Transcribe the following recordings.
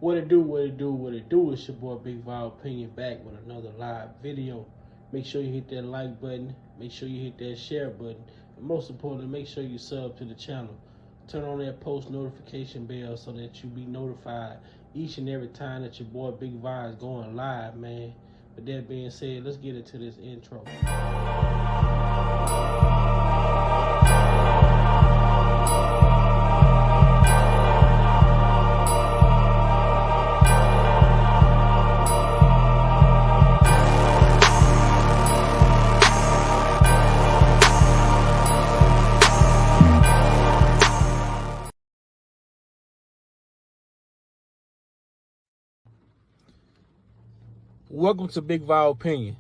What it do, what it do, what it do. It's your boy Big Val Opinion back with another live video. Make sure you hit that like button. Make sure you hit that share button. And most importantly, make sure you sub to the channel. Turn on that post notification bell so that you be notified each and every time that your boy Big Val is going live, man. With that being said, let's get into this intro. Welcome to Big Val Opinion.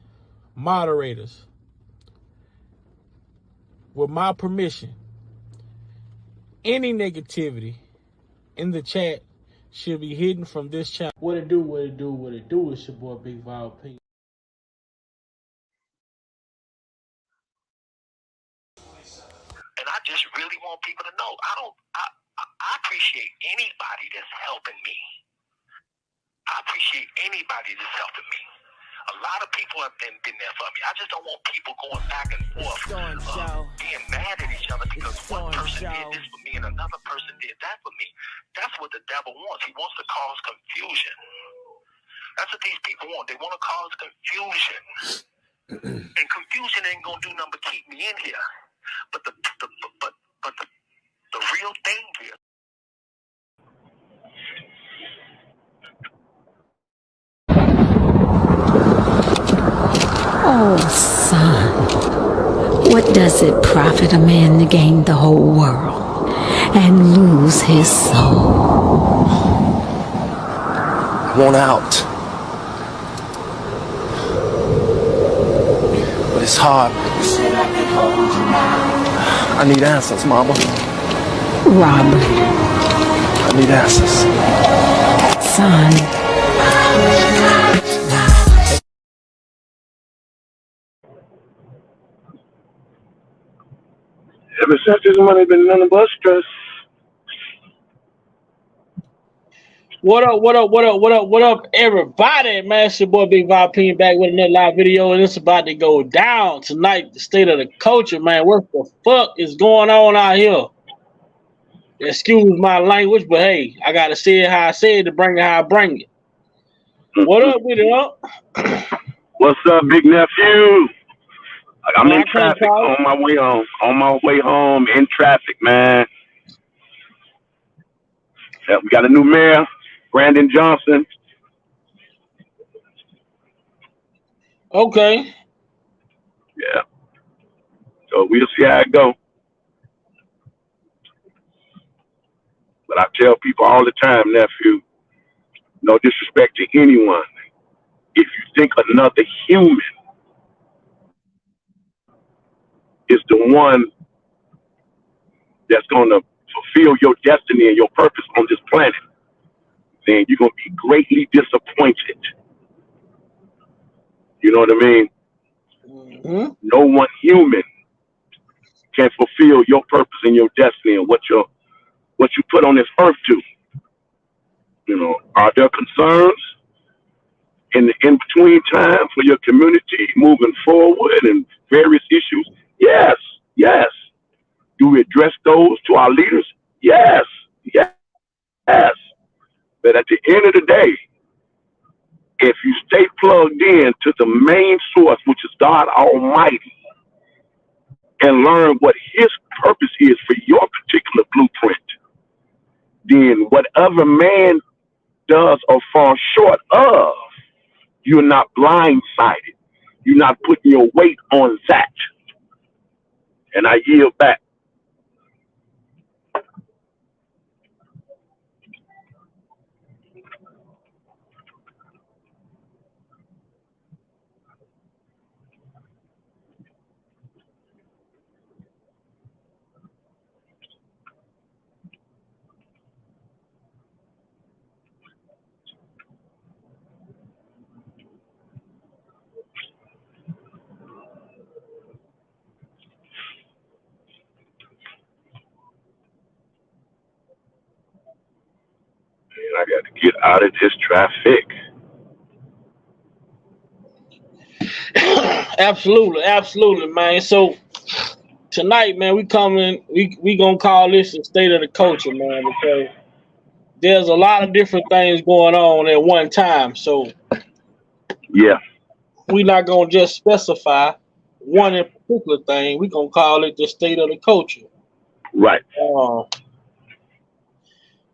Moderators, with my permission, any negativity in the chat should be hidden from this channel. What it do, what it do, what it do. It's your boy Big Val Opinion. And I just really want people to know I appreciate anybody that's helping me. I appreciate anybody that's helping me. A lot of people have been there for me. I just don't want people going back and forth, being mad at each other because one person did this for me and another person did that for me. That's what the devil wants. He wants to cause confusion. That's what these people want. They want to cause confusion. And confusion ain't gonna do nothing but keep me in here. But the real thing here. Oh, son, what does it profit a man to gain the whole world and lose his soul? I want out. But it's hard. I need answers, Mama. Robert. I need answers. Son. Ever since this money been nothing but stress. What up, what up, what up, what up, what up, everybody? Man, it's your boy Big Val Opinion back with another live video, and it's about to go down tonight. The state of the culture, man. What the fuck is going on out here? Excuse my language, but hey, I gotta say it how I say it to bring it how I bring it. What up with it, up? What's up, big nephew? I'm Man, in I can't traffic call it. on my way home. On my way home in traffic, man. Yeah, we got a new mayor, Brandon Johnson. Okay. Yeah. So we'll see how it go. But I tell people all the time, nephew, no disrespect to anyone. If you think another human is the one that's going to fulfill your destiny and your purpose on this planet, then you're going to be greatly disappointed. You know what I mean? Mm-hmm. No one human can fulfill your purpose and your destiny and what you put on this earth to. You know, are there concerns in the in between time for your community moving forward and various issues? Yes, yes. Do we address those to our leaders? Yes, yes. But at the end of the day, if you stay plugged in to the main source, which is God Almighty, and learn what His purpose is for your particular blueprint, then whatever man does or falls short of, you're not blindsided. You're not putting your weight on that. And I yield back. got to get out of this traffic. Absolutely, man. So tonight, man, we gonna call this the state of the culture, man, because there's a lot of different things going on at one time. So Yeah, we're not gonna just specify one in particular thing. We're gonna call it the state of the culture. right.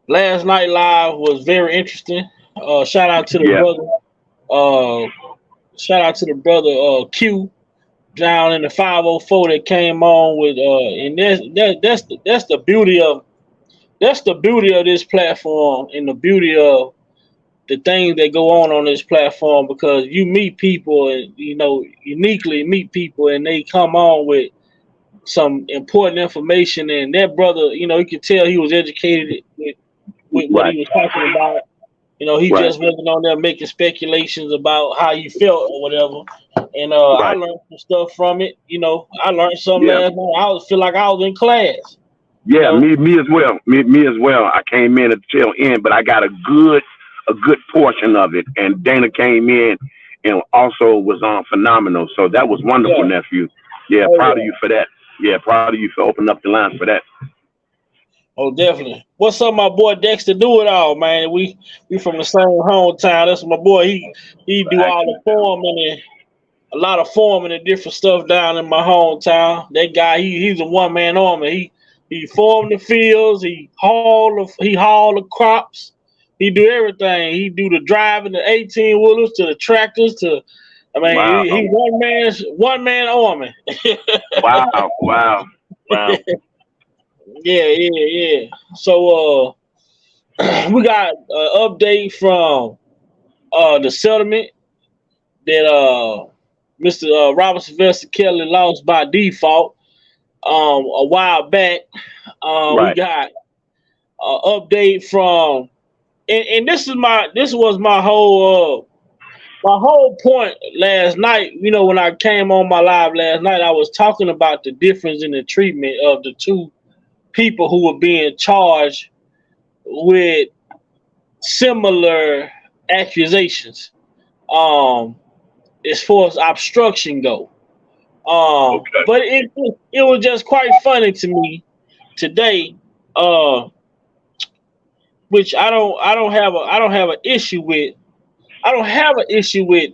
Last night live was very interesting. Shout out to the Yeah, brother. Shout out to the brother Q down in the 504 that came on with and that's the beauty of this platform and the beauty of the things that go on this platform, because you meet people and uniquely meet people and they come on with some important information, and that brother, you could tell he was educated with what he was talking about. He right. just wasn't on there making speculations about how he felt or whatever. And I Right. learned some stuff from it. I learned something Yeah. last night. Feel like I was in class. Yeah, me as well. Me as well. I came in at the tail end, but I got a good portion of it. And Dana came in and also was on phenomenal. So that was wonderful, nephew. Yeah, proud of you for that. Yeah, proud of you for opening up the lines for that. Oh, definitely. What's up, my boy Dexter? Do it all, man. We from the same hometown. That's my boy. He do all the forming and a lot of forming and different stuff down in my hometown. That guy, he's a one man army. He formed the fields. He haul the crops. He do everything. He do the driving, the 18 wheelers to the tractors to. I mean, Wow. he one man army. Wow. Yeah. So we got an update from the settlement that Mr. Robert Sylvester Kelly lost by default a while back. Right. We got an update from, and this was my whole point last night. When I came on my live last night, I was talking about the difference in the treatment of the two people who were being charged with similar accusations as far as obstruction go. Okay. But it was just quite funny to me today, which I don't have an issue with. I don't have an issue with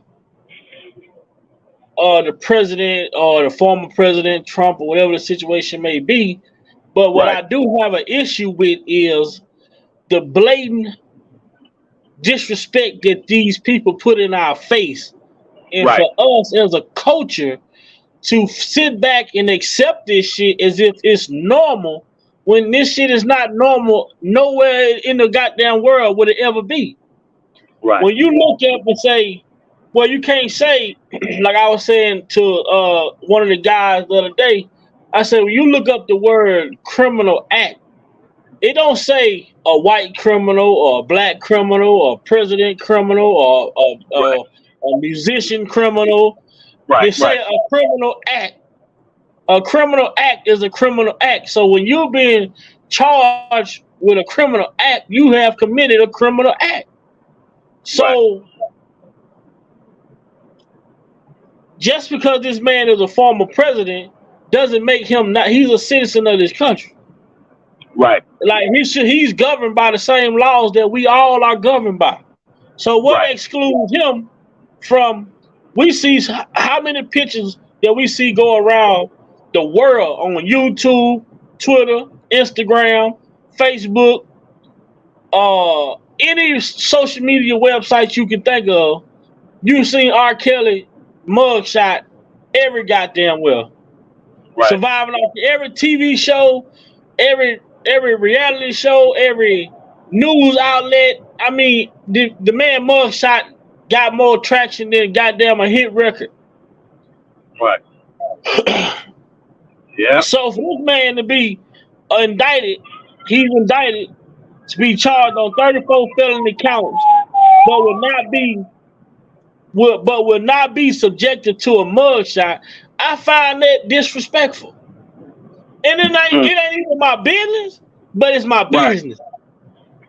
the president or the former president Trump or whatever the situation may be. But what I do have an issue with is the blatant disrespect that these people put in our face. And for us as a culture to sit back and accept this shit as if it's normal, when this shit is not normal nowhere in the goddamn world would it ever be. Right. When you look up and say, well, you can't say, like I was saying to one of the guys the other day, I said, when you look up the word criminal act, it don't say a white criminal or a black criminal or a president criminal or a musician criminal. They say a criminal act. A criminal act is a criminal act. So when you're being charged with a criminal act, you have committed a criminal act. So just because this man is a former president doesn't make him not. He's a citizen of this country. Right. Like he's governed by the same laws that we all are governed by. So what excludes him from? We see how many pictures that we see go around the world on YouTube, Twitter, Instagram, Facebook, any social media websites you can think of. You've seen R. Kelly mugshot every goddamn well. Surviving off every TV show, every reality show, every news outlet. I mean, the man mugshot got more traction than goddamn a hit record. Right. Yeah. So for this man to be indicted, he's indicted to be charged on 34 felony counts, but will not be subjected to a mugshot. I find that disrespectful. And it ain't even my business, but it's my business.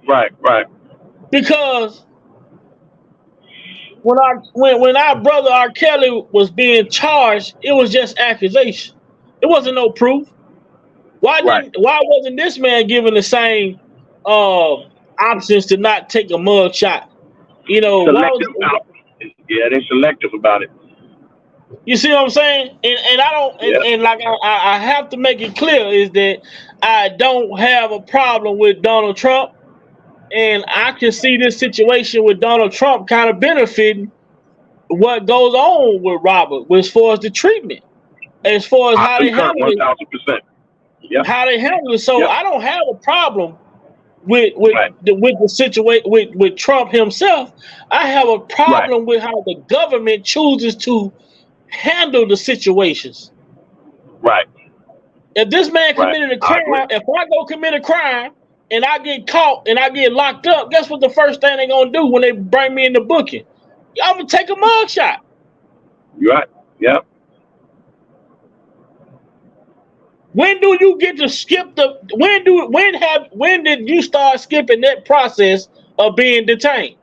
Right. Because when our brother R. Kelly was being charged, it was just accusation. It wasn't no proof. Why wasn't this man given the same options to not take a mug shot? You know, yeah, they're selective about it. You see what I'm saying? And I don't and like I have to make it clear is that I don't have a problem with Donald Trump, and I can see this situation with Donald Trump kind of benefiting what goes on with Robert as far as the treatment, as far as how they handle it. 1,000%. Yeah. How they handle it. So I don't have a problem with the situation with Trump himself. I have a problem with how the government chooses to handle the situations. Right. If this man committed a crime, if I go commit a crime and I get caught and I get locked up, guess what the first thing they're gonna do when they bring me in the booking? I'm gonna take a mug shot. You're right. Yeah. When do you get to skip the when did you start skipping that process of being detained?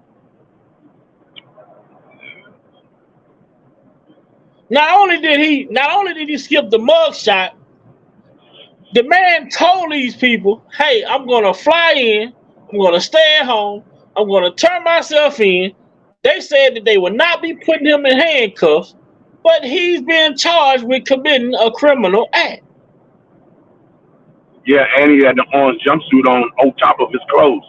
Not only did he skip the mug shot, the man told these people, hey, I'm gonna fly in, I'm gonna stay at home, I'm gonna turn myself in. They said that they would not be putting him in handcuffs, but he's being charged with committing a criminal act. Yeah, and he had the orange jumpsuit on top of his clothes.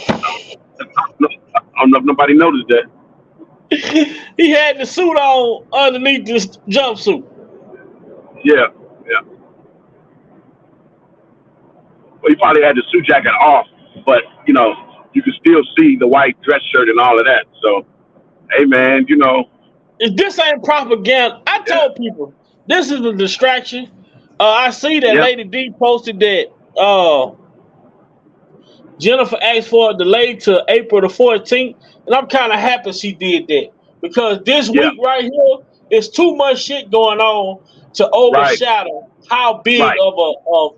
I don't know if nobody noticed that. He had the suit on underneath this jumpsuit. Yeah. Well, he probably had the suit jacket off, but, you know, you can still see the white dress shirt and all of that. So, hey, man, you know. If this ain't propaganda, I told people, this is a distraction. I see that Lady D posted that Jennifer asked for a delay to April the 14th, and I'm kind of happy she did that because this week right here is too much shit going on to overshadow how big of a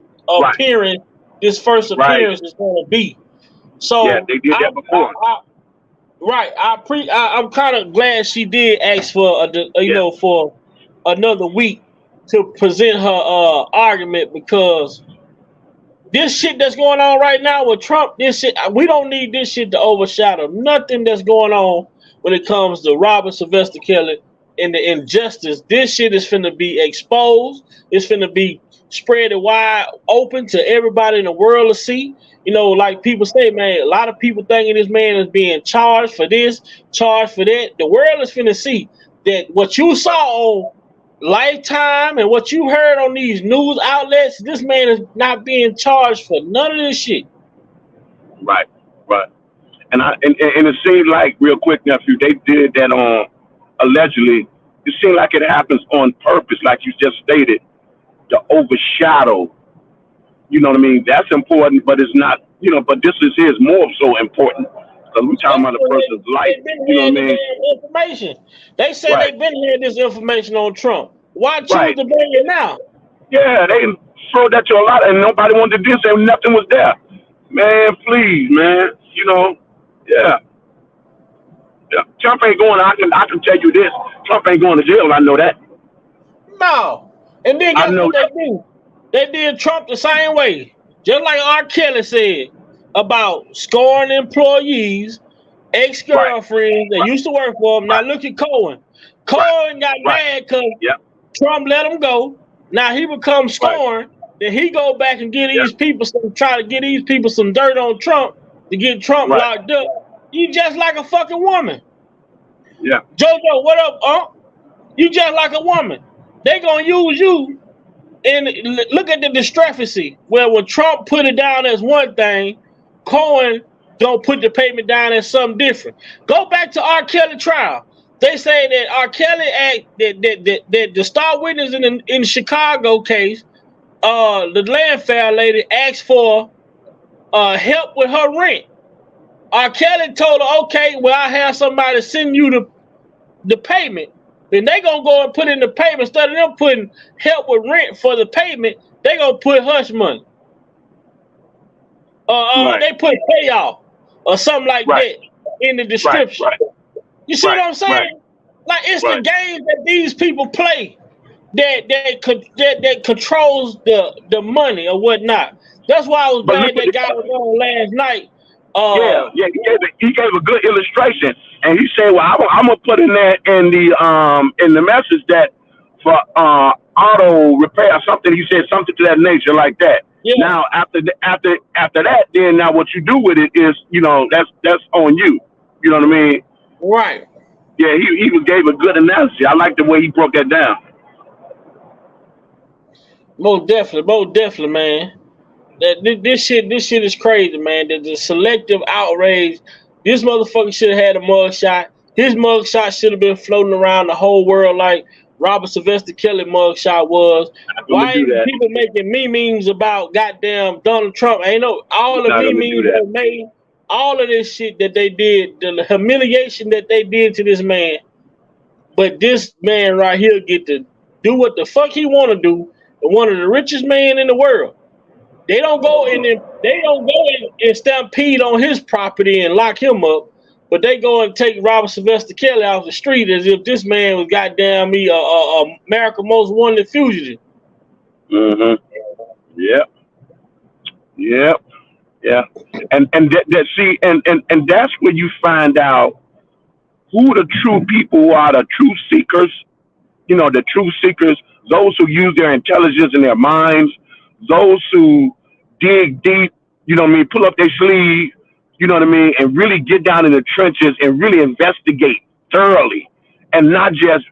appearance this first appearance is going to be. So they did that before. I'm kind of glad she did ask for for another week to present her argument, because this shit that's going on right now with Trump, this shit, we don't need this shit to overshadow nothing that's going on when it comes to Robert Sylvester Kelly and the injustice. This shit is finna be exposed. It's finna be spread wide open to everybody in the world to see. You know, like people say, man, a lot of people thinking this man is being charged for this, charged for that. The world is finna see that what you saw on Lifetime and what you heard on these news outlets, this man is not being charged for none of this shit. Right. And it seemed like, real quick, nephew, they did that on, allegedly, it seemed like it happens on purpose, like you just stated, to overshadow. You know what I mean? That's important, but it's not, you know, but this is more so important. Because we're talking about a person's life. You know what I mean? Information. They said they've been hearing this information on Trump. Why choose to bring it now? Yeah, they throw that to a lot, and nobody wanted to do so. Nothing was there. Man, please, man. You know, yeah. Trump ain't going. I can tell you this. Trump ain't going to jail. I know that. No. And then guess what they do? They did Trump the same way. Just like R. Kelly said about scoring employees, ex-girlfriends that used to work for him. Now look at Cohen. Cohen got mad because Trump let him go. Now he becomes scoring. Then he go back and get these people try to get these people some dirt on Trump to get Trump locked up. You just like a fucking woman. Yeah. JoJo, what up, You just like a woman. They gonna use you. And look at the discrepancy where when Trump put it down as one thing, Cohen don't put the payment down as something different. Go back to R. Kelly trial. They say that R. Kelly that the star witness in Chicago case, the landfair lady asked for help with her rent. R. Kelly told her, okay, well, I have somebody send you the payment. Then they gonna go and put in the payment. Instead of them putting help with rent for the payment, they gonna put hush money. Right. They put payoff or something like Right. that in the description. Right. You see what I'm saying? Right. Like it's the Right. games that these people play that controls the money or whatnot. That's why I was But glad look that guy was on last night. yeah. He gave a good illustration, and he said, "Well, I'm gonna put in there in the message that for auto repair something." He said something to that nature like that. Yeah. Now after that, then now what you do with it is, that's on you. You know what I mean? Right. Yeah, he gave a good analogy. I like the way he broke that down. Most definitely, man. This shit is crazy, man. The selective outrage. This motherfucker should have had a mugshot. His mugshot should have been floating around the whole world like Robert Sylvester Kelly mugshot was. Why ain't people making memes about goddamn Donald Trump? Ain't no all the memes they made, all of this shit that they did, the humiliation that they did to this man. But this man right here get to do what the fuck he want to do. One of the richest men in the world. They don't go and stampede on his property and lock him up, but they go and take Robert Sylvester Kelly off the street as if this man was goddamn me America's most wanted fugitive. Mm-hmm. Yep. Yeah. And that's where you find out who the true people are, the true seekers. The true seekers, those who use their intelligence and their minds, those who dig deep, pull up their sleeve, and really get down in the trenches and really investigate thoroughly and not just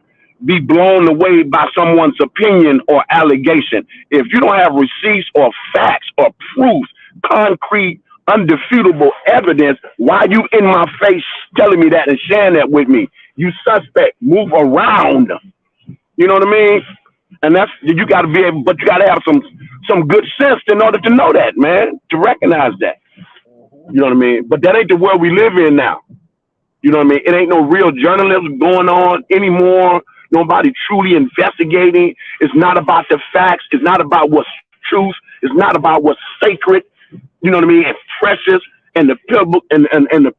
be blown away by someone's opinion or allegation. If you don't have receipts or facts or proof, concrete, undefeatable evidence, why you in my face telling me that and sharing that with me? You suspect, move around. You know what I mean? And that's, you got to be able, but you got to have some good sense in order to know that, man, to recognize that. You know what I mean? But that ain't the world we live in now. You know what I mean? It ain't no real journalism going on anymore. Nobody truly investigating. It's not about the facts. It's not about what's truth. It's not about what's sacred. You know what I mean? And precious and the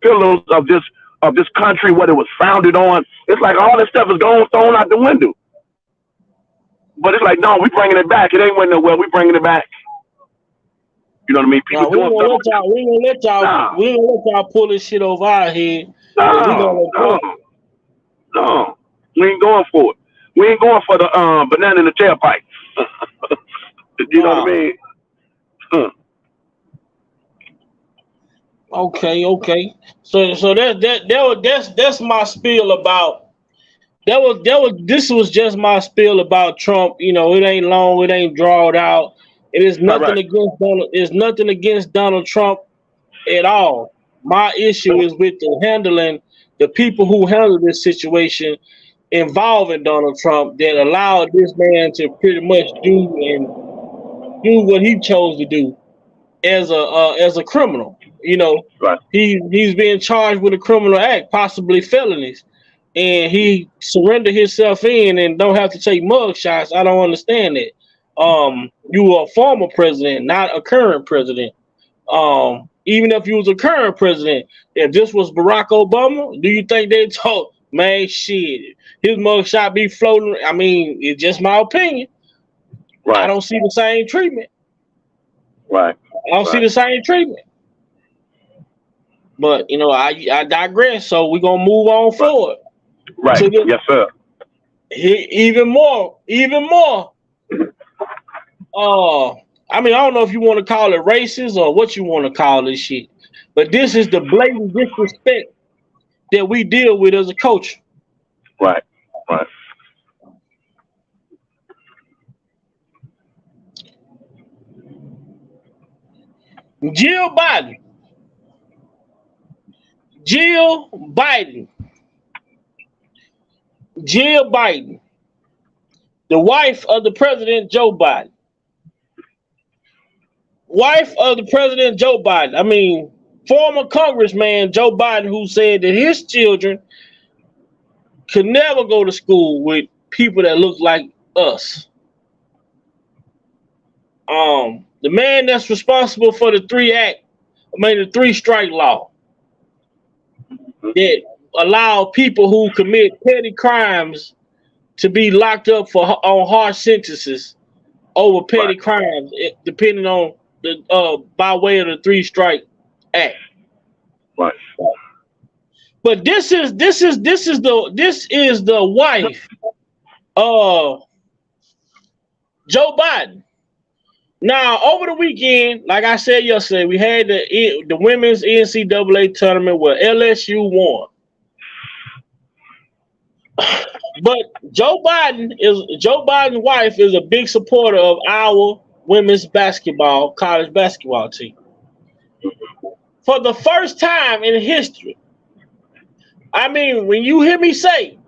pillars of this country, what it was founded on. It's like all this stuff is thrown out the window. But it's like, no, we bringing it back. It ain't went nowhere. We bringing it back. You know what I mean? People we ain't gonna let y'all pull this shit over our head. No, we ain't going for it. We ain't going for the banana in the tailpipe. You know what I mean? Okay. So that's my spiel about. This was just my spiel about Trump. It ain't long, it ain't drawn out. It is nothing against Donald. It's nothing against Donald Trump at all. My issue is with the people who handle this situation involving Donald Trump that allowed this man to pretty much do what he chose to do as a criminal. He's being charged with a criminal act, possibly felonies. And he surrendered himself in and don't have to take mug shots. I don't understand that. You are a former president, not a current president. Even if you was a current president, if this was Barack Obama, do you think they'd talk, man, shit, his mug shot be floating? I mean, it's just my opinion. Right. I don't see the same treatment. Right. I don't see the same treatment. But, I digress. So we're going to move on forward. Right. Yes, sir. Even more. I don't know if you want to call it racist or what you want to call this shit, but this is the blatant disrespect that we deal with as a culture. Right. Jill Biden, the wife of the president, Joe Biden. Former Congressman Joe Biden, who said that his children could never go to school with people that look like us. The man that's responsible for the 3 Act made a 3-strike law that allow people who commit petty crimes to be locked up for on harsh sentences over petty crimes, depending on the by way of the 3-strike act. Right. But this is the wife of Joe Biden. Now, over the weekend, like I said yesterday, we had the women's NCAA tournament where LSU won. But Joe Biden's wife is a big supporter of our women's college basketball team. For the first time in history, I mean, when you hear me say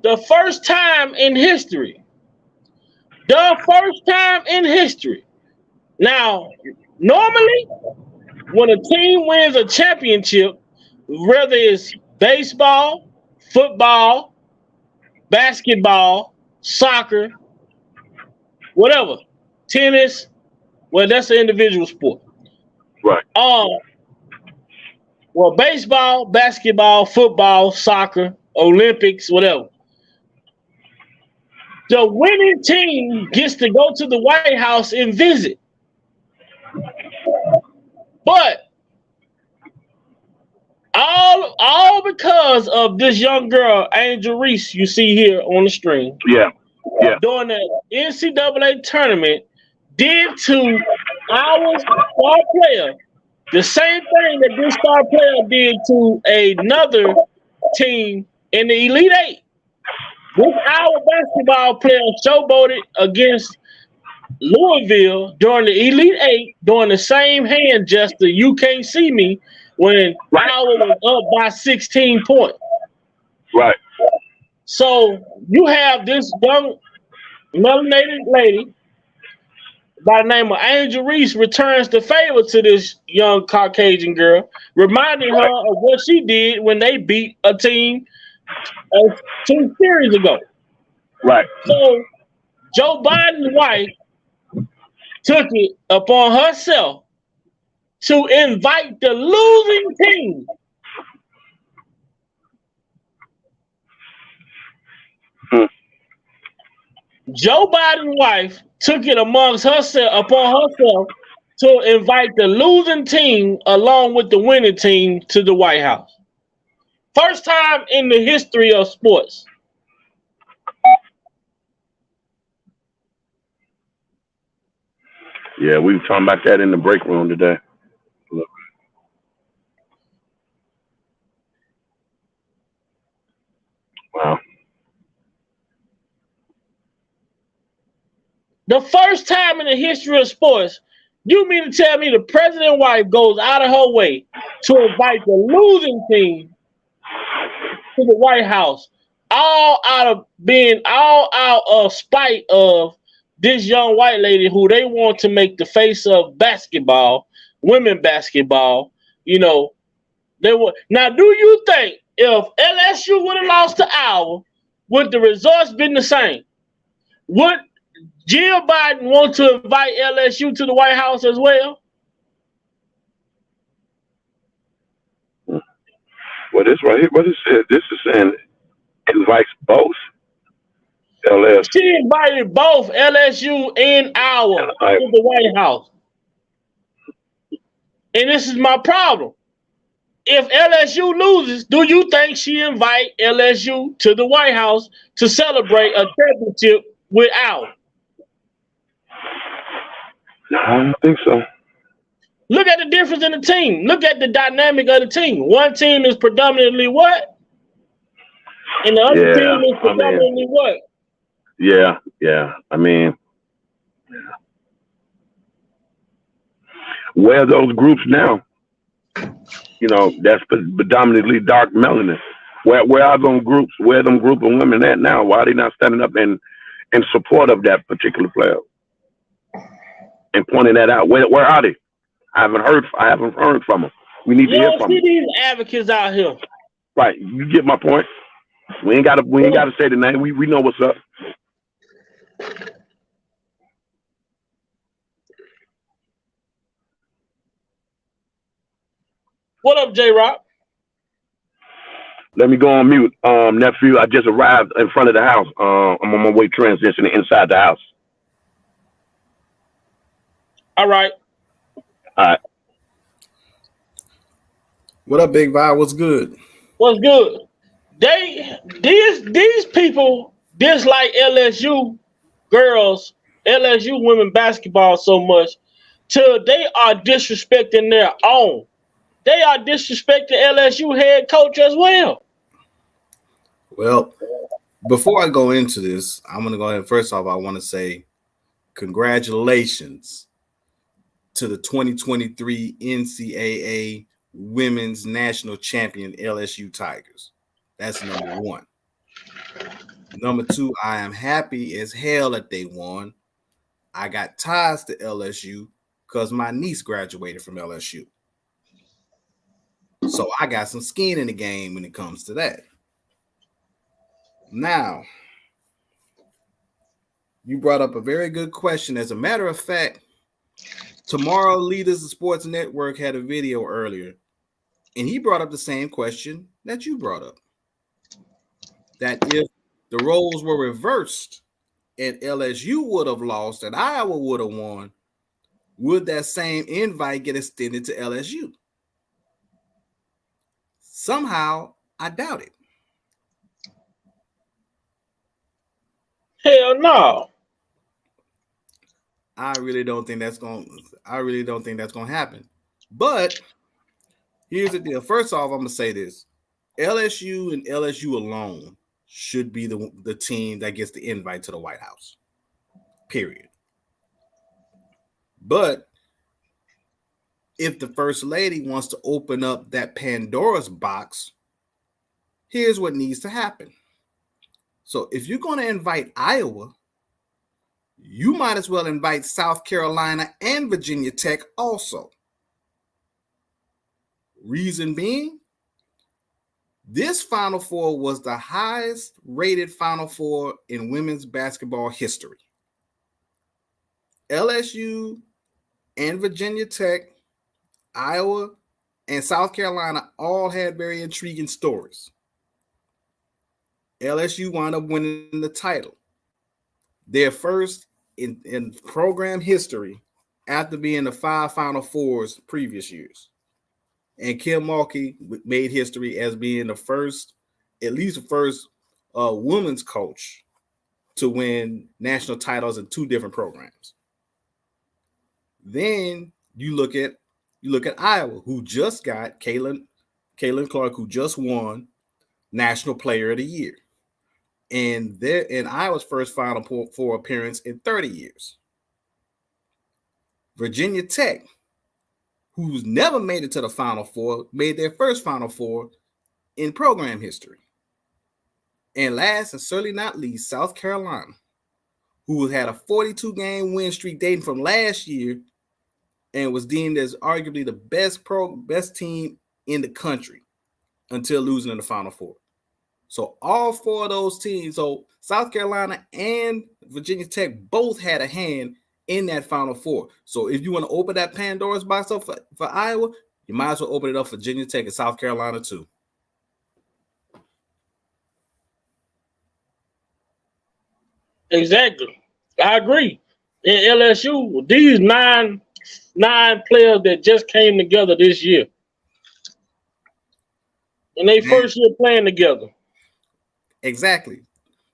the first time in history, now, normally, when a team wins a championship, whether it's baseball, football, basketball, soccer, whatever, tennis, well, that's an individual sport. Right. Well, baseball, basketball, football, soccer, Olympics, whatever. The winning team gets to go to the White House and visit. But all because of this young girl, Angel Reese, you see here on the screen. Yeah. During the NCAA tournament, did to our star player the same thing that this star player did to another team in the Elite Eight. This our basketball player showboated against Louisville during the Elite Eight, doing the same hand gesture. You can't see me when Howard was up by 16 points. Right. So you have this young melanated lady by the name of Angel Reese returns the favor to this young Caucasian girl, reminding her of what she did when they beat a team 2 series ago. Right. So Joe Biden's wife took it upon herself to invite the losing team Joe Biden's wife took it upon herself to invite the losing team along with the winning team to the White House. First time in the history of sports. Yeah, we were talking about that in the break room today. Wow. The first time in the history of sports, you mean to tell me the president's wife goes out of her way to invite the losing team to the White House, all out of spite of this young white lady who they want to make the face of basketball, women basketball. You know, they were. Now, do you think if LSU would have lost to Iowa, would the results been the same? Would Jill Biden want to invite LSU to the White House as well? Well, this right here, what it said, this is saying invites both LSU. She invited both LSU and Iowa to the White House. And this is my problem. If LSU loses, do you think she invite LSU to the White House to celebrate a championship with Iowa? No, I don't think so. Look at the difference in the team. Look at the dynamic of the team. One team is predominantly what? And the other team is predominantly what? Yeah. I mean, where are those groups now? You know, that's predominantly dark melanin. Where are those groups? Where are them group of women at now? Why are they not standing up in support of that particular player and pointing that out? Where are they? I haven't heard from them. We need to hear from them. You don't see these advocates out here. Right, you get my point. We ain't gotta say the name. We know what's up. What up, J Rock? Let me go on mute. Nephew, I just arrived in front of the house. I'm on my way transitioning inside the house. All right. All right. What up, Big Vi? What's good? What's good? These people dislike LSU girls, LSU women basketball so much till they are disrespecting their own. They are disrespecting LSU head coach as well. Well, before I go into this, I'm going to go ahead. First off, I want to say congratulations to the 2023 NCAA Women's National Champion LSU Tigers. That's number one. Number two, I am happy as hell that they won. I got ties to LSU because my niece graduated from LSU. So I got some skin in the game when it comes to that. Now, you brought up a very good question. As a matter of fact, Tomorrow Leaders of Sports Network had a video earlier, and he brought up the same question that you brought up. That if the roles were reversed and LSU would have lost and Iowa would have won, would that same invite get extended to LSU? Somehow, I doubt it. Hell no. I really don't think that's going to happen. But here's the deal. First off, I'm going to say this. LSU and LSU alone should be the team that gets the invite to the White House. Period. But if the First Lady wants to open up that Pandora's box, here's what needs to happen. So if you're going to invite Iowa, you might as well invite South Carolina and Virginia Tech also. Reason being, this Final Four was the highest rated Final Four in women's basketball history. LSU and Virginia Tech, Iowa, and South Carolina all had very intriguing stories. LSU wound up winning the title, their first in program history after being the 5 Final Fours previous years. And Kim Mulkey made history as being the first women's coach to win national titles in 2 different programs. Then you look at Iowa, who just got Caitlin Clark, who just won National Player of the Year. And they're in Iowa's first Final Four appearance in 30 years. Virginia Tech, who's never made it to the Final Four, made their first Final Four in program history. And last and certainly not least, South Carolina, who had a 42-game win streak dating from last year and was deemed as arguably the best team in the country until losing in the Final Four. So all 4 of those teams, so South Carolina and Virginia Tech both had a hand in that Final Four. So if you want to open that Pandora's box up for Iowa, you might as well open it up for Virginia Tech and South Carolina too. Exactly. I agree. In LSU, these nine players that just came together this year. And they first year playing together. Exactly.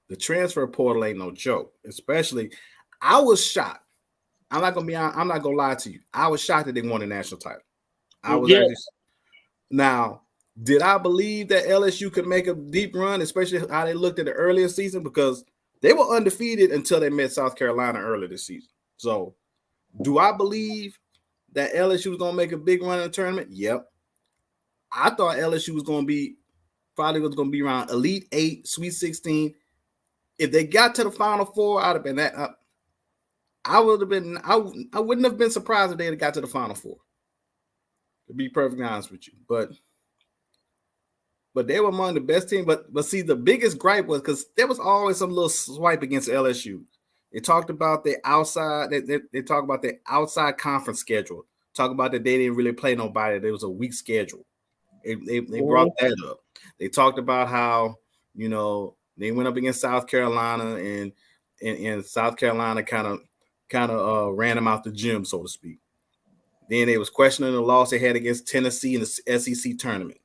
The transfer portal ain't no joke. Especially, I was shocked. I'm not gonna lie to you. I was shocked that they won a national title. Now, did I believe that LSU could make a deep run, especially how they looked at the earlier season? Because they were undefeated until they met South Carolina earlier this season. So, do I believe that LSU was gonna make a big run in the tournament? Yep. I thought LSU was gonna be around Elite 8, Sweet 16. If they got to the Final Four, I'd have been that up. I wouldn't have been surprised if they had got to the Final Four, to be perfectly honest with you. But they were among the best teams. But see, the biggest gripe was because there was always some little swipe against LSU. They talked about their outside. They talk about their outside conference schedule. Talk about that they didn't really play nobody. There was a weak schedule. They brought that up. They talked about how, you know, they went up against South Carolina and South Carolina kind of ran them out the gym, so to speak. Then they was questioning the loss they had against Tennessee in the SEC tournament,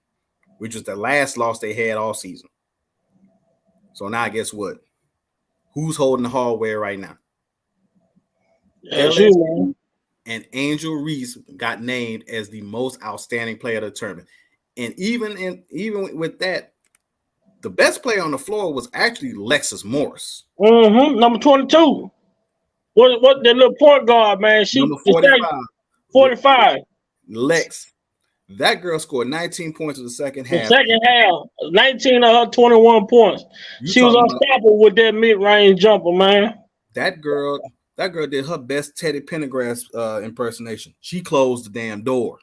which was the last loss they had all season. So now guess what? Who's holding the hallway right now? LSU and Angel Reese got named as the most outstanding player of the tournament. And even with that, the best player on the floor was actually Lexus Morris. Number 22. What that little point guard, man? She number 45. 45. Lex. That girl scored 19 points in the second half. 19 of her 21 points. She was unstoppable with that mid-range jumper, man. That girl did her best Teddy Pendergrass impersonation. She closed the damn door.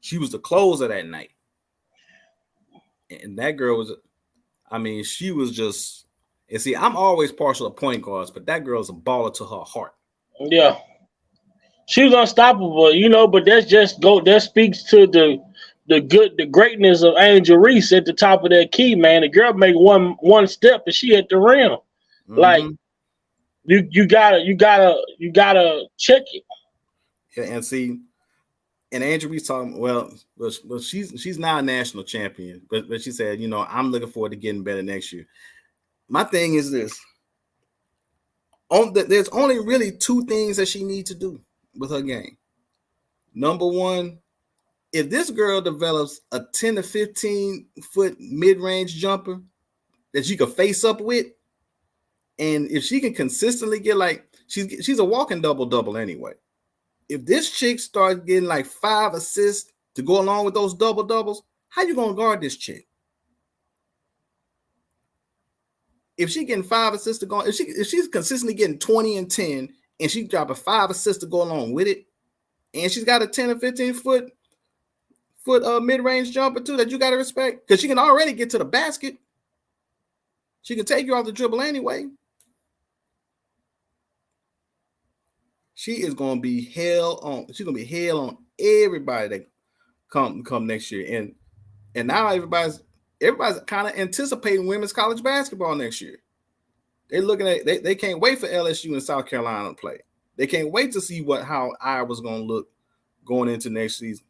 She was the closer that night. And that girl was, she was just, and see, I'm always partial to point guards, but that girl's a baller to her heart. Yeah. She was unstoppable, you know, but that speaks to the greatness of Angel Reese at the top of that key, man. The girl made one step and she hit the rim. Mm-hmm. Like you gotta check it. Yeah, and see, and Angel Reese talking, well, she's now a national champion, but she said, you know, I'm looking forward to getting better next year. My thing is this: there's only really two things that she needs to do with her game. Number one, if this girl develops a 10 to 15 foot mid-range jumper that she could face up with, and if she can consistently get like she's a walking double anyway. If this chick starts getting like 5 assists to go along with those doubles, how you gonna guard this chick? If she getting 5 assists to go, if she's consistently getting 20 and 10, and she dropping 5 assists to go along with it, and she's got a 10 or 15 foot mid-range jumper too that you got to respect, because she can already get to the basket. She can take you off the dribble anyway. She is going to be hell on. She's going to be hell on everybody that come next year, and now everybody's kind of anticipating women's college basketball next year. They're looking at they can't wait for LSU and South Carolina to play. They can't wait to see how Iowa's going to look going into next season.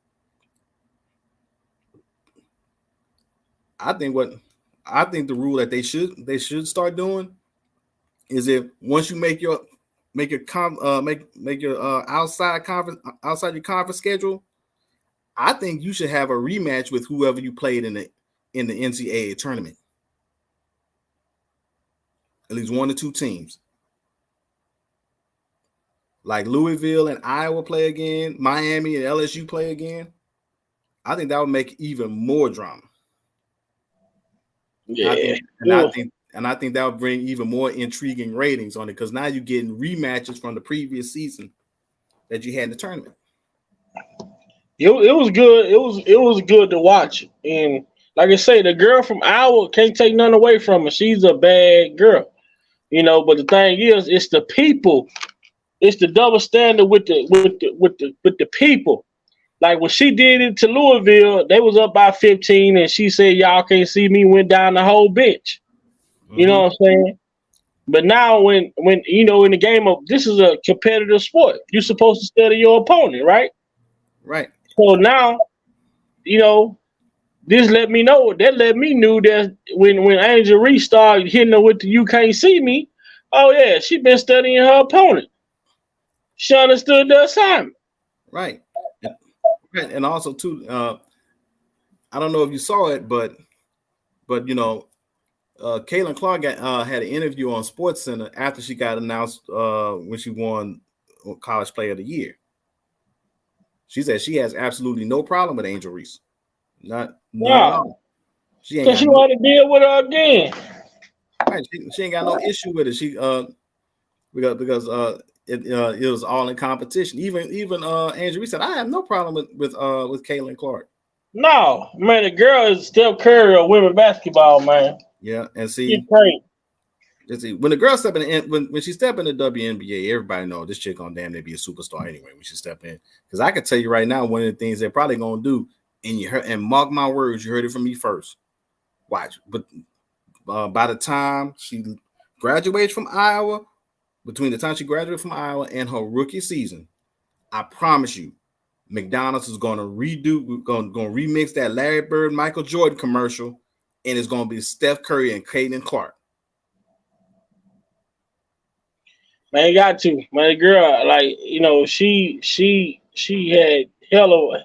I think the rule that they should start doing is, if once you make your outside your conference schedule, I think you should have a rematch with whoever you played in the NCAA tournament. At least 1 or 2 teams. Like Louisville and Iowa play again, Miami and LSU play again. I think that would make even more drama. Yeah. I think that would bring even more intriguing ratings on it, because now you're getting rematches from the previous season that you had in the tournament. It was good. It was good to watch. And like I say, the girl from Iowa can't take none away from her. She's a bad girl. You know, but the thing is, it's the people. It's the double standard with the people. Like when she did it to Louisville, they was up by 15, and she said, "Y'all can't see me," went down the whole bench. Mm-hmm. You know what I'm saying? But now when you know, in the game of, this is a competitive sport, you're supposed to study your opponent, right? Right. So now, you know, that let me know that when Angel Reese started hitting her with the "you can't see me," oh yeah, she been studying her opponent. She understood the assignment. Right. And also too, I don't know if you saw it, but you know, Caitlin Clark had an interview on SportsCenter after she got announced when she won College Player of the Year. She said she has absolutely no problem with Angel Reese. Not at all. She ain't. Because she want to deal with her again. Right. She ain't got no issue with it. She because it was all in competition. Even Angel Reese said, I have no problem with Caitlin Clark. No, man, the girl is Steph Curry of women basketball, man. Yeah, and see, she's great. See, when the girl step in, when she step in the WNBA, everybody know this chick gonna damn near be a superstar anyway when she step in. Because I can tell you right now, one of the things they're probably gonna do And you heard, and mark my words, you heard it from me first. Watch, but by the time she graduated from Iowa, between the time she graduated from Iowa and her rookie season, I promise you, McDonald's is going to going to remix that Larry Bird, Michael Jordan commercial, and it's going to be Steph Curry and Caitlin Clark. Man, you got to. Man, the girl, like, you know, she had hella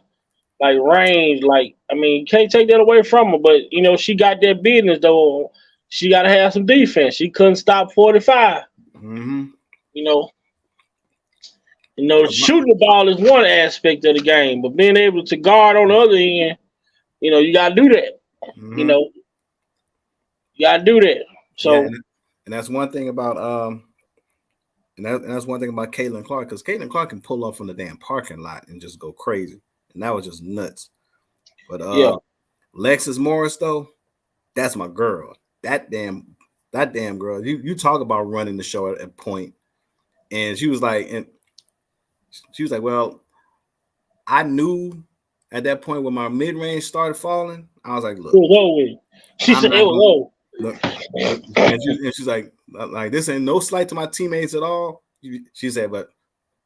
like range. Like, I mean, you can't take that away from her, but you know, she got that business though. She got to have some defense. She couldn't stop 45. Mm-hmm. You know, shooting the ball is one aspect of the game, but being able to guard on the other end, you know, you got to do that. Mm-hmm. You know, you got to do that. So, yeah, and that's one thing about and that's one thing about Caitlin Clark, because Caitlin Clark can pull up from the damn parking lot and just go crazy, and that was just nuts. But yeah, Lexus Morris though, that's my girl. That damn girl. You talk about running the show at a point, and she was like, well, I knew at that point when my mid range started falling, I was like, look, it was over. She said it was low. Look, and she's like this ain't no slight to my teammates at all. She said, but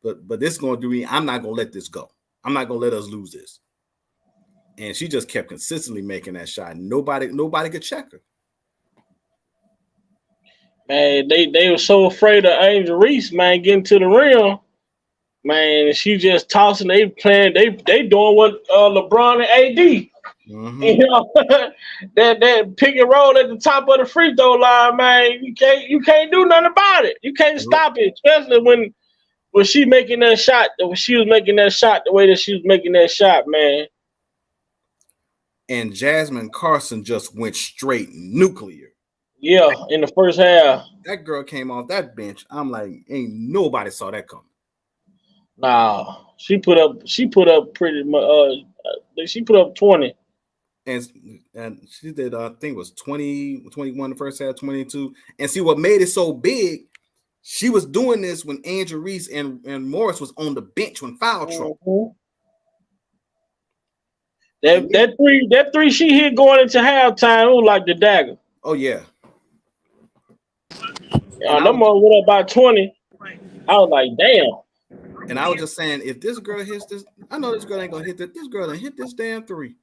this is gonna do me. I'm not gonna let this go. I'm not gonna let us lose this. And she just kept consistently making that shot. Nobody could check her. Man, they were so afraid of Angel Reese, man, getting to the rim. Man, she just tossing. They playing. They doing what LeBron and AD. Mm-hmm. You know, that pick and roll at the top of the free throw line, man. You can't do nothing about it. You can't stop it, especially when she making that shot. When she was making that shot the way that she was making that shot, man. And Jasmine Carson just went straight nuclear. Yeah, in the first half. That girl came off that bench. I'm like, ain't nobody saw that coming. Nah, she put up pretty much. She put up 20. And she did, I think it was 20, 21 the first half, 22. And see what made it so big, she was doing this when Angel Reese and Morris was on the bench when foul trouble. That three she hit going into halftime was like the dagger. Oh yeah. Them mother went up by 20. I was like, damn. And I was just saying, if this girl hits this, I know this girl ain't gonna hit that. This girl done hit this damn three.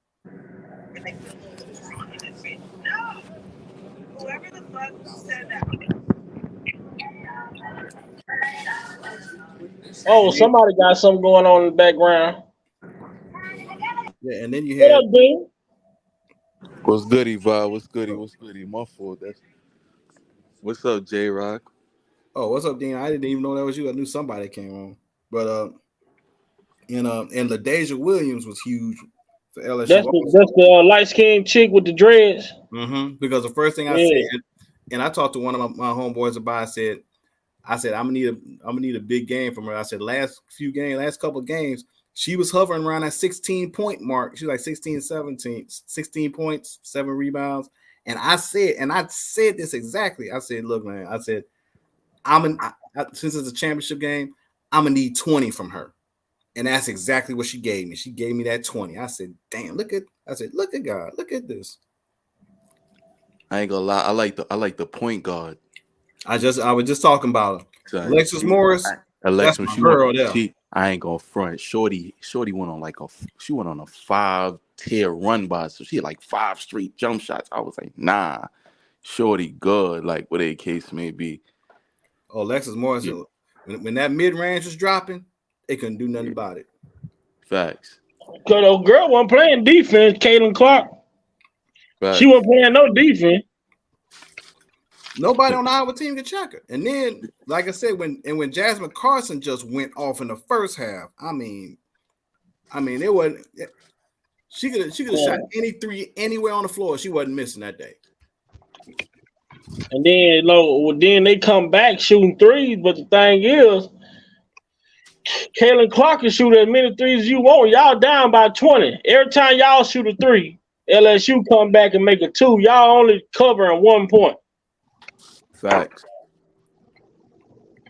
Whoever the fuck said that. Oh, somebody got something going on in the background. Yeah, and then you had. What up, Dean? What's goody, Vibe? What's goody? My fault. What's up, J-Rock? Oh, what's up, Dean? I didn't even know that was you. I knew somebody came on. But and LaDeja Williams was huge for LSU. That's the light-skinned chick with the dreads. Mm-hmm. Because the first thing I said, and I talked to one of my homeboys about, I said I'm gonna need a big game from her. I said last couple of games, she was hovering around that 16-point mark. She was like 16 points, 7 rebounds. And I said this exactly. I said, look, man, I said, since it's a championship game, I'm gonna need 20 from her. And that's exactly what she gave me. She gave me that 20. I said, damn, look at God, look at this. I ain't gonna lie, I like the point guard. I was just talking about her. Alexis Morris. Alexis, that's my girl there. I ain't gonna front. Shorty went on a 5-tier run by, so she had like 5 straight jump shots. I was like, nah, Shorty good, like whatever the case may be. Oh, Alexis Morris, yeah. When that mid range was dropping, they couldn't do nothing about it. Facts. Because the girl wasn't playing defense, Caitlin Clark. Facts. She wasn't playing no defense. Nobody on the Iowa team could check her. And then, like I said, when Jasmine Carson just went off in the first half, I mean, it wasn't. She could have shot any three anywhere on the floor. She wasn't missing that day. And then, then they come back shooting threes. But the thing is, Caitlin Clark can shoot as many threes as you want. Y'all down by 20. Every time y'all shoot a 3, LSU come back and make a 2. Y'all only covering 1 point. Facts.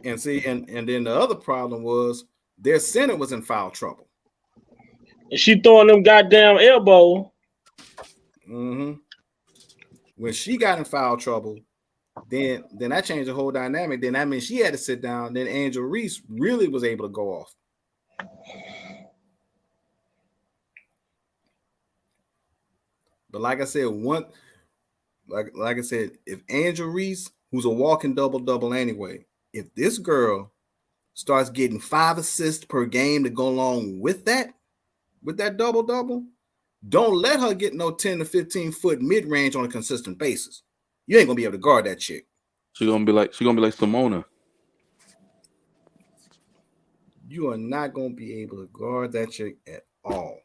And see, and then the other problem was their center was in foul trouble. And she throwing them goddamn elbow. Mm-hmm. When she got in foul trouble, then that changed the whole dynamic. Then that means she had to sit down. Then Angel Reese really was able to go off. But like I said, like I said, if Angel Reese, who's a walking double anyway, if this girl starts getting 5 assists per game to go along with that double, don't let her get no 10 to 15 foot mid range on a consistent basis. You ain't gonna be able to guard that chick. She's gonna be like Simona. You are not gonna be able to guard that chick at all.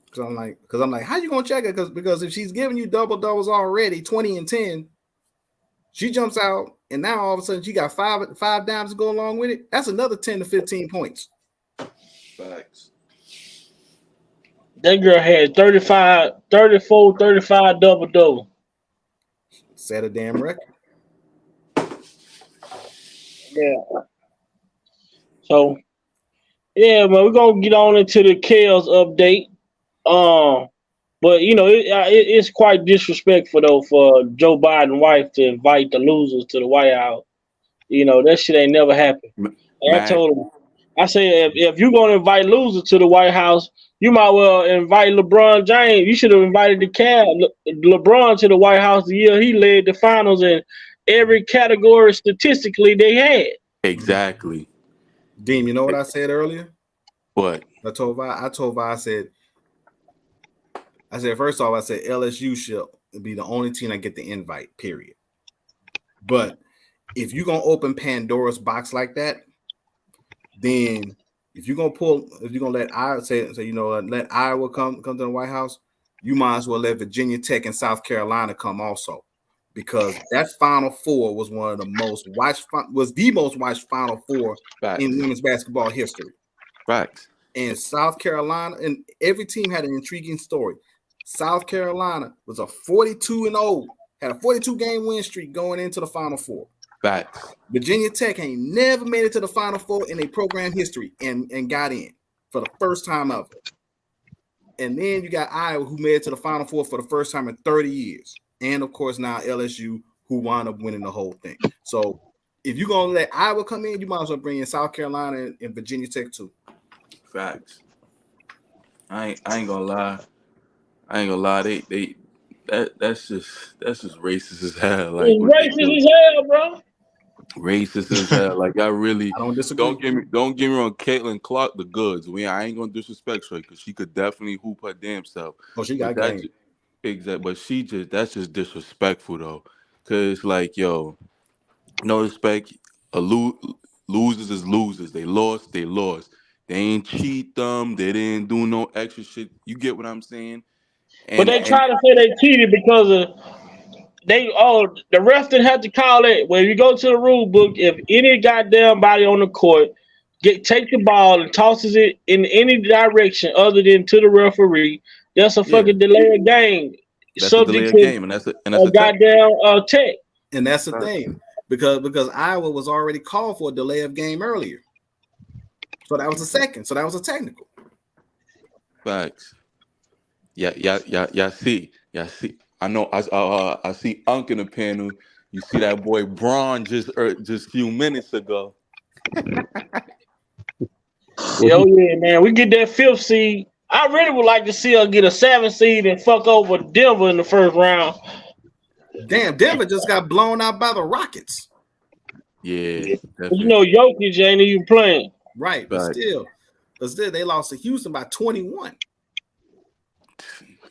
Because I'm like, how you gonna check it? Because if she's giving you doubles already, 20 and 10, she jumps out, and now all of a sudden she got five dimes to go along with it. That's another 10 to 15 points. Facts. That girl had 35, 34, 35 double. Set a damn record. Yeah. So, yeah, man, we're gonna get on into the Kels update. But you know, it's quite disrespectful though for Joe Biden's wife to invite the losers to the White House. You know, that shit ain't never happened. And I told him, I said, if you're gonna invite losers to the White House, you might well invite LeBron James. You should have invited LeBron to the White House the year he led the finals in every category statistically they had. Exactly. Dean, you know what I said earlier? What? I told Vi, I said, first off, I said LSU should be the only team that get the invite, period. But if you're gonna open Pandora's box like that, then if you're gonna let Iowa let Iowa come to the White House, you might as well let Virginia Tech and South Carolina come also, because that Final Four was one of the most watched Final Four in women's basketball history. Facts. And South Carolina, and every team had an intriguing story. South Carolina was a 42-0, had a 42-game win streak going into the Final Four. Facts. Virginia Tech ain't never made it to the Final Four in their program history and got in for the first time ever. And then you got Iowa, who made it to the Final Four for the first time in 30 years. And, of course, now LSU, who wound up winning the whole thing. So if you're going to let Iowa come in, you might as well bring in South Carolina and Virginia Tech too. Facts. I ain't gonna lie. That's just racist as hell. Like, it's racist as hell, bro. Racist as hell. Like, I don't disagree. Don't get me wrong. Caitlin Clark, the goods. I ain't gonna disrespect her because she could definitely hoop her damn self. Oh, she got game. Exactly. But that's just disrespectful though. Cause like, yo, no respect. Losers is losers. They lost. They ain't cheat them. They didn't do no extra shit. You get what I'm saying? But they try to say they cheated because the ref didn't have to call it. When you go to the rule book, if any goddamn body on the court take the ball and tosses it in any direction other than to the referee, that's a fucking delay of game. That's subject a delay of game, and that's a goddamn tech. And that's the thing, because Iowa was already called for a delay of game earlier. So that was a second. So that was a technical. Facts. Yeah. See. I know. I see Unk in the panel. You see that boy Braun just a few minutes ago. Yo, yeah, man. We get that 5th seed. I really would like to see her get a 7th seed and fuck over Denver in the first round. Damn, Denver just got blown out by the Rockets. Yeah. You know, Jokic ain't even playing. Right, but still, they lost to Houston by 21.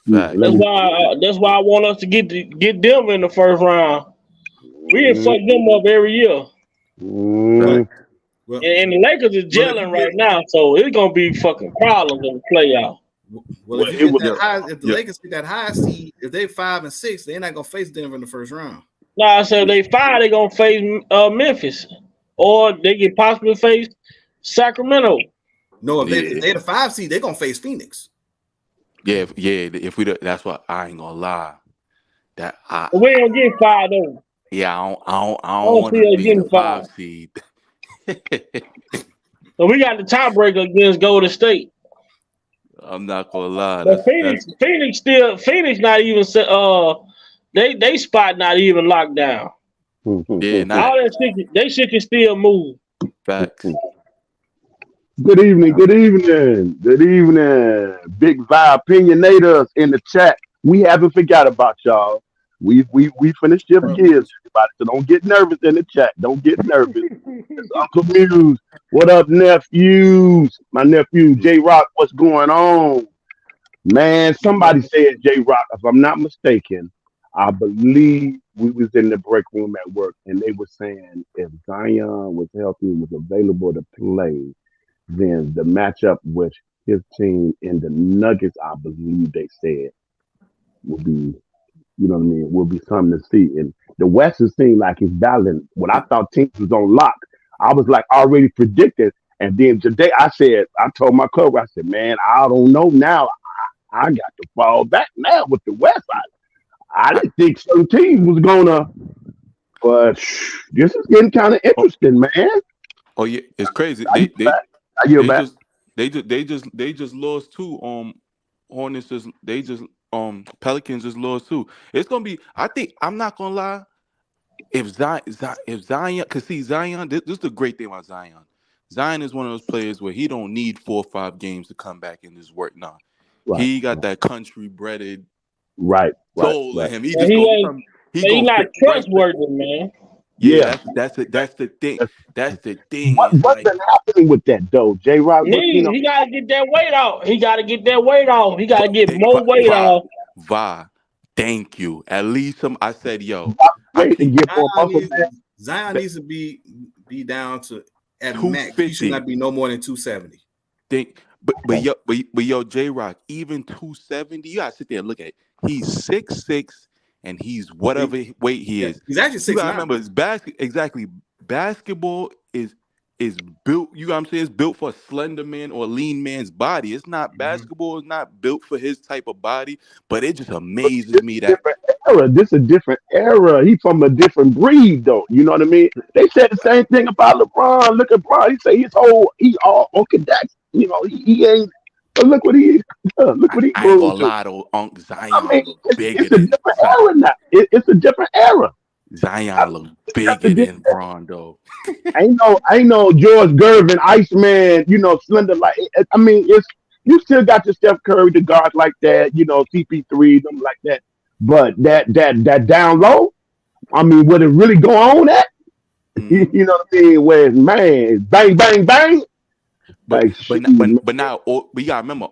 That's why I want us to get Denver in the first round. We didn't fuck them up every year. Well, and the Lakers is gelling right now, so it's gonna be fucking problems in the playoff. Well, if the Lakers get that high seed, if they're 5 and 6, they're not gonna face Denver in the first round. No, I said if they 5, they're gonna face Memphis, or they can possibly face Sacramento. No, if they're the 5 seed, they're gonna face Phoenix. Yeah. If we, that's what I ain't gonna lie. We ain't get 5 though. Yeah, I don't want to be the 5 seed. So we got the tiebreaker against Golden State. I'm not gonna lie. But Phoenix not even they spot not even locked down. yeah, All not that shit can still move. facts. Good evening, good evening, good evening. Big Vibe opinionators in the chat. We haven't forgot about y'all. We finished shift gears, everybody. So don't get nervous in the chat. Don't get nervous. It's Uncle Muse. What up, nephews? My nephew J Rock, what's going on? Man, somebody said J Rock, if I'm not mistaken, I believe we was in the break room at work and they were saying if Zion was healthy and was available to play, then the matchup with his team and the Nuggets, I believe they said, will be, you know what I mean, will be something to see. And the West has seemed like it's battling. When I thought teams was on lock, I was like already predicted. And then today I told my coach, I said, man, I don't know now. I got to fall back now with the West. I I, didn't think certain teams was gonna, but this is getting kind of oh, interesting, man. oh yeah, it's crazy. I yield back. I yield They back. just they just lost too. Hornets just they just Pelicans just lost too. It's gonna be. I think I'm not gonna lie. If Zion, cause see Zion, this is the great thing about Zion. Zion is one of those players where he don't need 4 or 5 games to come back and just work. Nah, Right, he got that country breaded right, right, soul in right. him. He But just he go ain't. come. He But he gonna not fit right. trustworthy, man. Yeah, Yeah. that's the thing. That's the thing. What It's what's like been happening with that though, J Rock? What you know? He gotta get that weight off. He gotta get that weight off. He gotta get Hey, more weight off. thank you. At least I said, yo, I Wait to keep get more muscle man. Zion needs to be down to at max. He should 250. not be no more than 270. Think, but yo, J Rock, even 270, you gotta sit there and look at it. He's 6'6", and he's whatever weight he is. He's actually You 6'9". gotta remember, basketball is built. You know what I'm saying? It's built for a slender man or a lean man's body. It's not basketball is not built for his type of body. But it just amazes me that Different era. This is a different era. He from a different breed though. You know what I mean? They said the same thing about LeBron. Look at LeBron. He say he all orthodox. You know, he ain't. But look what he look what he I ain't grew gonna to. lie though. I mean, Zion look bigger it's a than different era now. It's a different era. I Zion look it's just a bigger different. than Braun though. Ain't no George Gervin, Iceman, you know, slender like. I mean, it's you still got your Steph Curry, the guards like that, you know, CP3, them like that. But that down low, I mean, would it really go on at? You Mhm. know what I mean? Where man, it's bang, bang, bang. But Like but shit, n- man. but now we gotta remember,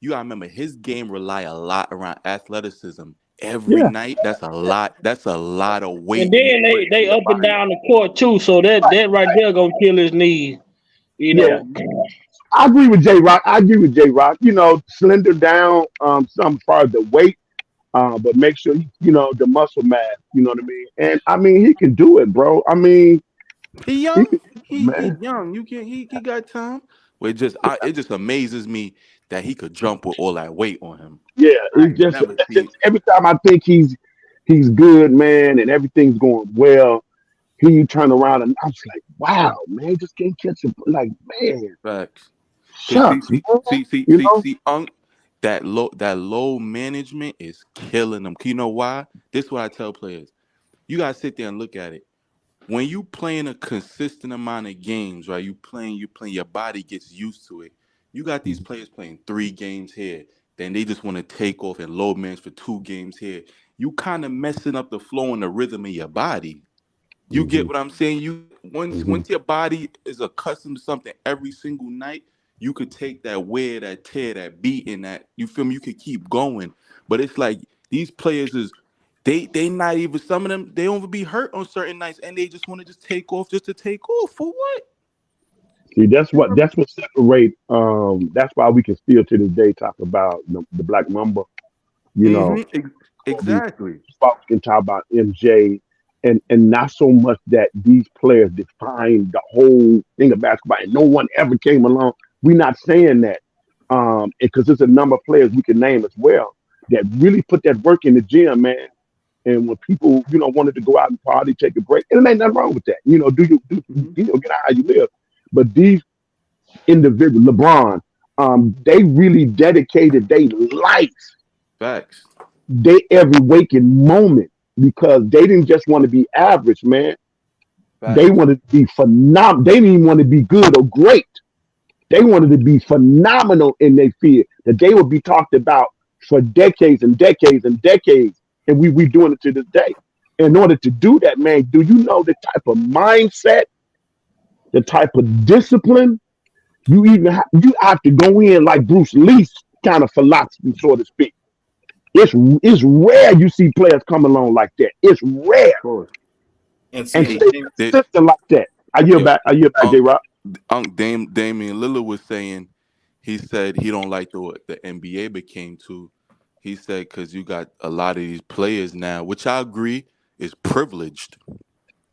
you gotta remember his game rely a lot around athleticism. Every Yeah, night, that's a lot. That's a lot of And weight you then put in they your up and body. down the court too. So that right there gonna kill his knees. You yeah. know. I agree with J Rock. I agree with J Rock. You know, slender down, some part of the weight. But make sure you know the muscle mass. You know what I mean? And I mean, he can do it, bro. I mean, He he young. can do it, He man. young. You can he got time. But it just amazes me that he could jump with all that weight on him. Yeah, I ain't it's never just seen. every time I think he's good, man, and everything's going well. He turn around and I was like, wow, man, just can't catch him. Like, man, Facts. Cause shucks, man. You know? that low management is killing them. You know why? This is what I tell players. You gotta sit there and look at it. When you playing a consistent amount of games, right? You playing, your body gets used to it. You got these players playing 3 games here, then they just want to take off and low manage for 2 games here. You kind of messing up the flow and the rhythm of your body. You Mm-hmm, get what I'm saying? You mm-hmm, once your body is accustomed to something every single night, you could take that wear, that tear, that beat, and that you feel me. You could keep going, but it's like these players is they not even some of them they don't even be hurt on certain nights, and they just want to just take off just to take off for what? See, that's what separate. That's why we can still to this day talk about the Black Mamba. You know, Kobe, Exactly. folks can talk about MJ, and not so much that these players define the whole thing of basketball, and no one ever came along. We're not saying that, because there's a number of players we can name as well that really put that work in the gym, man. And when people, you know, wanted to go out and party, take a break, and there ain't nothing wrong with that. You know, do Mhm. you know, get out how you live. But these individual, LeBron, they really dedicated their life, Facts. they every waking moment because they didn't just want to be average, man. They Facts. wanted to be phenomenal. They didn't even want to be good or great. They wanted to be phenomenal in their field that they would be talked about for decades and decades and decades. And we doing it to this day. In order to do that, man, do you know the type of mindset, the type of discipline you have to go in like Bruce Lee's kind of philosophy, so to speak. It's rare you see players come along like that. It's rare Of course. And and see, stay They, consistent like that. I yield yo, back. I yield back, J. Rock. Damian Lillard was saying, he said he don't like the NBA became too. He said because you got a lot of these players now, which I agree is privileged.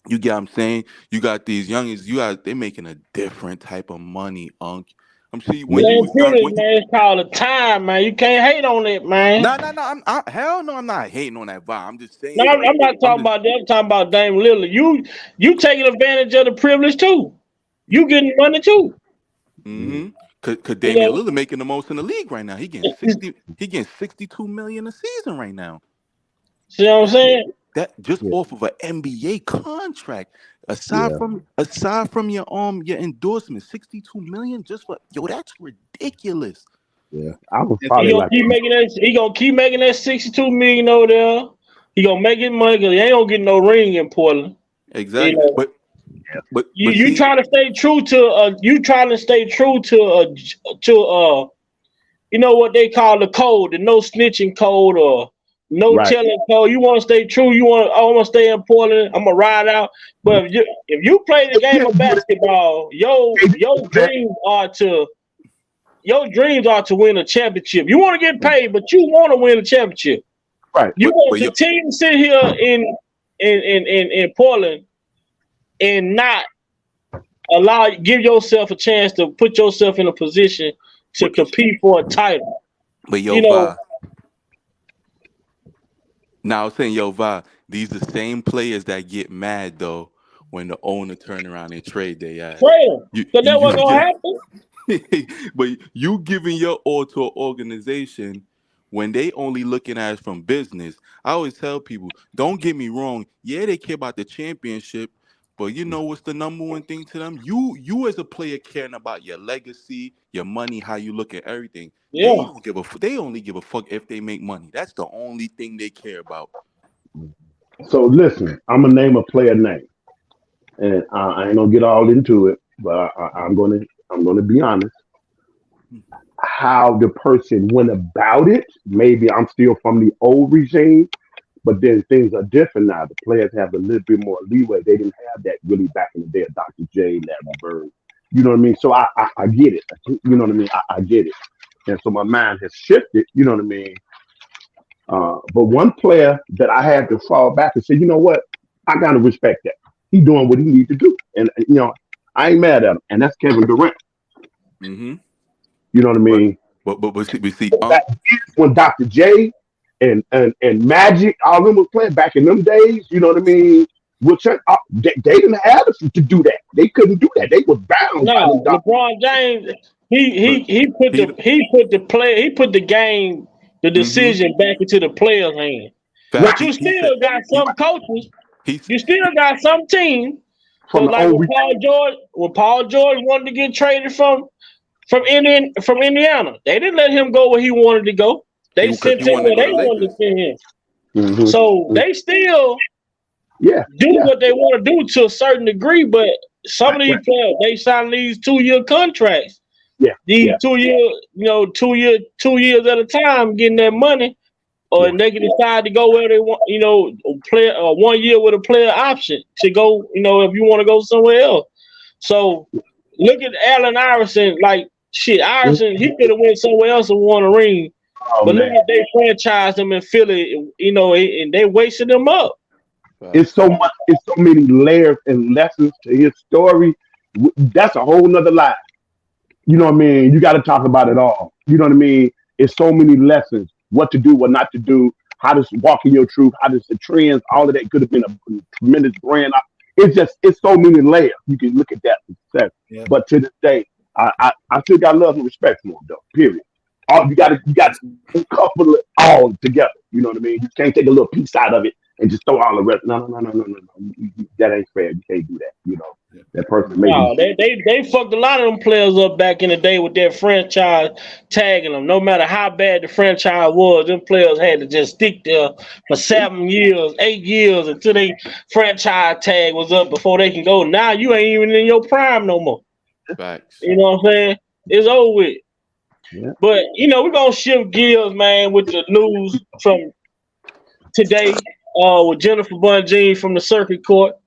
You get what I'm saying? You got these youngins, they making a different type of money, Unc. I'm see It when you ain't was young, privilege, man. It's called a time, man. You can't hate on it, man. no, hell no, I'm not hating on that vibe. I'm just No, saying I'm like not I'm talking just about that. I'm talking about Dame Lillard. You taking advantage of the privilege too. You getting money too. mm-hmm. Cause You Damian know, Lillard making the most in the league right now. He getting 62 million a season right now. see what I'm That saying? that just Yeah, off of an NBA contract. yeah, Aside from your endorsement, 62 million just for that's ridiculous. yeah. I was and He probably see, gonna like, keep making that. He gonna keep making that 62 million over there. He gonna make his money because he ain't gonna get no ring in Portland. You Exactly. know, But you see, trying to stay true to you know what they call the code, the no snitching code or no right. telling code. You want to stay true. I want to stay in Portland. I'm gonna ride out. But if you play the game of basketball, your dreams are to win a championship. You want to get paid, but you want to win a championship. Right. You but want but to yo, continue to sit here in Portland and not give yourself a chance to put yourself in a position to but, compete for a title. but yo, You know, Vi. Now I was saying, yo, Vi, these the same players that get mad though when the owner turn around and trade their ass. trade them. You Cause you that you wasn't gonna get happen. but you giving your all to an organization when they only looking at it from business. I always tell people, don't get me wrong. Yeah, they care about the championship, but you know what's the number one thing to them? You as a player caring about your legacy, your money, how you look at everything. Yeah. They only give a fuck if they make money. That's the only thing they care about. So listen, I'm gonna name a player name, and I ain't gonna get all into it, but I'm gonna be honest. How the person went about it, maybe I'm still from the old regime, but then things are different now. The players have a little bit more leeway. They didn't have that really back in the day of Dr. J, Larry Bird. You know what I mean? So I get it. You know what I mean? I get it. And so my mind has shifted. You know what I mean? But one player that I had to fall back and say, you know what? I gotta respect that. He doing what he needs to do, and I ain't mad at him. And that's Kevin Durant. Mm-hmm. You know what I But mean? but see, Back when Dr. J and Magic, all them was playing back in them days. You know what I mean? Which they didn't have us to do that. They couldn't do that. They was bound by them No, doctors. LeBron James, but he he put the game, the mm-hmm. decision back into the player's hand. Fact. But Right. you He said still got he some coaches. he's You still got some teams. So From the like old when Paul George wanted to get traded from Indiana, they didn't let him go where he wanted to go. he They because sent he him wanted to where go they to wanted to Lakers. send him. So mm-hmm. they still Yeah, do yeah, what they want to do to a certain degree, but some right, of these right. players they sign these 2-year contracts. Yeah, These yeah, 2 years at a time, getting that money, or yeah. and they can decide to go where they want. Play 1 year with a player option to go. If you want to go somewhere else. So look at Allen Iverson. Like shit, Iverson he could have went somewhere else and won a ring. Oh But look man, at they franchised him in Philly. And they wasted him up. it's Facts. so much. It's so many layers and lessons to his story. That's a whole nother lie. You know what I mean? You got to talk about it all. You know what I mean? It's so many lessons: what to do, what not to do, how to walk in your truth, how to the trends. All of that could have been a tremendous brand. It's so many layers. You can look at that success. yeah, But to this day, I still got love and respect for him though. Period. All you got to couple it all together. You know what I mean? You can't take a little piece out of it and just throw all the rest. No. That ain't fair. You can't do that. You know that person maybe. No, they fucked a lot of them players up back in the day with their franchise tagging them. No matter how bad the franchise was, them players had to just stick there for 7 years, 8 years until they franchise tag was up before they can go. Now you ain't even in your prime no more. Facts. You know what I'm saying? It's over with. Yeah. But we're gonna shift gears, man, with the news from today. With Jennifer Bunjean from the circuit court.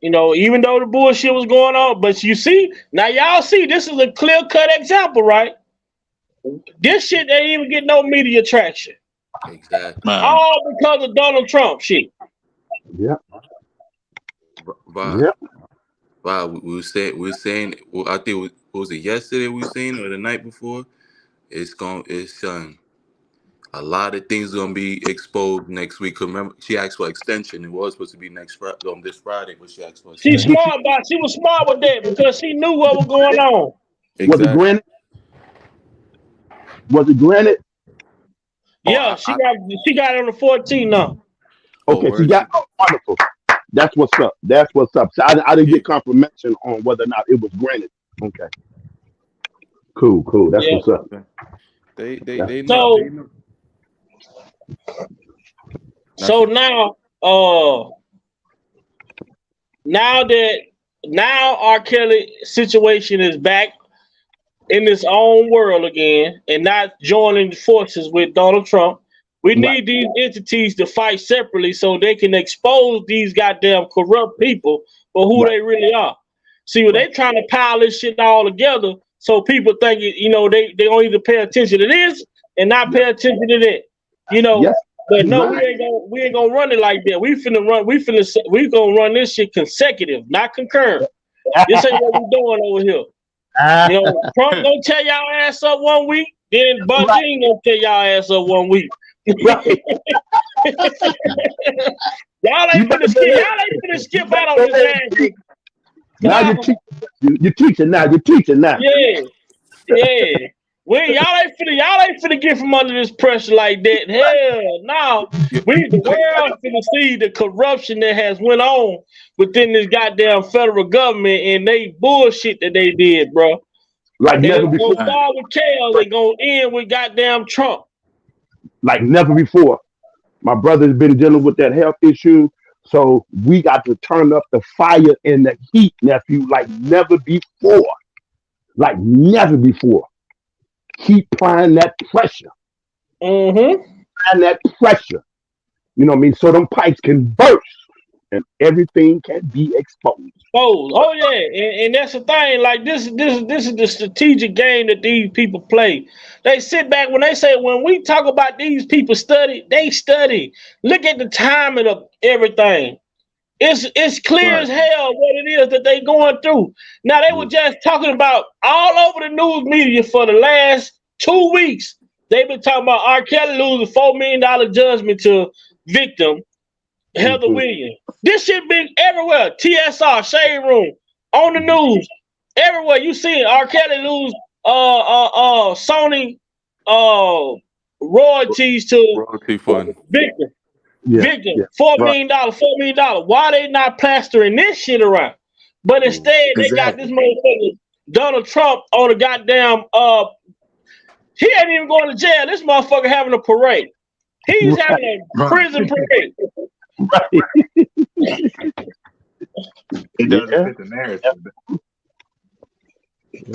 Even though the bullshit was going on, but you see, now y'all see, this is a clear-cut example, right? This shit ain't even get no media traction. Exactly. All because of Donald Trump shit. Yeah. Wow. Yeah. Wow. We were saying. Well, I think was it yesterday we were saying or the night before? It's a lot of things gonna be exposed next week. Remember, she asked for extension. It was supposed to be this Friday, but she asked for She extension. she was smart with that because she knew what was going on. Exactly. Was it granted? Yeah, she got it on the 14th now. Okay, she got wonderful. That's what's up. So I didn't get confirmation on whether or not it was granted. Okay. Cool. That's what's up. They know. So now R. Kelly situation is back in its own world again and not joining forces with Donald Trump. We need these entities to fight separately so they can expose these goddamn corrupt people for who they really are. See, they're trying to pile this shit all together so people think, they don't either pay attention to this and not pay attention to that. But no, we ain't gonna run it like that. We gonna run this shit consecutive, not concurrent. This ain't what we doing over here. Trump gonna tear y'all ass up 1 week, then Bunjean gonna tear y'all ass up 1 week. Right. Y'all ain't finna skip out on this ass. Now you're teaching now. Yeah. Y'all ain't finna get from under this pressure like that. Hell no. The world finna see the corruption that has went on within this goddamn federal government and they bullshit that they did, bro. Like never before. They gonna start with chaos, they gonna end with goddamn Trump. Like never before. My brother's been dealing with that health issue. So we got to turn up the fire and the heat, nephew, like never before. Like never before. Keep applying that pressure. Applying that pressure. You know what I mean? So them pipes can burst and everything can be exposed. Oh yeah, and that's the thing. Like this is the strategic game that these people play. They sit back when we talk about these people study, they study. Look at the timing of everything. It's clear as hell what it is that they going through. Now they were just talking about all over the news media for the last 2 weeks. They've been talking about R. Kelly losing $4 million judgment to victim Heather Williams. This shit been everywhere. TSR, Shade Room, on the news, everywhere. You see it. R. Kelly lose Sony royalties to royalty fund. victim. $4 million. Why they not plastering this shit around? But instead, they got this motherfucker Donald Trump on a goddamn he ain't even going to jail. This motherfucker having a parade. He's having a prison parade. It doesn't fit the narrative.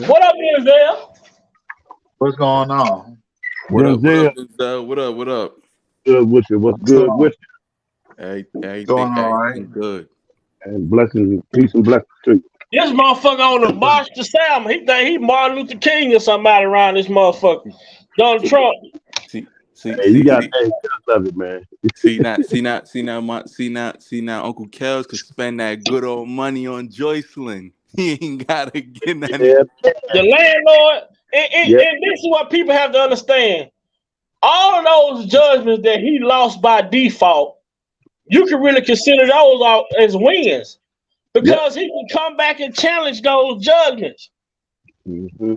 What up, Denzel? What's going on? What up, Denzel? What up? Good with you. What's good with you? Everything good. And blessings, peace and blessings to you. This motherfucker on the march to Selma. He think he Martin Luther King or somebody around this motherfucker. Donald Trump. You got love it, man. See now, Uncle Kels could spend that good old money on Joycelyn. He ain't gotta get nothing. The landlord, and this is what people have to understand. all of those judgments that he lost by default, you can really consider those as wins because he can come back and challenge those judgments. Mm-hmm.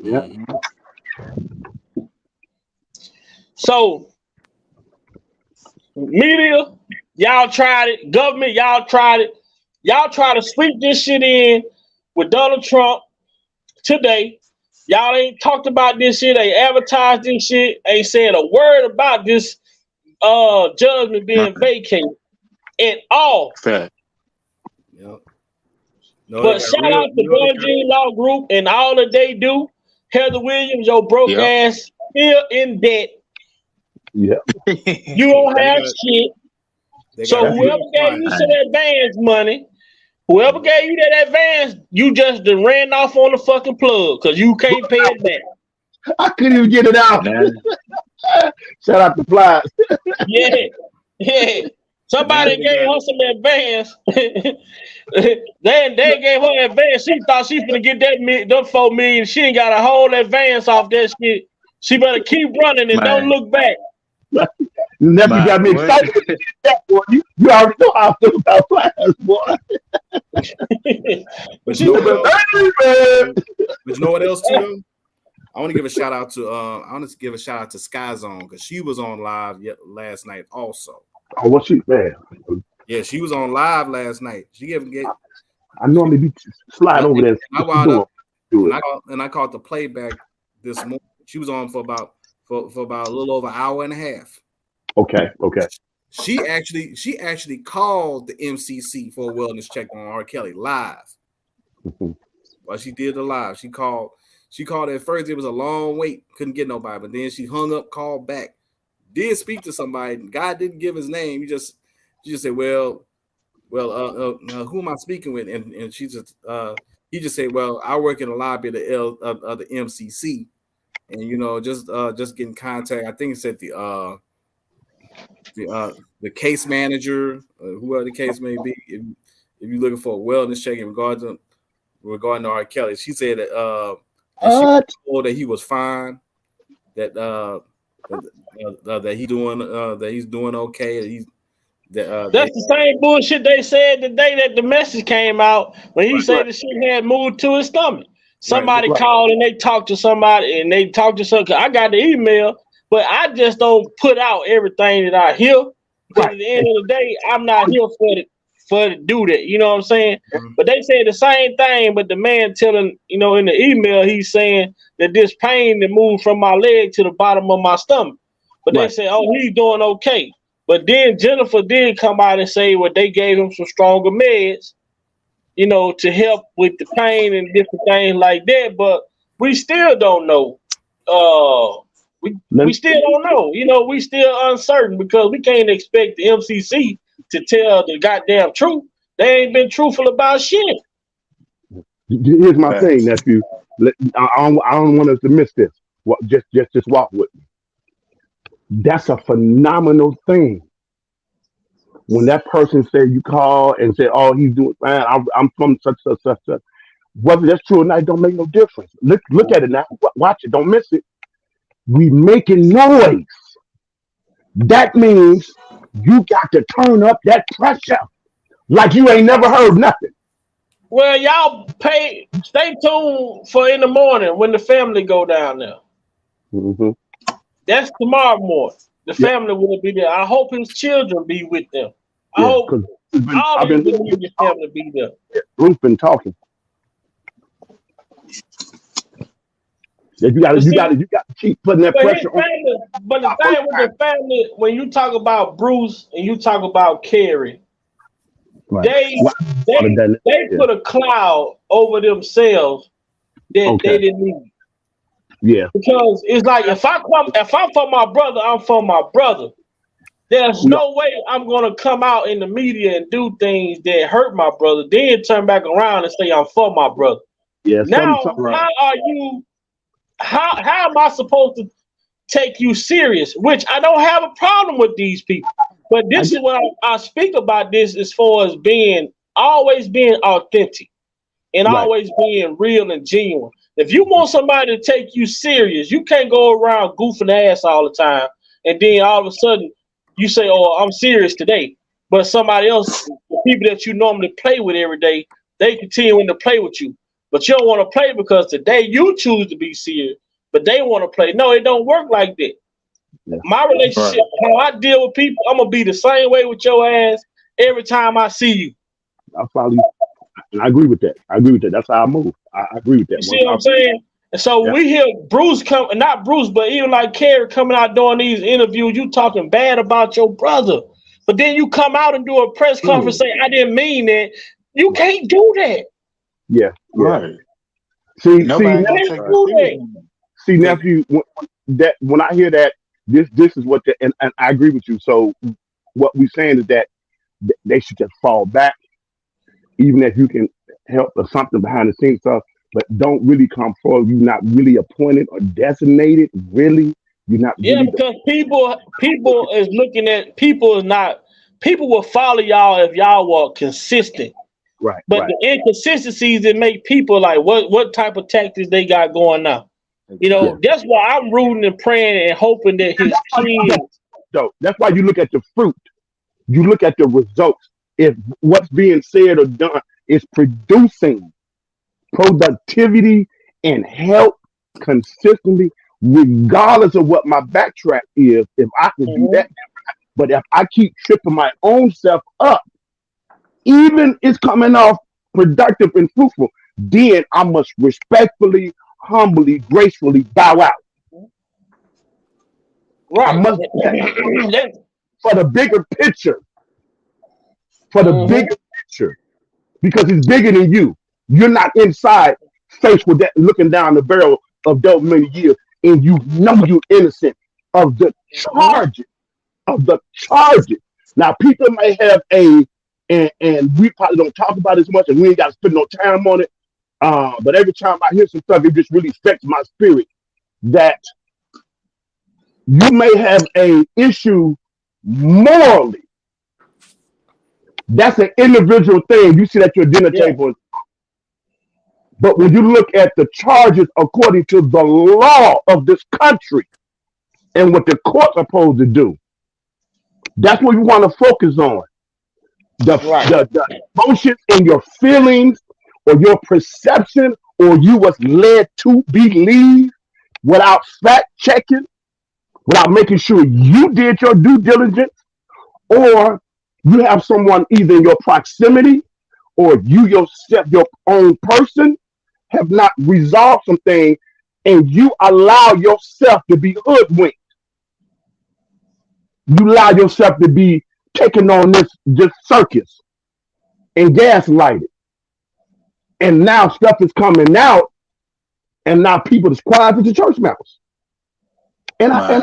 Yeah. So, media, y'all tried it. Government, y'all tried it. Y'all try to sweep this shit in with Donald Trump today. Y'all ain't talked about this shit. Ain't advertised this shit. Ain't said a word about this judgment being vacated at all. Fair. Yep. No, but shout out to Bungie Law Group and all that they do. Heather Williams, your broke ass, still in debt. Yeah. You don't have shit. So whoever gave you some advance money, whoever gave you that advance, you just ran off on the fucking plug because you can't pay it back. I couldn't even get it out. Shout out to Flies. Yeah. Somebody gave her some advance. they gave her advance. She thought she was gonna get them $4 million. She ain't got a whole advance off that shit. She better keep running and don't look back. Nephew got me excited. Boy. You already know how I feel about Flies, boy. But you know what else too? I want to give a shout out to Sky Zone because she was on live last night also. Oh, what she man? Yeah, she was on live last night. I normally be slide over there. And I caught the playback this morning. She was on for about a little over an hour and a half. Okay. She actually called the MCC for a wellness check on R. Kelly live. While she did the live, she called at first. It was a long wait, couldn't get nobody, but then she hung up, called back, did speak to somebody. God didn't give his name. She just said, well, who am I speaking with? And he just said, well, I work in the lobby of the MCC, and just getting contact. I think it said the case manager, whoever the case may be, if you're looking for a wellness check in regarding to R. Kelly, she said that she was told that he was fine, that he's doing okay. That's the same bullshit they said the day that the message came out when he said the shit had moved to his stomach. Somebody called and they talked to somebody and they talked to somebody. I got the email, but I just don't put out everything that I hear. Because at the end of the day, I'm not here to do that. You know what I'm saying? Mm-hmm. But they said the same thing, but the man telling, in the email, he's saying that this pain that moved from my leg to the bottom of my stomach. But they said, oh, he's doing okay. But then Jennifer did come out and say, well, they gave him some stronger meds, to help with the pain and different things like that. But we still don't know. We still don't know. We still uncertain because we can't expect the MCC to tell the goddamn truth. They ain't been truthful about shit. Here's my thing, nephew. I don't want us to miss this. Just walk with me. That's a phenomenal thing. When that person said you call and say, "Oh, he's doing fine. I'm from such. Whether that's true or not, it don't make no difference. Look at it now. Watch it. Don't miss it. We making noise. That means you got to turn up that pressure like you ain't never heard nothing. Well, y'all stay tuned for in the morning when the family go down there. Mm-hmm. That's tomorrow morning. The family will be there. I hope his children be with them. I hope all his immediate family be there. Ruth been talking. You got to keep putting that pressure on. But the thing with the family, when you talk about Bruce and you talk about Carrie, they put a cloud over themselves that they didn't need. Yeah. Because it's like if I'm for my brother, I'm for my brother. There's no way I'm gonna come out in the media and do things that hurt my brother, then turn back around and say I'm for my brother. Yeah. Now, how am I supposed to take you serious? Which I don't have a problem with these people. But this is what I speak about this as far as always being authentic and always being real and genuine. If you want somebody to take you serious, you can't go around goofing ass all the time, and then all of a sudden you say, "Oh, I'm serious today," but somebody else, the people that you normally play with every day, they continuing to play with you, but you don't want to play because today you choose to be serious, but they want to play. No, it don't work like that. Yeah. My relationship, how I deal with people, I'm gonna be the same way with your ass every time I see you. I follow you. And I agree with that. That's how I move. I agree with that. You see what I'm saying? And so we hear Bruce come, not Bruce, but even like Kerry coming out doing these interviews, you talking bad about your brother. But then you come out and do a press conference saying, I didn't mean that. You can't do that. Yeah. Right. See, nephew, when I hear that, this is what and I agree with you. So what we're saying is that they should just fall back, even if you can help or something behind the scenes stuff, but don't really come forward. You're not really appointed or designated. Really, you're not. Yeah, because people is looking at people will follow y'all if y'all were consistent. Right. But the inconsistencies that make people like what type of tactics they got going now. You know, that's why I'm rooting and praying and hoping that his kids. So that's why you look at the fruit. You look at the results. If what's being said or done is producing productivity and help consistently, regardless of what my backtrack is, if I can do that, but if I keep tripping my own self up, even it's coming off productive and fruitful, then I must respectfully, humbly, gracefully bow out. Right. I must for the bigger picture. For the bigger picture. Because it's bigger than you. You're not inside faced with that looking down the barrel of those many years, and you know you're innocent of the charges. Now, people may have and we probably don't talk about it as much, and we ain't got to spend no time on it. But every time I hear some stuff, it just really affects my spirit that you may have a issue morally. That's an individual thing. You sit at your dinner table. But when you look at the charges according to the law of this country and what the court's supposed to do, that's what you want to focus on. The emotions and your feelings or your perception or you was led to believe without fact checking, without making sure you did your due diligence, or you have someone either in your proximity or you yourself, your own person, have not resolved something and you allow yourself to be hoodwinked. You allow yourself to be taken on this circus and gaslighted. And now stuff is coming out and now people is quiet as the church mouse. And I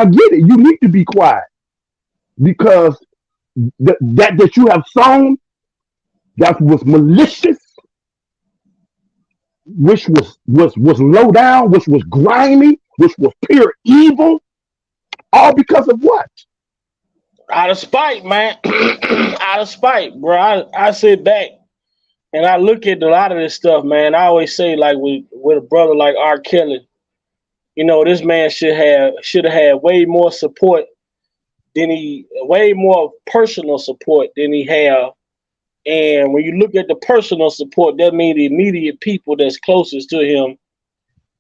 get it. You need to be quiet because that you have sown, that was malicious, which was low down, which was grimy, which was pure evil, all because of what? Out of spite, man. Out of spite, bro. I sit back and I look at a lot of this stuff, man. I always say, like with a brother like R. Kelly, you know, this man should have had way more support way more personal support than he have. And when you look at the personal support, that means the immediate people that's closest to him,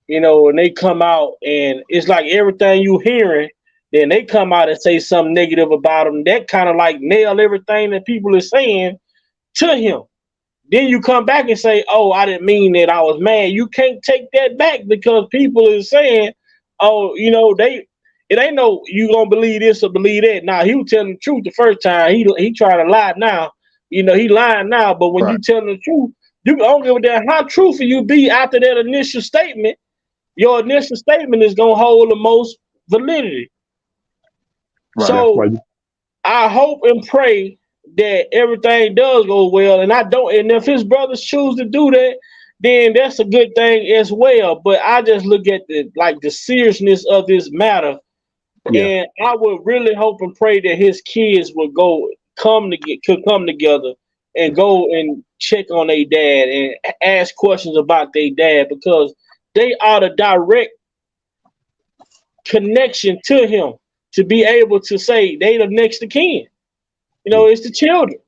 you know, and they come out and it's like everything you hearing, then they come out and say something negative about him. That kind of like nail everything that people are saying to him. Then you come back and say, oh, I didn't mean that, I was mad. You can't take that back because people are saying, oh, you know, it ain't no you gonna believe this or believe that. Now he was telling the truth the first time. He trying to lie now. You know, he lying now, but when you telling the truth, you don't give a damn how truthful you be after that initial statement. Your initial statement is gonna hold the most validity. Right. So I hope and pray that everything does go well, and if his brothers choose to do that, then that's a good thing as well. But I just look at the seriousness of this matter, and I would really hope and pray that his kids would come together and go and check on their dad and ask questions about their dad because they are the direct connection to him to be able to say they the next of kin. You know, it's the children.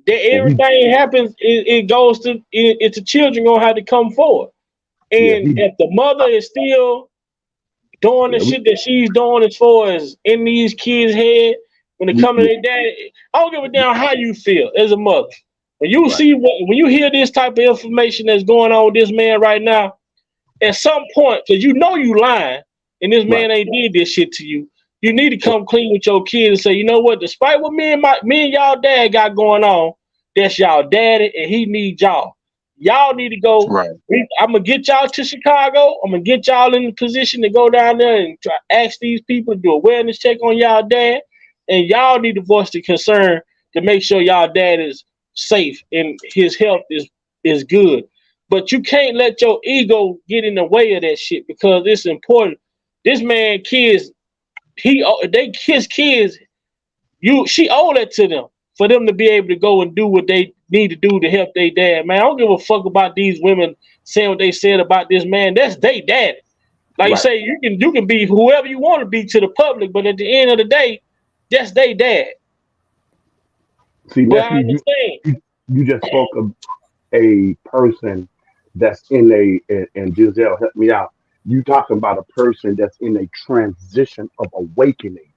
Everything happens, it goes to it's the children gonna have to come forward. And if the mother is still doing the shit that she's doing as far as in these kids' head, when it comes to their dad, I don't give a damn how you feel as a mother. When you see when you hear this type of information that's going on with this man right now, at some point, because you know you lying and this man ain't did this shit to you, you need to come clean with your kids and say, you know what, despite what me and y'all dad got going on, that's y'all daddy and he needs y'all. Y'all need to go. Right. I'm gonna get y'all to Chicago. I'm gonna get y'all in the position to go down there and try ask these people to do a wellness check on y'all dad. And y'all need to voice the concern to make sure y'all dad is safe and his health is good. But you can't let your ego get in the way of that shit because it's important. This man, kids, his kids, she owe that to them for them to be able to go and do what they need to do to help their dad. Man, I don't give a fuck about these women saying what they said about this man. That's their daddy. Like you say, you can be whoever you want to be to the public, but at the end of the day, that's their dad. See, nephew, you just spoke of a person that's in and Giselle, help me out. You talking about a person that's in a transition of awakening,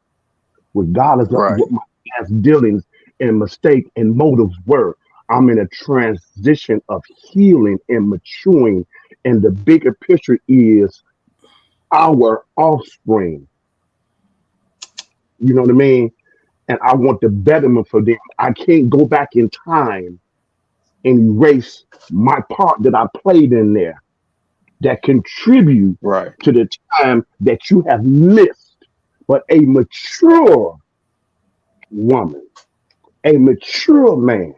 regardless of what my past dealings and mistake and motives were. I'm in a transition of healing and maturing, and the bigger picture is our offspring. You know what I mean? And I want the betterment for them. I can't go back in time and erase my part that I played in there that contribute to the time that you have missed. But a mature woman, a mature man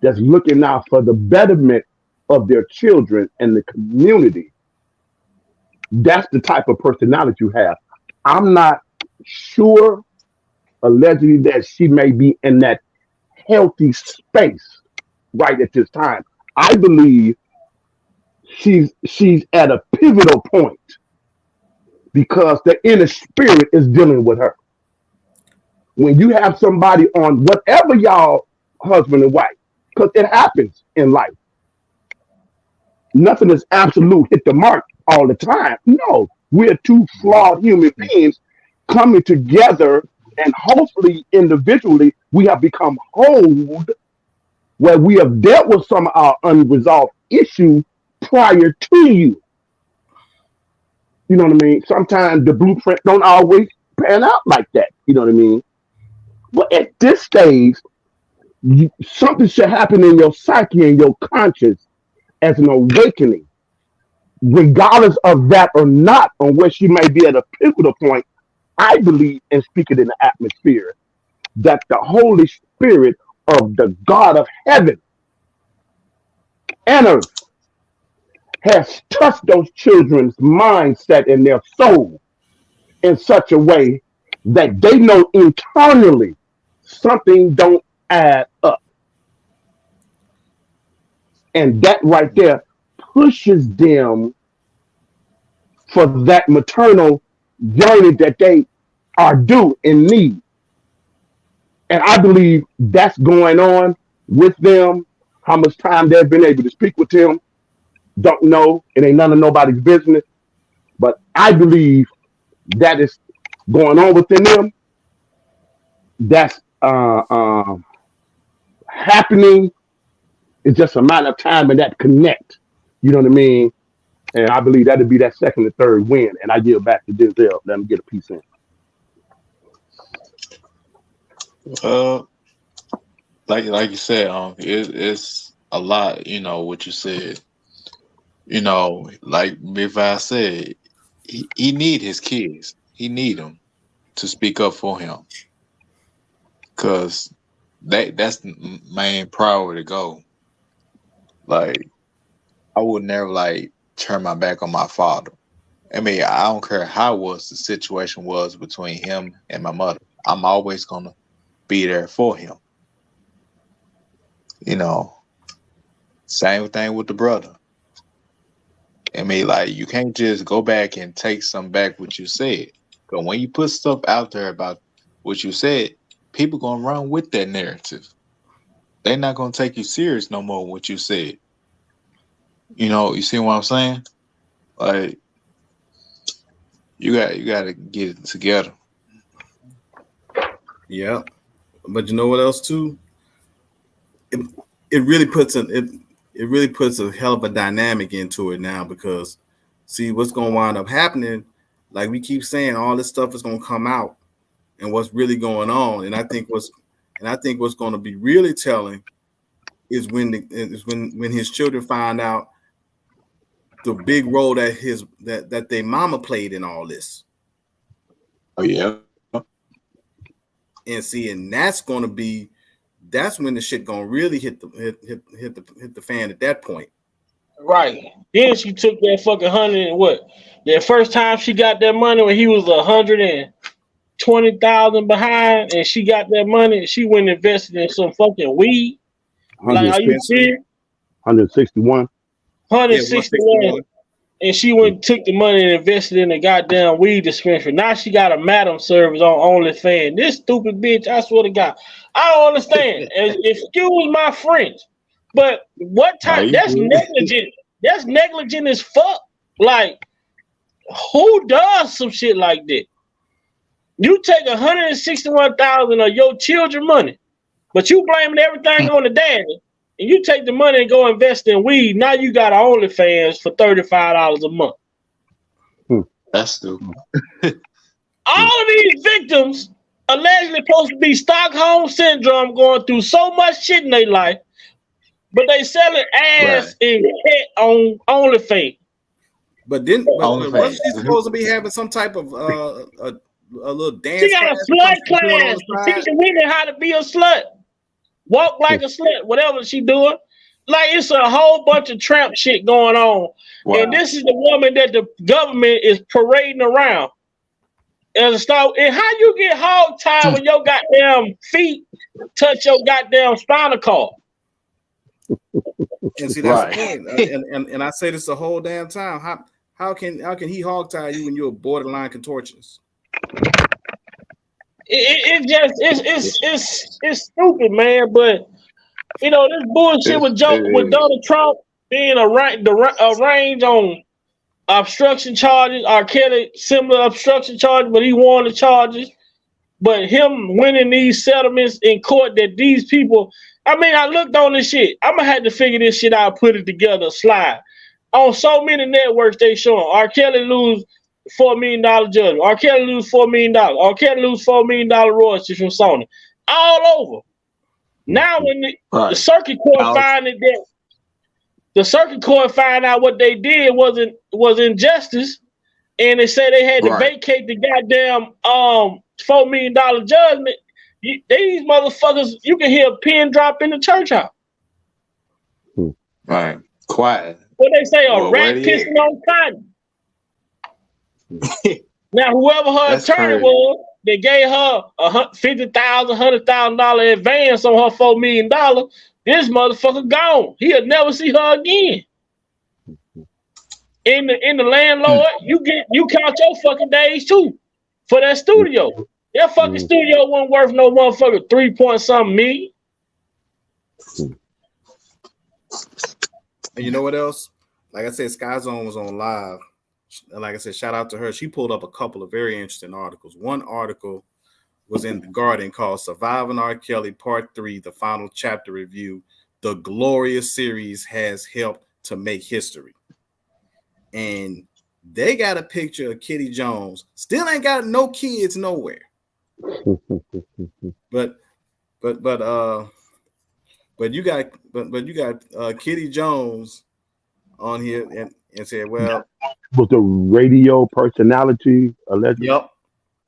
that's looking out for the betterment of their children and the community, that's the type of personality you have. I'm not sure, allegedly, that she may be in that healthy space right at this time. I believe she's at a pivotal point because the inner spirit is dealing with her. When you have somebody on whatever y'all husband and wife, because it happens in life. Nothing is absolute, hit the mark all the time. No, we're two flawed human beings coming together, and hopefully individually we have become whole where we have dealt with some of our unresolved issues prior to you. You know what I mean? Sometimes the blueprint don't always pan out like that. You know what I mean? But at this stage, something should happen in your psyche and your conscience as an awakening, regardless of that or not, on where she may be at a pivotal point. I believe, and speaking in the atmosphere, that the Holy Spirit of the God of heaven and earth has touched those children's mindset and their soul in such a way that they know internally something don't add up. And that right there pushes them for that maternal journey that they are due and need. And I believe that's going on with them. How much time they've been able to speak with him, don't know. It ain't none of nobody's business. But I believe that is going on within them. That's happening. It's just a matter of time and that connect. You know what I mean? And I believe that'll be that second or third win. And I give back to Denzel. Let him get a piece in. Like you said, it's a lot. You know what you said. You know, like if I said, he need his kids. He need them to speak up for him, cause that's the main priority goal. Like I would never turn my back on my father. I mean, I don't care how the situation was between him and my mother. I'm always gonna be there for him. You know, same thing with the brother. I mean, like, you can't just go back and take some back what you said. But when you put stuff out there about what you said, people gonna run with that narrative. They're not gonna take you serious no more what you said. You know, you see what I'm saying? Like, you got to get it together. Yeah, but you know what else too? It really puts a hell of a dynamic into it now, because see what's going to wind up happening. Like we keep saying, all this stuff is going to come out, and what's really going on. And I think what's going to be really telling is when his children find out the big role that their mama played in all this. Oh yeah. And see, and that's when the shit gonna really hit the fan at that point. Right. Then she took that fucking 100 and what? That first time she got that money when he was 120,000 behind, and she got that money, she went and invested in some fucking weed. Like, are you serious? 161. 161. And she went and took the money and invested in the goddamn weed dispensary. Now she got a madam service on OnlyFans. This stupid bitch, I swear to God. I don't understand. Excuse my French. But what type? That's negligent. That's negligent as fuck. Like, who does some shit like that? You take 161,000 of your children money, but you blaming everything on the daddy. And you take the money and go invest in weed. Now you got OnlyFans for $35 a month. That's stupid. All of these victims allegedly supposed to be Stockholm Syndrome, going through so much shit in their life, but they selling ass and head on OnlyFans. But wasn't she supposed to be having some type of a little dance? She got a slut class teaching women how to be a slut. Walk like a slut, whatever she doing. Like, it's a whole bunch of tramp shit going on. Wow. And this is the woman that the government is parading around. And how you get hog-tied when your goddamn feet touch your goddamn spinal cord? And see, that's the point. And I say this the whole damn time. How can he hog-tie you when you're a borderline contortionist? It's stupid, man. But you know, this bullshit with Donald Trump being arraigned on obstruction charges. R. Kelly similar obstruction charges, but he won the charges. But him winning these settlements in court, that these people. I mean, I looked on this shit. I'm gonna have to figure this shit out, put it together, slide. On so many networks, they showing R. Kelly lose $4 million judgment. R. Kelly lose $4 million. R. Kelly lose $4 million royalties from Sony. All over. Now when the circuit court find out what they did was injustice, and they said they had to vacate the goddamn $4 million judgment. These motherfuckers, you can hear a pin drop in the church house. Right. Quiet. What they say, a rat pissing on cotton. Now, whoever her attorney was, they gave her $50,000, $100,000 advance on her $4 million. This motherfucker gone. He'll never see her again. In the landlord, you count your fucking days too for that studio. That fucking studio wasn't worth no motherfucker 3-point-something million. And you know what else? Like I said, Sky Zone was on live. And like I said, shout out to her. She pulled up a couple of very interesting articles. One article was in The Guardian called Surviving R. Kelly Part 3, the final chapter review. The glorious series has helped to make history. And they got a picture of Kitty Jones. Still ain't got no kids nowhere. But you got Kitty Jones on here and said, well, was the radio personality allegedly? Yep,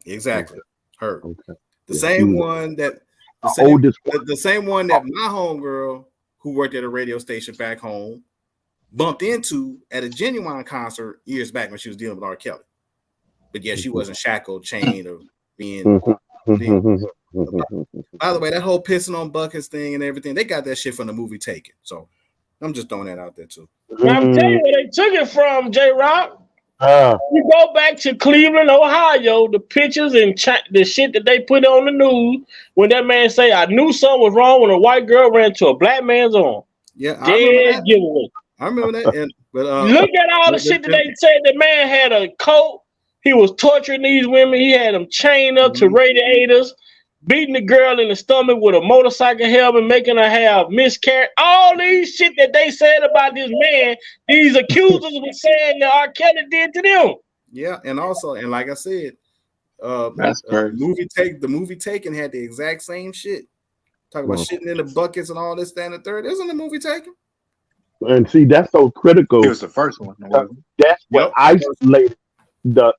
exactly. Her. Okay. The same one that my homegirl who worked at a radio station back home bumped into at a Genuine concert years back when she was dealing with R. Kelly. But yeah, she wasn't shackled, chained, or being By the way, that whole pissing on buckets thing and everything, they got that shit from the movie Taken. So I'm just throwing that out there too. Now, I'm telling you where they took it from, J-Rock. Uh, You go back to Cleveland, Ohio, the pictures and the shit that they put on the news when that man say, I knew something was wrong when a white girl ran to a black man's arm. Yeah, I remember that. Giveaway. I remember that. But look at all the shit that they said. The man had a coat. He was torturing these women. He had them chained up to radiators, beating the girl in the stomach with a motorcycle helmet, making her have miscarriage. All these shit that they said about this man, these accusers were saying that R. Kelly did to them. Yeah, and also, and like I said, that's crazy. The movie Taken had the exact same shit. Talk about shitting in the buckets and all this, that, and the third. Isn't the movie Taken? And see, that's so critical. It was the first one. That's what isolated the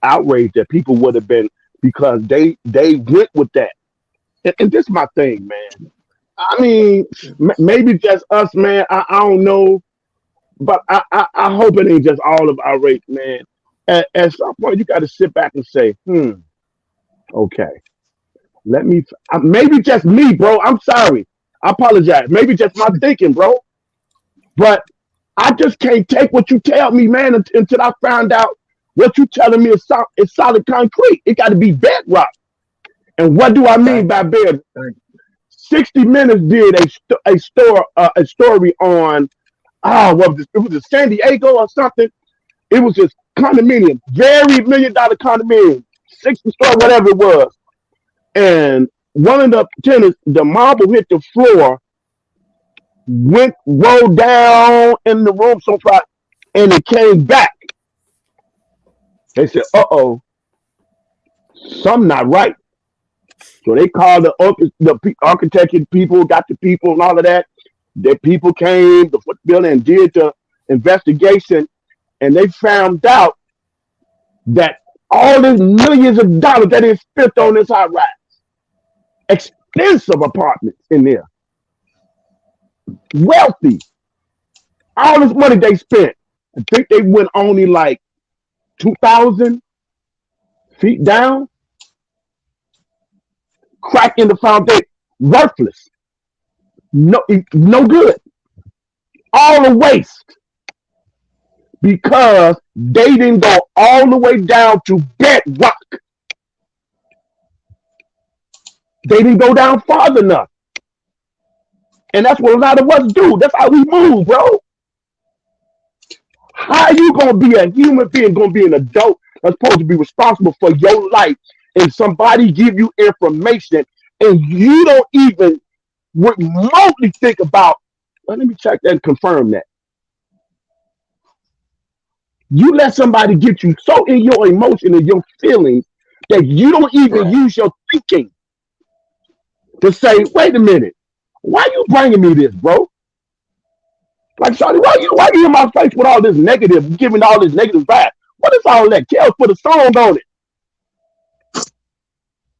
outrage that people would have been, because they went with that. And this is my thing, man. I mean, maybe just us, man. I don't know, but I hope it ain't just all of outrage, man. At some point, you got to sit back and say, okay, let me. Maybe just me, bro. I'm sorry. I apologize. Maybe just my thinking, bro. But I just can't take what you tell me, man, until I found out what you telling me is solid concrete. It got to be bedrock. And what do I mean by bed? 60 Minutes did a story on what was it? It was in San Diego or something. It was this condominium, very $1 million condominium, 60 story, whatever it was. And one of the tenants, the marble hit the floor, rolled down in the room so far, and it came back. They said, something not right. So they called the architect people, got the people and all of that. The people came, the foot building, and did the investigation, and they found out that all these millions of dollars that is spent on this high rise, expensive apartments in there, wealthy, all this money they spent. I think they went only like 2,000 feet down, crack in the foundation, worthless, no good, all a waste, because they didn't go all the way down to bedrock. They didn't go down far enough. And that's what a lot of us do. That's how we move, bro. How are you going to be a human being, going to be an adult that's supposed to be responsible for your life, and somebody give you information and you don't even remotely think about, well, let me check that and confirm that. You let somebody get you so in your emotion and your feelings that you don't even use your thinking to say, wait a minute, why you bringing me this, bro? Like, Shawty, why you in my face with all this negative, giving all this negative vibe? What is all that? Kels put a song on it.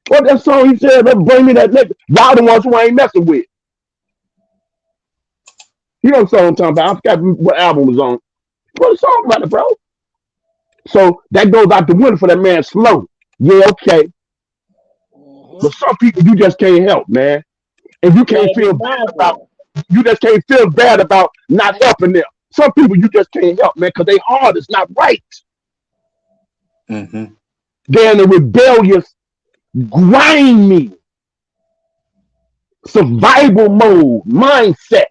What that song he said, let's bring me that negative. Y'all the ones who I ain't messing with. You know what song I'm talking about? I forgot what album was on. Put a song about it, bro. So that goes out the window for that man slow. Yeah, okay. But some people you just can't help, man. And you can't feel bad about, you just can't feel bad about not helping them. Some people you just can't help, man, because their heart is not right. Mm-hmm. They're in a rebellious, grimy, survival mode, mindset.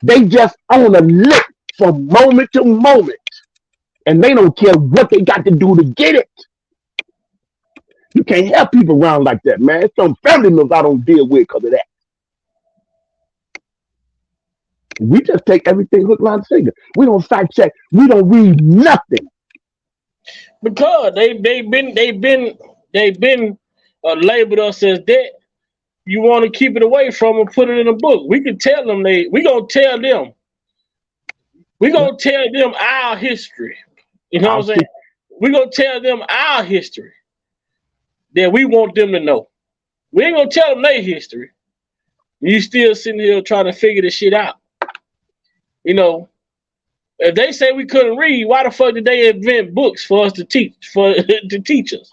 They just on a lick from moment to moment. And they don't care what they got to do to get it. You can't help people around like that, man. It's some family members I don't deal with because of that. We just take everything hook, line, sinker. We don't fact check. We don't read nothing. Because they've been labeled us as that. You want to keep it away from them, put it in a book. We can tell them we gonna tell them. We gonna tell them our history. You know what I'm saying? We gonna tell them our history that we want them to know. We ain't gonna tell them their history. You still sitting here trying to figure this shit out. You know, if they say we couldn't read, why the fuck did they invent books for us to teach, to teach us?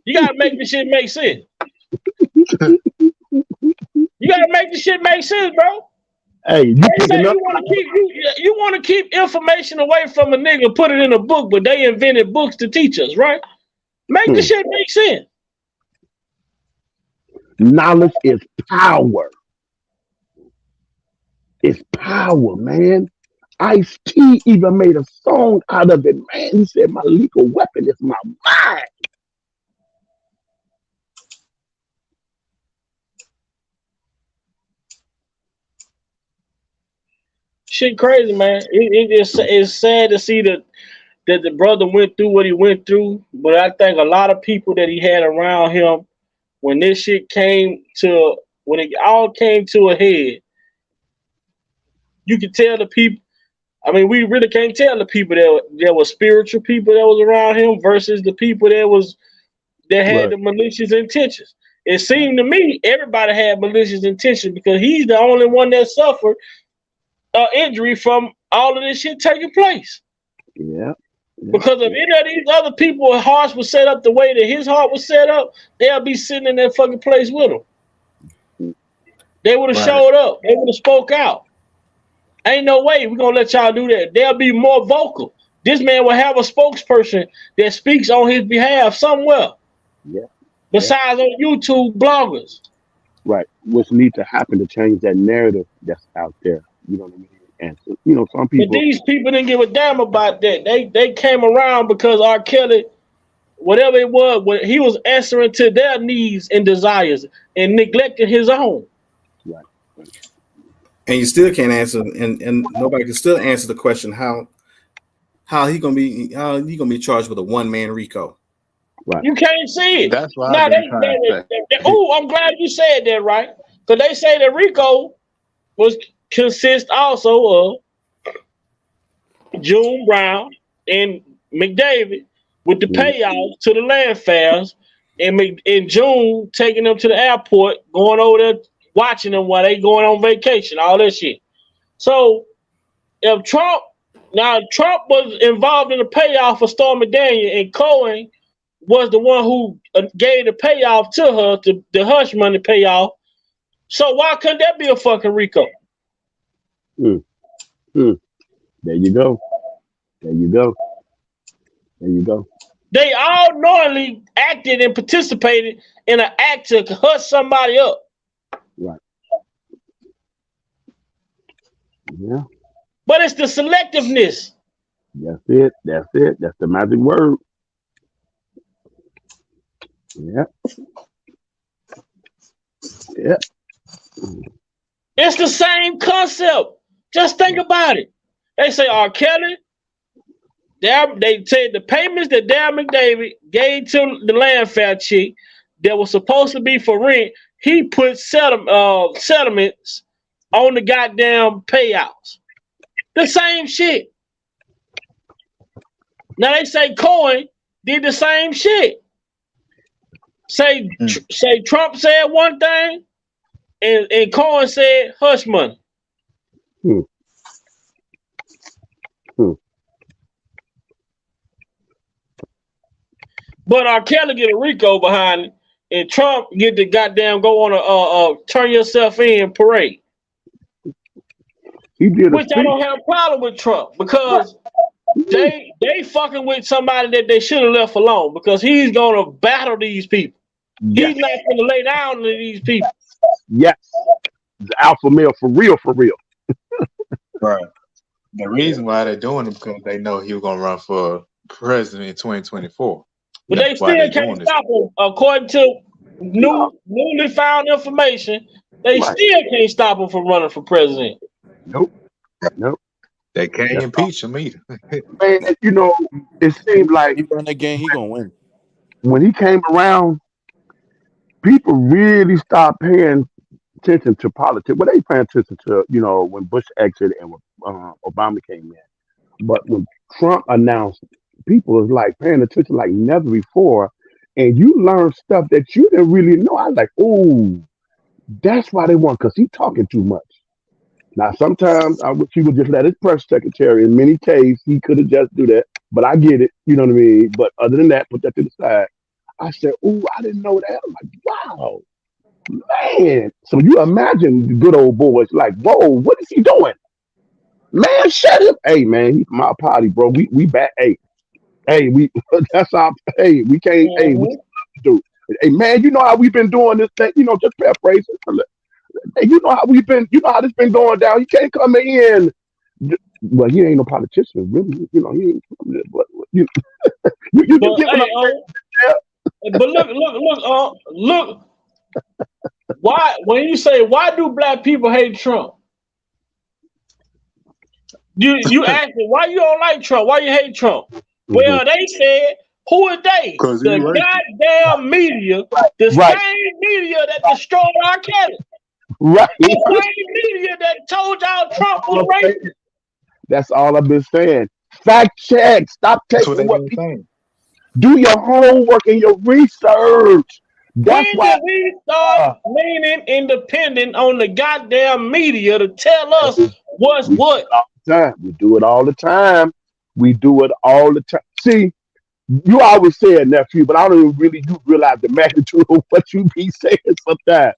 You gotta make this shit make sense. You gotta make this shit make sense, bro. Hey, you They say picking up? you want to keep information away from a nigga, put it in a book, but they invented books to teach us, right? Make the shit make sense. Knowledge is power. It's power, man. Ice-T even made a song out of it, man. He said, "My lethal weapon is my mind." Shit crazy, man. It's sad to see that the brother went through what he went through, but I think a lot of people that he had around him when this shit when it all came to a head, you could tell the people. I mean, we really can't tell the people that were spiritual people that was around him versus the people that had the malicious intentions. It seemed to me everybody had malicious intentions because he's the only one that suffered injury from all of this shit taking place. Yeah. Because if any of these other people's hearts was set up the way that his heart was set up, they'll be sitting in that fucking place with him. They would have showed up. They would have spoke out. Ain't no way we're going to let y'all do that. They'll be more vocal. This man will have a spokesperson that speaks on his behalf somewhere. Yeah. Besides on YouTube bloggers. Right. What's need to happen to change that narrative that's out there. You know what I mean? And so, you know, some people. But these people didn't give a damn about that. They came around because R. Kelly, whatever it was, he was answering to their needs and desires and neglecting his own. Right. And you still can't answer, and nobody can still answer the question how he gonna be charged with a one-man RICO. Right. You can't see it. That's why now I'm glad you said that, right? Because they say that RICO consists also of June Brown and McDavid with the payouts to the land fairs, and June taking them to the airport, going over there, watching them while they going on vacation, all that shit. So if Trump was involved in the payoff for Stormy Daniels, and Cohen was the one who gave the payoff to her, the hush money payoff. So why couldn't that be a fucking RICO? There you go. There you go. There you go. They all knowingly acted and participated in an act to hush somebody up. Right. Yeah. But it's the selectiveness. That's it. That's it. That's the magic word. Yeah. Yeah. It's the same concept. Just think about it. They say R. Kelly, they said the payments that Darren McDavid gave to the land fair chick that was supposed to be for rent, he put settlements on the goddamn payouts. The same shit. Now they say Cohen did the same shit. Say Trump said one thing, and Cohen said hush money. But R. Kelly get a RICO behind it, and Trump get to goddamn go on a turn yourself in parade. Which I don't have a problem with Trump, because they fucking with somebody that they should have left alone, because he's gonna battle these people. He's not gonna lay down to these people. Yes. The alpha male for real, for real. Right. The reason why they're doing it because they know he was gonna run for president in 2024. But they still can't stop him. According to newly found information, they still can't stop him from running for president. Nope. They can't impeach him either. Man, you know, it seemed like he run again, he gonna win. When he came around, people really stopped paying attention to politics. Well, they paying attention to, you know, when Bush exited and when Obama came in. But when Trump announced, people was like paying attention like never before. And you learn stuff that you didn't really know. I was like, oh, that's why they want, because he's talking too much. Now, sometimes I wish he would just let his press secretary. In many cases, he could have just do that. But I get it. You know what I mean? But other than that, put that to the side. I said, "Ooh, I didn't know that." I'm like, "Wow, man!" So you imagine the good old boys like, "Whoa, what is he doing, man? Shut him!" Hey, man, he from our party, bro. We back. Hey, we that's our. Hey, we can't. Hey, we Mhm. do. Hey, man, you know how we've been doing this thing. You know, just paraphrasing. Hey, you know how we've been. You know how this been going down. You can't come in. Well, he ain't no politician, really. You know, he ain't. You But get what I'm hey, but look. Why when you say why do black people hate Trump? You ask me why you don't like Trump? Why you hate Trump? saying? Well, they said who are they? Because he The racist. goddamn media, the Right, same media that destroyed our Kelly, right. the same media that told y'all Trump was racist. That's all I've been saying. Fact check. Stop That's what taking they've what been people saying. do your homework and your research. That's When why did we start uh, leaning independent on the goddamn media to tell us what's we do what? it all the time. We do it all the time. We do it all the time. See, you always say it, nephew, but I don't even really you realize the magnitude of what you be saying sometimes.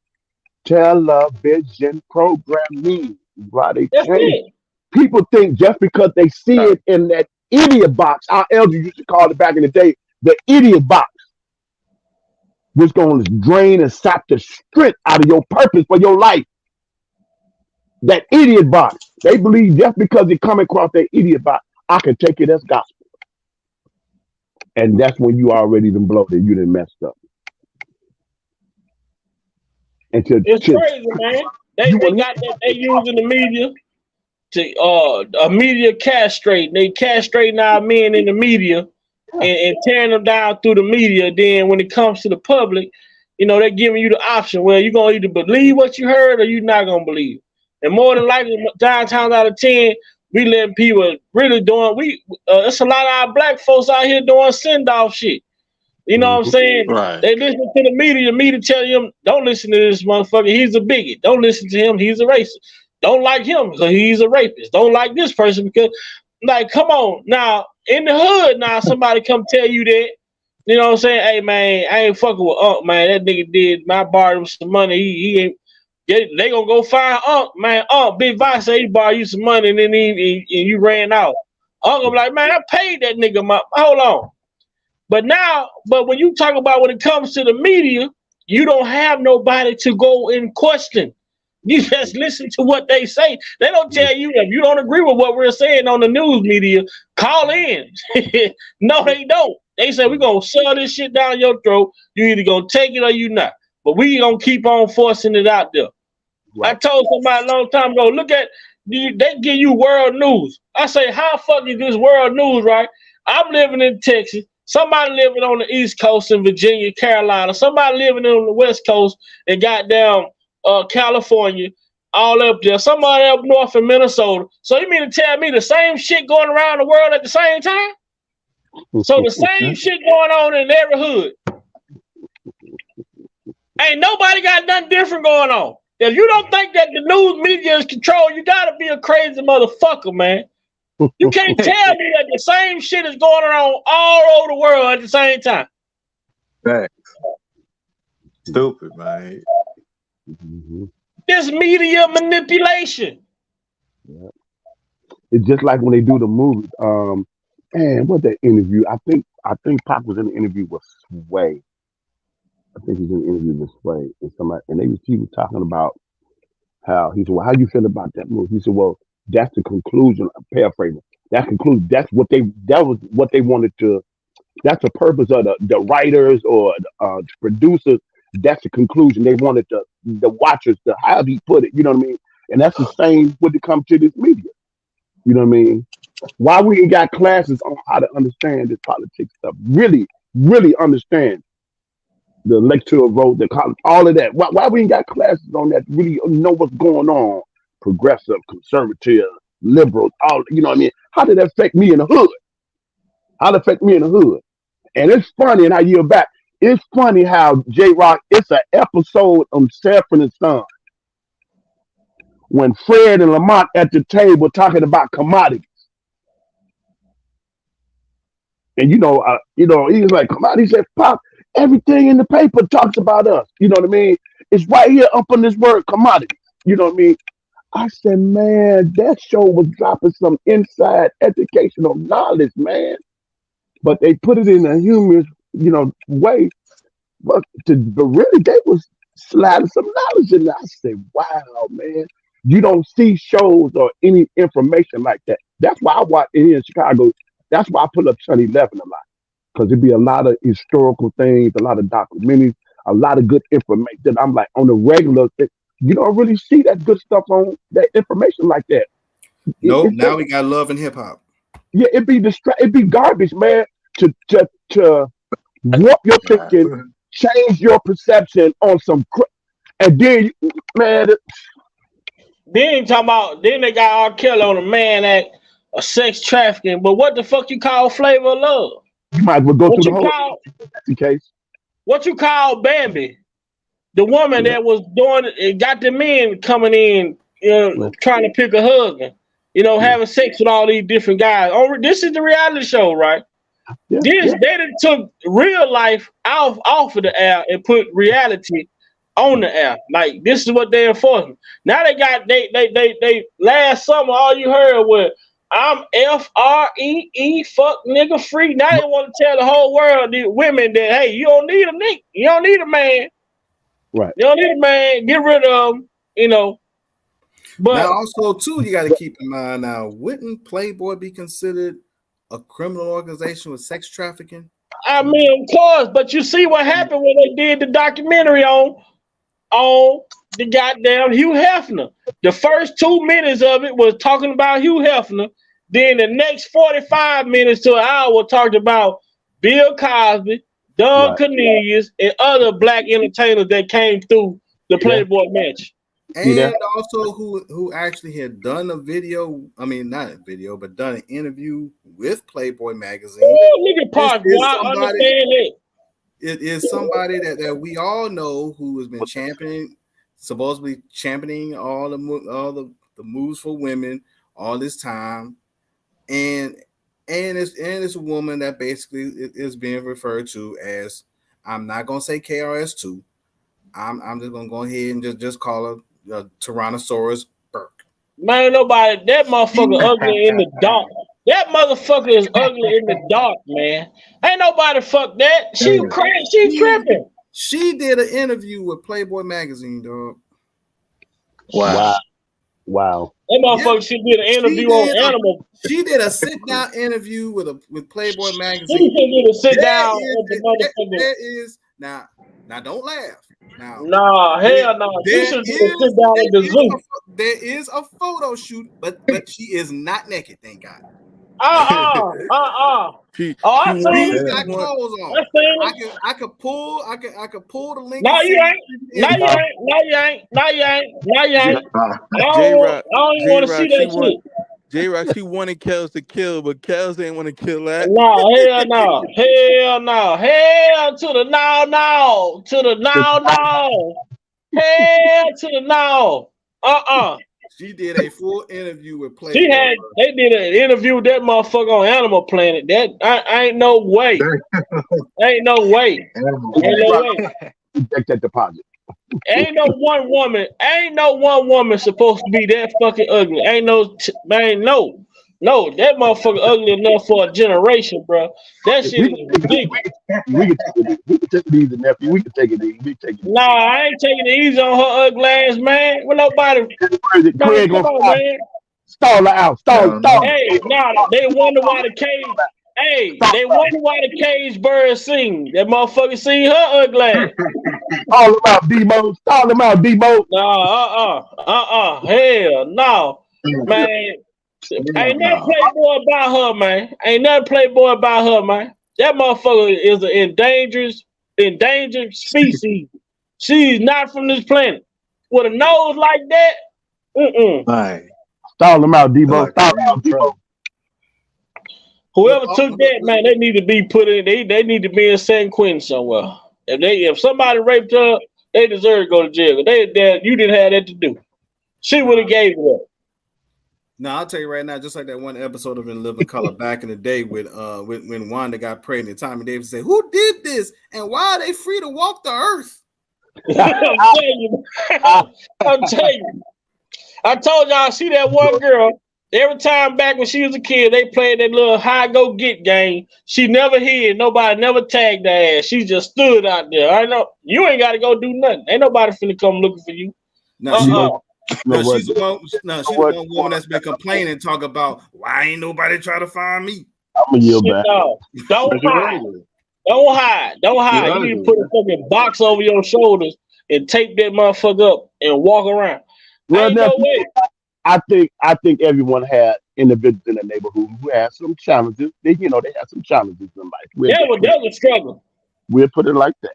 Television programming, why they That's change. it. People think just because they see Right. it in that idiot box, our elders used to call it back in the day, the idiot box, was going to drain and sap the strength out of your purpose for your life. That idiot box. They believe just because it come across that idiot box, I can take it as gospel. And that's when you already done bloated, you done messed up. And It's crazy, man. They you they want got that they using the media to a media castrate. They castrating our men in the media and tearing them down through the media. Then when it comes to the public, they're giving you the option. Well, you're gonna either believe what you heard or you're not gonna believe. And more than likely, 9 times out of 10, we letting people really doing. It's a lot of our black folks out here doing send off shit. You know what I'm Mhm. saying? Right. They listen to the media. The media tell them, don't listen to this motherfucker. He's a bigot. Don't listen to him. He's a racist. Don't like him because he's a rapist. Don't like this person because, like, come on. Now, in the hood, now somebody come tell you that. You know what I'm saying? Hey, man, I ain't fucking with Unc, man. That nigga did my borrowed him some money. He ain't. They gonna go find Unc, man. Unc, Big Vice say he borrowed you some money and then and you ran out. Unc gonna be like, man, I paid that nigga my. Hold on. But when you talk about when it comes to the media, you don't have nobody to go and question. You just listen to what they say. They don't tell you if you don't agree with what we're saying on the news media, call in. No, they don't. They say we're gonna shove this shit down your throat. You either gonna take it or you not. But we gonna keep on forcing it out there. I Right. told somebody a long time ago, look at they give you world news. I say, how fuck is this world news, right? I'm living in Texas. Somebody living on the East Coast in Virginia, Carolina. Somebody living on the West Coast and goddamn California, all up there. Somebody up north in Minnesota. So you mean to tell me the same shit going around the world at the same time? So the same shit going on in every hood. Ain't nobody got nothing different going on. If you don't think that the news media is controlled, you gotta be a crazy motherfucker, man. You can't tell me that the same shit is going on all over the world at the same time. Right. Stupid, man. Mhm. This media manipulation. Yeah. It's just like when they do the movies. Man, what that interview? I think Pop was in the interview with Sway. I think he was in the interview with Sway and somebody, and he was talking about how he said, "Well, how you feel about that movie?" He said, "Well, that's the conclusion." I'm paraphrasing. That conclusion. That was what they wanted to. That's the purpose of the writers or the producers. That's the conclusion they wanted the watchers to. How do you put it? You know what I mean? And that's the same when it comes to this media. You know what I mean? Why we ain't got classes on how to understand this politics stuff? Really, really understand the electoral vote, the college, all of that. Why we ain't got classes on that? Really know what's going on? Progressive, conservative, liberal, all you know what I mean? How did that affect me in the hood? How did it affect me in the hood? And it's funny, and I yield back. It's funny how J Rock. It's an episode of Sanford and Son when Fred and Lamont at the table talking about commodities. And he was like, "Commodity." He said, "Pop." Everything in the paper talks about us. You know what I mean? It's right here up on this word commodity. You know what I mean? I said, man, that show was dropping some inside educational knowledge, man. But they put it in a humorous, way. But really, they was sliding some knowledge in there. I said, wow, man. You don't see shows or any information like that. That's why I watch here in Chicago. That's why I put up Sun 11 a lot. Because it'd be a lot of historical things, a lot of documentaries, a lot of good information that I'm like on the regular thing. You don't really see that good stuff on that information like that. Nope. Now we got love and hip hop. Yeah, it'd be garbage, man. To warp your thinking, change your perception on some, and then man. Then talking about they got R. Kelly on a Mann Act of sex trafficking, but what the fuck you call Flavor of Love? You might as well go through the whole case. What you call Bambi? The woman that was doing it, got the men coming in, trying to pick a husband, having sex with all these different guys. This is the reality show, right? They done took real life off of the air and put reality on the air. Like, this is what they're enforcing. Now they last summer, all you heard was, I'm FREE, fuck nigga free. Now they want to tell the whole world, the women, that, hey, you don't need a nigga. You don't need a man. Right. You don't need a man. Get rid of him, But now also, too, you got to keep in mind now, wouldn't Playboy be considered a criminal organization with sex trafficking? I mean, of course, but you see what happened when they did the documentary on the goddamn Hugh Hefner. The first 2 minutes of it was talking about Hugh Hefner. Then the next 45 minutes to an hour talked about Bill Cosby, Don Cornelius, and other black entertainers that came through the Playboy match. And also who actually had done a video, I mean, not a video, but done an interview with Playboy magazine. It is somebody that we all know who has been supposedly championing all the moves for women all this time. And it's a woman that basically is being referred to as, I'm not gonna say KRS2. I'm just gonna go ahead and just call her Tyrannosaurus Burke. Man, that motherfucker ugly in the dark. That motherfucker is ugly in the dark, man. Ain't nobody fuck that. She crazy. She tripping. She did an interview with Playboy magazine, dog. Wow. That motherfucker, she did an interview on Animal. She did a sit-down interview with Playboy magazine. She did a sit-down with the motherfucker. There is now don't laugh. Nah, hell no. She should sit down with the zoo. There is a photo shoot, but she is not naked, thank God. She I seen it. Got clothes on. I could pull the link. No, you ain't. No, you ain't. I don't even want to see that shit. J-Rock, she wanted Kels to kill, but Kels didn't want to kill that. No, hell no. Hell no. Hell to the no. To the no. Hell to the no. She did a full interview with Playboy. They did an interview with that motherfucker on Animal Planet. That I ain't no way. Ain't no way. Take that deposit. Ain't no one woman supposed to be that fucking ugly. No, that motherfucker ugly enough for a generation, bro. That shit is ridiculous. We can take it easy, nephew. We can take it easy. Nah, I ain't taking it easy on her ugly ass, man. With nobody. Craig come on, man. Stall her out. Stall. Hey, nah, they wonder why the cage. Hey, they wonder why the cage bird sing. That motherfucker seen her ugly ass. Stall them out, D-Mo. Stall them out, D-Mo. Nah, hell no, man. Ain't nothing Playboy about her, man. That motherfucker is an endangered species. She's not from this planet. With a nose like that, Right. Stall them out, Debo. Stall them out, Debo. Whoever took that, man, they need to be put in. They need to be in San Quentin somewhere. If somebody raped her, they deserve to go to jail. You didn't have that to do. She would have gave it up. Now I'll tell you right now, just like that one episode of In Living Color back in the day with when Wanda got pregnant, Tommy Davis said, "Who did this and why are they free to walk the earth?" I'm telling you. I'm telling you. I told y'all, see that one girl. Every time back when she was a kid, they played that little high go get game. She never hid. Nobody never tagged her ass. She just stood out there. I know you ain't got to go do nothing. Ain't nobody finna come looking for you. Now she's the one. No, she's the one woman that's been complaining, talk about why ain't nobody try to find me. I'm gonna yield back. No, don't hide. Don't hide. Don't hide. You need to put a fucking box over your shoulders and tape that motherfucker up and walk around. Well, ain't no way. I think everyone had individuals in the neighborhood who had some challenges. They had some challenges in life. That was a struggle. We'll put it like that.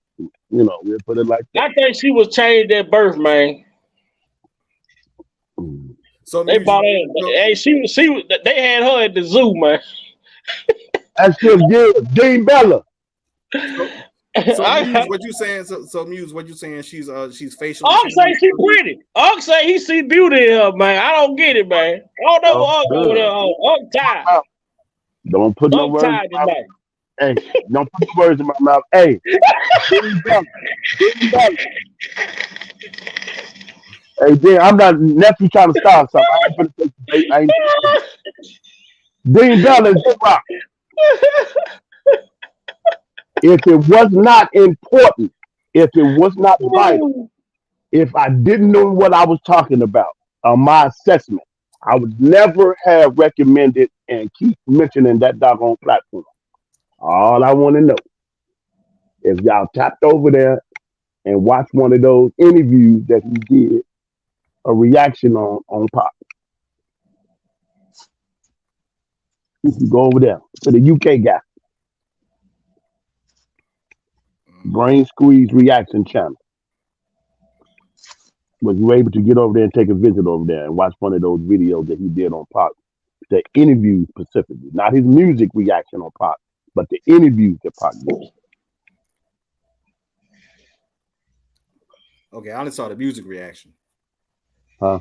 We'll put it like that. I think she was changed at birth, man. So they bought her. Hey, she was. They had her at the zoo, man. That's just good, Dean Bella. So Muse, what you saying? So Muse, what you saying? She's facial. Unc say she pretty. Unc say he see beauty in her, man. I don't get it, man. I don't know what Unc over there. Unc tired. Don't put no words in my mouth. Hey, don't put the words in my mouth. Hey, Dean Bella. Hey, Dean, I'm not nephew trying to start something. I ain't Dean Bella is rock. If it was not important, if it was not vital, if I didn't know what I was talking about on my assessment, I would never have recommended and keep mentioning that doggone platform. All I want to know is y'all tapped over there and watched one of those interviews that he did, a reaction on Pop. You can go over there to the UK guy. Brain Squeeze Reaction Channel. Was you able to get over there and take a visit over there and watch one of those videos that he did on Pop? The interviews specifically, not his music reaction on Pop, but the interviews that Pop did. Okay, I only saw the music reaction. Huh?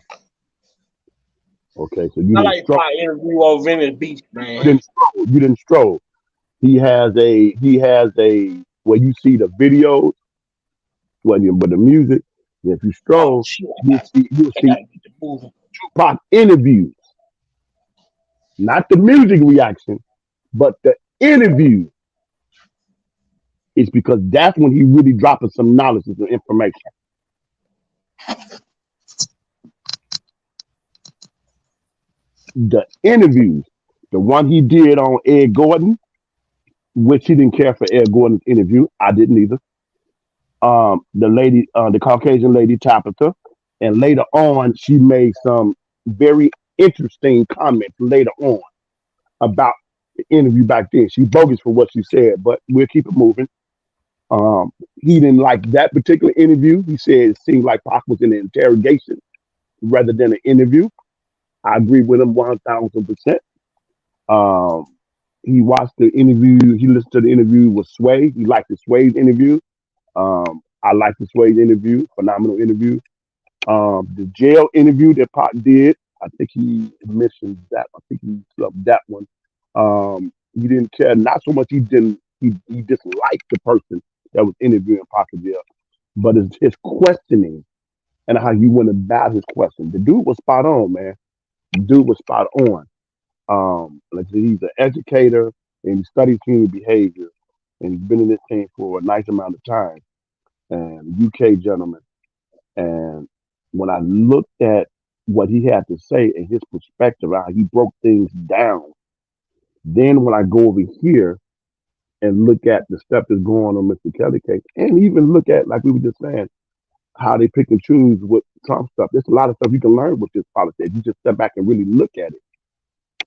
Okay, so you I like Pop interview on Venice Beach, man. You didn't stroll. He has a where you see the videos, but the music. If you stroll, you'll see Tupac interviews, not the music reaction, but the interview. It's because that's when he really dropping some knowledge and some information. The interviews, the one he did on Ed Gordon, which he didn't care for Ed Gordon's interview. I didn't either. The lady, the Caucasian lady Tabitha, and later on she made some very interesting comments later on about the interview back then. She's bogus for what she said, but we'll keep it moving. He didn't like that particular interview. He said it seemed like Pac was in an interrogation rather than an interview. I agree with him 1000%. He watched the interview. He listened to the interview with Sway. He liked the Sway's interview. I like the Sway's interview, phenomenal interview. The jail interview that Pac did, I think he mentioned that. I think he loved that one. He didn't care, not so much he disliked the person that was interviewing Pac in jail, but it's his questioning and how he went about his question. The dude was spot on, man. The dude was spot on. Like I said, he's an educator and he studies human behavior, and he's been in this thing for a nice amount of time. And UK gentleman. And when I looked at what he had to say and his perspective, how he broke things down, then when I go over here and look at the stuff that's going on Mr. Kelly case, and even look at, like we were just saying, how they pick and choose with Trump stuff. There's a lot of stuff you can learn with this politics. You just step back and really look at it.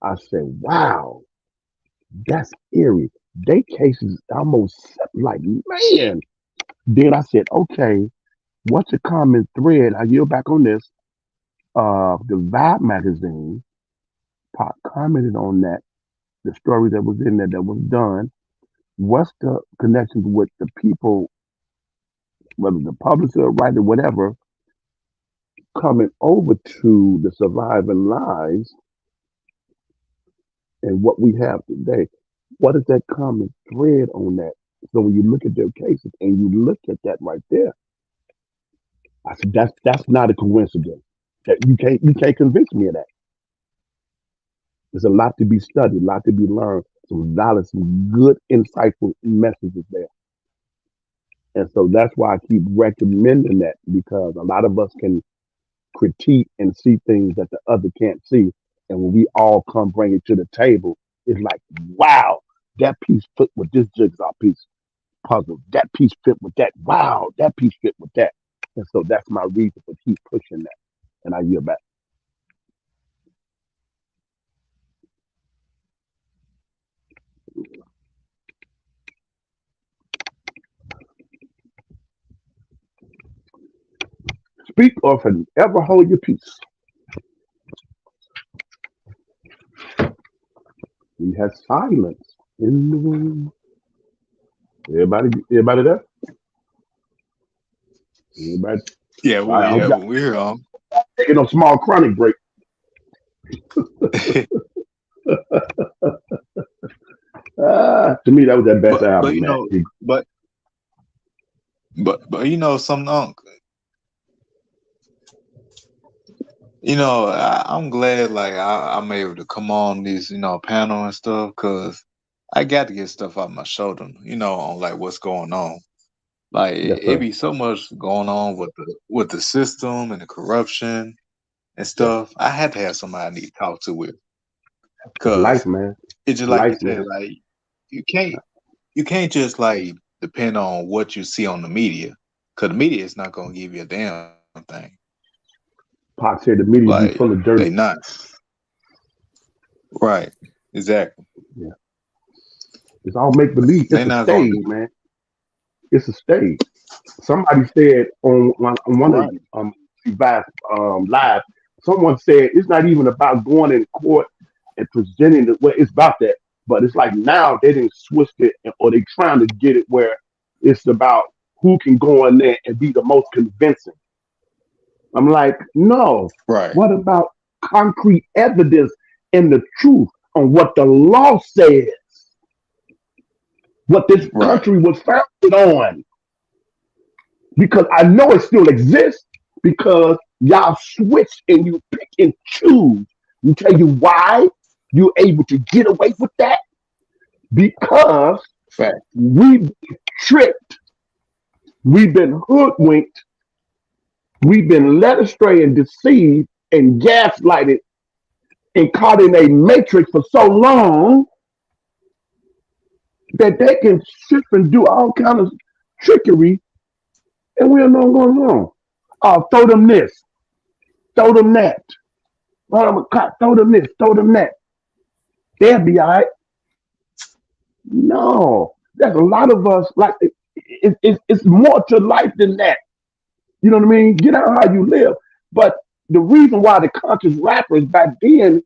I said, wow, that's eerie. They cases almost like, man. Then I said, okay, what's a common thread? I yield back on this. The Vibe magazine, Pop commented on that, the story that was in there that was done. What's the connections with the people, whether the publisher, writer, whatever, coming over to the Surviving Lives and what we have today. What is that common thread on that? So when you look at their cases and you look at that right there, I said that's not a coincidence. That you can't convince me of that. There's a lot to be studied, a lot to be learned, some valid, some good, insightful messages there. And so that's why I keep recommending that because a lot of us can critique and see things that the other can't see. And when we all come bring it to the table, it's like, wow, that piece fit with this jigsaw piece puzzle. That piece fit with that. Wow, that piece fit with that. And so that's my reason for keep pushing that. And I yield back. Speak or forever hold your peace. We have silence in the room. Everybody there? Everybody? Yeah, All right, I hope y'all we're here. taking a small chronic break. To me, that was that best but album, you man. know, but you know something, Unc. You know, I'm glad like I'm able to come on this, panel and stuff because I got to get stuff off my shoulder, on like what's going on. Like Yes, it sir. be so much going on with the system and the corruption and Yeah. stuff. I had to have somebody I need to talk to with Life, because man. it's just like you Life, said, man. like you can't you can't just like depend on what you see on the media because the media is not gonna give you a damn thing. Pac said the media be Like full of dirty. they not right, exactly. Yeah. It's all make believe. They It's a not gonna stage, do man. It's a stage. Somebody said on one of right, Revive live, someone said it's not even about going in court and presenting it. Well, it's about that, but it's like now they didn't switch it, or they trying to get it where it's about who can go in there and be the most convincing. I'm like, no. right, What about concrete evidence and the truth on what the law says, what this right, country was founded on? Because I know it still exists because y'all switch and you pick and choose. You tell you why you're able to get away with that because fact, we've been tricked, we've been hoodwinked, we've been led astray and deceived and gaslighted and caught in a matrix for so long that they can shift and do all kind of trickery and we don't know what's going on. Oh, throw them this, throw them that. Oh, I'm a cop, throw them this, throw them that. They'll be all right. No, there's a lot of us like it's more to life than that. You know what I mean? Get out how you live. But the reason why the conscious rappers back then,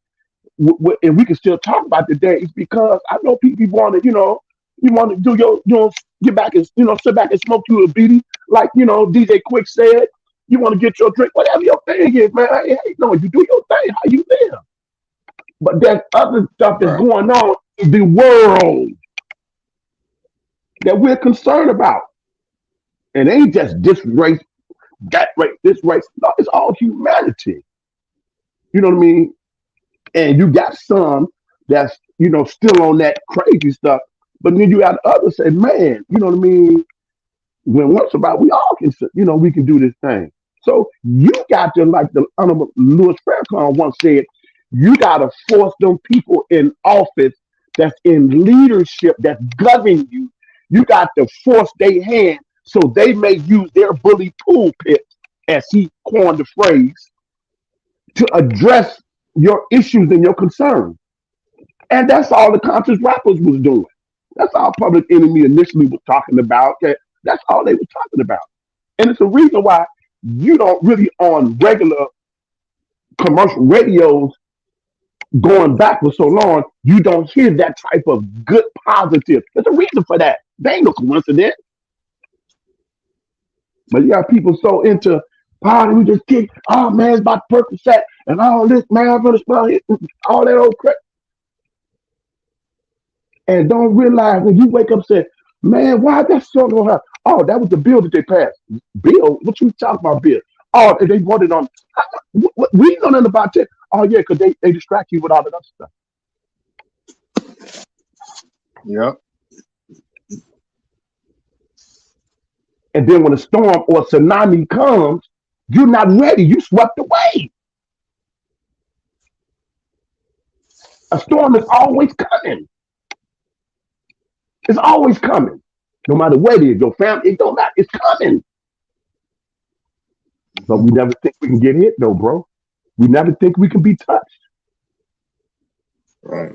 and we can still talk about today, is because I know people want to, you want to do get back and sit back and smoke you a beanie, like DJ Quick said. You want to get your drink, whatever your thing is, man. Hey, no, you do your thing, how you live. But there's other stuff that's right, going on in the world that we're concerned about. And it ain't just this race, that race, this race. No, it's all humanity. You know what I mean? And you got some that's, still on that crazy stuff. But then you got others say, man, you know what I mean? When once about we all can, we can do this thing. So you got to, like the Honorable Louis Farrakhan once said, you got to force them people in office that's in leadership that's governing you. You got to force their hand so they may use their bully pulpit, as he coined the phrase, to address your issues and your concerns. And that's all the conscious rappers was doing. That's all Public Enemy initially was talking about. That's all they were talking about. And it's a reason why you don't really on regular commercial radios going back for so long, you don't hear that type of good positive. There's a reason for that. There ain't no coincidence. But you got people so into party, we just kick, oh man, it's about Percocet and all this, man, I'm gonna smell it, all that old crap. and don't realize when you wake up and say, man, why that song gonna happen? Oh, that was the bill that they passed. Bill? What you talking about, bill? Oh, they voted on. We ain't know nothing about that. Oh, yeah, because they distract you with all that other stuff. Yep. And then when a storm or a tsunami comes, you're not ready. You swept away. A storm is always coming. It's always coming. No matter what it is, your family, it don't matter. It's coming. But we never think we can get hit, though, bro. We never think we can be touched. Right.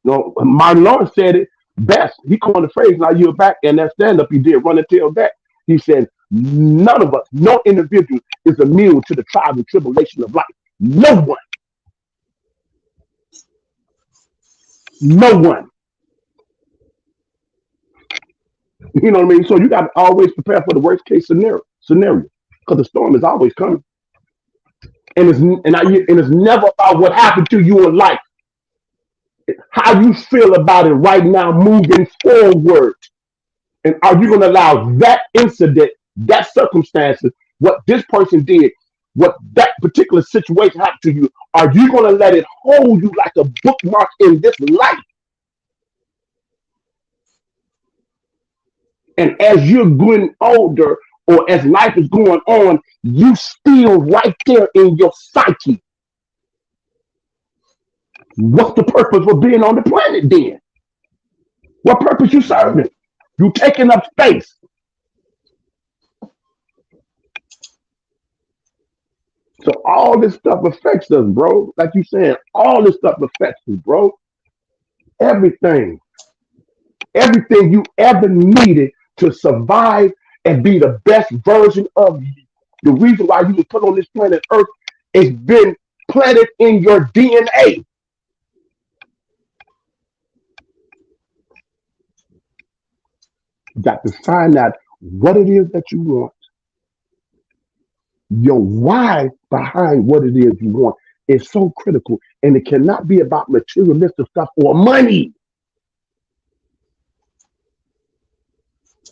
No, Martin Lawrence said it best. He coined the phrase, now you're back, and that stand up he did, run until back. He said, none of us, no individual is immune to the trials and tribulation of life. No one. No one. You know what I mean? So you got to always prepare for the worst case scenario because the storm is always coming. And it's never about what happened to you in life. How you feel about it right now moving forward. And are you going to allow that incident, that circumstances, what this person did, what that particular situation happened to you, are you going to let it hold you like a bookmark in this life? And as you're getting older or as life is going on, you still right there in your psyche. What's the purpose of being on the planet then? What purpose you serving? You taking up space. So all this stuff affects us, bro. Like you said, all this stuff affects us, bro. Everything. Everything you ever needed to survive and be the best version of you. The reason why you were put on this planet Earth has been planted in your DNA. You got to find out what it is that you want. Your why behind what it is you want is so critical, and it cannot be about materialistic stuff or money.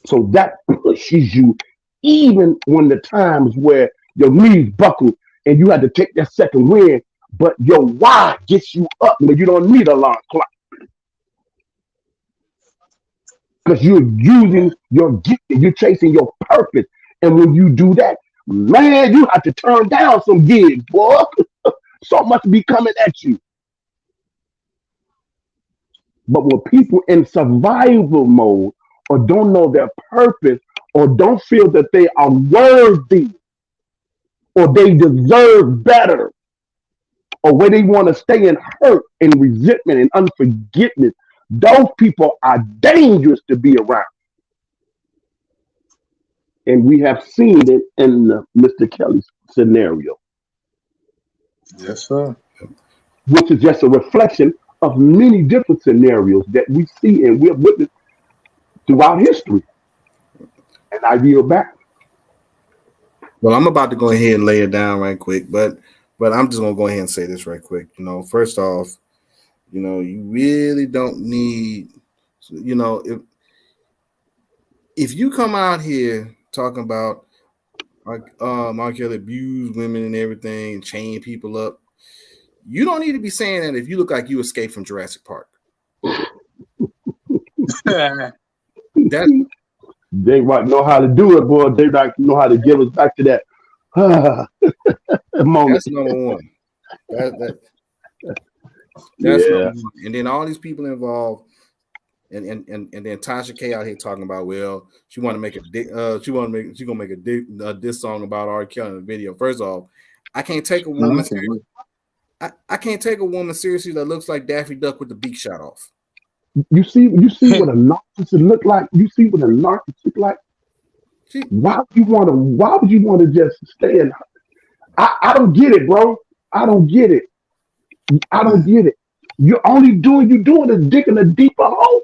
So that pushes you even when the times where your knees buckle and you had to take that second wind, but your why gets you up when you don't need an alarm clock. Because you're using your gift, you're chasing your purpose. And when you do that, man, you have to turn down some gigs, boy. So much be coming at you. But when people in survival mode or don't know their purpose or don't feel that they are worthy or they deserve better or where they want to stay in hurt and resentment and unforgiveness, those people are dangerous to be around. And we have seen it in Mr. Kelly's scenario. Yes, sir. Which is just a reflection of many different scenarios that we see and we have witnessed throughout history. And I yield back. Well, I'm about to go ahead and lay it down right quick, but I'm just gonna go ahead and say this right quick. First off, you really don't need, if you come out here talking about R. Kelly abused women and everything and chain people up, you don't need to be saying that if you look like you escaped from Jurassic Park. They know how to do it, boy. They know how to give us back to that moment. That's number one. That's number one. And then all these people involved, and then Tasha K out here talking about, well, she want to make a diss song about R. Kelly in the video. First off, I can't take a woman seriously. I can't take a woman seriously that looks like Daffy Duck with the beak shot off. You see what a narcissist look like? You see what a narcissist like? Why would you want to just stay in? I don't get it, bro. I don't get it. You're doing is digging a deeper hole.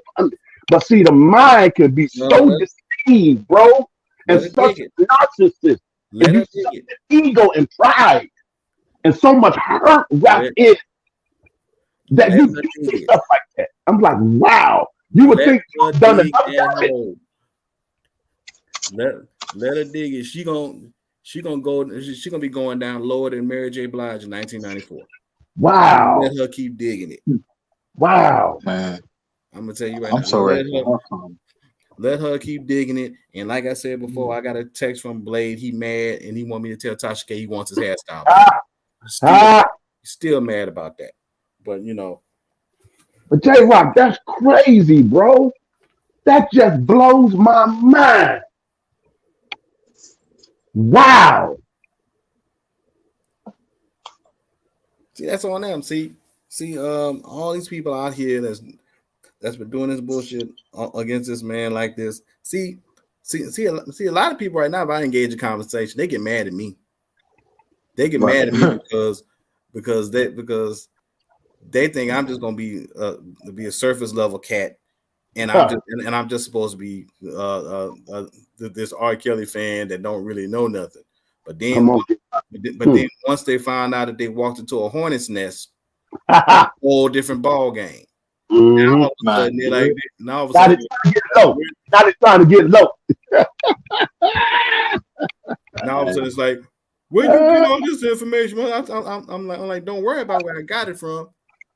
But see, the mind can be so deceived, bro, and such a narcissist. And you such an ego and pride and so much hurt wrapped in that you do stuff like that. I'm like, wow. You would Let think her you've done dig enough that damage. hole. Let her dig it. She gonna be going down lower than Mary J. Blige in 1994. Wow. Let her keep digging it. Wow. Man, I'm gonna tell you right I'm now. so ready for her. Let her keep digging it. And like I said before, I got a text from Blade. He mad and he want me to tell Tasha K he wants his hairstyle back. Still mad about that. But you know. But J Rock, that's crazy, bro. That just blows my mind. Wow. See, that's on them. See, all these people out here that's been doing this bullshit against this man like this. See, a lot of people right now, if I engage in conversation, they get mad at me. They get mad at me because they think I'm just gonna be a surface level cat, and I'm just supposed to be this R. Kelly fan that don't really know nothing. But then, then once they find out that they walked into a hornet's nest, a whole different ball game. Now all of a sudden they're like, now all of a sudden now it's trying to get low. Now all of a sudden it's like, where you get all this information? I'm like, don't worry about where I got it from.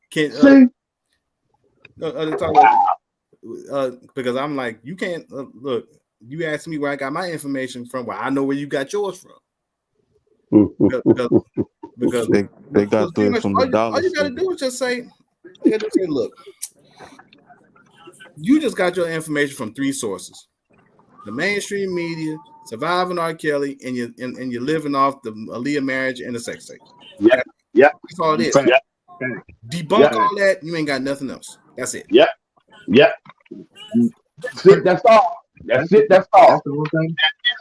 Because I'm like, you can't look. You asked me where I got my information from. Well, I know where you got yours from. Because they got this from the dollar. All you got to do is just say, look, you just got your information from 3 sources: the mainstream media, surviving R. Kelly, and you're living off the Aaliyah marriage and the sex tape. Yeah. That's all it is. Yeah. Debunk all that. You ain't got nothing else. That's it. Yeah. That's all. That's it. That's all.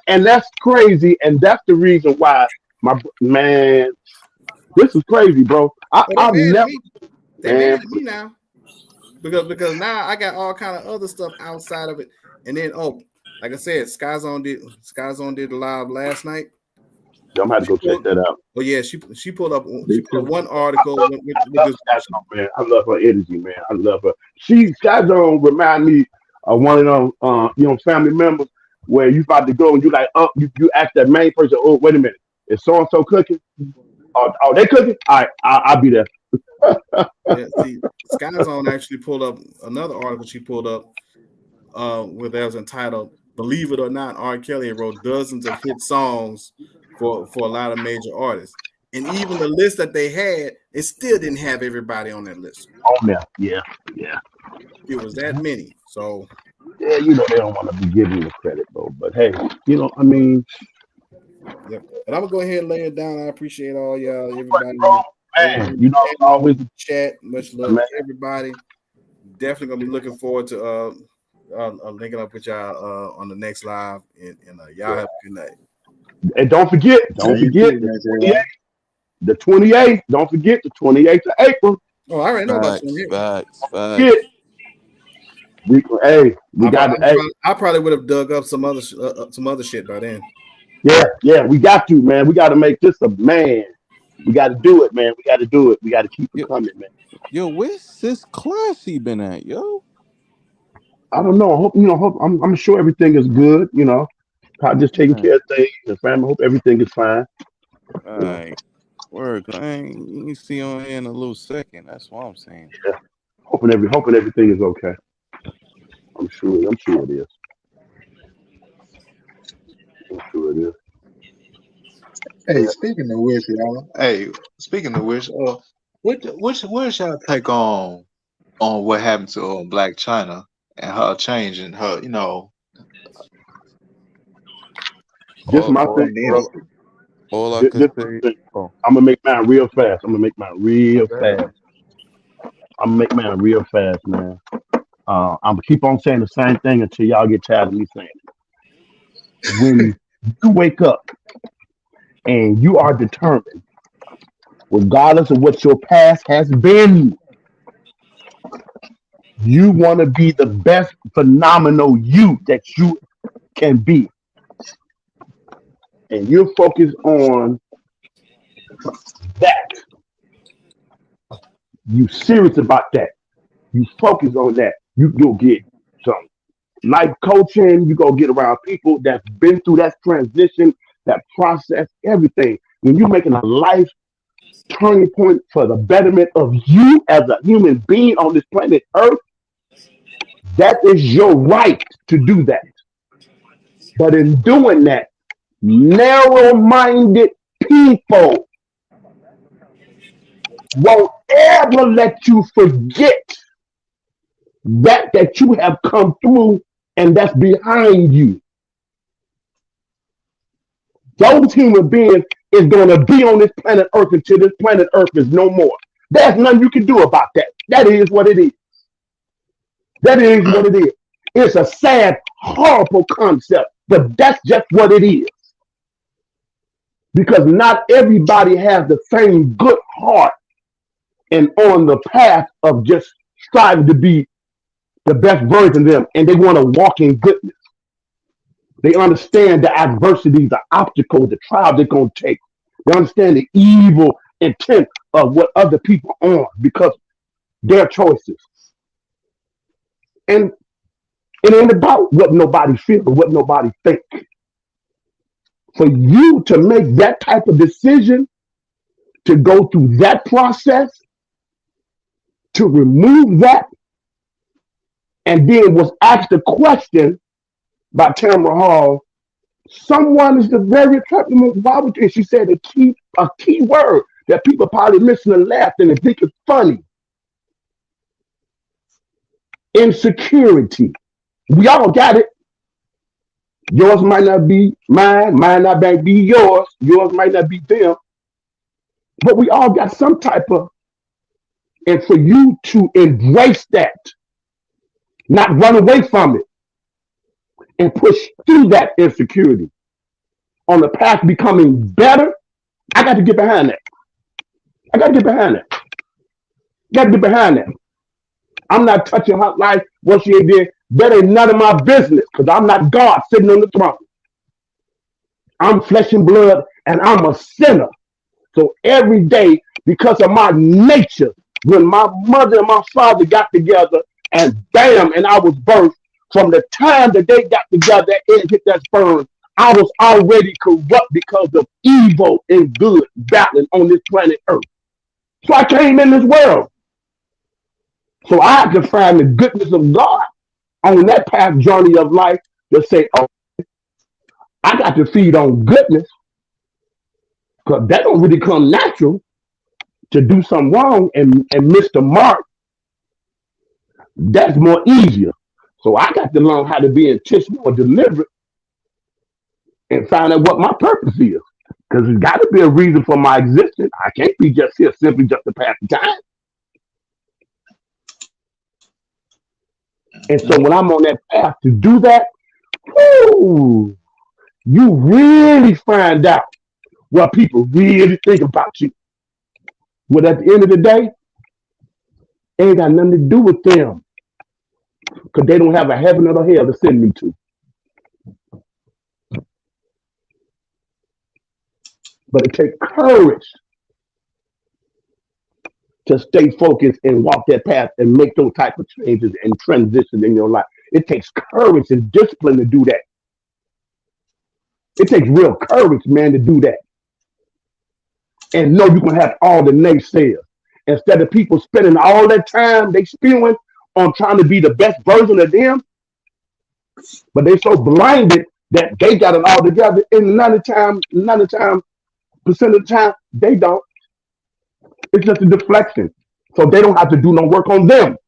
And that's crazy. And that's the reason why man, this is crazy, bro. I've never. They mad at me now because now I got all kind of other stuff outside of it. And then like I said, Sky Zone did the live last night. I'm gonna have to go check that out. Oh yeah, she pulled up one article with this. Man, I love her energy, man. I love her. Sky Zone remind me of one of them family members where you about to go and you like you ask that main person, oh wait a minute, is so and so cooking? Oh, they cooking? All right, I'll be there. Yeah, see, Sky Zone actually pulled up another article she pulled up where that was entitled "Believe It or Not, R. Kelly wrote dozens of hit songs for a lot of major artists." And even the list that they had, it still didn't have everybody on that list. Oh yeah. It was that many. So yeah, they don't want to be giving the credit though. But hey, I mean. Yep. But I'm gonna go ahead and lay it down. I appreciate all y'all, everybody. Man, always chat. Much love to everybody. Definitely gonna be looking forward to linking up with y'all on the next live. And y'all have a good night. And don't forget the 28th. Don't forget the 28th of April. Oh, I already know about 28th. Facts. We got it. I probably would have dug up some other shit by then. Yeah, we got to, man. We got to make this a man. We got to do it, man. We got to do it. We got to keep it coming, man. Yo, where's Sis Classy been at, yo? I don't know. I'm sure everything is good. Probably just taking care of things. The family. Hope everything is fine. All right. Word. I ain't see on here in a little second. That's what I'm saying. Yeah. Hoping everything is okay. I'm sure it is. I'm sure it is. Hey, speaking of which, y'all. What's y'all take on what happened to Black China and her changing her, Just my thing, bro. All I can say. I'm gonna make mine real fast. I'm gonna make mine real fast, man. I'm gonna keep on saying the same thing until y'all get tired of me saying it. When you wake up and you are determined, regardless of what your past has been, you want to be the best phenomenal you that you can be. And you're focused on that. You serious about that. You focus on that. You'll get some life coaching. You go get around people that's been through that transition, that process, everything. When you're making a life turning point for the betterment of you as a human being on this planet Earth, that is your right to do that. But in doing that, narrow-minded people won't ever let you forget that you have come through and that's behind you. Those human beings is going to be on this planet Earth until this planet Earth is no more. There's nothing you can do about that. That is what it is. That is what it is. It's a sad, horrible concept, but that's just what it is. Because not everybody has the same good heart and on the path of just striving to be the best version of them, and they want to walk in goodness. They understand the adversities, the obstacles, the trials they're going to take. They understand the evil intent of what other people are because their choices. And it ain't about what nobody feels or what nobody thinks. For you to make that type of decision, to go through that process, to remove that, and then was asked a question by Tamara Hall, someone is the very attractive. Why would you? And she said a key word that people probably listen and laugh and think is funny. Insecurity. We all got it. Yours might not be mine, mine not be yours, yours might not be them. But we all got some type of, and for you to embrace that, not run away from it, and push through that insecurity on the path to becoming better, I got to get behind that. I got to get behind that. Got to get behind that. I'm not touching her life, what she did. That ain't none of my business because I'm not God sitting on the throne. I'm flesh and blood and I'm a sinner. So every day, because of my nature, when my mother and my father got together and bam, and I was birthed, from the time that they got together and hit that sperm, I was already corrupt because of evil and good battling on this planet Earth. So I came in this world. So I have to find the goodness of God on that path journey of life to say, oh, I got to feed on goodness because that don't really come natural to do something wrong and miss the mark. That's more easier. So I got to learn how to be intentional or deliberate and find out what my purpose is. Because there's got to be a reason for my existence. I can't be just here simply just to pass the time. And so when I'm on that path to do that, whoo, you really find out what people really think about you. But at the end of the day, it ain't got nothing to do with them. Because they don't have a heaven or a hell to send me to. But it takes courage to stay focused and walk that path and make those type of changes and transitions in your life. It takes courage and discipline to do that. It takes real courage, man, to do that. And know you can have all the naysayers. Instead of people spending all that time they spewing on trying to be the best version of them, but they so blinded that they got it all together. And 90% of the time, they don't. It's just a deflection. So they don't have to do no work on them.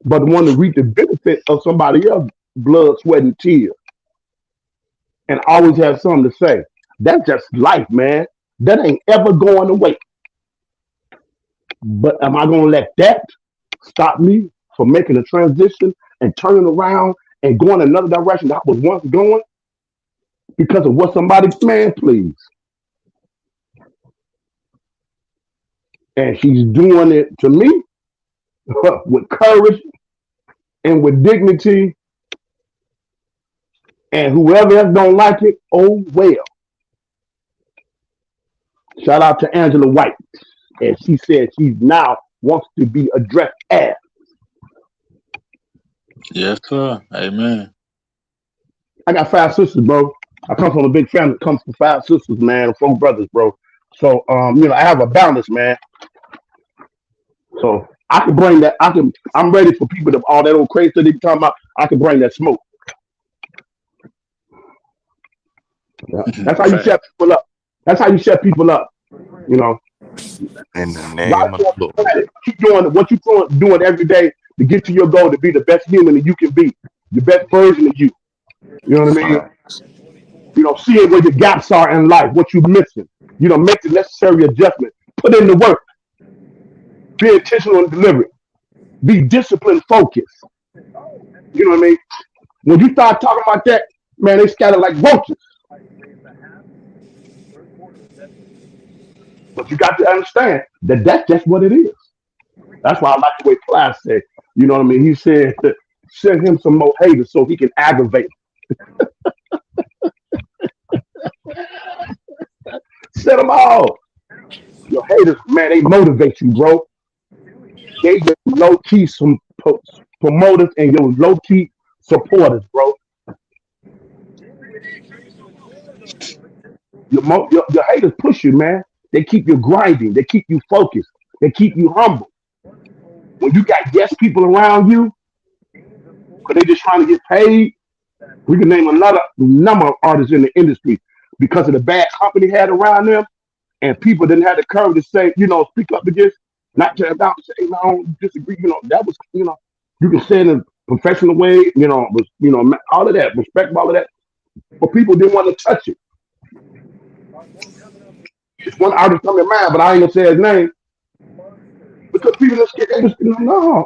But want to reap the benefit of somebody else's blood, sweat, and tears. And always have something to say. That's just life, man. That ain't ever going away. But am I going to let that stop me from making a transition and turning around and going another direction that I was once going? Because of what somebody, man, please. And she's doing it to me with courage and with dignity. And whoever else don't like it, oh well. Shout out to Angela White. And she said she's now wants to be addressed as. Yes, sir. Amen. I got 5 sisters, bro. I come from a big family. It comes from 5 sisters, man, 4 brothers, bro. So, I have a balance, man. So I can bring that. I'm ready for people to all that old crazy that they be talking about. I can bring that smoke. Yeah. That's how you Fact. shut people up. That's how you shut people up. You know, In the God name of the Lord. keep doing what you doing every day to get to your goal to be the best human that you can be, the best version of you. You know what I mean? Facts. Seeing where your gaps are in life, what you're missing. Make the necessary adjustment. Put in the work. Be intentional and deliberate. Be disciplined, focused. You know what I mean? When you start talking about that, man, they scatter like roaches. But you got to understand that that's just what it is. That's why I like the way Ply said. You know what I mean? He said, send him some more haters so he can aggravate. Send them all. Your haters, man, they motivate you, bro. They your low key some promoters and your low key supporters, bro. Your haters push you, man. They keep you grinding. They keep you focused. They keep you humble. When you got yes people around you, because they just trying to get paid, we can name another number of artists in the industry because of the bad company had around them, and people didn't have the courage to say, speak up against, not to about say, no, I don't disagree. That was, you can say it in a professional way, all of that, respect all of that, but people didn't want to touch it. It's one artist come to mind, but I ain't gonna say his name because people just no.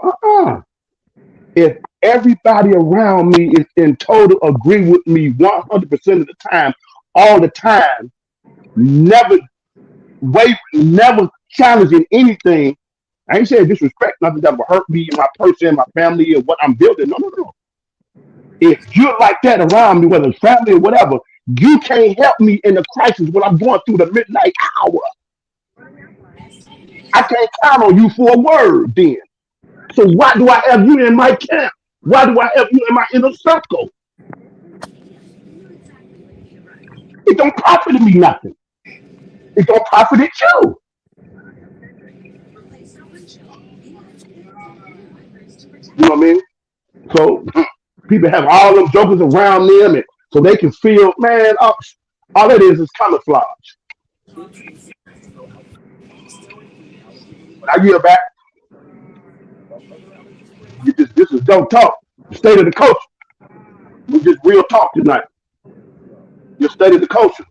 If everybody around me is in total agree with me 100% of the time, all the time, never never challenging anything. I ain't saying disrespect, nothing that will hurt me, my person, my family, or what I'm building. No. If you're like that around me, whether it's family or whatever, you can't help me in the crisis when I'm going through the midnight hour. I can't count on you for a word then. So why do I have you in my camp? Why do I have you in my inner circle? It don't profit me nothing. It don't profit you. You know what I mean? So people have all them jokers around them, and so they can feel, man, all it is camouflage. I get back. This is dope talk. The state of the culture. We just real talk tonight. Your state of the culture.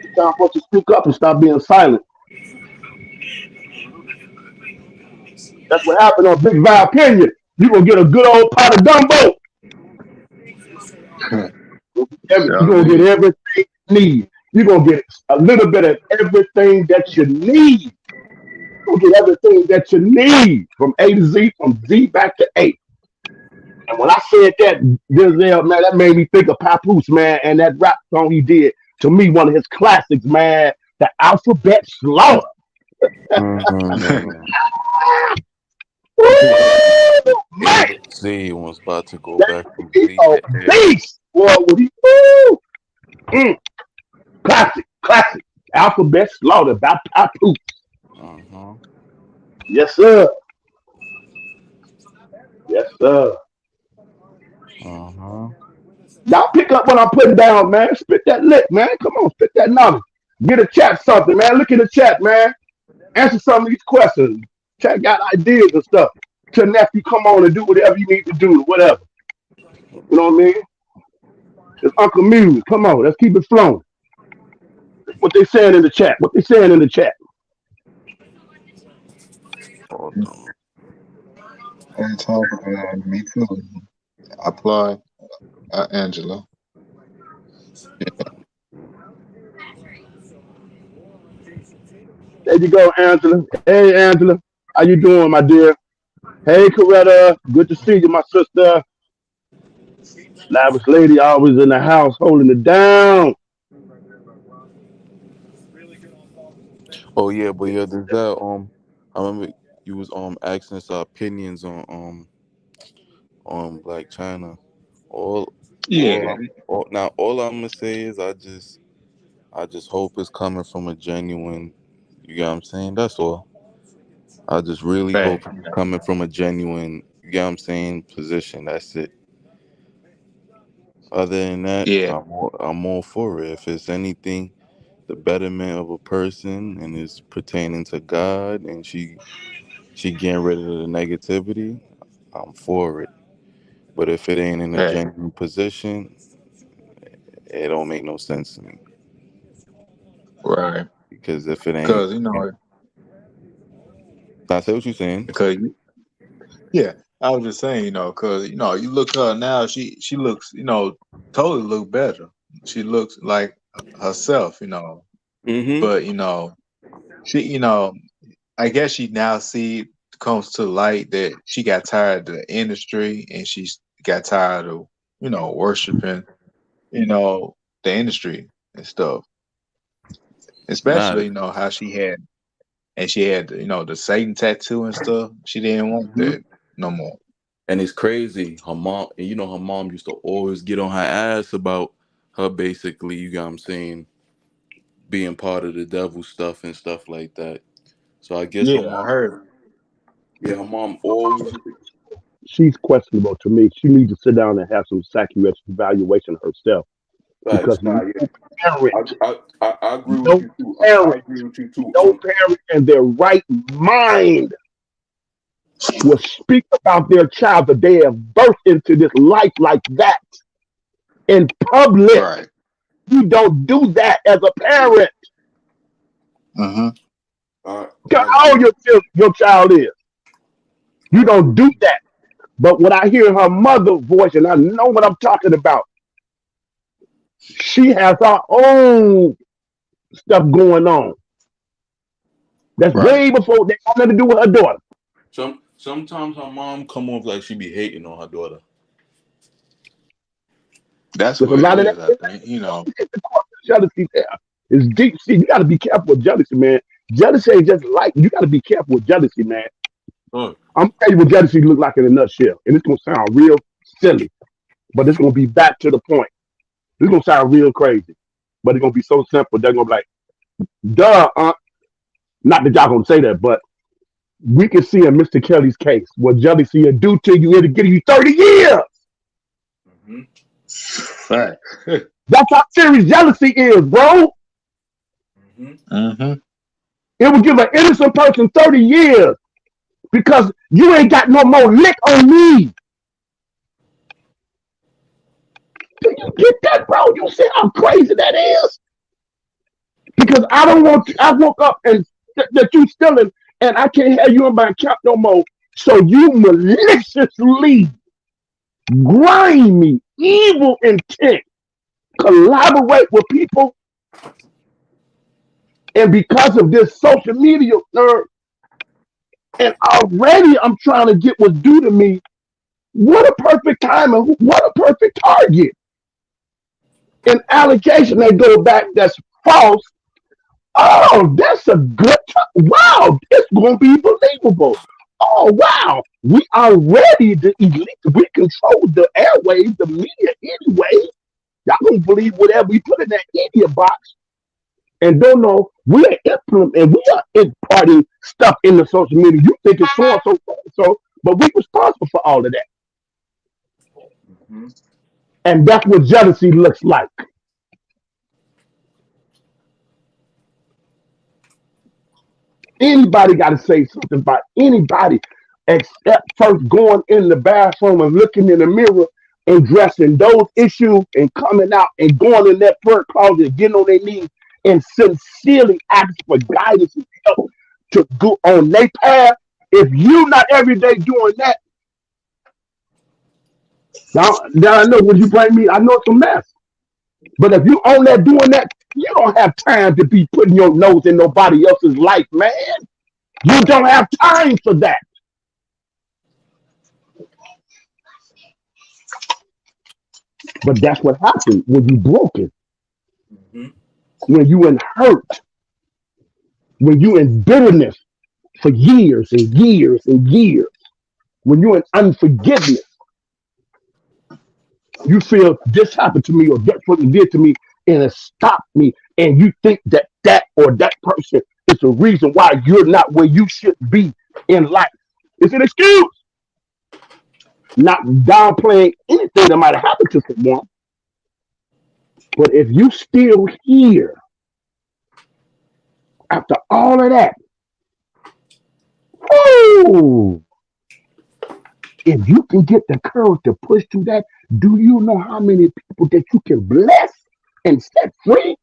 It's time for us to speak up and stop being silent. That's what happened on Big Vibe Opinion. You're going to get a good old pot of gumbo. You're going to get everything you need. You're going to get a little bit of everything that you need. You're going to get everything that you need from A to Z, from Z back to A. And when I said that, Denzel, man, that made me think of Papoose, man, and that rap song he did. To me, one of his classics, man, the Alphabet Slaughter. Man. Z was about to go back from Z to A. Beast, boy, classic. Alphabet Slaughter by Papoose. Yes, sir. Yes, sir. Y'all pick up what I'm putting down, man. Spit that lick, man. Come on, spit that knowledge. Get a chat something, man. Look in the chat, man. Answer some of these questions. Chat got ideas and stuff. Tell nephew come on and do whatever you need to do, whatever. You know what I mean? It's Uncle Muse. Come on, let's keep it flowing. What they saying in the chat? And talk about me too. Apply, Angela. There you go, Angela. Hey, Angela. How you doing, my dear? Hey, Coretta. Good to see you, my sister. Lavish lady always in the house holding it down. Oh yeah, but yeah, there's that. I remember you was asking us our opinions on Black China. All Yeah, all I'm gonna say is I just hope it's coming from a genuine. You get what I'm saying? That's all. I just really hope fact. it's coming from a genuine. You get what I'm saying? Position. That's it. Other than that, Yeah, I'm all for it. If it's anything, the betterment of a person and is pertaining to God, and she getting rid of the negativity, I'm for it. But if it ain't in a fact. genuine position, it don't make no sense to me. Right. Because if it ain't, Because I say what you saying. because yeah, I was just saying, because you look her now, she looks, totally look better. She looks like herself, Mm-hmm. but she, I guess she now comes to light that she got tired of the industry and she got tired of, worshiping, you know, the industry and stuff. Nah, Especially, how she had, the Satan tattoo and stuff. She didn't want mhm. that no more. And it's crazy. Her mom, and her mom used to always get on her ass about her basically, you got what I'm saying, being part of the devil stuff and stuff like that. So I guess Yeah, I heard. her mom always, She's questionable to me. She needs to sit down and have some psychiatric evaluation herself because facts. Nah, yeah. parent, I agree with no you too. I parent, agree with you too. no parent in their right mind will speak about their child that they have birthed into this life like that in public. Right. You don't do that as a parent. Mm-hmm. Look I how agree. old your child is. You I don't agree. do that. But when I hear her mother voice, and I know what I'm talking about, she has her own stuff going on. That's Right. way before they got nothing to do with her daughter. Sometimes her mom come off like she be hating on her daughter. That's There's a what it lot of is, I that think. jealousy there. It's deep. See, you got to be careful with jealousy, man. Jealousy ain't just like you got to be careful with jealousy, man. Oh, I'm gonna tell you what jealousy look like in a nutshell, and it's gonna sound real silly, but it's gonna be back to the point. It's gonna sound real crazy, but it's gonna be so simple. They're gonna be like, "Duh, not that y'all gonna say that, but we can see in Mr. Kelly's case what jealousy will do to you. It'll give you 30 years. mhm. Right. That's how serious jealousy is, bro. Mhm. Mm-hmm. It will give an innocent person 30 years because you ain't got no more lick on me. Do you get that, bro? You see how crazy that is? Because I don't want you, I woke up and that you stealing and I can't have you in my account no more. So you maliciously, grimy, evil intent, collaborate with people. And because of this social media, and already I'm trying to get what's due to me. What a perfect time and what a perfect target. An allegation that go back that's false. Oh, that's a good time. Wow, it's going to be believable. Oh, wow. We are ready to elite. We control the airwaves, the media anyway. Y'all going to believe whatever we put in that media box and don't know we are implementing, we are imparting stuff in the social media. You think it's so, but we responsible for all of that. Mhm. And that's what jealousy looks like. Anybody got to say something about anybody except first going in the bathroom and looking in the mirror and addressing those issues and coming out and going in that prayer closet and getting on their knees and sincerely asking for guidance and help to go on their path. If you not every day doing that, now I know when you bring me, I know it's a mess. But if you on that doing that, you don't have time to be putting your nose in nobody else's life, man. You don't have time for that. But that's what happens when you broken, Mhm. when you in hurt, when you in bitterness. for years and years and years. When you're in unforgiveness, you feel this happened to me or that person did to me and it stopped me. And you think that that or that person is the reason why you're not where you should be in life. It's an excuse. Not downplaying anything that might have happened to someone. But if you still here after all of that, oh, if you can get the courage to push through that, do you know how many people that you can bless and set free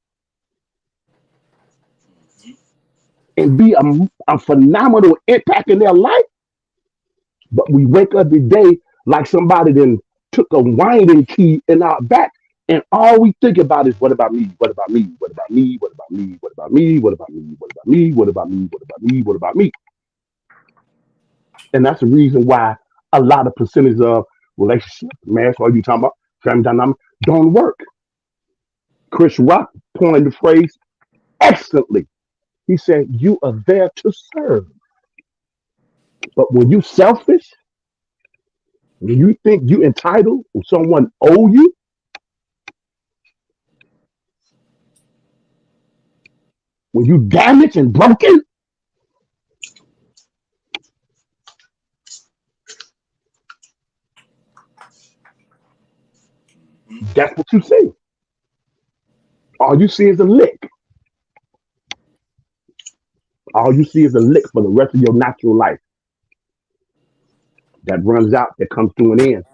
and be a phenomenal impact in their life? But we wake up every day like somebody then took a winding key in our back, and all we think about is what about me? What about me? What about me? What about me? What about me? What about me? What about me? What about me? What about me? What about me? And that's the reason why a lot of percentage of relationships, marriage, what you talking about, family dynamic, don't work. Chris Rock coined the phrase excellently. He said, "You are there to serve." But when you selfish, when you think you entitled or someone owe you, when you damaged and broken, that's what you see. All you see is a lick. All you see is a lick for the rest of your natural life that runs out, that comes to an end.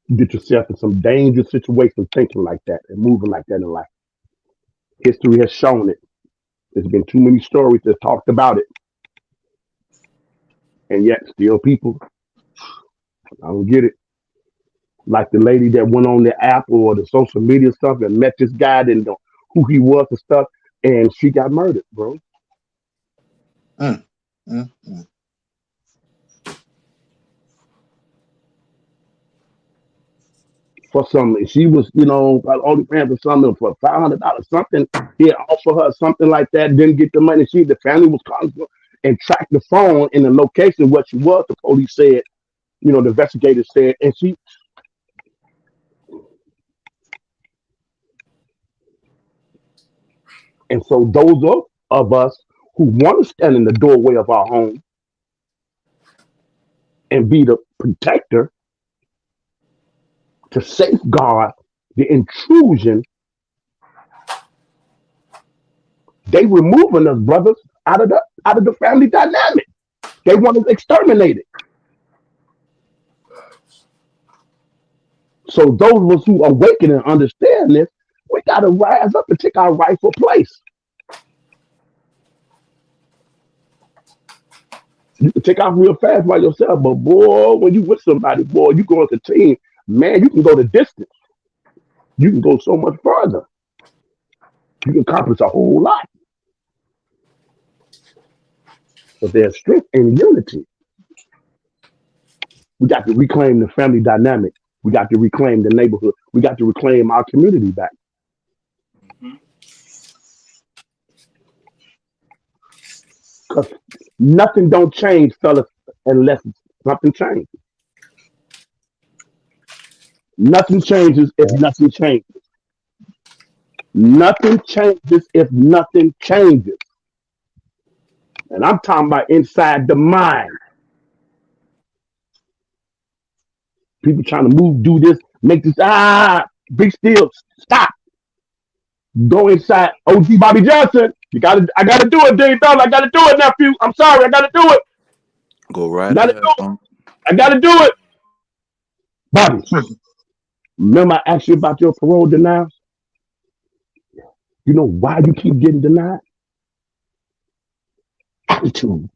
You get yourself in some dangerous situations thinking like that and moving like that in life. History has shown it. There's been too many stories that talked about it. And yet still people, I don't get it. Like the lady that went on the app or the social media stuff and met this guy, didn't know who he was and stuff, and she got murdered, bro. Mm, mm, mm. For something, she was, only paying for something for $500, something. He had offered her something like that, didn't get the money. The family was calling and tracked the phone in the location where she was. The police said, the investigators said, and she. And so those of us who want to stand in the doorway of our home and be the protector to safeguard the intrusion, they removing us, brothers, out of the family dynamic. They want us exterminated. So those of us who awaken and understand this, we got to rise up and take our rightful place. You can take off real fast by yourself, but boy, when you with somebody, boy, you go as a team, man, you can go the distance. You can go so much further. You can accomplish a whole lot. But there's strength in unity. We got to reclaim the family dynamic. We got to reclaim the neighborhood. We got to reclaim our community back. Because nothing don't change, fellas, unless something changes. Nothing changes if nothing changes. Nothing changes if nothing changes. And I'm talking about inside the mind. People trying to move, do this, make this, big still, stop. Go inside. OG Bobby Johnson, I gotta do it, Dave Bell. I gotta do it, nephew. I'm sorry, I gotta do it. Go right ahead. I gotta do it. Bobby, remember I asked you about your parole denials? You know why you keep getting denied? Attitude.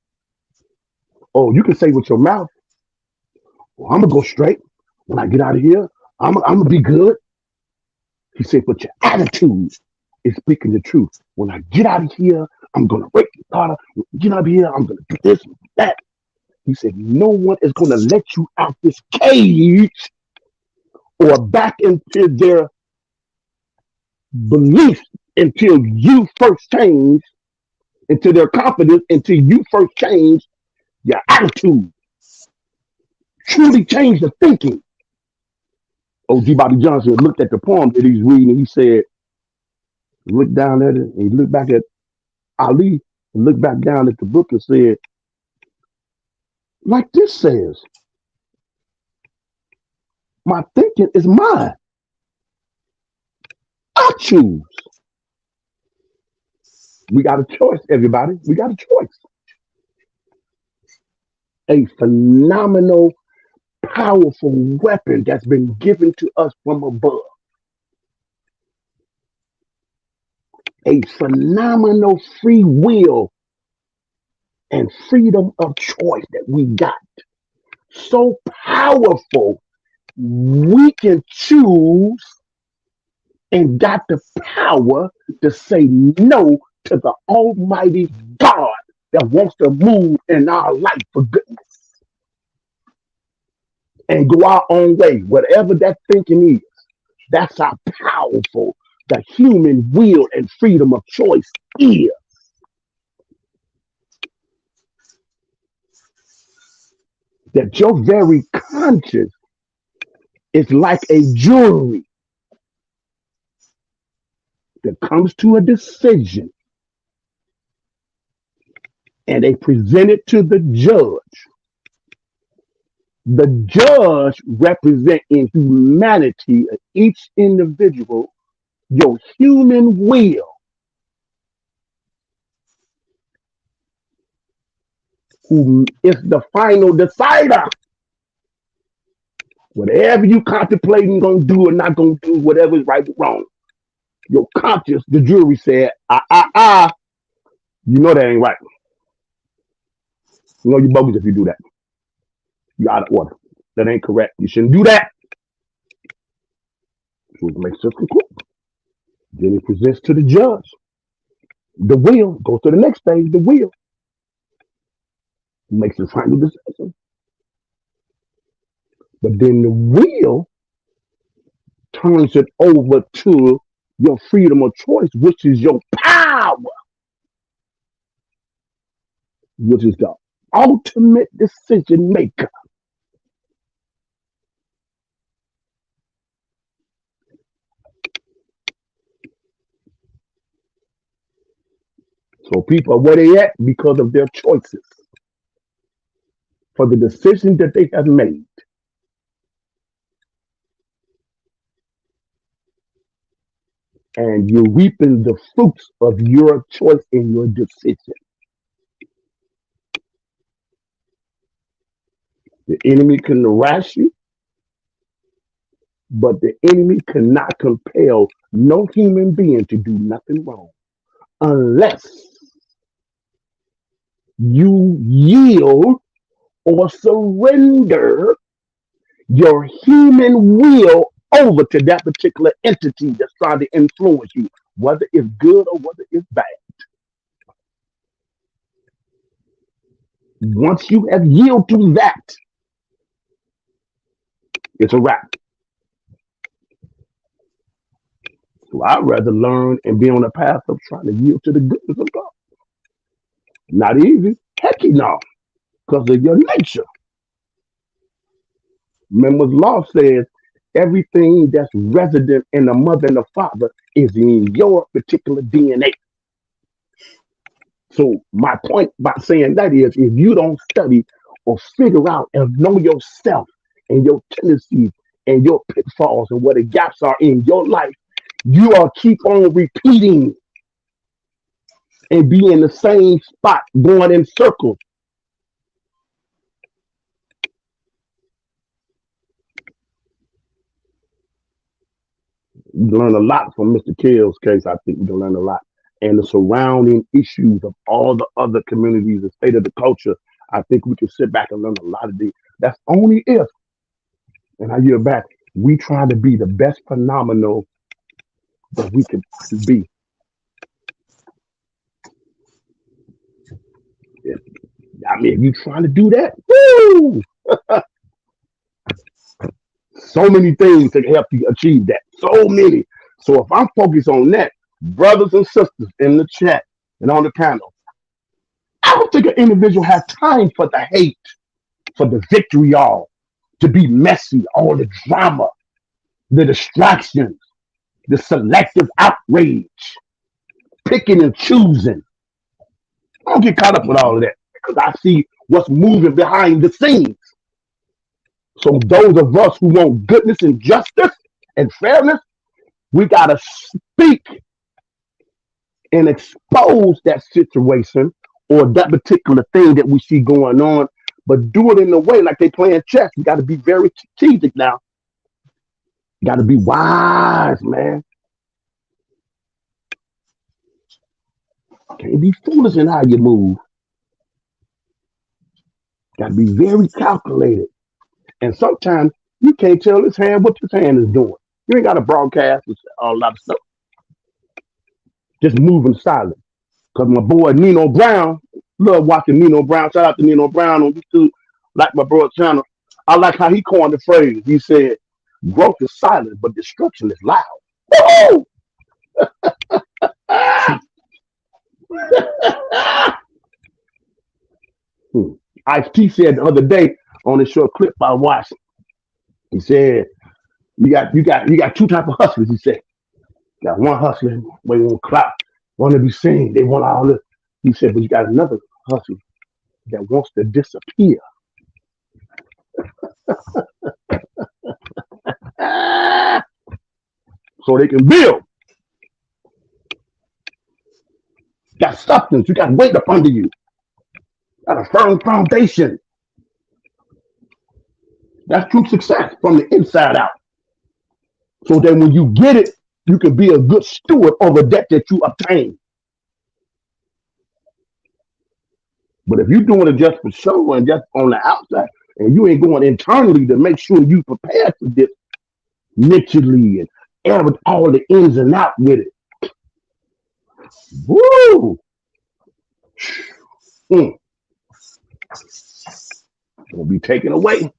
Oh, you can say with your mouth, well, I'm gonna go straight. When I get out of here, I'm gonna be good. He said, but your attitude is speaking the truth. When I get out of here, I'm gonna rape your daughter. When I get out of here, I'm gonna do this and that. He said, no one is gonna let you out this cage or back into their beliefs until you first change into their confidence until you first change your attitude. Truly change the thinking. O.G. Bobby Johnson looked at the poem that he's reading and he said, looked down at it and he looked back at Ali and looked back down at the book and said, like this says, my thinking is mine. I choose. We got a choice, everybody. We got a choice. A phenomenal, powerful weapon that's been given to us from above. A phenomenal free will and freedom of choice that we got. So powerful, we can choose and got the power to say no to the Almighty God that wants to move in our life for goodness and go our own way, whatever that thinking is. That's how powerful the human will and freedom of choice is. That your very conscience is like a jury that comes to a decision and they present it to the judge. The judge representing humanity of each individual, your human will, who is the final decider. Whatever you contemplating gonna do or not gonna do, whatever is right or wrong. Your conscience, the jury said, you know that ain't right. You know you bogus if you do that. You out of order. That ain't correct. You shouldn't do that. So it makes us conclude. Then it presents to the judge. The will goes to the next stage, the will. Makes the final decision. But then the will turns it over to your freedom of choice, which is your power, which is the ultimate decision maker. So people are where they at because of their choices, for the decisions that they have made. And you're reaping the fruits of your choice and your decision. The enemy can harass you, but the enemy cannot compel no human being to do nothing wrong unless you yield or surrender your human will over to that particular entity that's trying to influence you, whether it's good or whether it's bad. Once you have yielded to that, it's a wrap. So I'd rather learn and be on the path of trying to yield to the goodness of God. Not easy. Heck no, because of your nature. Remember, law says everything that's resident in the mother and the father is in your particular DNA. So my point by saying that is, if you don't study or figure out and know yourself and your tendencies and your pitfalls and what the gaps are in your life, you are keep on repeating and be in the same spot, going in circles. You learn a lot from Mr. Kill's case. I think you can learn a lot. And the surrounding issues of all the other communities, the state of the culture, I think we can sit back and learn a lot of these. That's only if, and I hear back, we try to be the best phenomenal that we could be. I mean, if you trying to do that, woo! So many things to help you achieve that. So many. So if I'm focused on that, brothers and sisters in the chat and on the panel, I don't think an individual has time for the hate, for the vitriol, to be messy, all the drama, the distractions, the selective outrage, picking and choosing. I don't get caught up with all of that because I see what's moving behind the scenes. So those of us who want goodness and justice and fairness, we gotta speak and expose that situation or that particular thing that we see going on, but do it in a way like they playing chess. You got to be very strategic now. You got to be wise, man. Can't be foolish in how you move. Got to be very calculated. And sometimes you can't tell this hand what this hand is doing. You ain't got to broadcast and all that stuff. Just moving silent. Because my boy Nino Brown, love watching Nino Brown. Shout out to Nino Brown on YouTube, like my brother channel. I like how he coined the phrase. He said, growth is silent, but destruction is loud. Woo! Ice-T said the other day on a short clip I watched, he said, you got two types of hustlers, he said. You got one hustler, they want clout, want to be seen, they want all this. He said, but you got another hustler that wants to disappear. So they can build. Got substance, you got weight up under you. Got a firm foundation. That's true success from the inside out. So that when you get it, you can be a good steward over that you obtain. But if you're doing it just for show and just on the outside, and you ain't going internally to make sure you prepare for this mentally and with all the ins and outs with it. Woo! Will be taken away.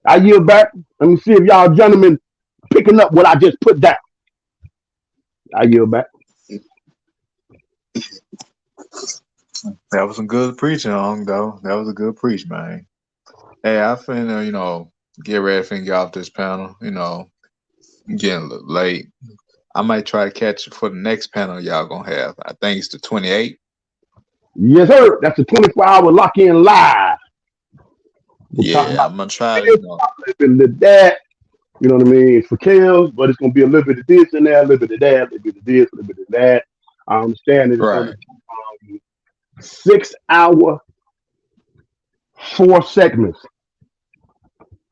I yield back. Let me see if y'all gentlemen picking up what I just put down. I yield back. That was some good preaching, though. That was a good preach, man. Hey, I finna, get ready to get off this panel. Getting a little late. I might try to catch it for the next panel y'all gonna have. I think it's the 28th. Yes, sir. That's a 24-hour lock-in live. Yeah, I'm gonna try to, that. You know what I mean? It's for kills, but it's gonna be a little bit of this in there, a little bit of that, a little bit of this, a little bit of that. I understand it. It's right. 6 hour, 4 segments.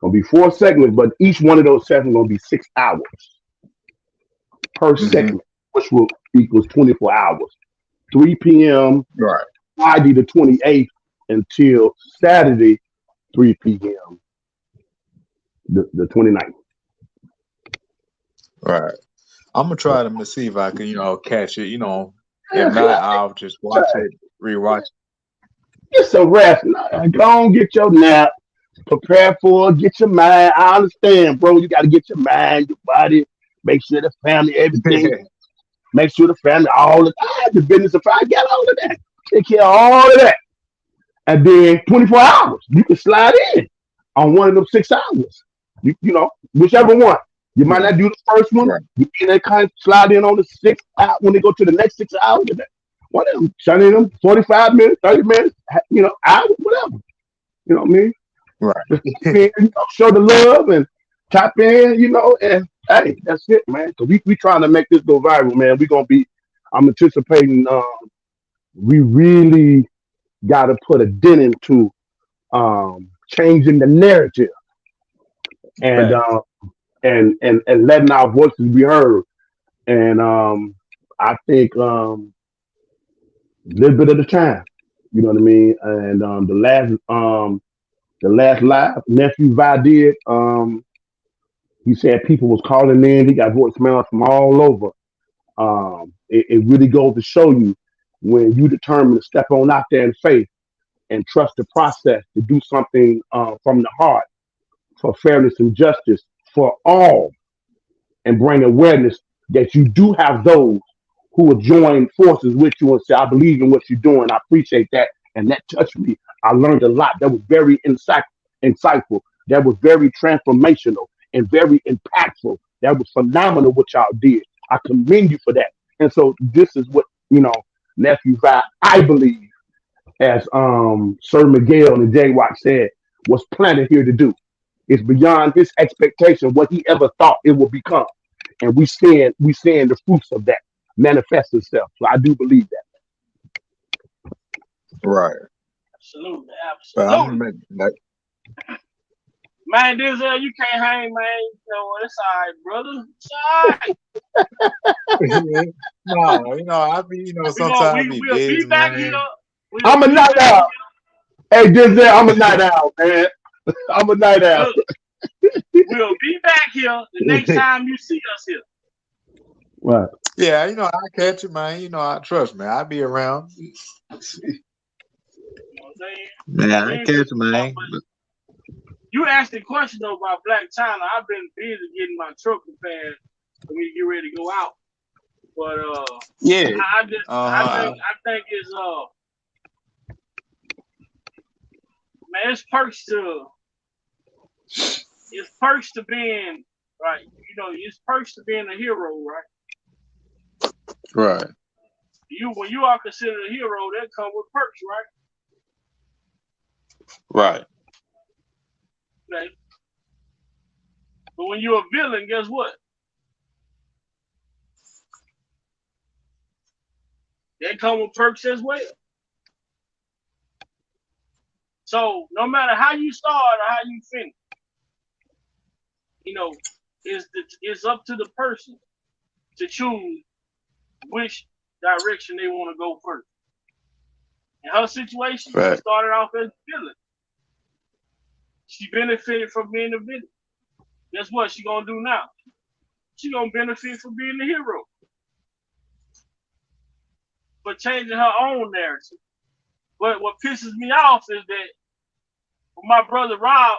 Gonna be 4 segments, but each one of those segments gonna be 6 hours per segment, which will equals 24 hours. 3 p.m. Right. Friday the 28th until Saturday 3 p.m. the 29th. Right. I'm gonna try to see if I can, catch it. If not, I'll just watch it, rewatch it. Get some rest. Go on, get your nap. Prepare for it. Get your mind. I understand, bro. You got to get your mind, your body. Make sure the family, everything. Make sure the family, all the business. If I got all of that, take care of all of that. And then 24 hours, you can slide in on one of them 6 hours. You know, whichever one. You might not do the first one. Right. You can kind of slide in on the 6 hours when they go to the next 6 hours. One of them, shut in them 45 minutes, 30 minutes, hours, whatever. You know what I mean? Right. Show the love and tap in, and hey, that's it, man. So we trying to make this go viral, man. I'm anticipating we really got to put a dent into changing the narrative and letting our voices be heard. And I think a little bit at a time, you know what I mean? And the last live nephew Vi did, he said people was calling in. He got voicemails from all over. It really goes to show you when you determine to step on out there in faith and trust the process to do something from the heart for fairness and justice for all, and bring awareness that you do have those who will join forces with you and say, I believe in what you're doing. I appreciate that. And that touched me. I learned a lot. That was very insightful. That was very transformational and very impactful. That was phenomenal what y'all did. I commend you for that. And so this is what, nephew Vi, I believe, as Sir Miguel and Jay Watt said, was planted here to do. It's beyond his expectation what he ever thought it would become. And we seeing the fruits of that manifest itself. So I do believe that. Right. Absolutely, But I'm absolutely. like, Man, Denzel, you can't hang, man. It's all right, brother. It's all right. no, I be, sometimes I be We'll be busy, back here. man. We'll I'm a be night back owl. here. Hey, Denzel, I'm a night owl, man. I'm a night owl. We'll be back here the next time you see us here. Right. Yeah, I catch it, man. I trust me. I be around. You know what I'm saying? Man, I catch it, man. You asked the question though about Black China. I've been busy getting my truck prepared for me to get ready to go out. But yeah, I think it's man, it's perks to being right. It's perks to being a hero, right? right, When you are considered a hero, that comes with perks, right, right? But when you're a villain, guess what? That come with perks as well. So no matter how you start or how you finish, it's up to the person to choose which direction they want to go first. In her situation, right. she started off as a villain. She benefited from being a villain. Guess what she gonna do now? She gonna benefit from being the hero. But changing her own narrative. But what pisses me off is that when my brother Rob,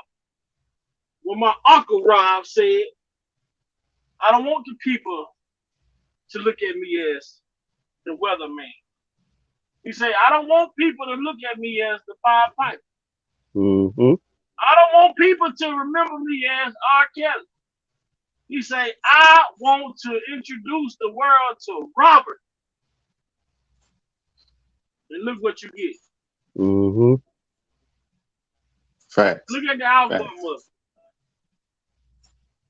when my uncle Rob said, I don't want the people to look at me as the weatherman. He said, I don't want people to look at me as the Pied Piper. Mm-hmm. I don't want people to remember me as R. Kelly. He say, I want to introduce the world to Robert. And look what you get. Mm-hmm. Facts. Look at the outcome of it.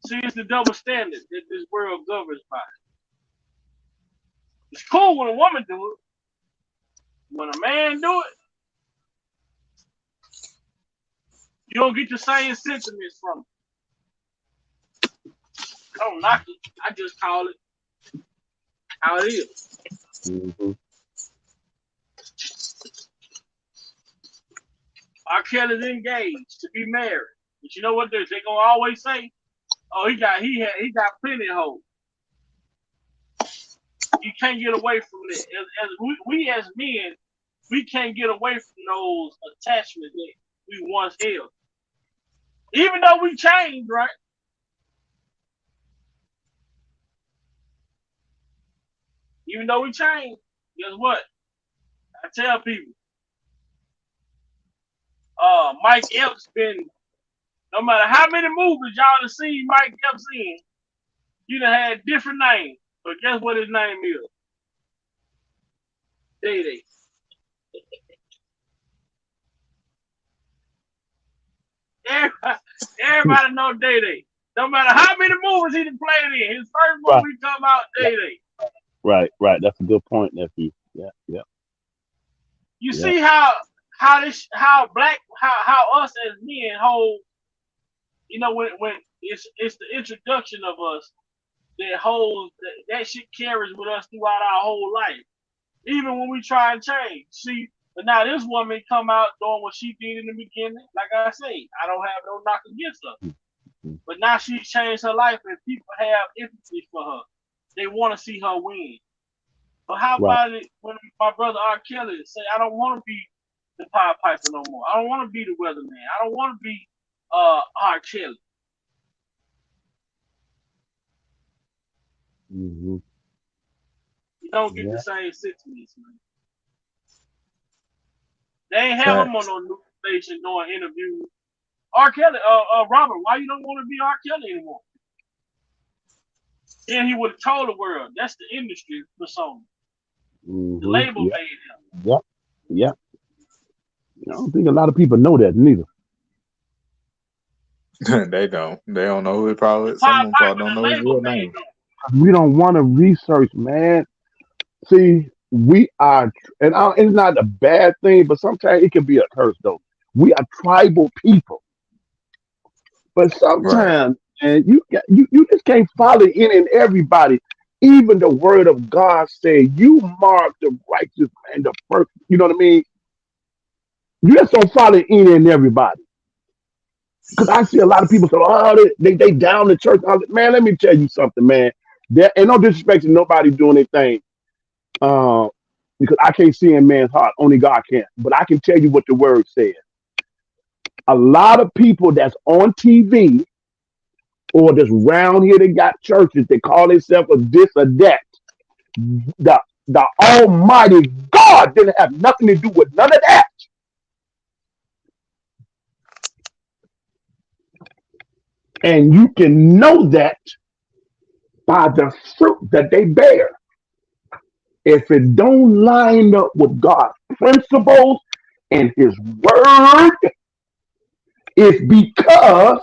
See, it's the double standard that this world governs by. It's cool when a woman do it. When a man do it, you don't get the same sentiments from it. I don't knock it. I just call it how it is. Mm-hmm. R. Kelly's engaged to be married. But you know what they gonna always say? Oh, he got plenty of hoes. You can't get away from it. As we as men, we can't get away from those attachments that we once held. Even though we changed, right? Even though we changed, guess what? I tell people, Mike Epps been, no matter how many movies y'all have seen Mike Epps in, you done had different names. But guess what his name is? Day Day. Everybody know Day Day. No matter how many movies he done played in, his first movie come out Day Day. Right. That's a good point, nephew. Yeah. You see how us as men hold, when it's the introduction of us that holds that shit carries with us throughout our whole life. Even when we try and change. See, but now this woman come out doing what she did in the beginning. Like I say, I don't have no knock against her. But now she's changed her life and people have empathy for her. They want to see her win. But how about it when my brother R. Kelly say, I don't want to be the Pied Piper no more. I don't want to be the weatherman. I don't want to be R. Kelly. Mm-hmm. don't get the same sentiments, man. They ain't have him on no news station doing interviews. R. Kelly, Robert, why you don't want to be R. Kelly anymore? And he would have told the world that's the industry persona. The label made him. Yep. I don't think a lot of people know that neither. They don't. They don't know who it probably. Some of them probably don't know his real name. We don't want to research, man. See, we are, and it's not a bad thing, but sometimes it can be a curse, though. We are tribal people, but sometimes, and you just can't follow in and everybody. Even the word of God said, "You mark the righteous and the first." You know what I mean? You just don't follow in and everybody. Because I see a lot of people say, "Oh, they down the church." Man, let me tell you something, man. There ain't no disrespect to nobody doing anything. Because I can't see in man's heart, only God can. But I can tell you what the word says. A lot of people that's on TV or that's around here, they got churches, they call themselves a this or that. The Almighty God didn't have nothing to do with none of that. And you can know that by the fruit that they bear. If it don't line up with God's principles and his word, it's because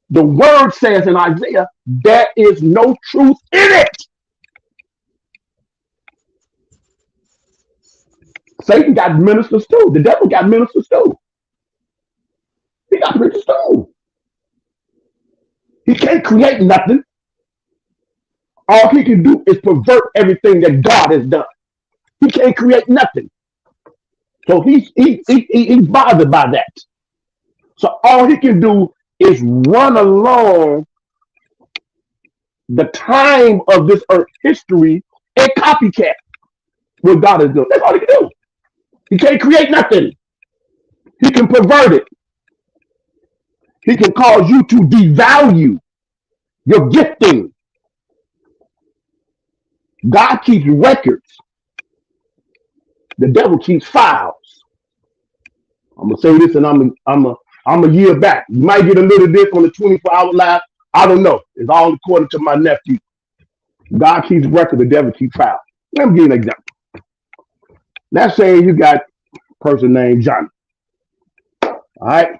the word says in Isaiah, there is no truth in it. Satan got ministers too. The devil got ministers too. He got preachers too. He can't create nothing. All he can do is pervert everything that God has done. He can't create nothing. So he's bothered by that. So all he can do is run along the time of this earth history and copycat what God is doing. That's all he can do. He can't create nothing. He can pervert it. He can cause you to devalue your gifting. God keeps records. The devil keeps files. I'm gonna say this, and I'm a year back. You might get a little of this on the 24-hour live. I don't know. It's all according to my nephew. God keeps record. The devil keeps files. Let me give you an example. Let's say you got a person named Johnny. All right.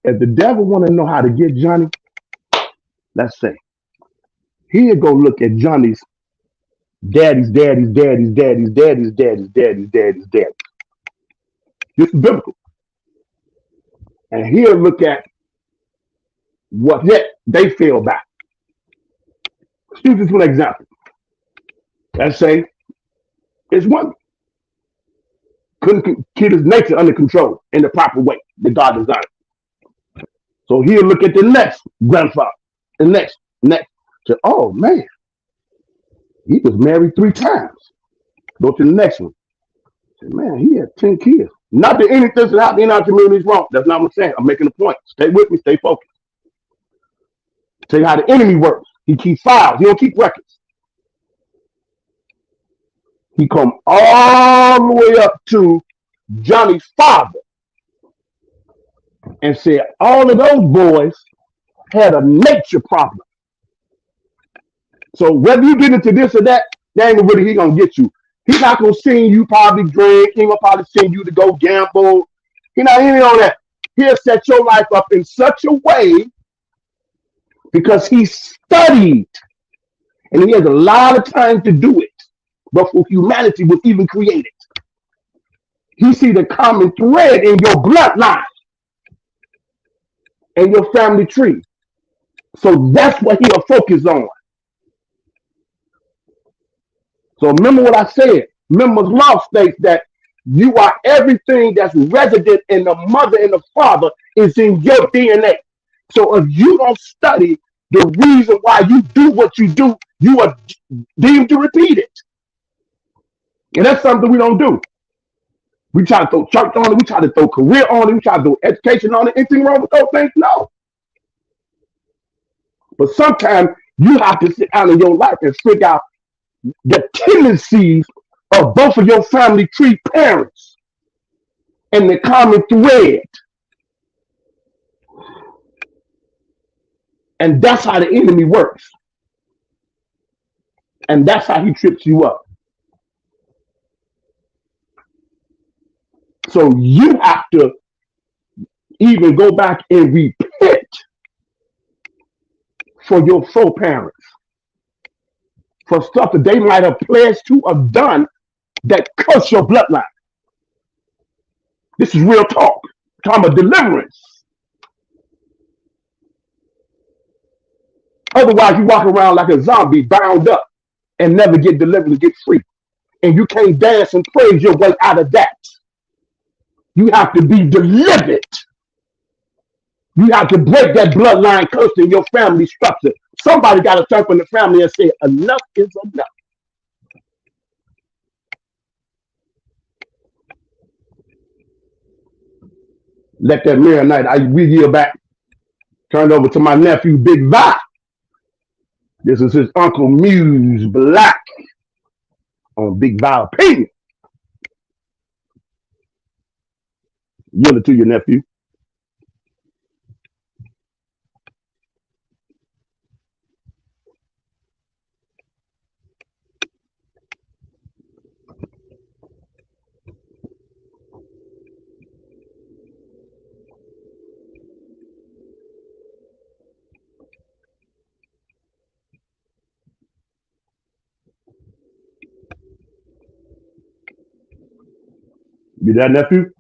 If the devil want to know how to get Johnny, let's say he'll go look at Johnny's daddy's. This is biblical. And he'll look at what they feel back. Let's use this for an example. Let's say it's one couldn't keep his nature under control in the proper way that God designed. So he'll look at the next grandfather, the next. Say, oh man, he was married 3 times. Go to the next one. Say, man, he had 10 kids. Not that anything that's happening in our community is wrong. That's not what I'm saying. I'm making a point. Stay with me. Stay focused. Tell you how the enemy works. He keeps files. He don't keep records. He come all the way up to Johnny's father and said all of those boys had a nature problem. So whether you get into this or that, that ain't really he gonna get you. He's not gonna send you probably drink. He gonna probably send you to go gamble. He not even on that. He'll set your life up in such a way because he studied and he has a lot of time to do it before humanity was even created. He see the common thread in your bloodline and your family tree. So that's what he'll focus on. So remember what I said. Members' law states that you are everything that's resident in the mother and the father is in your DNA. So if you don't study the reason why you do what you do, you are deemed to repeat it. And that's something we don't do. We try to throw church on it. We try to throw career on it. We try to throw education on it. Anything wrong with those things? No. But sometimes you have to sit down in your life and figure out the tendencies of both of your family tree parents and the common thread. And that's how the enemy works. And that's how he trips you up. So you have to even go back and repent for your foreparents, for stuff that they might have pledged to have done that curse your bloodline. This is real talk. Talking about deliverance. Otherwise, you walk around like a zombie, bound up, and never get delivered and get free. And you can't dance and praise your way out of that. You have to be delivered. You have to break that bloodline curse in your family structure. Somebody got to turn from the family and say, enough is enough. Let that mirror night, we yield back. Turned over to my nephew, Big Vi. This is his Uncle Muse Black on Big Vi Opinion. Yield it to your nephew. You that nephew?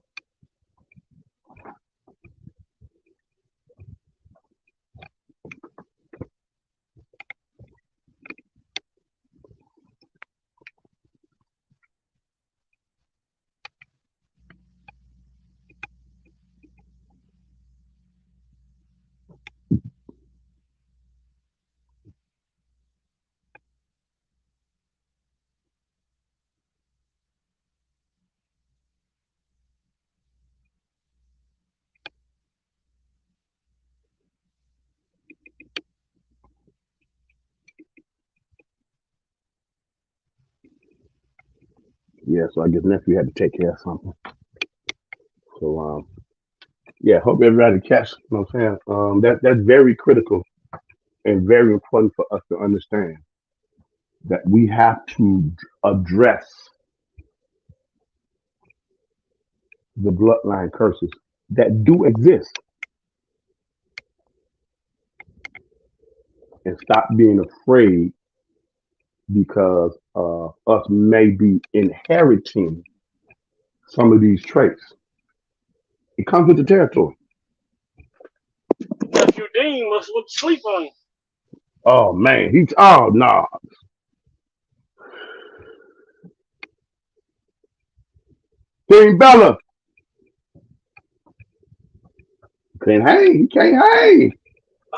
Yeah, so I guess nephew had to take care of something. So yeah, hope everybody catch, you know what I'm saying? That's very critical and very important for us to understand that we have to address the bloodline curses that do exist and stop being afraid because us may be inheriting some of these traits. It comes with the territory. Nephew Dean must look sleep on you. Oh man, oh no. Dean Bella. Can't hang. He can't hang.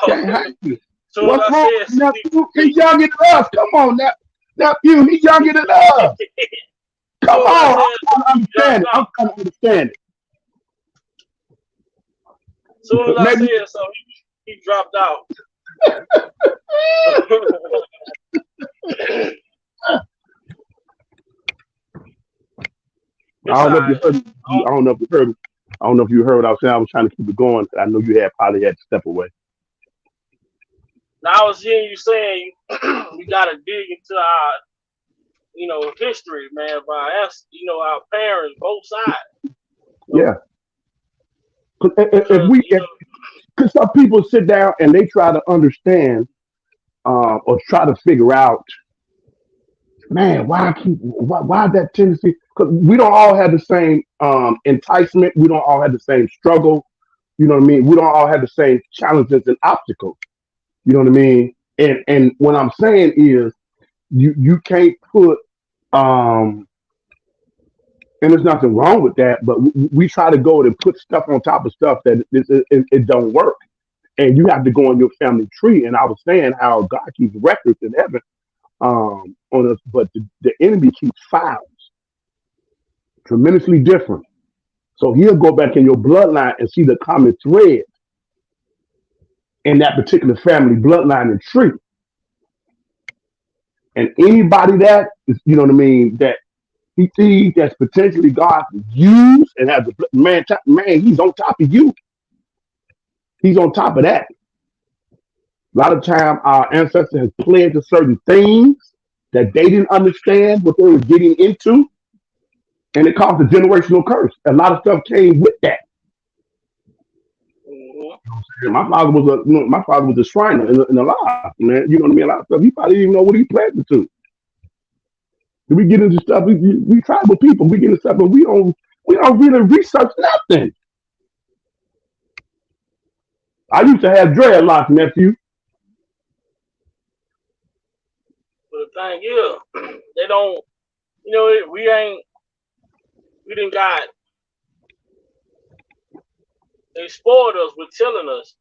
Can't hang. So what's wrong? Nephew, he's younger than us. Come on, nephew, he's younger than us. Come on, I'm trying to understand it. Soon as I said so, he dropped out. I don't know if you heard what I was saying. I was trying to keep it going. I know you probably had to step away. Now I was hearing you saying we gotta dig into our, history, man, of our parents, both sides. Yeah. Because some people sit down and they try to understand or try to figure out, man, why that tendency? Because we don't all have the same enticement. We don't all have the same struggle. You know what I mean? We don't all have the same challenges and obstacles. You know what I mean? And what I'm saying is you can't put and there's nothing wrong with that, but we try to go and put stuff on top of stuff that it don't work. And you have to go on your family tree. And I was saying how God keeps records in heaven on us, but the enemy keeps files. Tremendously different. So he'll go back in your bloodline and see the common thread in that particular family bloodline and tree. And anybody that is, you know what I mean, that he sees that's potentially God to use and has a man, he's on top of you. He's on top of that. A lot of time our ancestors have pledged to certain things that they didn't understand what they were getting into, and it caused a generational curse. A lot of stuff came with that. My father was a Shriner in a lot, man. You know what I mean? A lot of stuff he probably didn't even know what he planted to. We get into stuff. We tribal people. We get into stuff, but we don't really research nothing. I used to have dreadlocks, nephew. But the thing is, they don't. We didn't got. They spoiled us with telling us.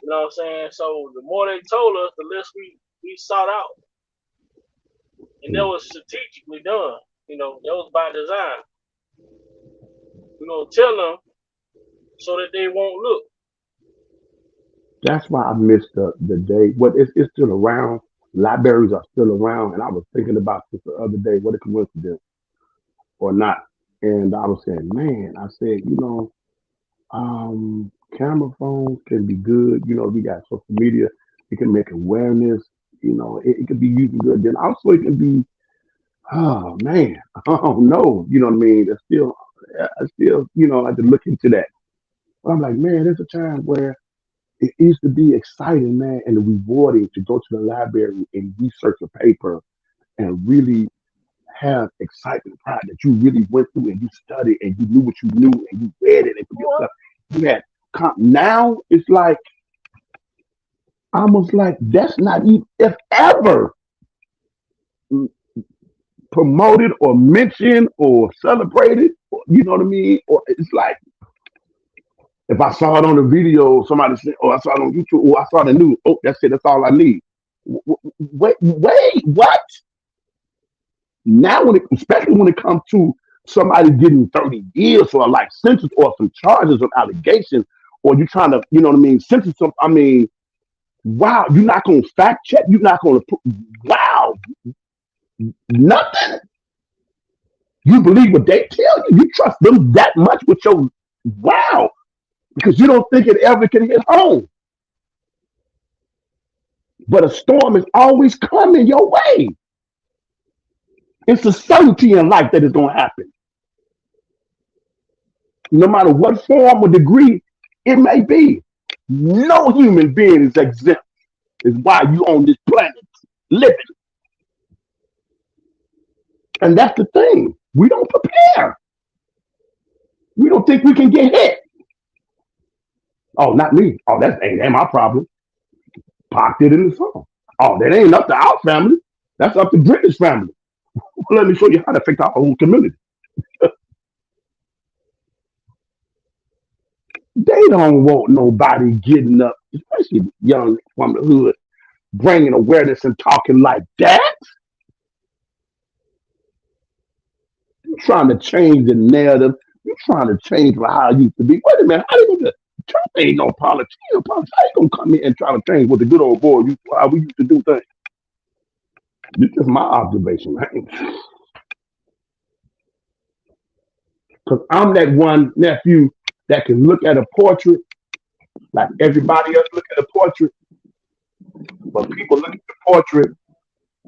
You know what I'm saying? So the more they told us, the less we sought out. And that was strategically done. That was by design. Tell them so that they won't look. That's why I missed the day. But it's still around. Libraries are still around. And I was thinking about this the other day, what a coincidence or not. And I was saying, man, I said, camera phones can be good. We got social media. It can make awareness. It can be used good. Then also it can be, oh man, oh no, you know what I mean? I still, I had to look into that. But I'm like, man, there's a time where it used to be exciting, man, and rewarding to go to the library and research a paper and really have excitement, pride that you really went through and you studied and you knew what you knew and you read it and put yourself. You had now it's like almost like that's not even if ever promoted or mentioned or celebrated. You know what I mean? Or it's like if I saw it on the video, somebody said, "Oh, I saw it on YouTube," or I saw the news. Oh, that's it. That's all I need. Wait, what? Now, especially when it comes to somebody getting 30 years for a life sentence or some charges or allegations, or you trying to, you know what I mean, sentence them. I mean, wow, you're not going to fact check. You're not going to, wow, nothing. You believe what they tell you. You trust them that much with your, wow, because you don't think it ever can hit home. But a storm is always coming your way. It's a certainty in life that it's going to happen. No matter what form or degree it may be. No human being is exempt. Is why you on this planet living. And that's the thing. We don't prepare. We don't think we can get hit. Oh, not me. Oh, that ain't my problem. Parked it in the song. Oh, that ain't up to our family. That's up to British family. Well, let me show you how to affect our whole community. They don't want nobody getting up, especially young from the hood, bringing awareness and talking like that. You're trying to change the narrative. You're trying to change how it used to be. Wait a minute. How you gonna Trump ain't no politician. How you gonna come in and try to change what the good old boy how we used to do things? This is my observation, right? Because I'm that one nephew that can look at a portrait like everybody else look at a portrait. But people look at the portrait,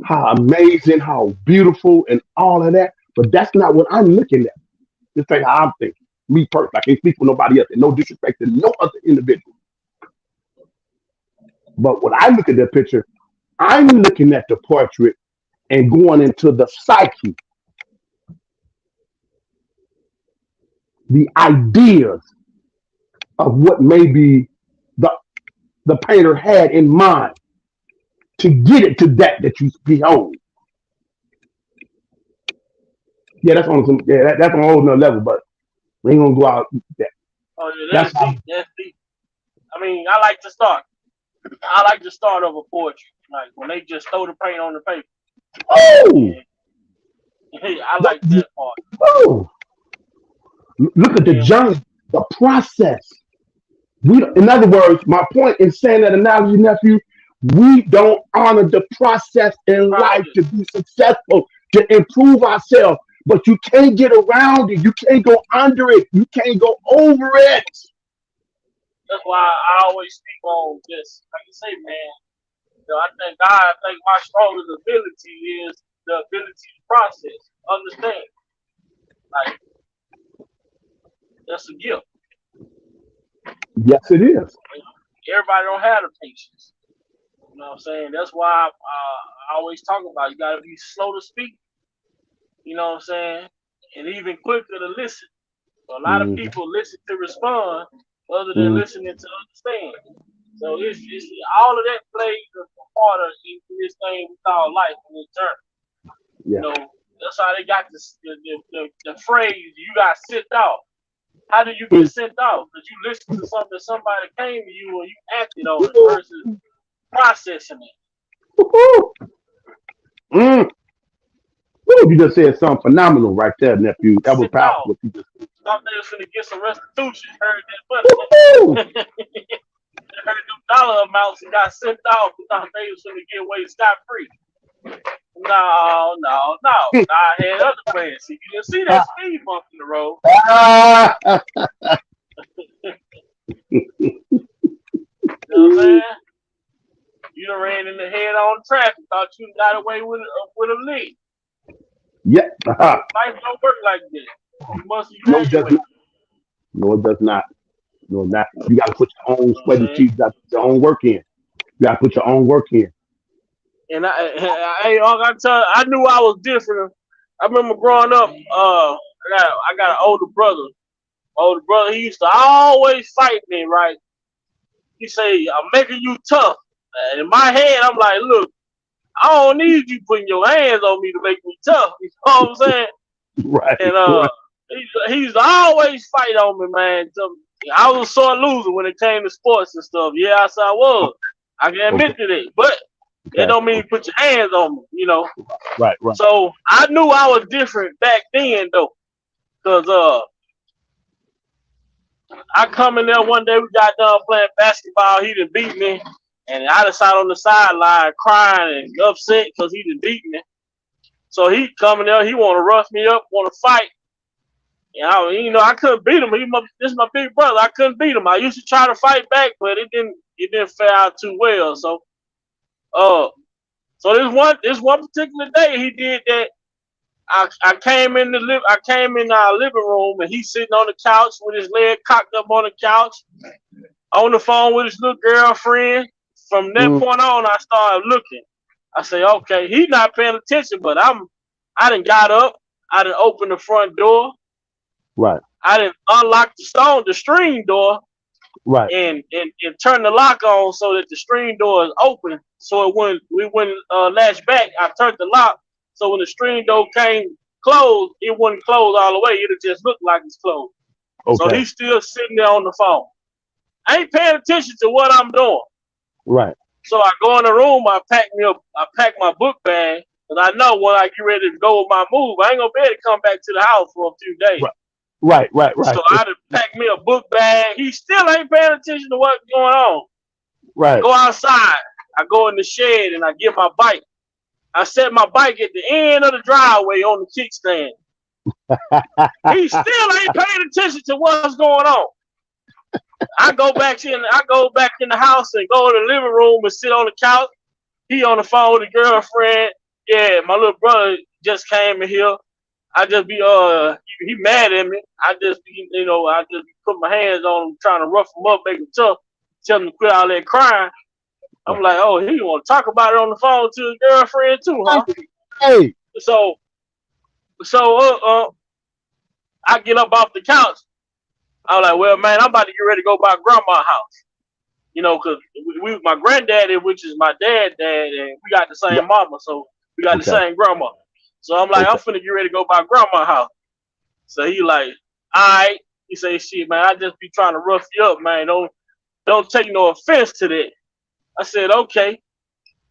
how amazing, how beautiful, and all of that. But that's not what I'm looking at. This ain't how I'm thinking. Me personally, I can't speak for nobody else, and no disrespect to no other individual. But when I look at that picture, I'm looking at the portrait and going into the psyche, the ideas of what maybe the painter had in mind to get it to that you behold. Yeah, that's on some. Yeah, that's on a whole nother level. But we ain't gonna go out there. Oh yeah, that's deep. That's deep. I mean, I like to start of a portrait, like when they just throw the paint on the paper. Oh, yeah, I like that part. Oh, look at the journey, the process. In other words, my point in saying that analogy, nephew, We don't honor the process in life to be successful, to improve ourselves. But you can't get around it. You can't go under it. You can't go over it. That's why I always speak on this. Like you say, man, I think my strongest ability is the ability to process, understand. Like that's a gift. Yes, it is. Everybody don't have the patience. You know what I'm saying? That's why I always talk about you gotta be slow to speak. You know what I'm saying? And even quicker to listen. So a lot of Mm-hmm. people listen to respond other than Mm-hmm. listening to understand. So it's all of that plays a part of this thing we call life in this journey. You Yeah. know, that's how they got the phrase you got sent out. How do you get sent out? Because you listened to something somebody came to you and you acted on it versus processing it. Mm. Ooh, you just said something phenomenal right there, nephew. That was Sent powerful. out. What you just said. Thought they was gonna get some restitution. Heard Woo! that, but heard them dollar amounts and got sent out. Thought they was gonna get away scot free. No. I had other plans. See, you didn't see that speed bump in the road. Ah, You know what I'm saying? You done ran in the head on traffic. Thought you got away with a lick. yeah. Life don't work like that. You must No, it does evaluate. not. No, it does not. No, not. You got to put your own You know what sweat I'm and saying? teeth. You got to put your own work in. You got to put your own work in. And I knew I was different. I remember growing up. I got an older brother. My older brother, he used to always fight me. Right? He say, "I'm making you tough." And in my head, I'm like, "Look, I don't need you putting your hands on me to make me tough." You know what I'm saying? Right. And Right. he used to always fight on me, man. So I was a sore loser when it came to sports and stuff. Yeah, I was. I can Okay. admit to that. But it Okay. don't mean Okay. put your hands on me, you know. Right. Right. So I knew I was different back then though. Cause I come in there one day, we got done playing basketball, he done beat me. And I just sat on the sideline crying and upset because he done beat me. So he coming there, he wanna rough me up, wanna fight. And I couldn't beat him. This is my big brother. I couldn't beat him. I used to try to fight back, but it didn't fare out too well. Uh so this one particular day he did that. I came in our living room and he's sitting on the couch with his leg cocked up on the couch, on the phone with his little girlfriend. From that Mm. point on, I started looking. I say, okay, he's not paying attention, but I done got up, I done opened the front door, Right. I done unlocked the screen door, Right. and turn the lock on so that the screen door is open, so we wouldn't latch back. I turned the lock so when the screen door came closed, it wouldn't close all the way. It'd just look like it's closed. So Okay. he's still sitting there on the phone. I ain't paying attention to what I'm doing. Right. So I go in the room. I pack my book bag, and I know when I get ready to go with my move, I ain't gonna be able to come back to the house for a few days. Right. Right. Right. So I had to pack me a book bag. He still ain't paying attention to what's going on. Right. Go outside. I go in the shed and I get my bike. I set my bike at the end of the driveway on the kickstand. He still ain't paying attention to what's going on. I go back in the house and go in the living room and sit on the couch. He on the phone with a girlfriend. Yeah, my little brother just came in here. I just be he mad at me. I just be put my hands on him, trying to rough him up, make him tough, tell him to quit all that crying. I'm like, oh, he want to talk about it on the phone to his girlfriend too, huh? Hey. So I get up off the couch. I was like, well, man, I'm about to get ready to go by grandma's house. You know, because my granddaddy, which is my dad's dad, and we got the same mama, so we got the same grandma. So I'm like, I'm finna get ready to go by grandma's house. So he like, all right. He say, shit, man, I just be trying to rough you up, man. Don't take no offense to that. I said, okay.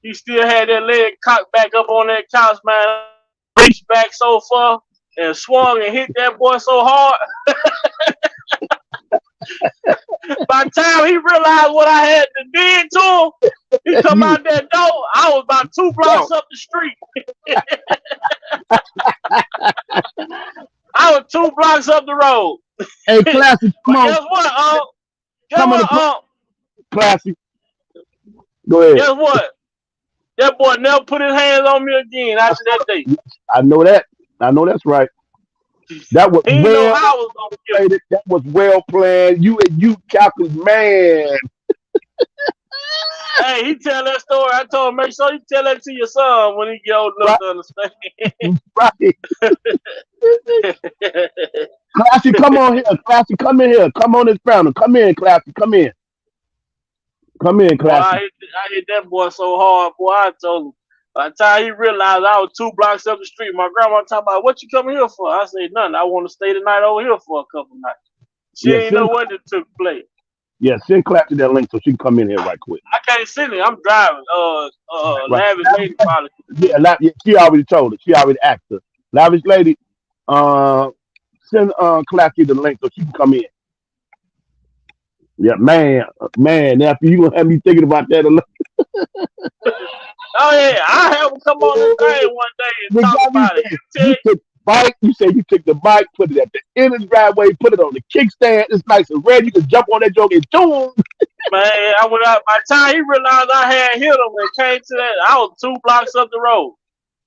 He still had that leg cocked back up on that couch, man. Reached back so far and swung and hit that boy so hard. By the time he realized what I had to did to him, he come out that door. I was about 2 blocks up the street. I was 2 blocks up the road. Hey, Classy, come on. Guess what, Guess Come on, what, Classy. Go ahead. Guess what? That boy never put his hands on me again after that day. I know that. I know that's right. That was He know how I was gonna kill him. That was well planned. You calculate, man. Hey, he tell that story. I told him, make sure you tell that to your son when he get old enough to understand. Right. Classy, come on here. Classy, come in here. Come on this panel. Come in, Classy. Come in. Come in, Boy, Classy. I hit that boy so hard, boy. I told him. By the time he realized I was 2 blocks up the street, my grandma talking about, what you coming here for? I said, nothing. I want to stay the night over here for a couple nights. She ain't know what it took place. Yeah, send Classy that link so she can come in here right quick. I can't send it. I'm driving. Lavish lady probably. Yeah, she already told her. She already asked her. Lavish lady, send Classy the link so she can come in. Yeah, man. After you gonna have me thinking about that a little. Oh yeah, I have him come on this thing one day and talk about it. You said you took the bike, put it at the end of the driveway, put it on the kickstand. It's nice and red. You can jump on that joke and boom. Man, I went out. By the time he realized I had hit him and came to that, I was 2 blocks up the road.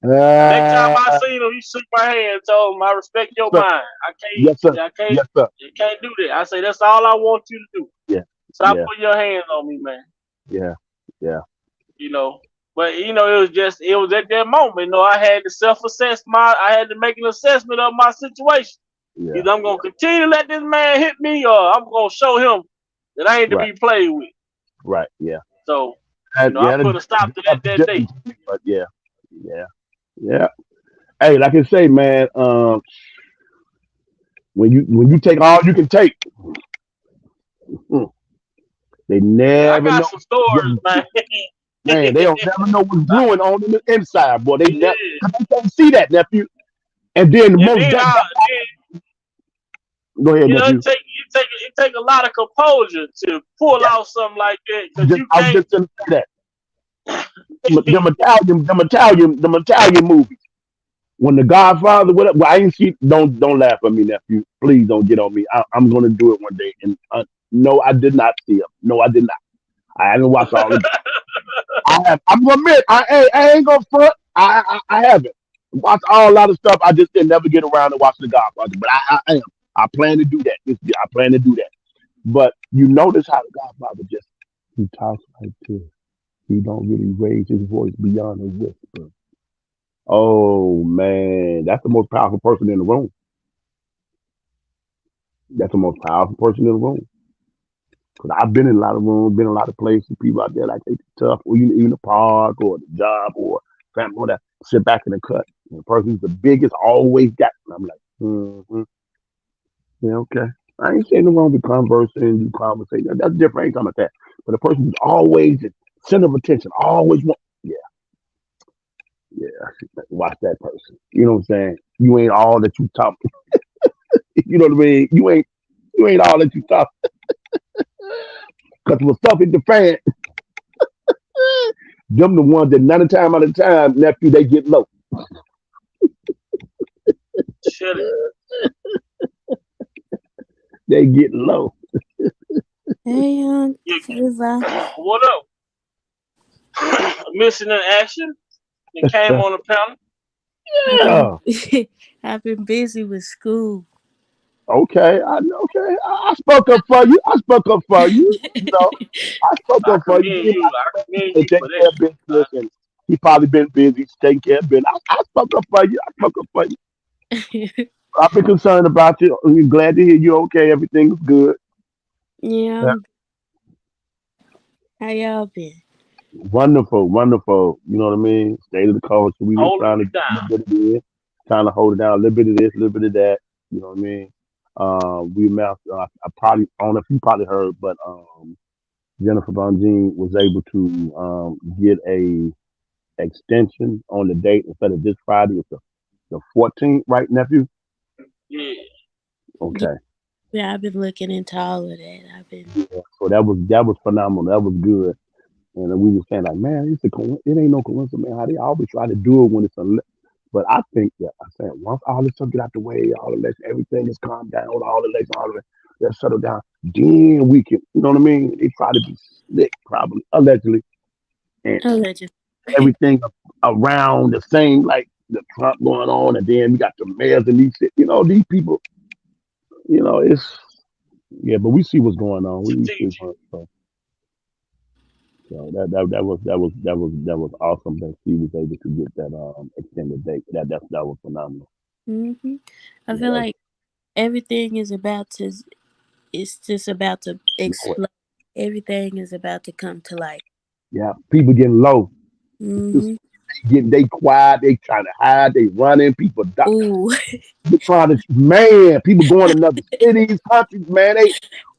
Next time I seen him, he shook my hand and told him, I respect your mind. I can't Yes, sir. I can't Yes, sir. you can't do that. I say that's all I want you to do. Yeah. Stop putting your hands on me, man. Yeah. You know. But it was at that moment, I had to self-assess I had to make an assessment of my situation. Yeah. Either I'm gonna continue to let this man hit me or I'm gonna show him that I ain't to be played with. Right, yeah. So I put a stop to that day. But yeah. Hey, like I say, man, when you take all you can take, they never I got know. some stories, man. Man, they don't never know what's brewing on the inside, boy. They don't see that, nephew. And then go ahead, nephew. It take a lot of composure to pull out something like that. I was just gonna say that. them Italian movies. When the Godfather, whatever, I ain't see. Don't laugh at me, nephew. Please don't get on me. I'm gonna do it one day. And no, I did not see him. No, I did not. I haven't watched all of it. I'm gonna admit, I ain't gonna front. I haven't watched a lot of stuff. I just didn't never get around to watching the Godfather. But I am. I plan to do that. I plan to do that. But you notice how the Godfather he talks like this. He don't really raise his voice beyond a whisper. Oh man, that's the most powerful person in the room. That's the most powerful person in the room. Because I've been in a lot of rooms, been in a lot of places, people out there like they tough, or even the park or the job or family or that sit back in the cut. And the person who's the biggest always got. And I'm like, yeah, okay. I ain't saying no wrong with conversing, you conversation. That's different. I ain't talking about that. But the person who's always the center of attention, always want. Yeah, watch that person. You know what I'm saying? You ain't all that you talk. You know what I mean? You ain't all that you talk. Because when stuff hit the fan, them the ones that 9 times out of time, nephew, they get low. Shut it. They get low. Hey, What up? Missing in action. And came on the panel. Yeah. I've been busy with school. Okay, I spoke up for you. You know, I spoke up for you. I commend you for that. And he probably been busy taking care of business. I spoke up for you. I've been concerned about you. I'm glad to hear you okay. Everything is good. Yeah. How y'all been? Wonderful. You know what I mean? State of the culture. We were trying to get a little bit of this, trying to hold it down, a little bit of this, a little bit of that. You know what I mean? We met. I probably, I don't know if you probably heard, but Jennifer Von Jean was able to get a extension on the date instead of this Friday. It's the 14th, right, nephew? Yeah. Okay. Yeah, I've been looking into all of that. I've been. Yeah, so that was phenomenal. That was good. And then we were saying like, man, it ain't no coincidence, man. How they always try to do it when it's but I think that I said once all this stuff get out the way, all the election, everything is calmed down, all the election, all of it, that settle down. Then we can, you know what I mean? They try to be slick, probably allegedly, and Allegedly. everything around the same, like the Trump going on, and then we got the mayors and these, these people, it's yeah. But we see what's going on. We see what's going on. So that was awesome that she was able to get that extended date. That was phenomenal. Hmm. I Yeah, feel like everything is about to. It's just about to explode. Everything is about to come to light. yeah. People getting low, Hmm. getting they quiet. They trying to hide. They running. People die. Ooh, They trying to man. People going to other cities, countries. Man, they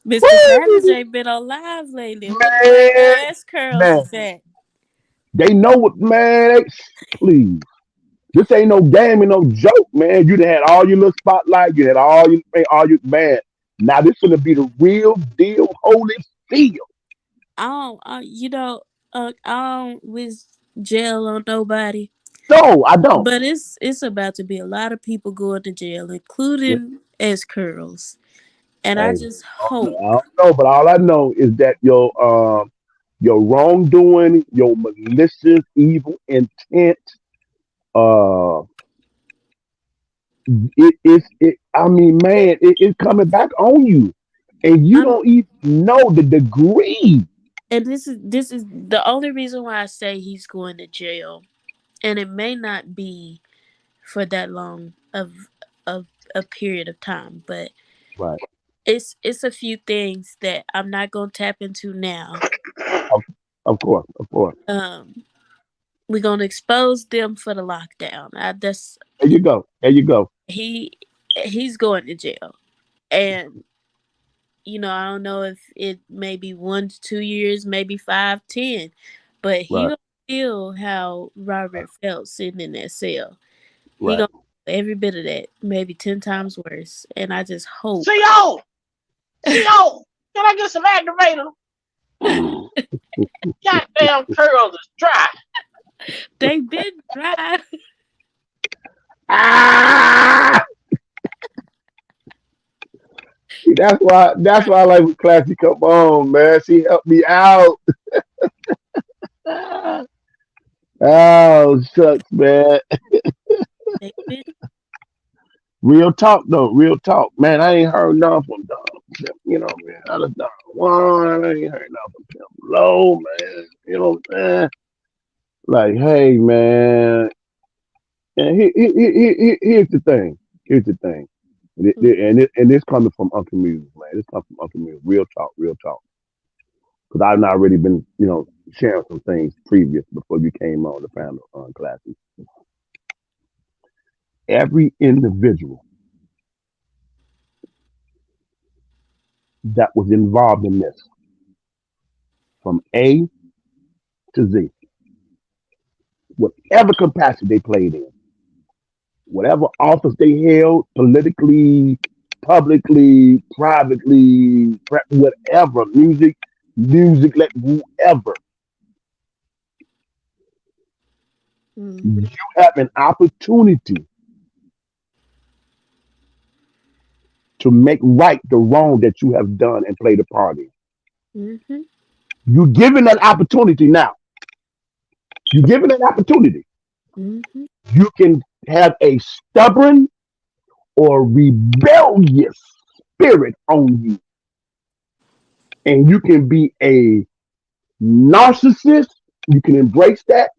Mr. Savage woo, ain't been on live lately. What where man, S curls man. is at? They know what man. Please. This ain't no game and no joke, man. You done had all your little spotlight. You had all your man. Now this gonna be the real deal, holy field. I don't. I don't wish jail on nobody. No, I don't. But it's about to be a lot of people going to jail, Yeah, including S curls. And I hey, just I hope. don't know, but all I know is that your wrongdoing, your malicious, evil intent, uh, it. I mean, man, it's coming back on you, and you I'm don't even know the degree. and this is the only reason why I say he's going to jail. And it may not be for that long of a period of time, but Right. it's a few things that I'm not gonna tap into now. Of, of course, of course. Um, we're gonna expose them for the lockdown. That's There you go. There you go. he he's going to jail, and I don't know if it may be 1 to 2 years, maybe 5, 10, but he Right. gonna feel how Robert felt sitting in that cell. He Right. gonna feel every bit of that, maybe 10 times worse. And I just hope CO, CO, can I get some activator? Goddamn curls is dry. they been dry. Ah! See, that's why I like when Classy come on, man. She helped me out. Oh, shucks, man. They been. Real talk though, real talk. Man, I ain't heard nothing from Don. Man. I done done one. I ain't heard nothing from Pimp Low, man. You know what I'm saying? Like, hey, man. And here's the thing. Here's the thing. And this coming from Uncle Muse, man. This comes from Uncle Muse. Real talk, real talk. Because I've not already been, sharing some things previous before you came on the panel on classes. Every individual that was involved in this, from A to Z, whatever capacity they played in, whatever office they held politically, publicly, privately, whatever, like whoever, Mm-hmm. you have an opportunity to make right the wrong that you have done and played a part in. Mm-hmm. You're given that opportunity now. You're given that opportunity. Mm-hmm. You can have a stubborn or rebellious spirit on you, and you can be a narcissist. You can embrace that,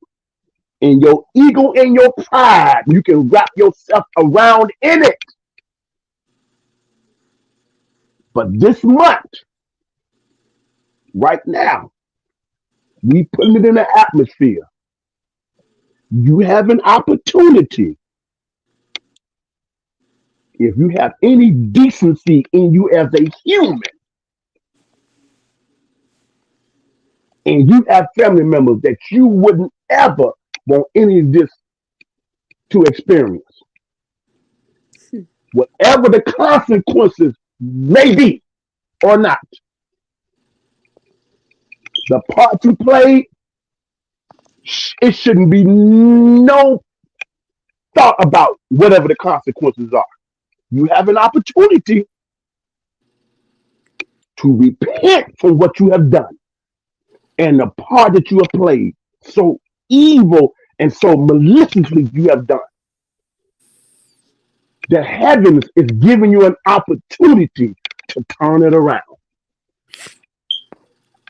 and your ego and your pride. You can wrap yourself around in it. But this month, right now, we putting it in the atmosphere. You have an opportunity. If you have any decency in you as a human, and you have family members that you wouldn't ever want any of this to experience, whatever the consequences maybe or not. The part you played, it shouldn't be no thought about whatever the consequences are. You have an opportunity to repent for what you have done and the part that you have played so evil and so maliciously you have done. The heavens is giving you an opportunity to turn it around.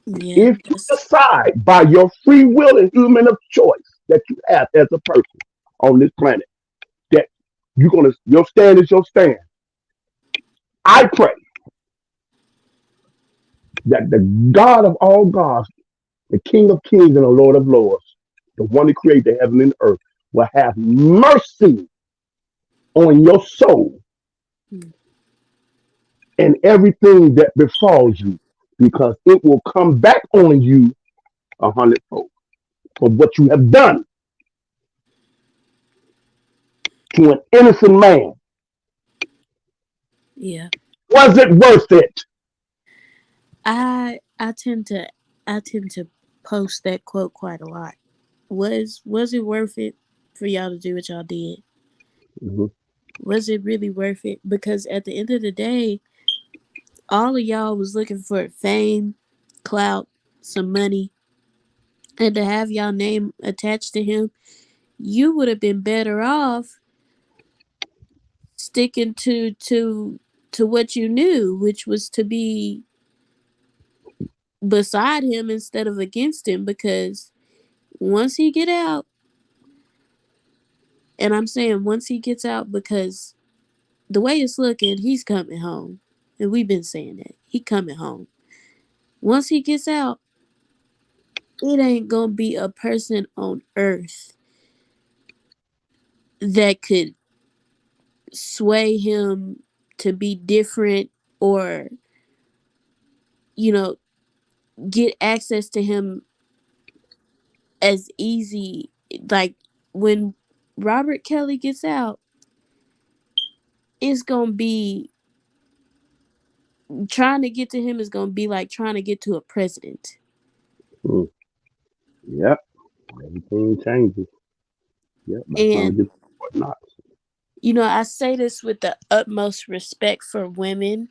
Yeah, If you decide by your free will and human of choice that you have as a person on this planet that your stand is your stand. I pray that the God of all gods, the King of kings and the Lord of lords, the one who created the heaven and earth, will have mercy on your soul and everything that befalls you, because it will come back on you a hundredfold for what you have done to an innocent man. yeah. Was it worth it? I tend to post that quote quite a lot. Was it worth it for y'all to do what y'all did? Mhm. Was it really worth it? Because at the end of the day, all of y'all was looking for fame, clout, some money, and to have y'all name attached to him, you would have been better off sticking to what you knew, which was to be beside him instead of against him. Because once he get out, and I'm saying once he gets out, because the way it's looking, he's coming home, and we've been saying that he coming home. Once he gets out, it ain't gonna be a person on earth that could sway him to be different, or you know, get access to him as easy. Like when Robert Kelly gets out, it's gonna be trying to get to him is gonna be like trying to get to a president. Mm. Yep. Everything changes. Yep. By the time we And get to whatnot. I say this with the utmost respect for women,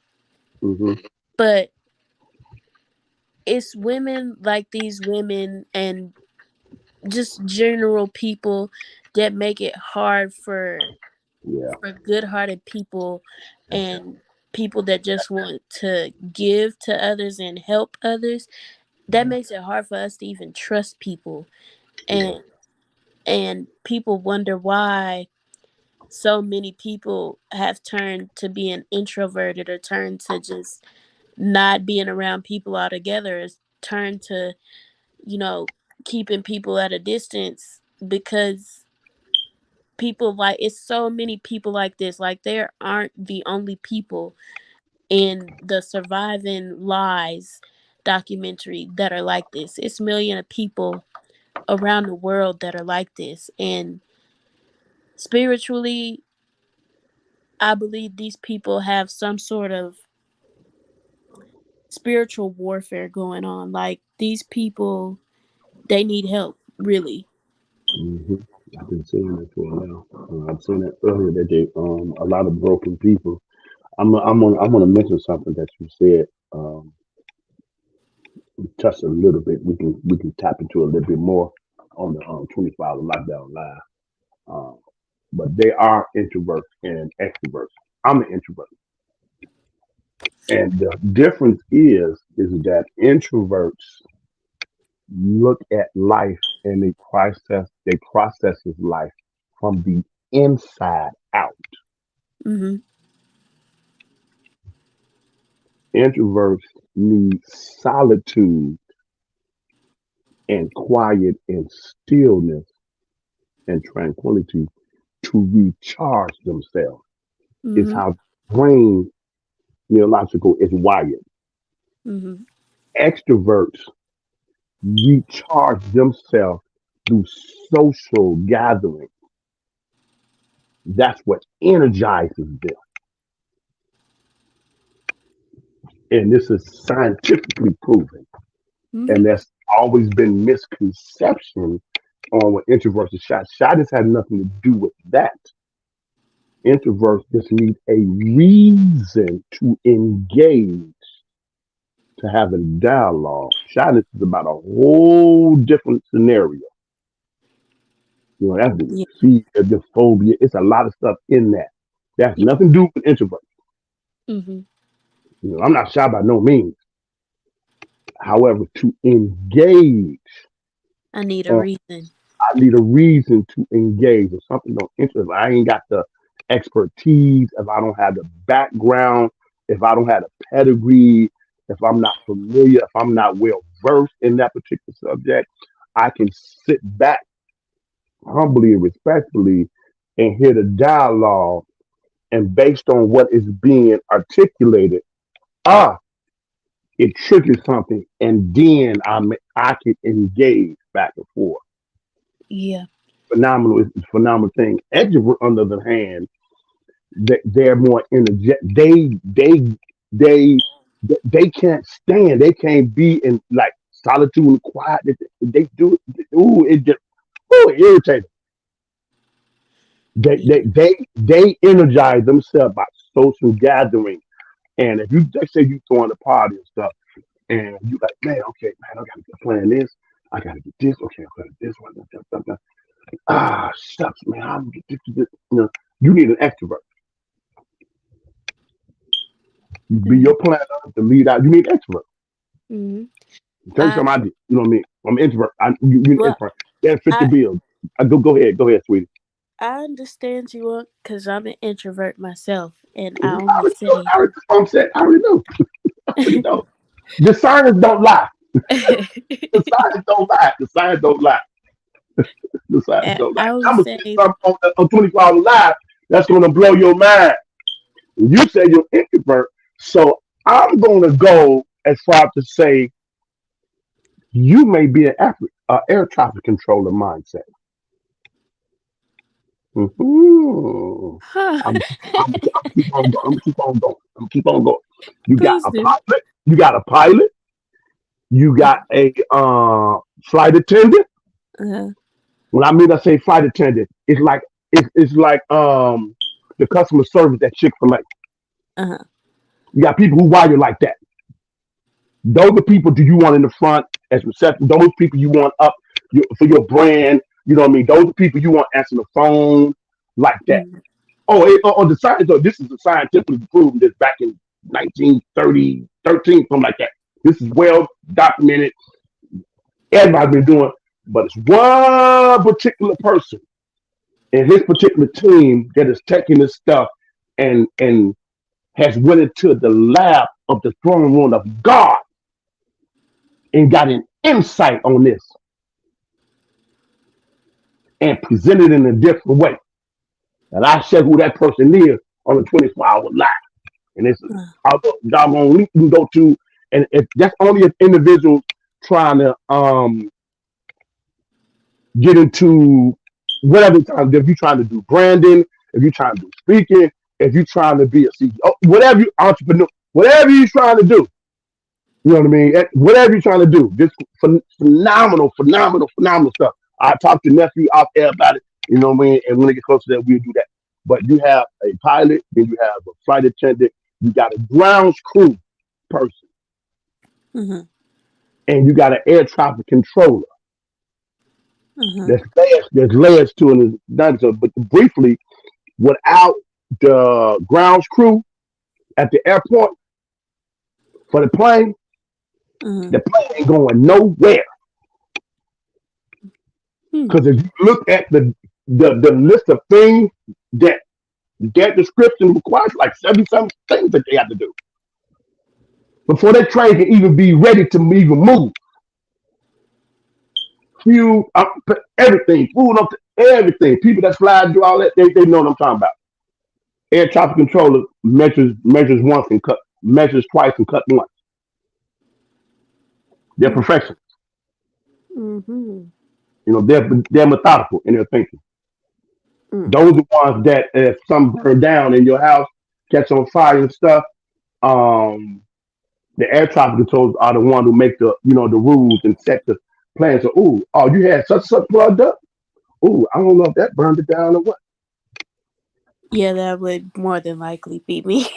Mm-hmm. but it's women like these women and just general people that make it hard Yeah. for good-hearted people and people that just want to give to others and help others. That makes it hard for us to even trust people, Yeah. and people wonder why so many people have turned to being introverted, or turned to just not being around people altogether, is turned to you know keeping people at a distance, because people like it's so many people like this. Like, there aren't the only people in the Surviving Lies documentary that are like this. It's million of people around the world that are like this. And spiritually, I believe these people have some sort of spiritual warfare going on. Like, these people, they need help, really. Mm-hmm. I've been seeing it for a while. I've seen it earlier that they a lot of broken people. I'm gonna mention something that you said. Touch a little bit. We can tap into a little bit more on the 24-hour lockdown live. Um, but they are introverts and extroverts. I'm an introvert, and the difference is that introverts look at life and they process his life from the inside out. Mm-hmm. Introverts need solitude and quiet and stillness and tranquility to recharge themselves. Is Mm-hmm. how brain neurological is wired. Mm-hmm. Extroverts recharge themselves through social gathering. That's what energizes them. and this is scientifically proven. Mm-hmm. And there's always been misconception on what introverts are shy. Shyness has nothing to do with that. Introverts just need a reason to engage, to have a dialogue. Shyness is about a whole different scenario. You know, that's the Yeah. fear, the phobia. It's a lot of stuff in that. That's Yeah. nothing to do with introverts. Mm-hmm. You know, I'm not shy by no means. However, to engage, I need a uh, reason. I need a reason to engage. If something don't interest me, I ain't got the expertise, if I don't have the background, if I don't have the pedigree, if I'm not familiar, if I'm not well versed in that particular subject, I can sit back humbly and respectfully and hear the dialogue. And based on what is being articulated, ah, it triggers something, and then I can engage back and forth. Yeah. Phenomenal, it's a phenomenal thing. Extrovert, on the other hand, they're more energetic. They they can't stand. They can't be in like solitude and quiet. They do. Ooh, it just ooh, it irritates. Yeah. They energize themselves by social gathering. And if you they say you throwing a party and stuff, and you like, man, okay, man, I gotta get plan this. I gotta get this. Okay, I gotta this one. Ah, shucks, man. I'm get this. You know, you need an extrovert. You be Mm-hmm. your planner, the lead out. You need an extrovert. Mm-hmm. Tell you I something I did. You know what I mean? I'm an introvert. You an well, introvert. That fit the I bill. Go ahead, sweetie. I understand you because I'm an introvert myself, and I Mhm. I only already know. say, I'm saying. I already know. I already know. The science don't lie. The science don't lie. The science don't lie. The science don't lie. I I'm only gonna say say, something on 24 Hour Live that's gonna blow your mind. You say you're an introvert, so I'm gonna go as far to say you may be an air traffic controller mindset. Mhm. huh? I'm keep on going. I'm keep on going. I'm keep on going. You got Please a do. pilot. You got a pilot. You got a flight attendant. Uh-huh. When I say flight attendant, it's like the customer service at Chick-fil-A. Uh-huh. You got people who wire like that. Those are people do you want in the front as reception. Those people you want up for your brand. You know what I mean? Those are people you want answering the phone like that. Mm-hmm. Oh, the science. Oh, this is a scientifically proven this back in 1930, something like that. This is well documented. Everybody's been doing, but it's one particular person and his particular team that is taking this stuff and has went into the lab of the throne room of God and got an insight on this and presented in a different way. And I said who that person is on the 24-hour live. And it's although doggone link you can go to, and if that's only if individuals trying to get into whatever time, if you're trying to do branding, if you're trying to do speaking, if you're trying to be a CEO, whatever you entrepreneur, whatever you're trying to do, you know what I mean? Whatever you're trying to do, this phenomenal stuff. I talked to nephew out there about it, you know what I mean? And when it gets closer to that, we'll do that. But you have a pilot, then you have a flight attendant, you got a grounds crew person, Mm-hmm. and you got an air traffic controller. Mm-hmm. There's layers to it. But briefly, without the grounds crew at the airport for Mm-hmm. the plane ain't going nowhere. Hmm. Because if you look at the list of things that that description requires, like 70 something things that they have to do before that train can even be ready to even move. Fuel, everything, food up to everything. People that fly do all that, they know what I'm talking about. Air traffic controller measures once and cut measures twice and cut once. They're Hmm. perfection. Mm-hmm. You know, they're methodical in their thinking. Mm. Those are ones that if some burn down in your house, catch on fire and stuff, um, The air traffic controllers are the one who make the the rules and set the plans. So, oh, you had such plugged up. I don't know if that burned it down or what. Yeah, that would more than likely be me.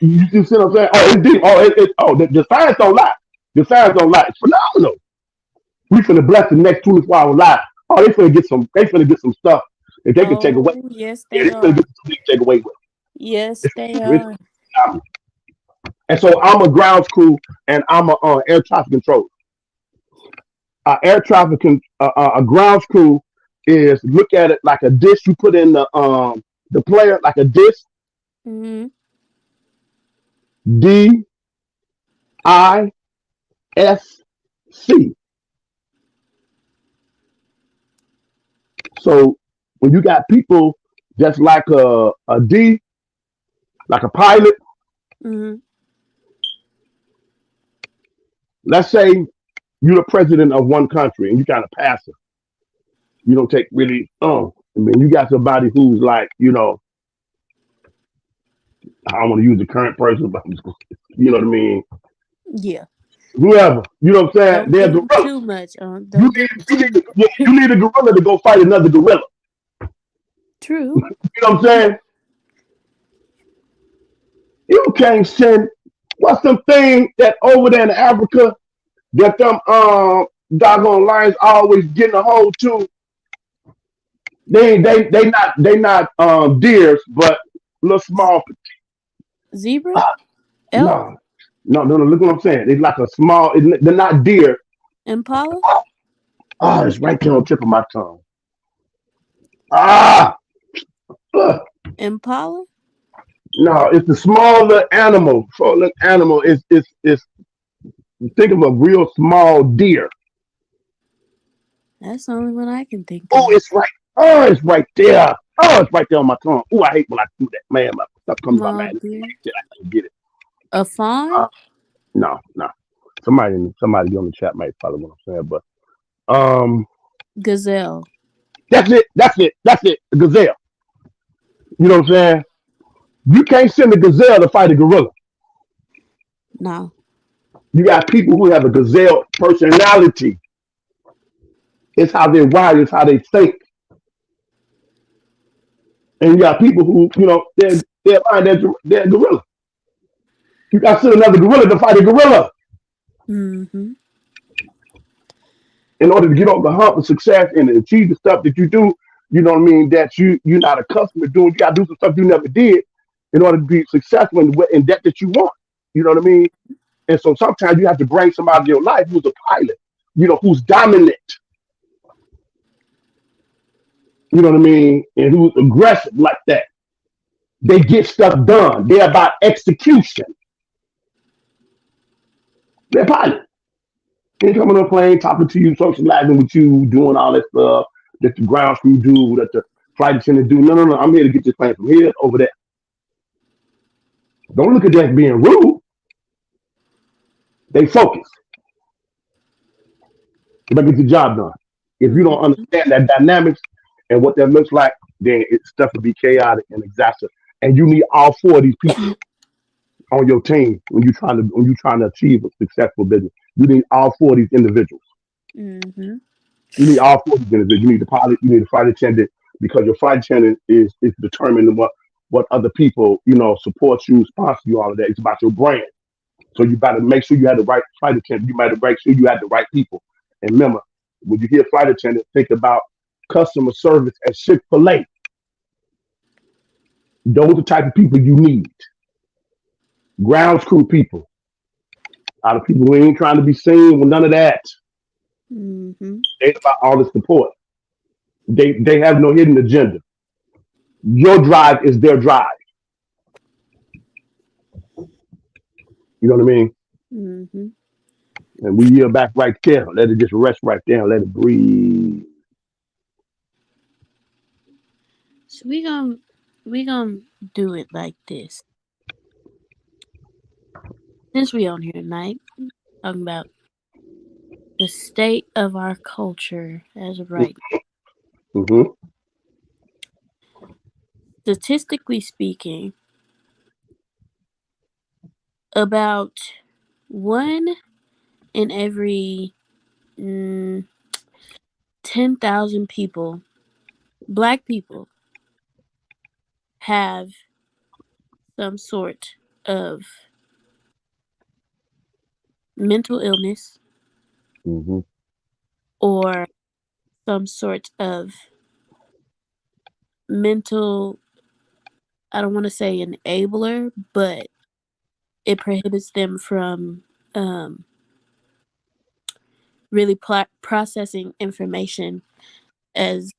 You see what I'm saying? Oh, it's deep. The science don't lie. The science don't lie. It's phenomenal. We finna bless the next 24 hour live. Oh, they finna get some. They finna get some stuff that they can take away. Oh, yes, Yeah, they they finna are. get some things to take away with. Yes, It's, they it's are. phenomenal. And so I'm a grounds crew and I'm a air traffic controller. A grounds crew is look at it like a dish you put in the player like a dish. Mm-hmm. DISC. So when you got people just like a D, like a pilot, Mm-hmm. let's say you're the president of one country and you kind of passive. You don't take really. I mean, you got somebody who's like, I don't want to use the current person, but you know what I mean. Yeah. Whoever, you know what I'm saying? Don't They're give them gorilla. too much. You Don't give them need, too much. you need a gorilla to go fight another gorilla. True. You know what I'm saying? You can't send what's some thing that over there in Africa that them doggone lions always getting a hold to. They not deers, but little small. Zebra? Ah, Elk? no. Look what I'm saying. It's like a small. They're not deer. Impala? It's right there on the tip of my tongue. Ah, ugh. Impala? No, it's the smaller animal. Smaller animal is think of a real small deer. That's the only one I can think Oh, of. it's right. Oh, it's right there. Oh, it's right there on my tongue. Oh, I hate when I do that, man. My stuff comes out, Small man. deer. I can't get it. A fawn? Uh, no. Somebody on the chat might follow what I'm saying, but um, Gazelle. that's it. The gazelle. You know what I'm saying? You can't send a gazelle to fight a gorilla. No. You got people who have a gazelle personality. It's how they're wired. It's how they think. And you got people who, they're gorilla. You got to send another gorilla to fight a gorilla. Mm-hmm. In order to get over the hump of success and achieve the stuff that you do, you know what I mean, that you're not accustomed to doing. You got to do some stuff you never did in order to be successful in that you want. You know what I mean? And so sometimes you have to bring somebody in your life who's a pilot, who's dominant. You know what I mean? And who's aggressive like that. They get stuff done. They're about execution. They're pilot. They coming on a plane, talking to you, socializing with you, doing all that stuff that the ground crew do, that the flight attendant do. No. I'm here to get this plane from here over there. Don't look at that as being rude. They focus. If I get the job done. If you don't understand that dynamics and what that looks like, then stuff will be chaotic and exhausted. And you need all four of these people on your team when you're trying to achieve a successful business. You need all four of these individuals. Mm-hmm. You need all four of these individuals. You need the pilot, you need the flight attendant, because your flight attendant is determining what other people, support you, sponsor you, all of that. It's about your brand. So you got to make sure you have the right flight attendant. You got to make sure you have the right people. And remember, when you hear flight attendant, think about customer service at Chick-fil-A. Those are the type of people you need. Ground crew people. A lot of people who ain't trying to be seen with none of that. Mm-hmm. They about all the support. They have no hidden agenda. Your drive is their drive. You know what I mean? Mm-hmm. And we yield back right there. Let it just rest right there and let it breathe. So we gonna do it like this. Since we on here tonight, talking about the state of our culture as of right. Mm-hmm. Statistically speaking, About one in every mm, 10,000 people, black people, have some sort of mental illness Mm-hmm. or some sort of mental, I don't want to say enabler, but it prohibits them from um, really processing information as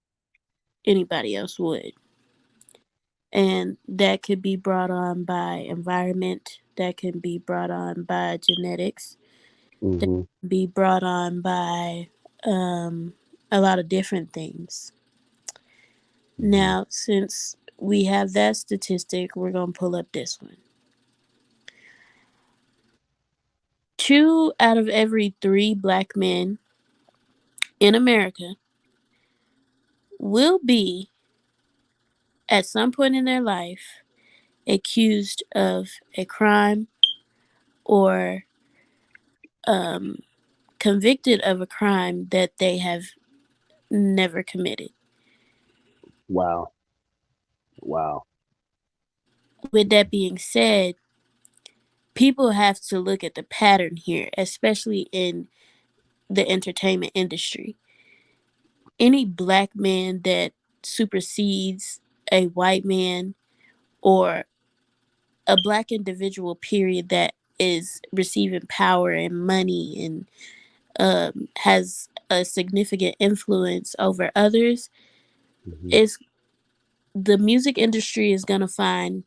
anybody else would. And that could be brought on by environment, that can be brought on by genetics, that Mm-hmm. can be brought on by um, a lot of different things. Mm-hmm. Now, since we have that statistic, we're going to pull up this one. 2 out of every 3 black men in America will be, at some point in their life, accused of a crime or um, convicted of a crime that they have never committed. Wow. Wow. With that being said, people have to look at the pattern here, especially in the entertainment industry. Any black man that supersedes a white man or a black individual, period, that is receiving power and money and has a significant influence over others, Mm-hmm. is the music industry is going to find,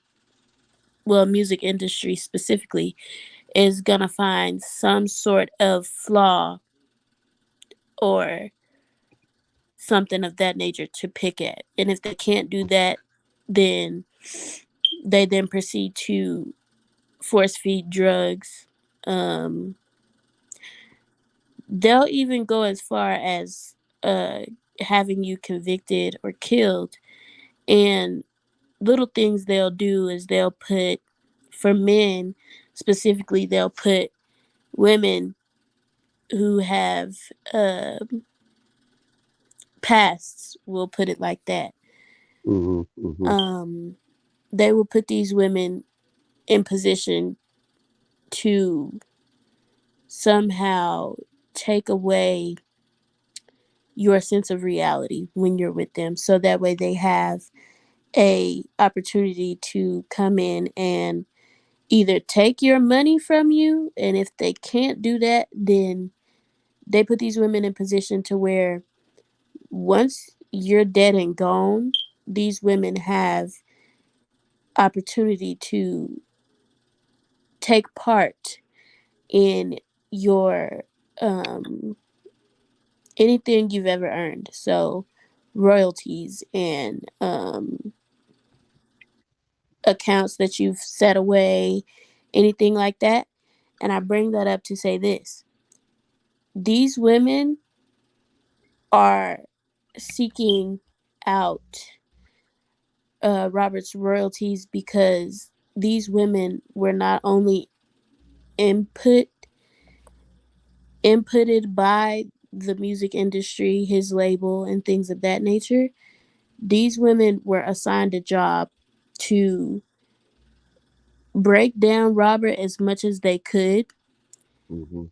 well, music industry specifically is going to find some sort of flaw or something of that nature to pick at. And if they can't do that, then they then proceed to force feed drugs. Um, they'll even go as far as uh, having you convicted or killed. And little things they'll do is they'll put, for men specifically, they'll put women who have uh, pasts, we'll put it like that. Mm-hmm. Mm-hmm. Um, they will put these women in position to somehow take away your sense of reality when you're with them, so that way they have a opportunity to come in and either take your money from you, and if they can't do that, then they put these women in position to where once you're dead and gone, these women have opportunity to take part in your anything you've ever earned. So royalties and accounts that you've set away, anything like that. And I bring that up to say this: these women are seeking out Robert's royalties because these women were not only input inputted by the music industry, his label, and things of that nature. These women were assigned a job to break down Robert as much as they could Mm-hmm.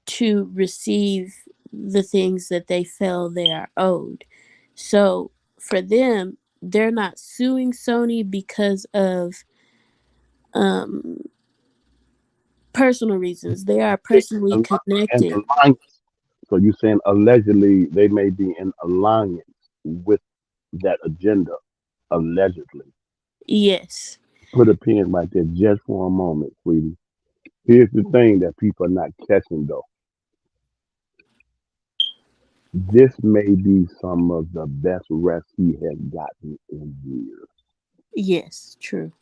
to receive the things that they feel they are owed. So for them, they're not suing Sony because of um, personal reasons. They are personally And connected. alliance. So you're saying allegedly they may be in alliance with that agenda, allegedly. Yes. Put a pin right there just for a moment, sweetie. Here's the thing that people are not catching though. This may be some of the best rest he has gotten in years. Yes. True.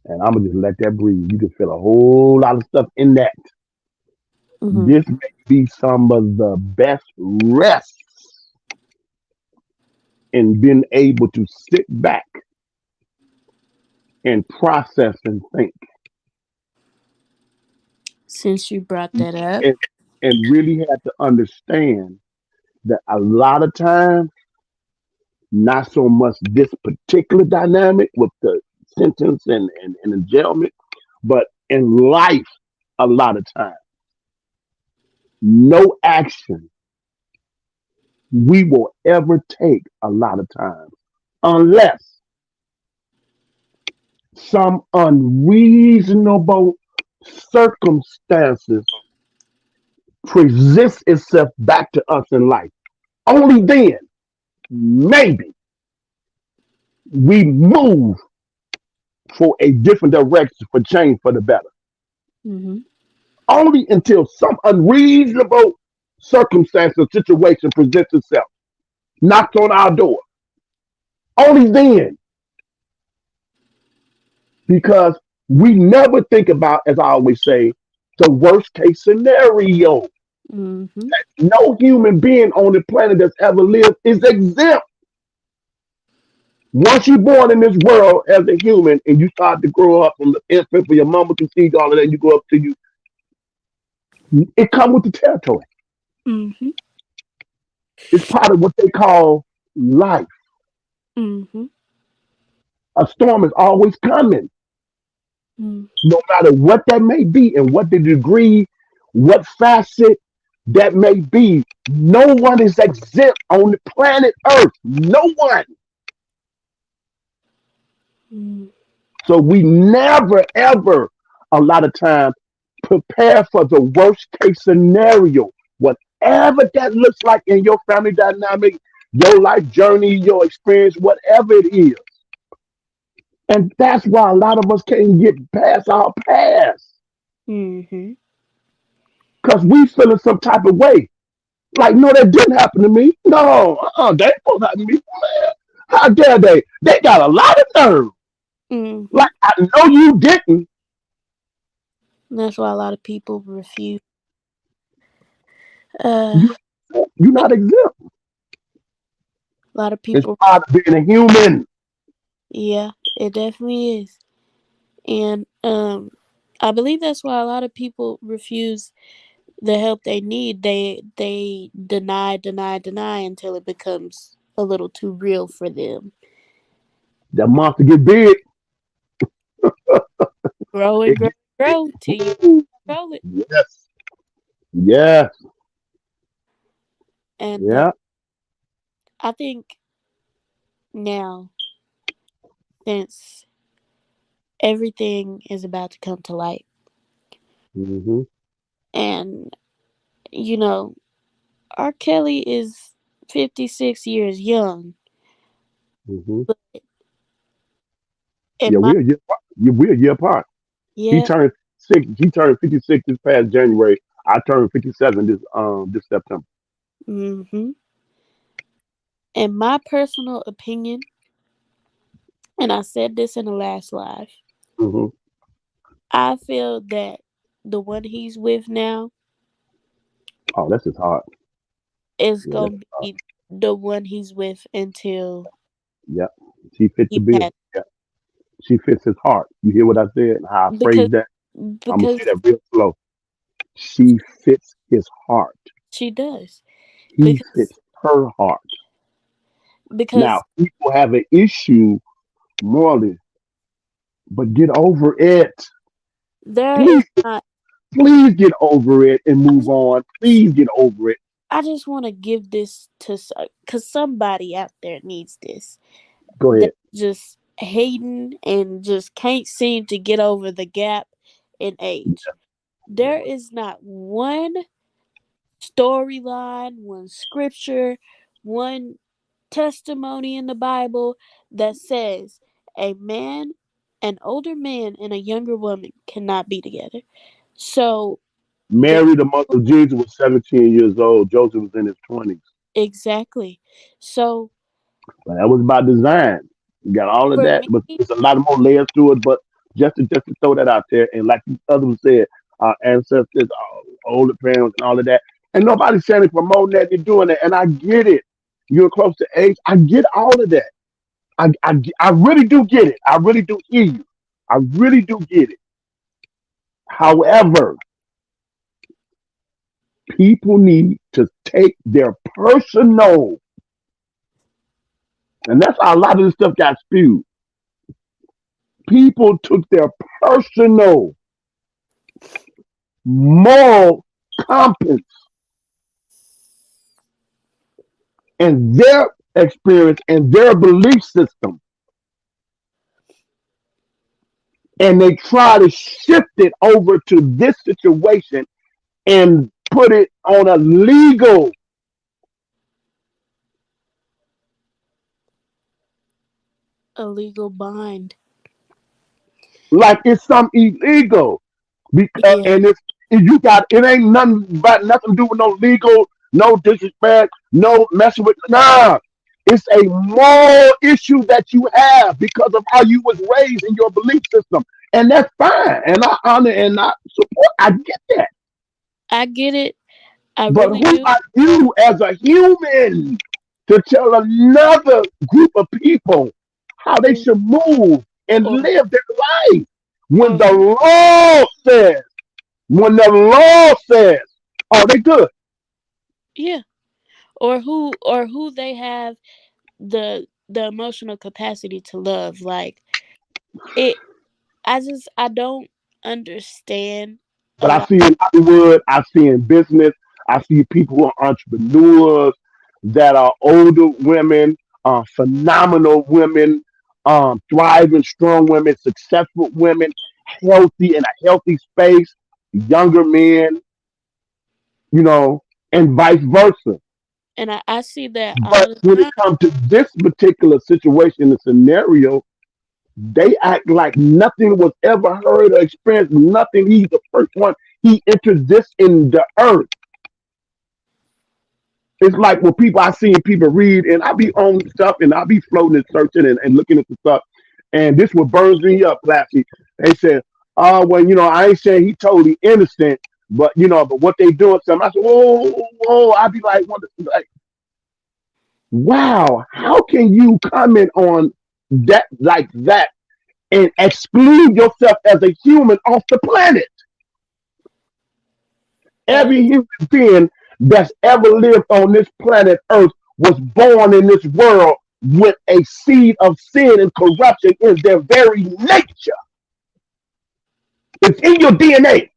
And I'm gonna just let that breathe. You can feel a whole lot of stuff in that. Hmm. This may be some of the best rest in being able to sit back and process and think. Since you brought that up. and, and really had to understand that a lot of times, not so much this particular dynamic with the sentence and the jailment, but in life, a lot of times, no action we will ever take a lot of times unless some unreasonable circumstances presents itself back to us in life. Only then, maybe, we move for a different direction for change for the better. Mm-hmm. Only until some unreasonable circumstance or situation presents itself, knocks on our door. Only then, because we never think about, as I always say, the worst case scenario. Mm-hmm. No human being on the planet that's ever lived is exempt. Once you're born in this world as a human and you start to grow up from the infant for your mama to feed all of that, you grow up to you, it comes with the territory. Mm-hmm. It's part of what they call life. Mm-hmm. A storm is always coming, Mm. no matter what that may be and what the degree, what facet that may be. No one is exempt on the planet Earth. No one. Mm. So we never, ever, a lot of times, prepare for the worst case scenario. Whatever that looks like in your family dynamic, your life journey, your experience, whatever it is. And that's why a lot of us can't get past our past. Mm-hmm. Because we feeling some type of way. Like, no, that didn't happen to me. No, that ain't supposed to happen to me. Man, how dare they? They got a lot of nerve. Mm-hmm. Like, I know you didn't. That's why a lot of people refuse. Uh, You, you're not exempt. a lot of It's people. part of being a human. Yeah, it definitely is, and I believe that's why a lot of people refuse the help they need. They deny until it becomes a little too real for them. That monster get big. Grow and It grow get, and grow till you woo. control it. Yes. Yes. And Yeah. I think now, since everything is about to come to light, Mm-hmm. and you know, R. Kelly is 56 years young, Mm-hmm. but Yeah, in my we're a year apart. He yeah, turned six. He turned 56 this past January. I turned 57 this September. mm-hmm. In my personal opinion, and I said this in the last live, Mm-hmm. I feel that the one he's with now Oh, that's his heart. is Yeah, that's gonna be the one he's with until yeah. She fits the he bill. passes. Yeah, she fits his heart. You hear what I said? And how I Because phrased that? I'm gonna say because that real slow. She fits his heart. she does. He Because fits her heart. Now, because people have an issue morally, but get over it. there is Please, not. please get over it and I move just on. Please get over it. I just want to give this to because somebody out there needs this. Go That ahead. just hating and just can't seem to get over the gap in age. There is not one storyline, one scripture, one testimony in the Bible that says a man, an older man, and a younger woman cannot be together. So the Mary, the mother of Jesus, was 17 years old. Joseph was in his 20s. exactly. So But that was by design. You got all of for that, me, but there's a lot more layers to it. But just to throw that out there, and like the others said, our ancestors, our older parents, and all of that, and nobody's saying it promoting that. They're doing it, and I get it. You're close to age. I get all of that. I really do get it. I really do hear you. I really do get it. However, People need to take their personal, and that's how a lot of this stuff got spewed. People took their personal moral compass and their experience and their belief system, and they try to shift it over to this situation and put it on a legal, illegal bind. like it's some illegal. Because Yeah. and it's you got it ain't nothing but nothing to do with no legal, no disrespect, no messing with nah. It's a moral issue that you have because of how you was raised in your belief system. And that's fine. And I honor and I support. I get that. I get it. I But really who do. are you as a human to tell another group of people how they Who should move and or live their life when or the who law says, when the law says, oh, they good. yeah. Or who they have the emotional capacity to love. Like it I don't understand a But I lot. see in Hollywood, I see in business, I see people who are entrepreneurs that are older women, phenomenal women, thriving, strong women, successful women, healthy in a healthy space, younger men, you know, and vice versa. And I see that But all the when it time. comes to this particular situation and scenario, they act like nothing was ever heard or experienced. Nothing. He's the first one. He entered this in the earth. It's like when people I seen people read, and I be on stuff, and I be floating and searching and looking at the stuff. And this what burns me up, Lassie. They said, "Oh, well, I ain't saying he totally innocent, but but what they doing to him." I said, "Whoa, whoa!" I be like, wow, how can you comment on that like that and exclude yourself as a human off the planet? That Every is human being that's ever lived on this planet Earth was born in this world with a seed of sin and corruption in their very nature. It's in your DNA.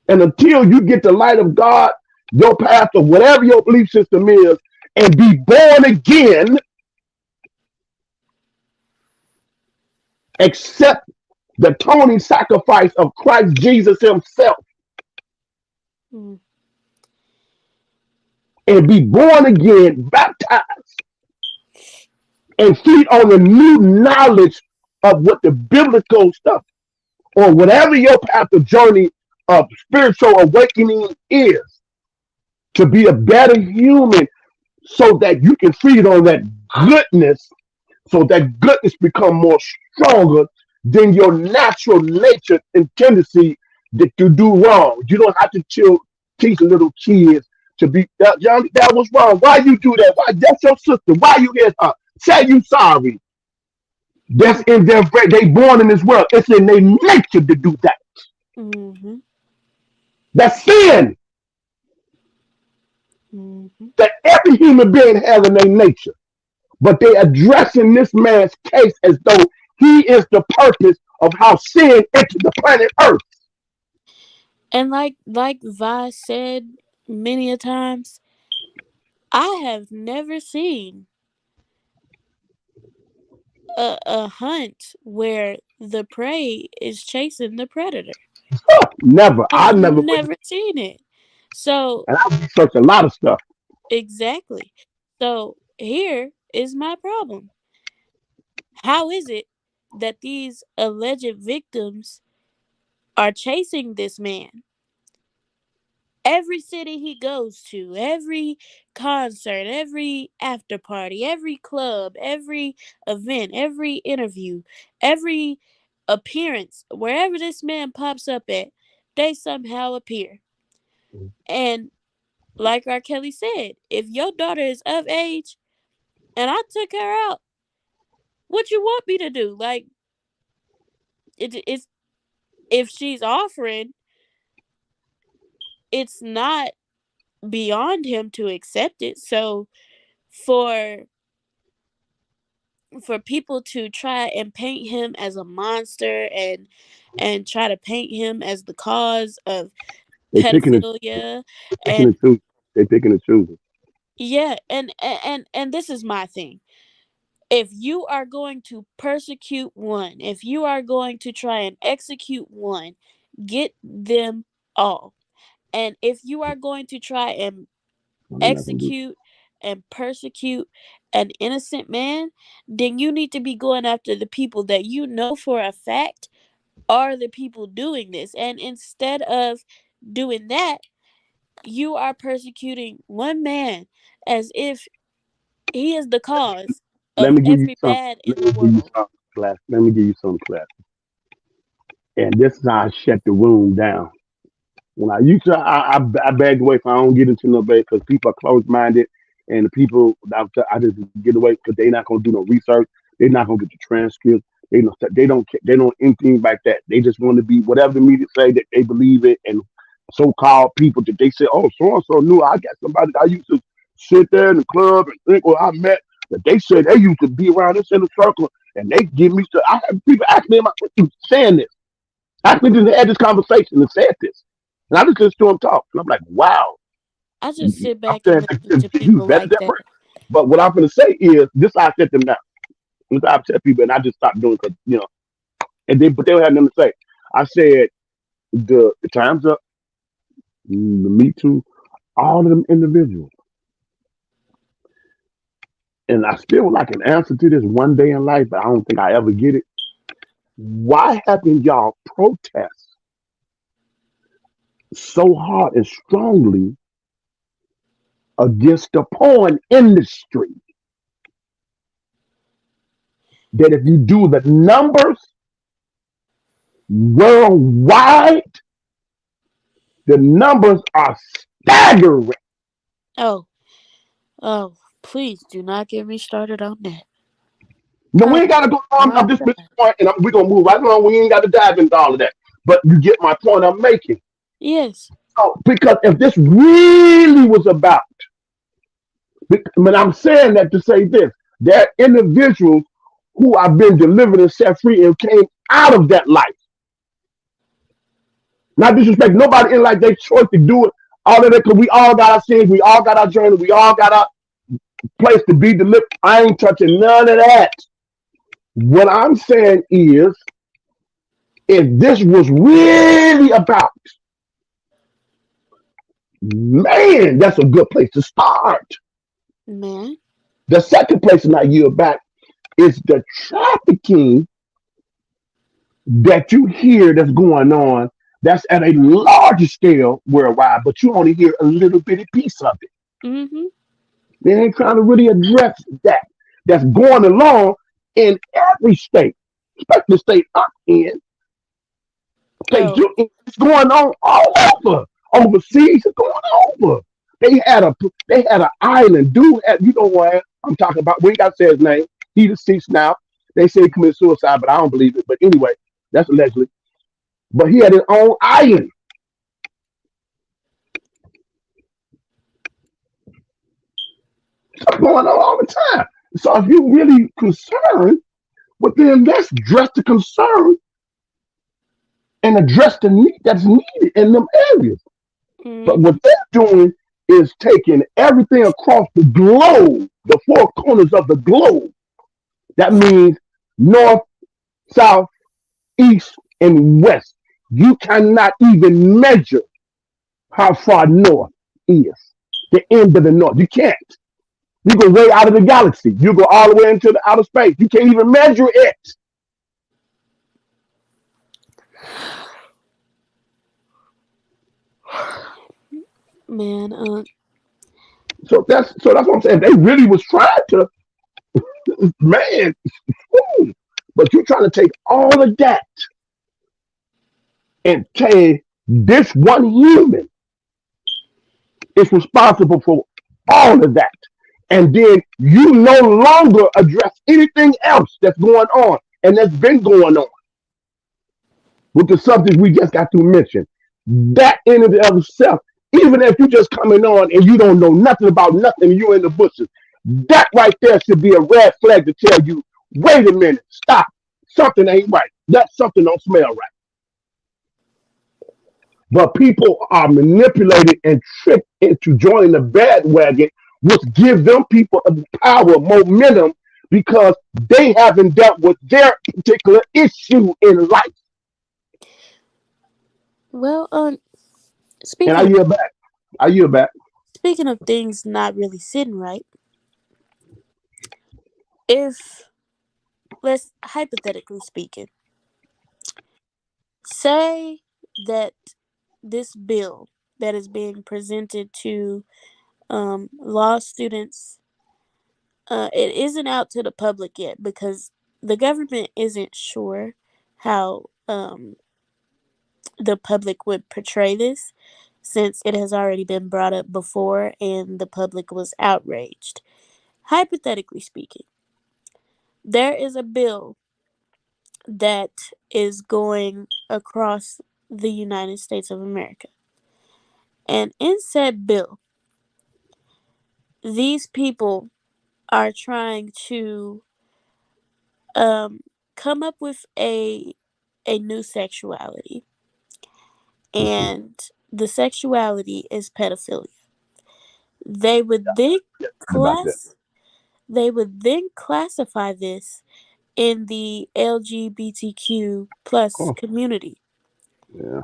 And until you get the light of God, your path or whatever your belief system is, and be born again, accept the atoning sacrifice of Christ Jesus Himself, mm, and be born again, baptized, and feed on the new knowledge of what the biblical stuff or whatever your path of journey of spiritual awakening is, to be a better human so that you can feed on that goodness, so that goodness become more stronger than your natural nature and tendency that you do wrong. You don't have to teach little kids to be that young. That was wrong. Why you do that? Why that's your sister? Why you hit her? Say you sorry. That's in their they born in this world. It's in their nature to do that. mm-hmm, That's sin mm-hmm. that every human being has in their nature. But they addressing this man's case as though he is the purpose of how sin entered the planet Earth. And like Vi said many a times, I have never seen a hunt where the prey is chasing the predator. Never. I I've never never seen it. So and I researched a lot of stuff. exactly. So here is my problem. How is it that these alleged victims are chasing this man? Every city he goes to, every concert, every after party, every club, every event, every interview, every appearance, wherever this man pops up at, they somehow appear. And like R. Kelly said, if your daughter is of age and I took her out, what you want me to do? Like it's if she's offering, it's not beyond him to accept it. So for people to try and paint him as a monster and try to paint him as the cause of They picking and pedophilia picking and and choosing. They picking and choosing. yeah, and this is my thing. If you are going to persecute one, if you are going to try and execute one, get them all. And if you are going to try and No, they're not gonna do. execute and persecute an innocent man, then you need to be going after the people that you know for a fact are the people doing this. And instead of doing that, you are persecuting one man as if he is the cause Let of me give you every some. bad Let in the me give you world. some class. Let me give you some class. And this is how I shut the room down. When I used to, I bagged away so I don't get into no debate because people are closed minded, and the people I just get away because they're not gonna do no research. They're not gonna get the transcripts. They don't anything like that. They just want to be whatever the media say that they believe it, and so-called people that they say, oh, so and so knew I got somebody that I used to sit there in the club and think where I met that they said they used to be around this in a circle, and they give me stuff. I have people ask me, "Am I saying this?" Ask me to had this conversation and said this. And I just listened to him talk. And I'm like, wow. I just sit I'm back and saying listen to he was people better like than that. Brent. But what I'm going to say is this I set them down. This I set people and I just stopped doing it because, and then, but they don't have nothing to say. I said, the time's up, the Me Too, all of them individuals. And I still would like an answer to this one day in life, but I don't think I ever get it. Why haven't y'all protest so hard and strongly against the porn industry? That if you do the numbers worldwide, the numbers are staggering. Oh, oh, please do not get me started on that. No, we Oh ain't got to go on. my I'm just God. missing the point, and we're gonna move right along. We ain't got to dive into all of that. But you get my point I'm making. Yes. So, because if this really was about, but I'm saying that to say this, there are individuals who have been delivered and set free and came out of that life. Not disrespect nobody in like their choice to do it. All of that, because we all got our sins, we all got our journey, we all got our place to be delivered. I ain't touching none of that. What I'm saying is, if this was really about, man, that's a good place to start. Man. The second place in I yield back is the trafficking that you hear that's going on. That's at a larger scale worldwide, but you only hear a little bitty piece of it. Mm-hmm. They ain't trying to really address that. That's going along in every state, especially the state I'm in. State Oh. you in, it's going on all over. Overseas, it's going over. They had an island. Dude, you know what I'm talking about? We ain't got to say his name. He's deceased now. They say he committed suicide, but I don't believe it. But anyway, that's allegedly. But he had his own island. It's going on all the time. So if you're really concerned, well, then let's address the concern and address the need that's needed in them areas. But what Mm-hmm. they're doing is taking everything across the globe, the four corners of the globe. That means north, south, east, and west. You cannot even measure how far north is, the end of the north. You can't. You go way out of the galaxy. You go all the way into the outer space. You can't even measure it. Man, So that's what I'm saying. They really was trying to, man, but you're trying to take all of that and say this one human is responsible for all of that. And then you no longer address anything else that's going on and that's been going on with the subject we just got to mention. That in and of itself Even if you just coming on and you don't know nothing about nothing, you in the bushes. That right there should be a red flag to tell you, wait a minute, stop. Something ain't right. That something don't smell right. But people are manipulated and tricked into joining the bandwagon, which gives them people the power, momentum, because they haven't dealt with their particular issue in life. Well, And I speaking of yield back. I yield back. speaking of things not really sitting right, if let's hypothetically speaking, say that this bill that is being presented to law students, it isn't out to the public yet because the government isn't sure how the public would portray this since it has already been brought up before and the public was outraged. Hypothetically speaking, there is a bill that is going across the United States of America. And in said bill, these people are trying to um, come up with a new sexuality, Mhm. and the sexuality is pedophilia. They would then About that. class they would then classify this in the LGBTQ plus Oh, community. yeah.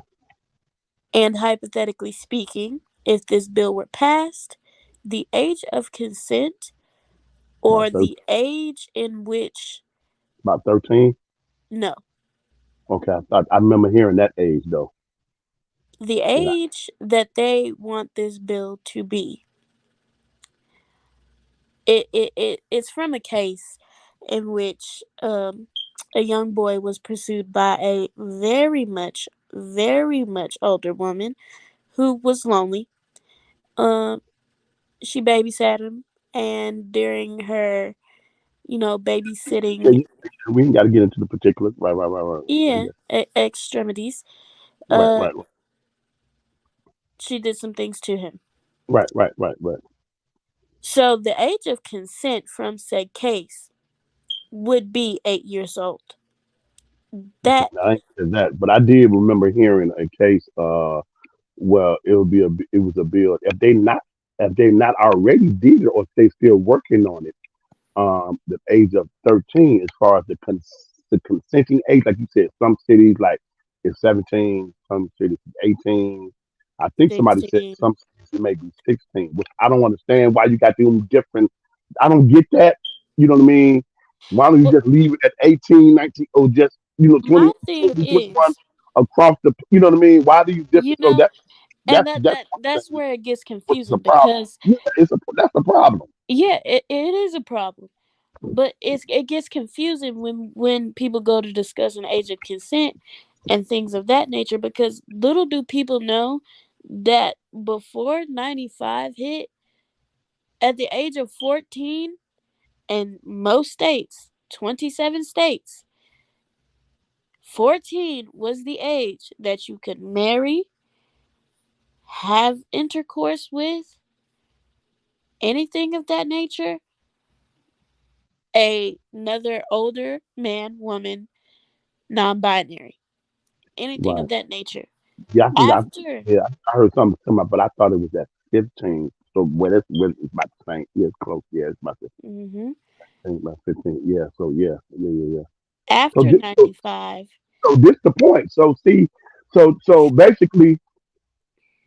And hypothetically speaking, if this bill were passed, the age of consent About or 13. the age in which About 13. no, Okay. I remember hearing that age though. the And age that they want this bill to be, it's from a case in which a young boy was pursued by a very much older woman who was lonely. Um, she babysat him, and during her, yeah, babysitting, we ain't got to get into the particulars. Right, right, right, right. yeah, Yeah. extremities, Right, uh, right, she did some things to him. right, right, right, right. So the age of consent from said case would be 8 years old. Okay, That now I ain't said that, but I did remember hearing a case. Well, it was a bill. If they not already did it, or if they still working on it, the age of 13, as far as the consenting age, like you said, some cities like it's 17, some cities it's 18. I think somebody said 16. some cities it may be 16, which I don't understand why you got them different. I don't get that. You know what I mean? Why don't you Well, just leave it at 18, 19, or just 20, my thing 20, 21 is, across the? You know what I mean? Why do you you different? So know, and that's one that's thing, where it gets which is a confusing problem. because Yeah, that's a problem. yeah, it is a problem. But it gets confusing when people go to discuss an age of consent and things of that nature because little do people know that before 95 hit, at the age of 14 in most states, 27 states, 14 was the age that you could marry, have intercourse with, anything of that nature, another older man, woman, non-binary, anything of Right. that nature. Yeah, I think After I heard something similar, but I thought it was at 15. So it's about the same. Yeah, it's close. Yeah, it's about the hmm same, about 15. Yeah. So yeah. So after this, so, 95, so this the point. So see, so basically,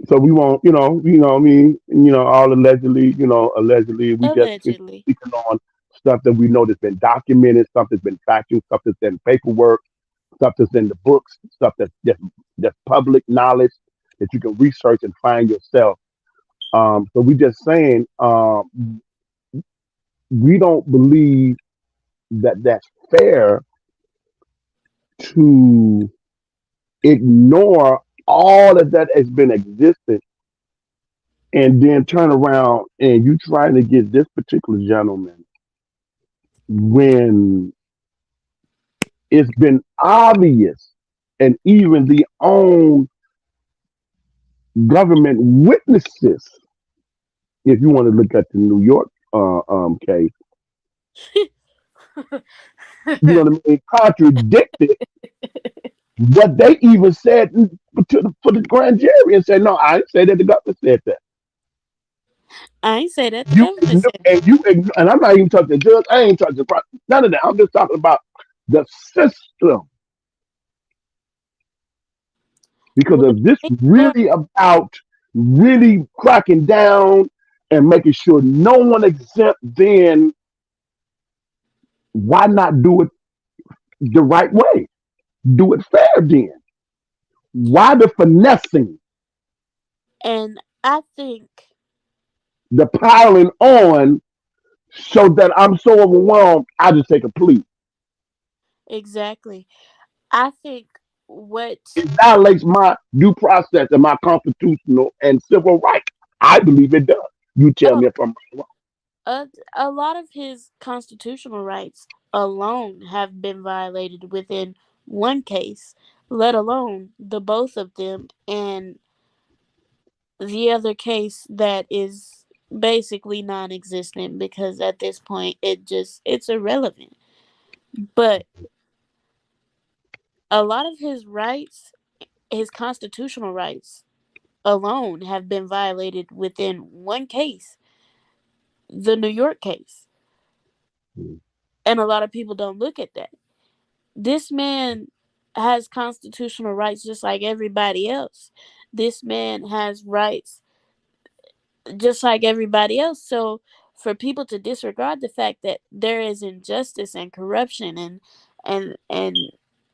so we won't, I mean, all allegedly, allegedly, we just allegedly, speaking on stuff that we know that's been documented, stuff that's been factual, stuff that's in paperwork, stuff that's in the books, stuff that's public knowledge that you can research and find yourself. So we just saying we don't believe that that's fair to ignore all of that has been existed and then turn around and you trying to get this particular gentleman when it's been obvious and even government witnesses, if you want to look at the New York case, you know what I mean, contradicted what they even said for the grand jury and said, no, I didn't say that. The government said that. I ain't say that. The You government said it. and I'm not even talking the judge. I ain't talking the none of that. I'm just talking about the system because Well, of this they know, really about really cracking down and making sure no one exempt. Then why not do it the right way? Do it fair. Then why the finessing, and I think the piling on, so that I'm so overwhelmed I just take a plea? exactly. I think what It violates my due process and my constitutional and civil rights. I believe it does. You tell oh, me if I'm wrong. a lot of his constitutional rights alone have been violated within one case, let alone the both of them and the other case that is basically non-existent because at this point it's irrelevant. But a lot of his rights, his constitutional rights alone have been violated within one case, the New York case. And a lot of people don't look at that. This man has constitutional rights just like everybody else. This man has rights just like everybody else. So for people to disregard the fact that there is injustice and corruption and and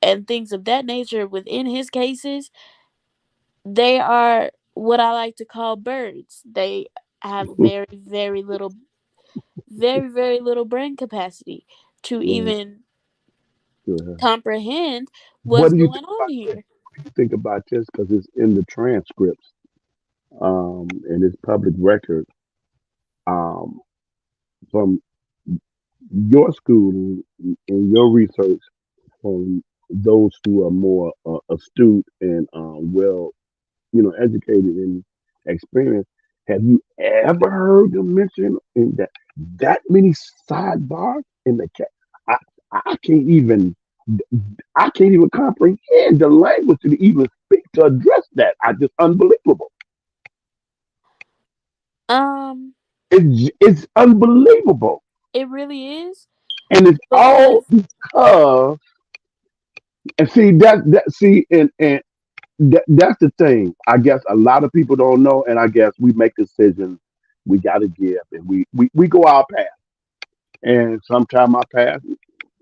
and things of that nature within his cases, they are what I like to call birds. They have very little brain capacity to Right. even Go ahead. comprehend What what's do you going think on about this? here. What do you think about this? Because it's in the transcripts, and it's public record, um, from your school and your research on those who are more astute and well, educated and experienced. Have you ever heard them mention in that many sidebars in the cat? I I can't even I can't even comprehend the language to even speak to address that. I just unbelievable. Um, It's unbelievable, it really is and it's all because because and see that see that's the thing. I guess a lot of people don't know, and I guess we make decisions we got to give, and we go our path. And sometimes our path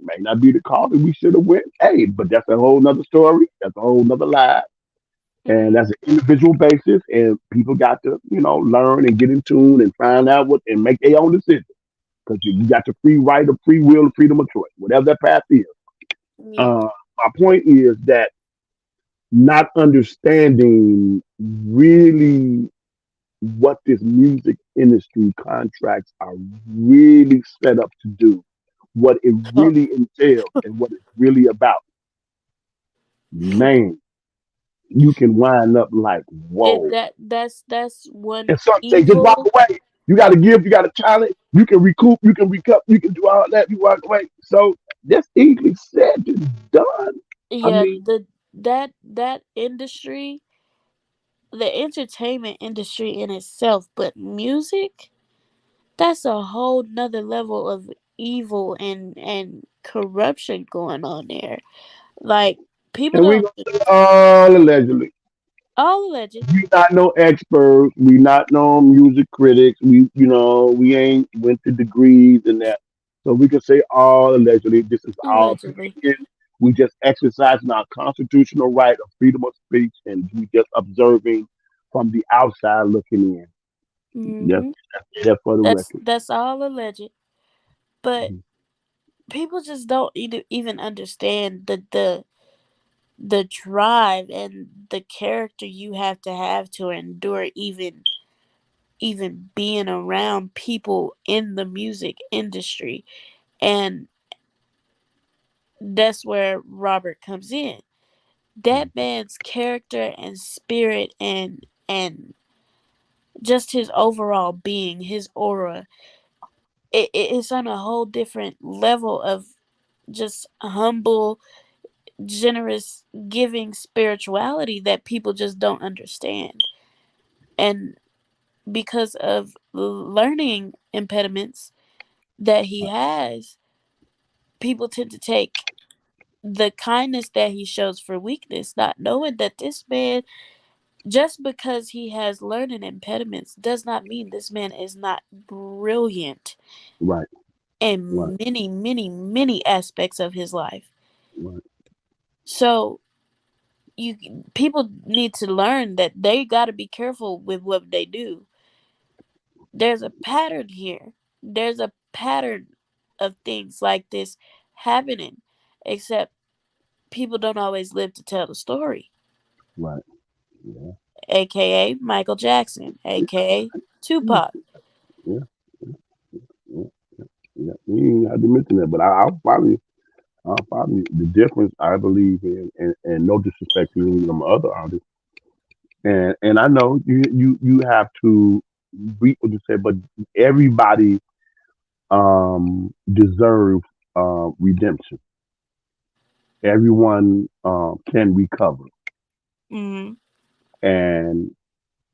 may not be the call that we should have went. Hey, but that's a whole nother story. That's a whole nother life, and mm, that's an individual basis. And people got to learn and get in tune and find out what and make their own decision because you got the free right of free will, freedom of choice, whatever that path is. yeah. My point is that not understanding really what this music industry contracts are really set up to do, what it really entails, and what it's really about. Man, you can wind up like, It whoa. that's one And some say, just walk evil. away. You got to give, you got to challenge, you can recoup, you can recoup, you can do all that, you walk away. So that's easily said and done. I Yeah, mean, that industry, the entertainment industry in itself, but music, that's a whole nother level of evil and corruption going on there. Like people and we don't going to say all allegedly. all alleged. We not no experts. We not no music critics. We ain't went to degrees and that. So we can say all allegedly. This is our Allegedly. opinion. We just exercising our constitutional right of freedom of speech, and we just observing from the outside looking in. Yes, Hmm. that's for the That's record. that's all alleged. But Mhm. people just don't even understand the drive and the character you have to endure even being around people in the music industry. And that's where Robert comes in. That man's character and spirit and and just his overall being, his aura, it's on a whole different level of just humble, generous, giving spirituality that people just don't understand. And because of learning impediments that he has, people tend to take the kindness that he shows for weakness, not knowing that this man, just because he has learning impediments, does not mean this man is not brilliant Right. Right. in many, many, many aspects of his life. Right. So you people need to learn that they got to be careful with what they do. There's a pattern here. There's a pattern of things like this happening, except people don't always live to tell the story. Right. Yeah. AKA Michael Jackson, AKA Yeah. Tupac. Yeah. Yeah. Yeah. You ain't had to mention that, but I'll probably the difference I believe in, and no disrespect to any of them other artists, and I know you have to reap what you said, but everybody deserve redemption. Everyone can recover, Mm-hmm. and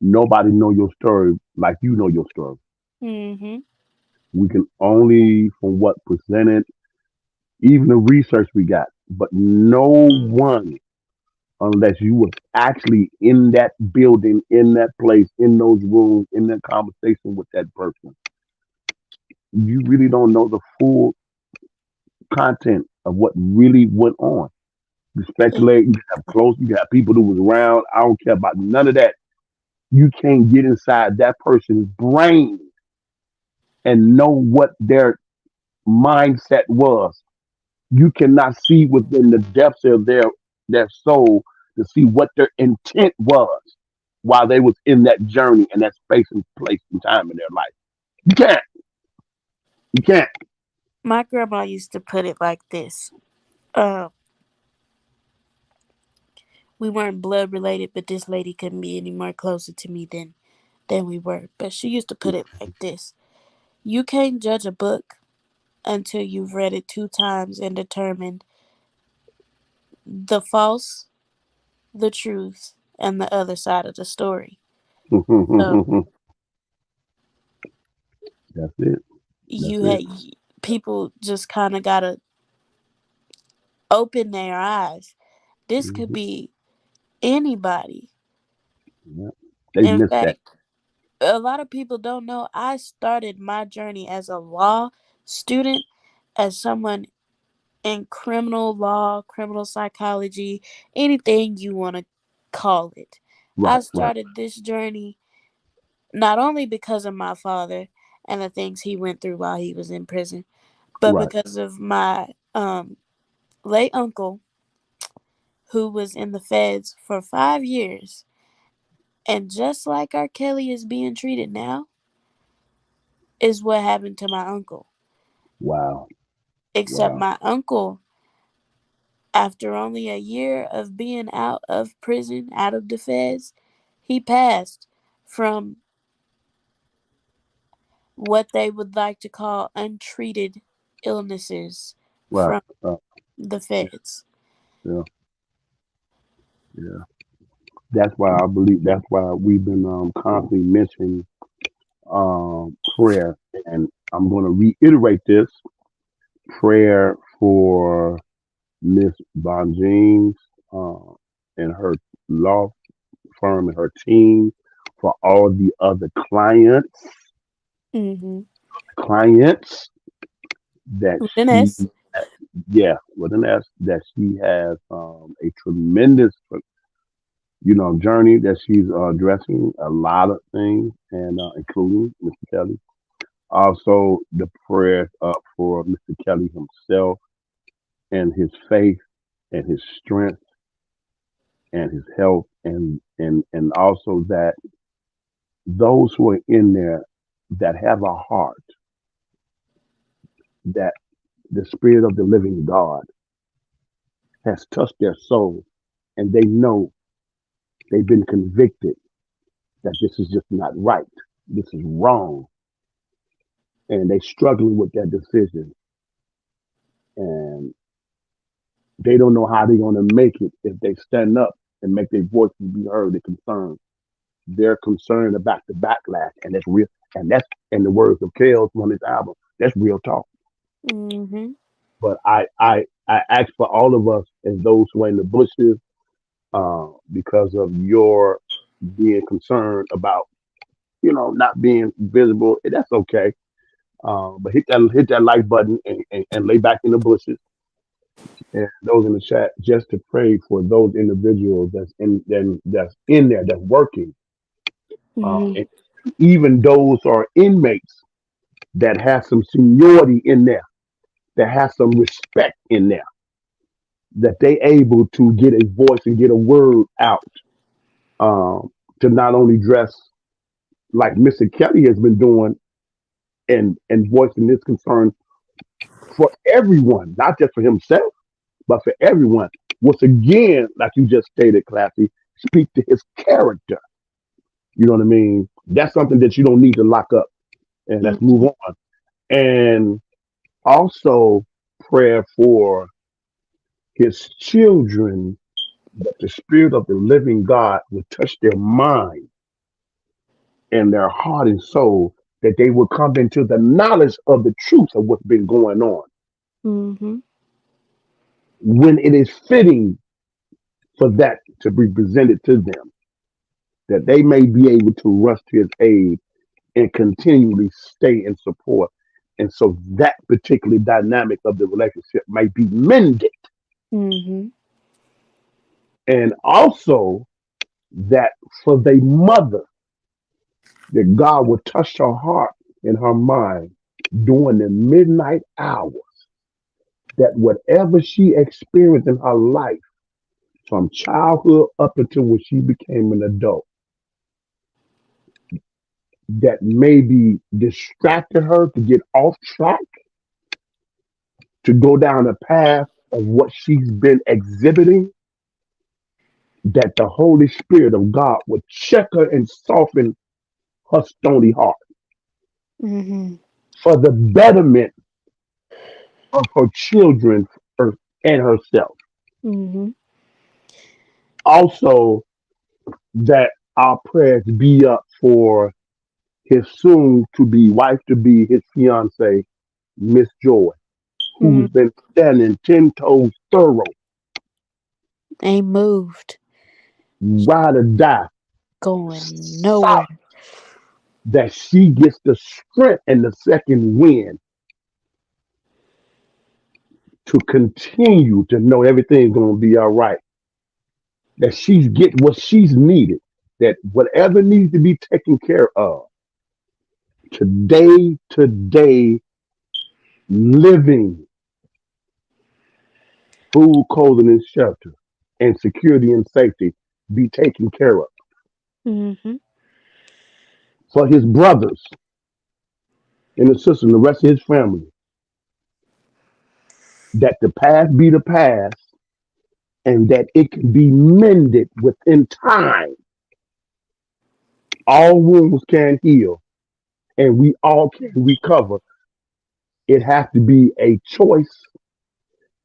nobody know your story like you know your story. Mm-hmm. We can only from what presented, even the research we got, but no one unless you was actually in that building, in that place, in those rooms, in that conversation with that person. You really don't know the full content of what really went on. You speculate, you have close, you got people who was around. I don't care about none of that. You can't get inside that person's brain and know what their mindset was. You cannot see within the depths of their soul to see what their intent was while they was in that journey and that space and place and time in their life. You can't. You can't. My grandma used to put it like this. Uh, we weren't blood related, but this lady couldn't be any more closer to me than we were. But she used to put it like this: you can't judge a book until you've read it 2 times and determined the false, the truth, and the other side of the story. So That's it. That's you it. had people just kind of gotta open their eyes. This could Hmm. be anybody. Yeah. They In missed that. fact, a lot of people don't know I started my journey as a law student, as someone in criminal law, criminal psychology, anything you want to call it. I Right. Right. started this journey not only because of my father and the things he went through while he was in prison, but Right. because of my late uncle who was in the feds for 5 years. And just like R. Kelly is being treated now, is what happened to my uncle. Wow. Except Wow. my uncle, after only a year of being out of prison, out of the feds, he passed from what they would like to call untreated illnesses Right. from Right. the feds. Yeah. Yeah. That's why I believe. That's why we've been constantly mentioning prayer, and I'm going to reiterate this prayer for Miss Bonjeans uh, and her law firm and her team, for all the other Mm-hmm. clients that With an she, S. yeah, with an S, that she has a tremendous, journey that she's addressing a lot of things, and including Mr. Kelly. Also, the prayers up for Mr. Kelly himself and his faith and his strength and his health, and also that those who are in there that have a heart that the spirit of the living God has touched their soul, and they know they've been convicted that this is just not right. This is wrong. And they struggling with that decision. And they don't know how they're going to make it if they stand up and make their voices be heard. They're concerned. They're concerned about the backlash. And that's real. And that's, in the words of Kels on this album, that's real talk. Mm-hmm. But I ask for all of us as those who are in the bushes, because of your being concerned about, not being visible. That's okay. But hit that like button and lay back in the bushes. And those in the chat, just to pray for those individuals that's in there, that's working, Mm-hmm. and even those are inmates that have some seniority in there, that have some respect in there, that they able to get a voice and get a word out, um, to not only dress like Mr. Kelly has been doing and voicing this concern for everyone, not just for himself, but for everyone. Once again, like you just stated, Classy, speak to his character. You know what I mean? That's something that you don't need to lock up. And let's move Mm-hmm. on. And also prayer for his children, that the spirit of the living God would touch their mind and their heart and soul, that they would come into the knowledge of the truth of what's been going on Mm-hmm. when it is fitting for that to be presented to them, that they may be able to rush to his aid and continually stay in support. And so that particular dynamic of the relationship might be mended. Mm-hmm. And also that for the mother, that God would touch her heart and her mind during the midnight hours, that whatever she experienced in her life from childhood up until when she became an adult, that maybe distracted her to get off track, to go down a path of what she's been exhibiting, that the Holy Spirit of God would check her and soften her stony heart Mm-hmm. for the betterment of her children and herself. Mm-hmm. Also, that our prayers be up for his soon to be wife to be, his fiance, Miss Joy, who's Mm-hmm. been standing 10 toes thorough, Ain't moved. ride or die, Going solid, nowhere. that she gets the strength and the second wind to continue to know everything's going to be all right. That she's getting what she's needed. That whatever needs to be taken care of, today, living, food, clothing, and shelter, and security and safety be taken care of. Mm-hmm. For his brothers and his sisters and the rest of his family, that the past be the past and that it can be mended within time. All wounds can heal and we all can recover. It has to be a choice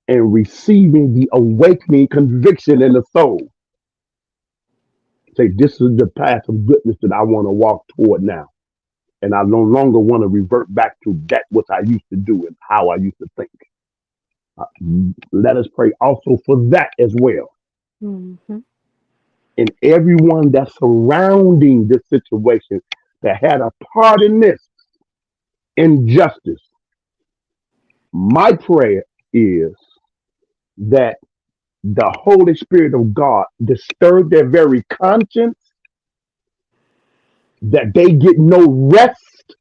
and receiving the awakening conviction in the soul. Say, this is the path of goodness that I want to walk toward now. And I no longer want to revert back to that what I used to do and how I used to think. Uh, Let us pray also for that as well. Mm-hmm. And everyone that's surrounding this situation that had a part in this injustice, my prayer is that the Holy Spirit of God disturb their very conscience, that they get no rest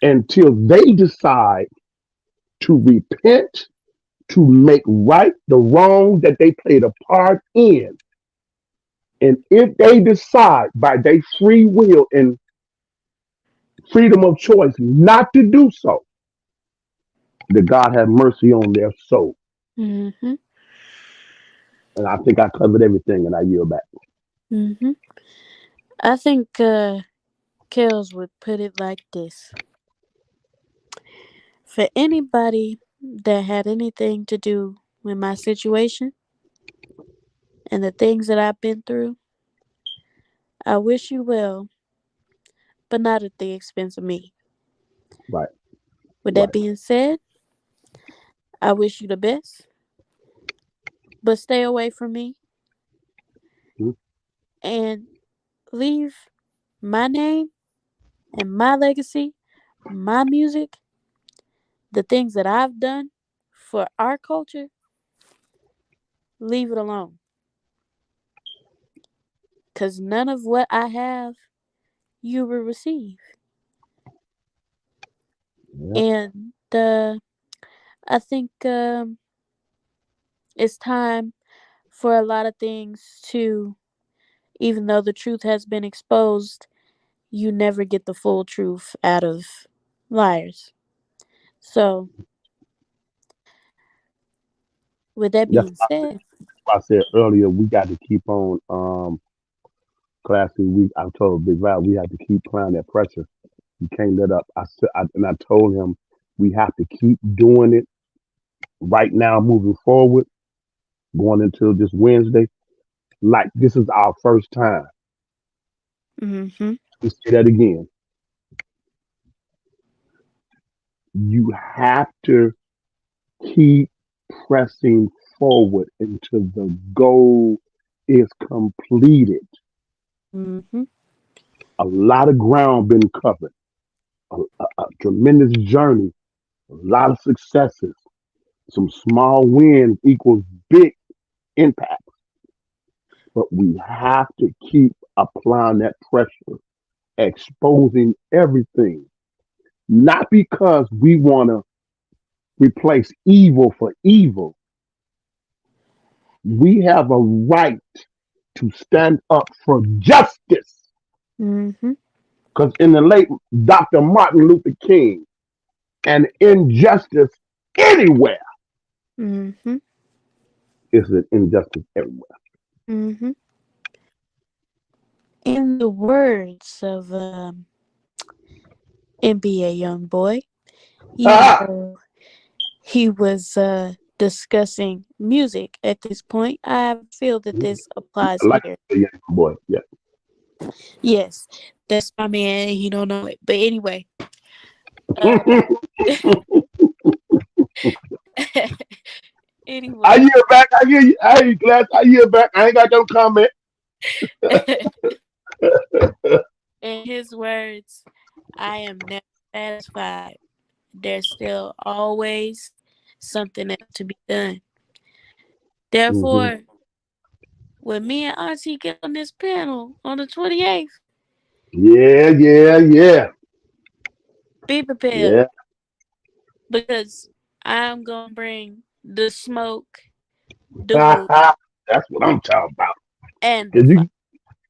until they decide to repent, to make right the wrong that they played a part in. And if they decide by their free will and freedom of choice not to do so, that God have mercy on their soul. Mm-hmm. And I think I covered everything and I yield back. Mm-hmm. I think Kels would put it like this: for anybody that had anything to do with my situation and the things that I've been through, I wish you well, but not at the expense of me. Right. With that Right. being said, I wish you the best, but stay away from me Mhm. and leave my name and my legacy, my music, the things that I've done for our culture, leave it alone. Because none of what I have, you will receive. Yeah. And I think it's time for a lot of things to, even though the truth has been exposed, you never get the full truth out of liars. So, with that That's being said, why I said earlier we got to keep on classy. I told Big Val we have to keep applying that pressure. You can't let up. And I told him we have to keep doing it right now, moving forward, going into this Wednesday. Like this is our first time. mm-hmm, Let's say that again. You have to keep pressing forward until the goal is completed. mm-hmm, A lot of ground been covered. A tremendous journey. A lot of successes. Some small wins equals big impact. But we have to keep applying that pressure, exposing everything. Not because we want to replace evil for evil. We have a right to stand up for justice. mm-hmm, Because in the late Dr. Martin Luther King, an injustice anywhere mm-hmm, is an injustice everywhere. mm-hmm. In the words of NBA young boy, even Ah, though he was discussing music at this point, I feel that this applies I like here. the young boy. Yeah. Yes, that's my man. He don't know it, but anyway. Uh, I anyway, hear back. I hear you. I hear you, class. I hear back. I ain't got no comment. in his words, I am never satisfied. There's still always something else to be done. Hmm. Therefore, when me and Auntie get on this panel on the 28th, Yeah, yeah, yeah, be prepared yeah. because I'm going to bring the smoke, the wood, That's what I'm talking about. and the 'Cause fire.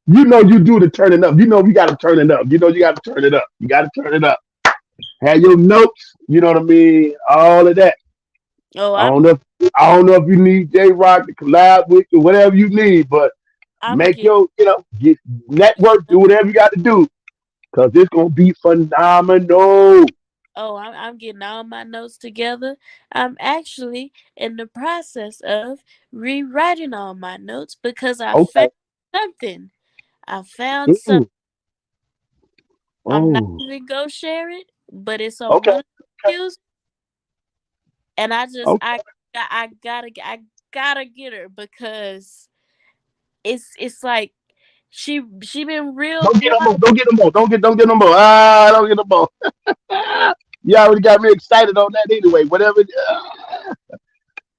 you know you do the turning up. You know we got to turn it up. You know you got to turn it up. You got to turn it up. Have your notes. You know what I mean? All of that. Oh, I don't know. I don't know if you need J Rock to collab with you, whatever you need, but I'm make getting your get network. Do whatever you got to do because it's gonna be phenomenal. I'm getting all my notes together. I'm actually in the process of rewriting all my notes because I Okay. found something. I found something. Mm. I'm not Oh. even gonna share it, but it's on Okay. one of the views, and I just Okay. I gotta get her because it's like she been real Don't get no quiet. more. Don't get no more. Don't get no more. Don't get no more. You already got me excited on that anyway. Whatever.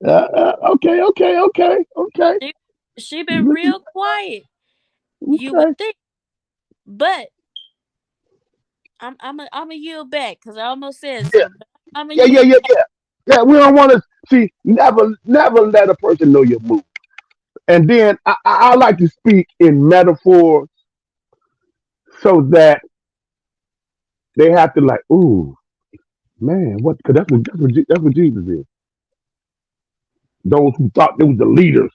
Okay. Okay. Okay. Okay. She, she been Look at real quiet. You would okay. think, but I'm a yield back because I almost said Yeah. something. I'm a Yeah. Yeah. yield Yeah. back. Yeah. Yeah. We don't want to see. Never let a person know your move. And then I like to speak in metaphors so that they have to like, ooh, man, what? Because that's what Jesus is. Those who thought they was the leaders,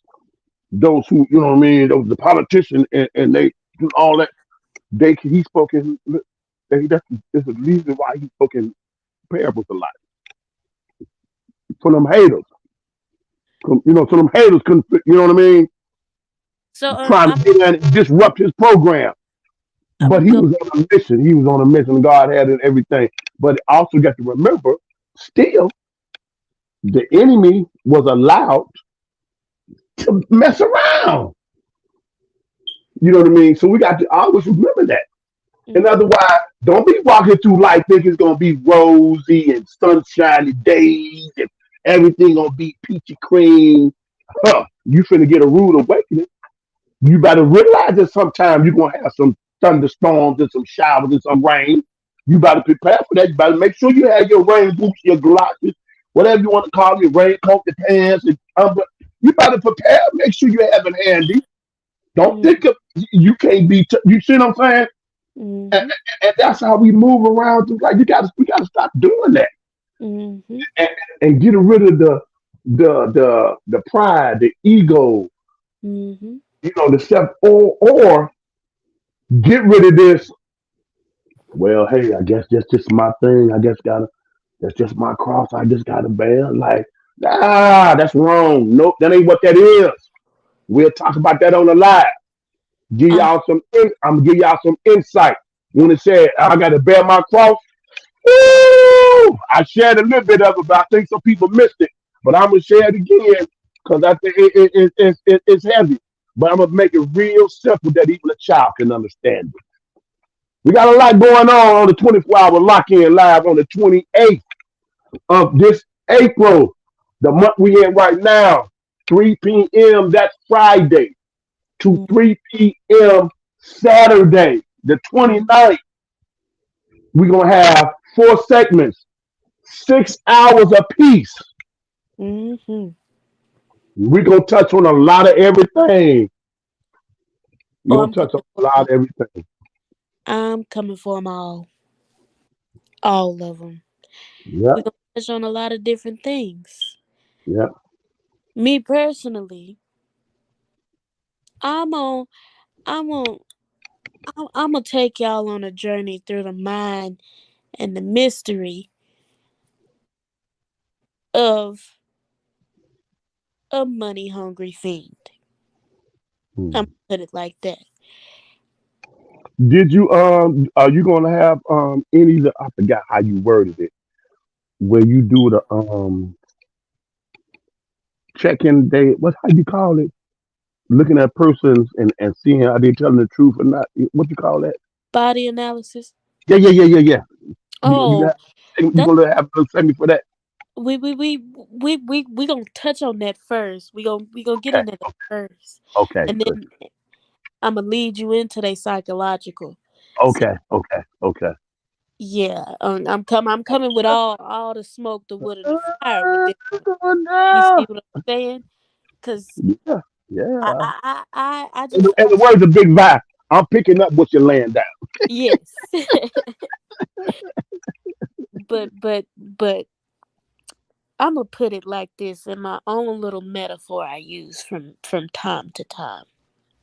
those who, you know what I mean, those the politicians, and they do all that. he spoke in that's the reason why he spoke in parables a lot. For them haters, so them haters couldn't, you know what I mean? So Trying to get in and disrupt his program. But I'm he go. was on a mission. He was on a mission. God had it and everything. But also got to remember, still, the enemy was allowed to mess around. You know what I mean? So we got to always remember that. And Mm, otherwise, don't be walking through life thinking it's gonna be rosy and sunshiny days and everything gonna be peachy cream. You finna get a rude awakening. You better realize that sometimes you're gonna have some thunderstorms and some showers and some rain. You better prepare for that. You better make sure you have your rain boots, your galoshes, whatever you want to call it, your raincoat, your pants, and you better prepare. Make sure you have it handy. Don't mm, think of you can't be. You see what I'm saying? And, mm-hmm, and that's how we move around. Like we gotta stop doing that mm-hmm, and, and get rid of the pride, the ego, mm-hmm. the self, or get rid of this. Well, hey, I guess that's just my thing. I guess gotta that's just my cross. I just gotta bear. Like, that's wrong. Nope, that ain't what that is. We'll talk about that on the live. Give Um, y'all I'm gonna give y'all some insight. When it said I gotta bear my cross, woo! I shared a little bit of it, but I think some people missed it. But I'm gonna share it again because I think it's heavy. But I'm gonna make it real simple that even a child can understand it. We got a lot going on the 24-hour lock-in live on the 28th of this April, the month we in right now, 3 p.m. That's Friday to mm, 3 p.m. Saturday, the mm, 29th. We're gonna have 4 segments, 6 hours apiece. mm-hmm. We're gonna touch on a lot of everything. We're Oh, gonna I'm touch on coming a for 'em lot all. of everything. I'm coming for them all of them. We're Yep, gonna touch on a lot of different things. yep. Me personally, I'm on. I'm on. I'm gonna take y'all on a journey through the mind and the mystery of a money hungry fiend. I'm Hmm. gonna put it like that. Did you are you gonna have any of the I forgot how you worded it where you do the check-in day, what how you call it? Looking at persons and seeing are they telling the truth or not. What you call that? Body analysis. Yeah, yeah, yeah, yeah, yeah. You Oh, got you that gonna have a segment for that? we gonna touch on that first. We gonna get Okay, into that first, okay, and good. then I'm gonna lead you into their psychological. So Okay, okay, okay. yeah, I'm coming with all the smoke, the wood, and the fire with this one. Going You see down. what I'm saying? Cause Yeah, I yeah. I I I, I And just and the words of Big Vi, I'm picking up what you're laying down. yes, but I'm gonna put it like this in my own little metaphor I use from time to time.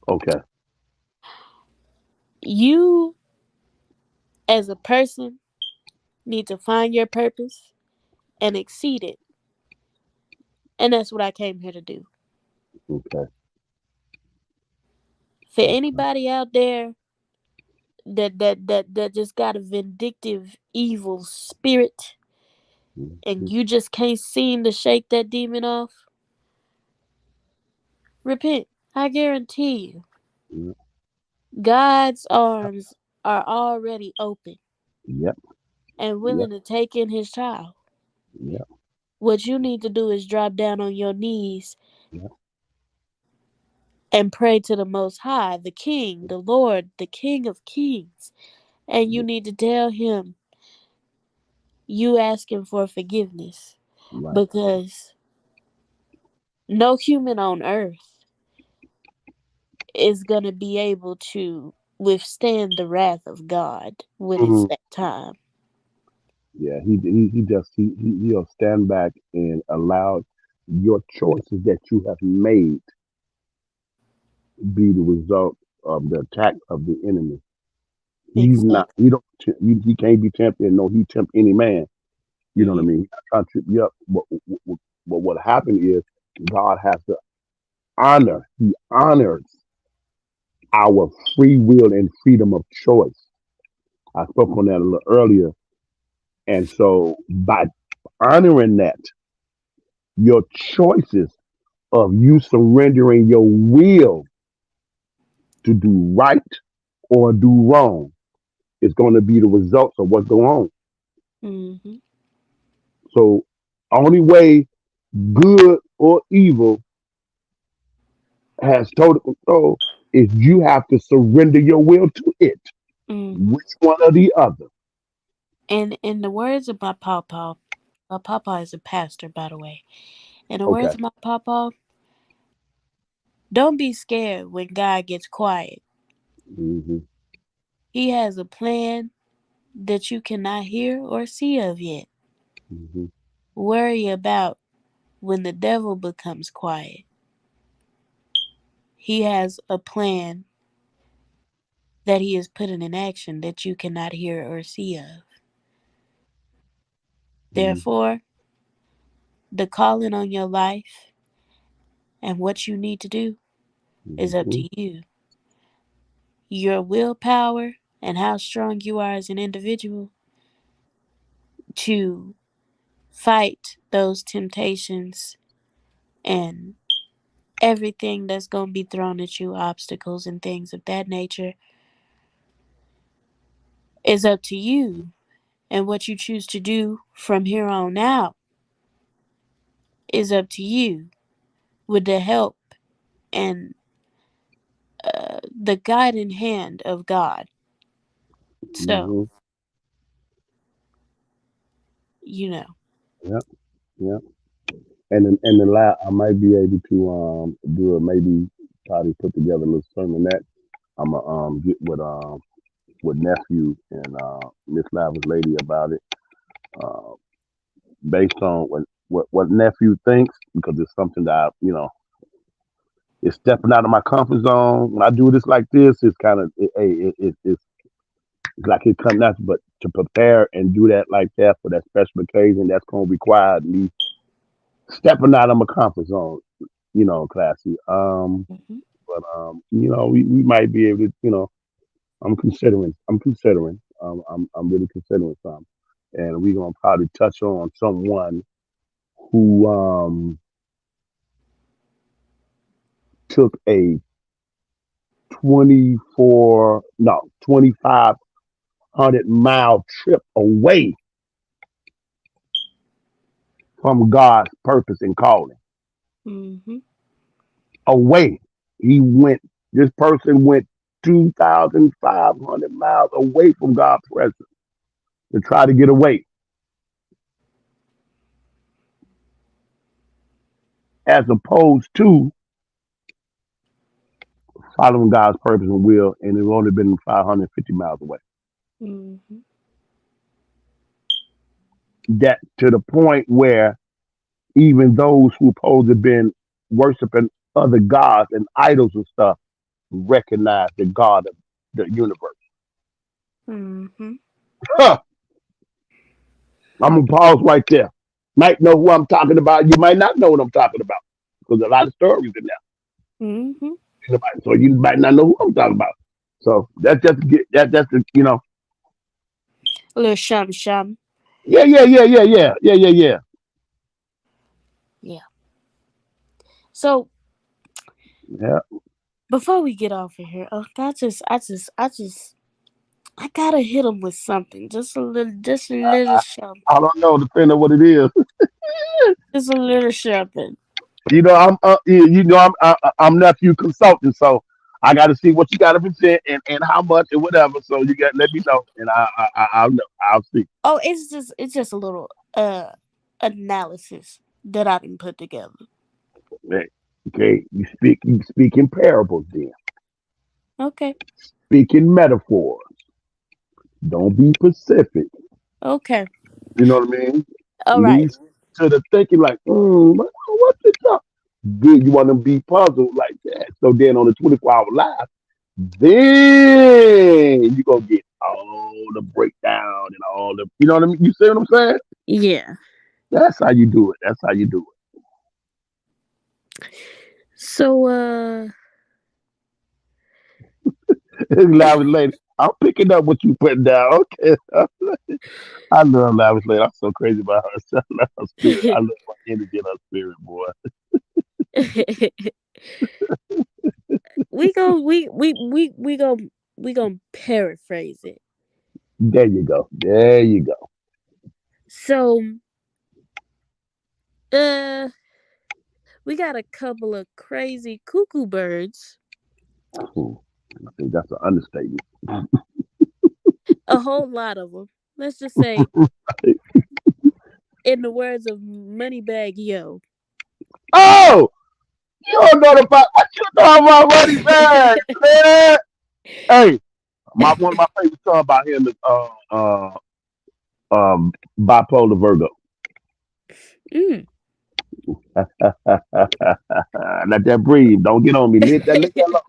Okay. You as a person need to find your purpose and exceed it, and that's what I came here to do. Okay. For Okay. anybody out there that just got a vindictive evil spirit and Mhm. you just can't seem to shake that demon off, repent. I guarantee you, Yep. God's arms are already open Yep. and Yep. willing to take in his child. Yep. What you need to do is drop down on your knees Yep. and pray to the Most High, the King, the Lord, the King of Kings. And you Yep. need to tell him you asking for forgiveness Right. because no human on earth is going to be able to withstand the wrath of God when it's Mhm. that time. Yeah. He just he'll stand back and allow your choices that you have made be the result of the attack of the enemy. He's not. Exactly. He don't. He can't be tempted. No, he tempt any man. You know what I Mm, mean? He's not trying to trip you up. But what happened is God has to honor. He honors our free will and freedom of choice. I spoke on that a little earlier. And so by honoring that, your choices of you surrendering your will to do right or do wrong is going to be the results of what's going on. mhm, So only way good or evil has total control is you have to surrender your will to it. mhm. Which one or the other? And in the words of my papa is a pastor, by the way. In the Okay. words of my papa, don't be scared when God gets quiet. Hmm. He has a plan that you cannot hear or see of yet. Hmm. Worry about when the devil becomes quiet. He has a plan that he is putting in action that you cannot hear or see of. Therefore, the calling on your life and what you need to do is up Hmm. to you. Your willpower and how strong you are as an individual to fight those temptations and everything that's going to be thrown at you, obstacles and things of that nature, is up to you. And what you choose to do from here on out is up to you with the help and the guiding hand of God. So, Hmm. you know. Yep. Yep. And the last, I might be able to do a maybe try to put together a little sermonette. I'm gonna get with nephew and Miss Lavish lady about it, uh, based on what nephew thinks, because it's something that it's stepping out of my comfort zone. When I do this like this, it's kind of it's like it comes natural, but to prepare and do that like that for that special occasion, that's gonna require me stepping out of my comfort zone. Classy. Mhm. But we might be able to. I'm considering. I'm really considering some, and we're gonna probably touch on someone who took a 2,500-mile trip away from God's purpose and calling. Mhm. Away, he went. This person went 2,500 miles away from God's presence to try to get away, as opposed to following God's purpose and will, and it's only been 550 miles away. Mhm. That to the point where even those who supposed to have been worshiping other gods and idols and stuff recognize the God of the universe. Mhm. Huh. I'm gonna pause right there. Might know who I'm talking about. You might not know what I'm talking about because a lot of stories in Mhm. there. So you might not know who I'm talking about. So that's just that's the. A little shum shum. Yeah. Yeah. So Yeah. before we get off of here, oh, I gotta hit him with something. Just a little I something. don't know, depending on what it is. Just a little something. I'm nephew consultant, so I got to see what you got to present and how much and whatever. So you got let me know, and I'll know. I'll see. Oh, it's just a little analysis that I didn't put together. Hey, okay, you speak in parables, then Okay. speak in metaphors. Don't be specific. Okay. You know what I mean? All right. Lead to the thinking like, what's this up? Good, you want to be puzzled like that. So then on the 24-hour live, then you gonna get all the breakdown and all the, you know what I mean? You see what I'm saying? Yeah. That's how you do it. That's how you do So it. Lavish lady, I'm picking up what you putting down. Okay. I love Lavish lady. I'm so crazy about her. I love her spirit. I love my energy and her spirit, boy. we gonna paraphrase it. There you go. There you go. So uh we got a couple of crazy cuckoo birds. Hmm. I think that's an understatement. A whole lot of them. Let's just say, in the words of Moneybag Yo. Oh, you don't know about what you know about Money Bag, man. Hey, one of my favorite songs about him is Bipolar Virgo. Mm. Let that breathe. Don't get on me. Leave that alone.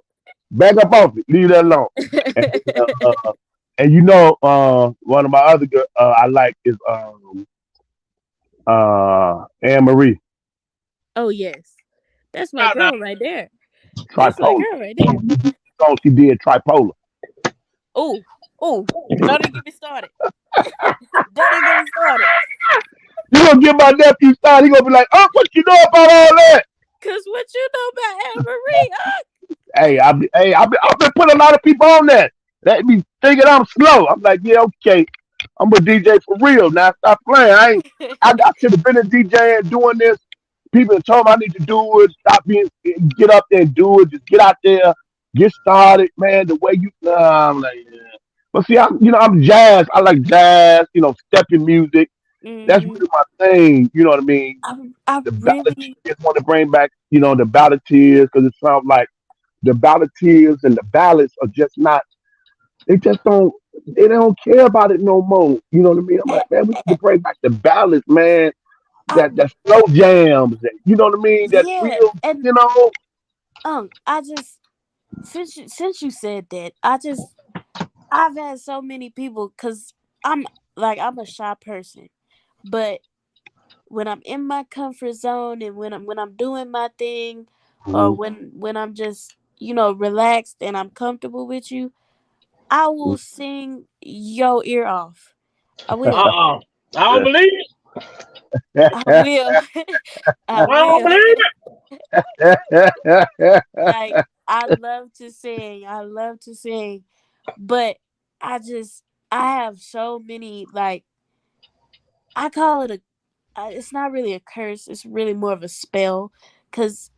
Back up off it. Leave that alone. And, and you know, one of my other girl I like is Anne Marie Oh yes, that's my Nah, nah. girl right there. That's my Tripolar. girl right there. Song she did Tripolar. Oh, oh! Don't even get me started. Don't even get me started. You gonna get my nephew started? He gonna be like, "Oh, what you know about all that?" Cause what you know about Anne Marie? I've been putting a lot of people on that. That be thinking I'm slow. I'm like, yeah, okay. I'm a DJ for real. Now stop playing. I should have been a DJ and doing this. People have told me I need to do it. Stop being, get up there and do it. Just get out there, get started, man. The way you, I'm like, yeah. But see, I'm jazz. I like jazz. Stepping music. That's hmm really my thing. You know what I mean? I The really, balladeers want to bring back, the balladeers because it sounds like the balladeers and the ballads are just not. They just don't. They don't care about it no more. You know what I mean? I'm like, man, we need to bring back the ballads, man. I That slow jams. You know what I mean? That yeah, real. and You know. I just since you said that, I've had so many people because I'm a shy person, but when I'm in my comfort zone and when I'm doing my thing, or Mhm. when I'm just relaxed and I'm comfortable with you, I will sing your ear off. I will. I don't believe it. I will. I I don't will. believe Like, I love to sing. I love to sing, but I have so many, like, I call it it's not really a curse. It's really more of a spell, cuz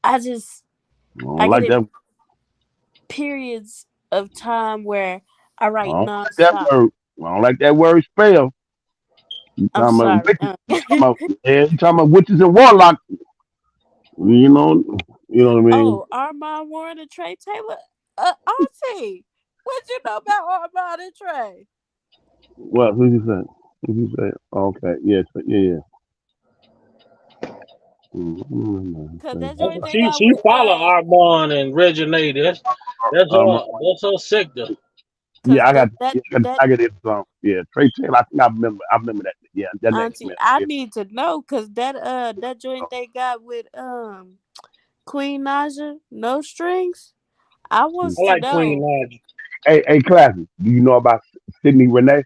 I just I don't I get like in that. periods of time where I I write don't like that nonstop. word. I don't like that word spell. You I'm talking about sorry. witches? You talking about witches and warlocks? You know. You know what I mean? Oh, Armand Warren and Trey Taylor. Auntie, what you know about Armand and Trey? What? Who you say? Who you say? Okay. Yes. Yeah. Cause that it. joint they She got she with follow Armand and Reginae. Um, That's her sector. cause yeah, I got. that that Yeah, that I got it song. Yeah, Trey Taylor. I think I remember. I remember that. Yeah, that name. Auntie, Man. I Yeah. need to know, cause that joint they got with Queen Naja, no strings. I I wants to like Queen know. Naja. Hey, classy. Do you know about Sydney Renee?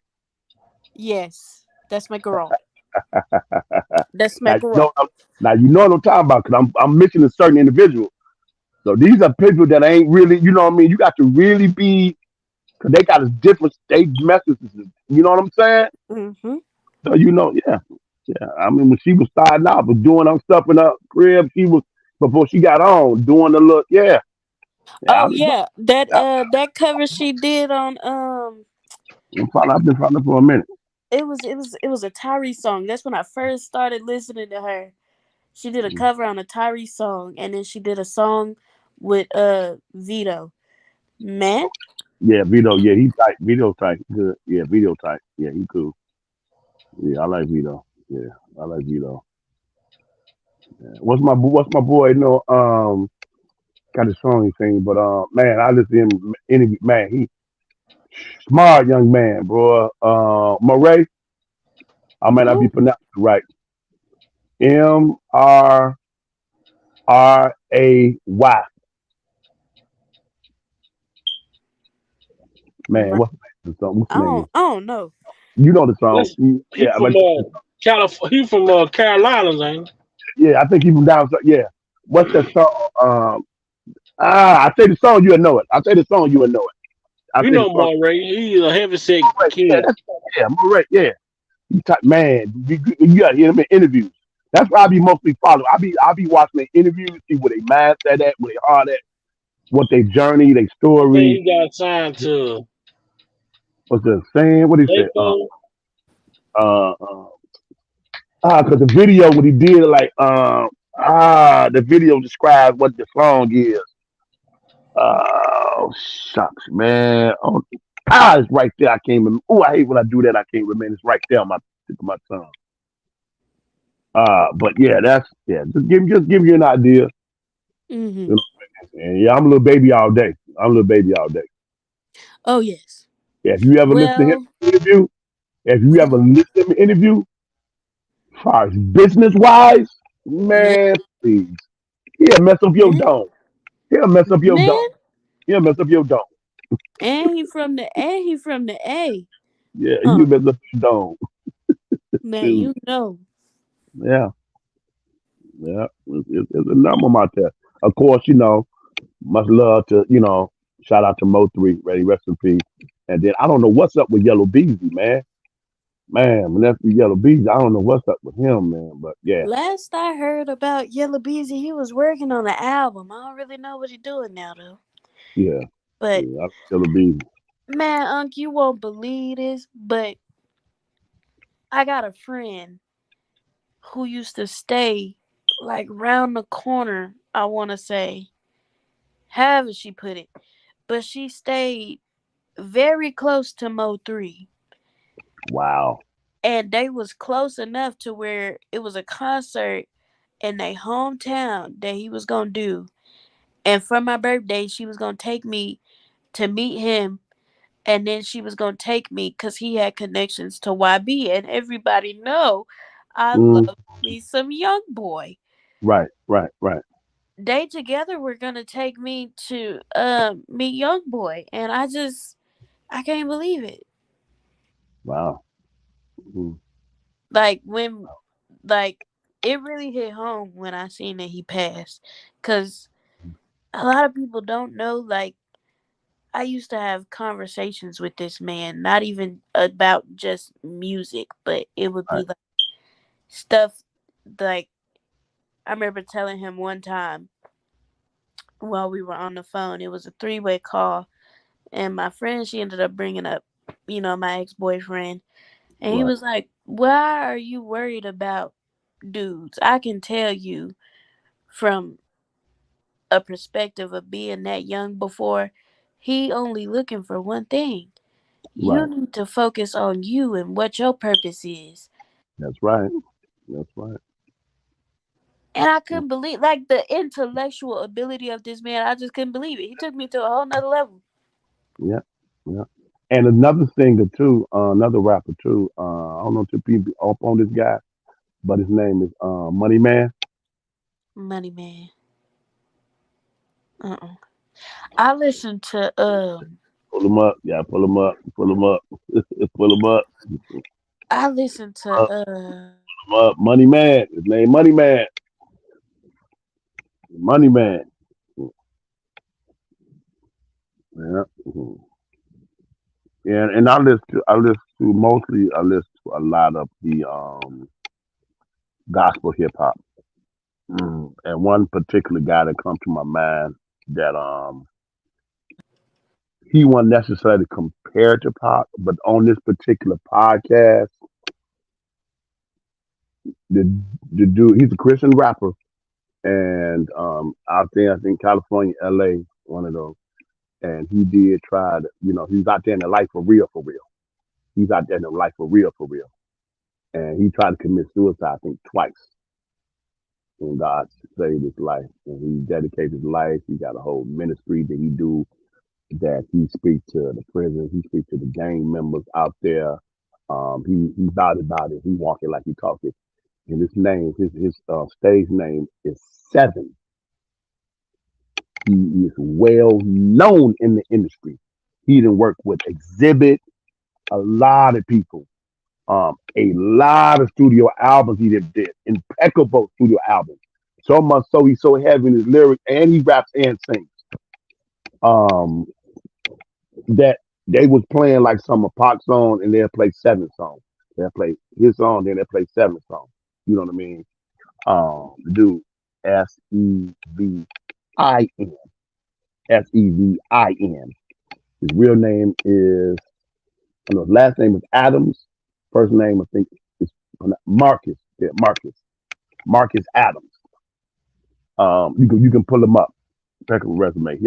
Yes, that's my girl. That's my now you know. girl. Now you know what I'm talking about because I'm mentioning certain individuals. So these are people that ain't really. You know what I mean? You got to really be because they got a different stage messages. You know what I'm saying? Mm-hmm. So yeah. Yeah, I mean, when she was starting out, was doing her stuff in her crib, she was before she got on doing the look. Yeah, yeah. Oh yeah, that cover she did on I've been following for a minute. it was a Tyree song. That's when I first started listening to her. She did a cover on a Tyree song, and then she did a song with Vito. Man, Yeah, Vito. Yeah, he tight. Vito tight. Good. Yeah, Vito tight. Yeah, he cool. Yeah, I like Vito. Yeah, I like Vito. Yeah. What's my boy? Got a song he sing, but man, I listen to him. Man, Smart young man, bro. Murray, I might not be Who? pronouncing it right. Murray. Man, Mer- what's the name of the song? What's the name of I don't know. You know the song. That's he Yeah, from California. He from Carolinas, ain't yeah, I think even down. Yeah, what's that song? I say the song, you'll know it. I say the song, you'll know it. I he? You say the know song. Monterey. He's a heavyset Right, yeah, kid. that's yeah, right, yeah. Man, you got to hear them in interviews. That's why I be mostly following. I be watching their interviews, see where they mindset at, where they heart at, what they journey, their I think story. he got signed to What's the saying? What he said? Waco. Uh, uh, because the video, what he did, like, the video describes what the song is. Oh, shucks, man. Oh, it's right there. I can't remember. Oh, I hate when I do that. I can't remember. It's right there on my tip of my tongue. But yeah, yeah. Just give you an idea. Hmm. You know, and yeah, I'm a little baby all day. I'm a little baby all day. Oh yes. Yeah, if you ever listen to him Well, interview, if you ever well, listen to him interview, as far as business wise, man, man, please, he'll mess up your man, dome. He'll mess up your man, dome. He'll mess up your dome. and he from the A. Yeah, he'll Huh. mess up your dome. Now Dude. you know. Yeah, yeah. It's a number on my test. Of course, much love to, shout out to Mo three, ready, rest in peace. And then I don't know what's up with Yellow Beezy, man. Man, when that's the Yellow Beezy, I don't know what's up with him, man. But yeah, Last I heard about Yellow Beezy, he was working on an album. I don't really know what he's doing now though. yeah, But yeah, Yellow Beezy. man, Unc, you won't believe this, but I got a friend who used to stay like round the corner, I wanna say. However she put it. But she stayed very close to Mo 3. Wow. And they was close enough to where it was a concert in their hometown that he was gonna do. And for my birthday, she was gonna take me to meet him, and then she was gonna take me because he had connections to YB, and everybody know I Mm, love me some young boy. right, right, right. They together were gonna take me to meet young boy, and I can't believe it. Wow. Mm, Like when like it really hit home when I seen that he passed, because a lot of people don't know, like, I used to have conversations with this man, not even about just music, but it would right, be like stuff like I remember telling him one time while we were on the phone, it was a three-way call, and my friend, she ended up bringing up, my ex-boyfriend, and he right. was like, "Why are you worried about dudes? I can tell you from a perspective of being that young before, he only looking for one thing. You Right. need to focus on you and what your purpose is." That's right. That's right. And I Mm, couldn't believe, like, the intellectual ability of this man. I just couldn't believe it. He took me to a whole nother level. yeah, yeah. And another singer too, another rapper too. I don't know if people up on this guy, but his name is Money Man. Money man. Uh-uh. I listened to Pull him up. Yeah, pull him up. Pull him up. Pull him up. I listened to Pull him up. Money Man. His name Money Man. Money Man. Yeah. Mhm. Yeah, and I listen to a lot of the gospel hip hop. And one particular guy that comes to my mind that he wasn't necessarily compared to pop, but on this particular podcast, the the dude, he's a Christian rapper, and out there, I think California, LA, one of those. And he did try to, he's out there in the life for real, for real. He's out there in the life for real, for real. And he tried to commit suicide, I think, twice. And God saved his life. And he dedicated his life. He got a whole ministry that he do. that he speaks to the prisoners, he speaks to the gang members out there. He about it. He walking like he talking. And his name, his stage name is Seven. He is well known in the industry. He done worked with Exhibit, a lot of people, a lot of studio albums he did, impeccable studio albums. So much so he's so heavy in his lyrics, and he raps and sings. Um, that they was playing like some of Pac's song, and they'll play Seven song. They'll play his song, then they'll play Seven song. You know what I mean? The dude, Sevin, Sevin. His real name is, I know his last name is Adams. First name I think is Marcus. Yeah, Marcus Adams. You can pull him up. Check his resume.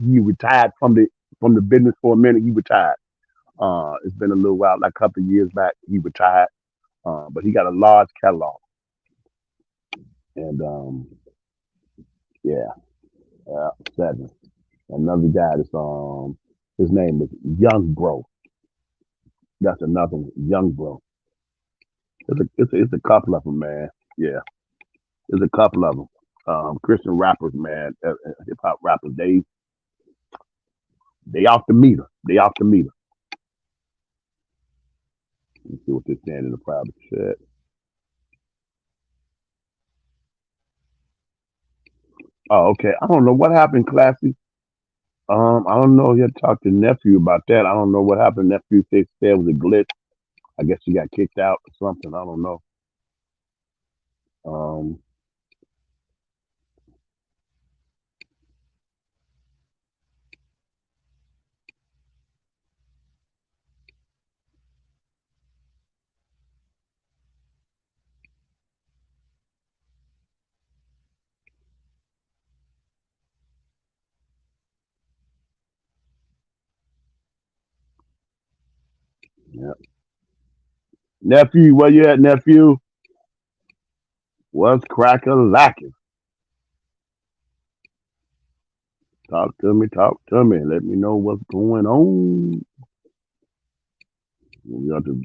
He retired from the business for a minute. He retired. It's been a little while, like a couple of years back. He retired, but he got a large catalog. And yeah, Seven. Another guy that's his name is Young Bro. That's another one, Young Bro. It's a couple of them, man. Yeah, there's a couple of them. Christian rappers, man, hip hop rappers. They off the meter. They off the meter. Let's see what they're saying in the private chat. Oh, okay. I don't know what happened, Classy. I don't know. You had to talk to nephew about that. I don't know what happened. Nephew said it was a glitch. I guess she got kicked out or something. I don't know. Um, yeah. Nephew, where you at, nephew? What's cracker lacking? Talk to me. Talk to me. Let me know what's going on. We got to,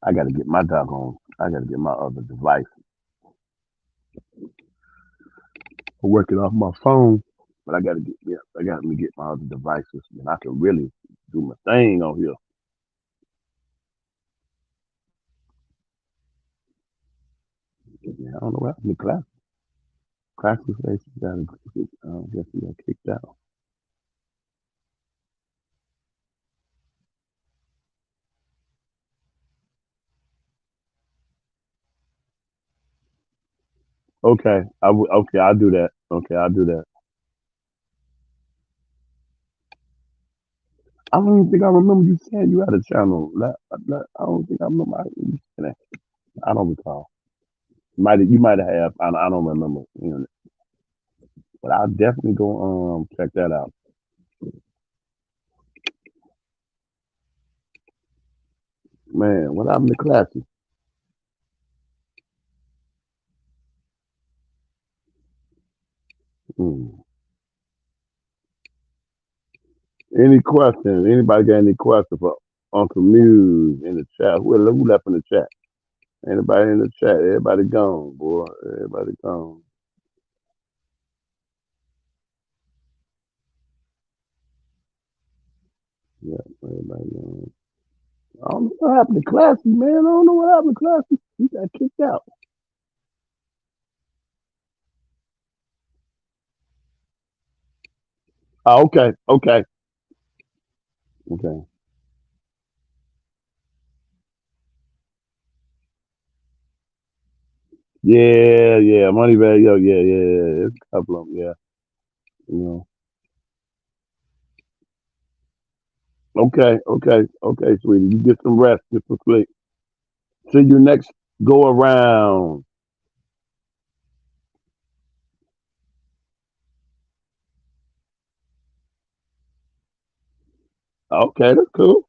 I got to get my doggone. I got to get my other device. I'm working off my phone, but I got to get. Yeah, I got to get my other devices, and I can really do my thing on here. Yeah, I don't know what happened to class. Classes say she got. Guess she got kicked out. Okay, okay, I'll do that. Okay, I'll do that. I don't even think I remember you saying you had a channel. I don't think I remember you saying that. I don't recall. You might have. I don't remember. But I'll definitely go check that out. Man, what happened to classes? Hmm. Any questions? Anybody got any questions for Uncle Muse in the chat? Who left in the chat? Anybody in the chat? Everybody gone, boy. Everybody gone. Yeah, everybody gone. I don't know what happened to Classy, man. I don't know what happened to Classy. He got kicked out. Oh, okay, okay, okay. Yeah, yeah. Money bag, yo, yeah, yeah, yeah. It's a couple of them, yeah. You know. Okay, okay, okay, sweetie. You get some rest, get some sleep. See you next go around. Okay, that's cool.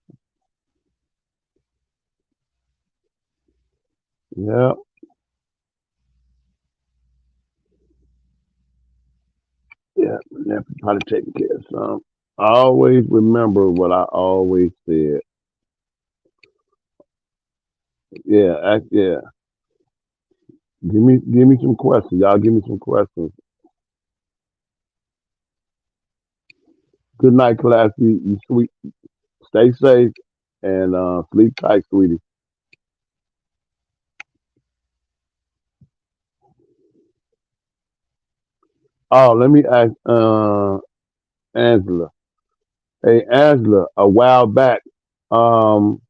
Yeah. Yeah, probably taking care of some. I always remember what I always said. Yeah, yeah. Give me some questions. Y'all give me some questions. Good night, class. You sweet. Stay safe and sleep tight, sweetie. Oh, let me ask Angela. Hey Angela, a while back, um,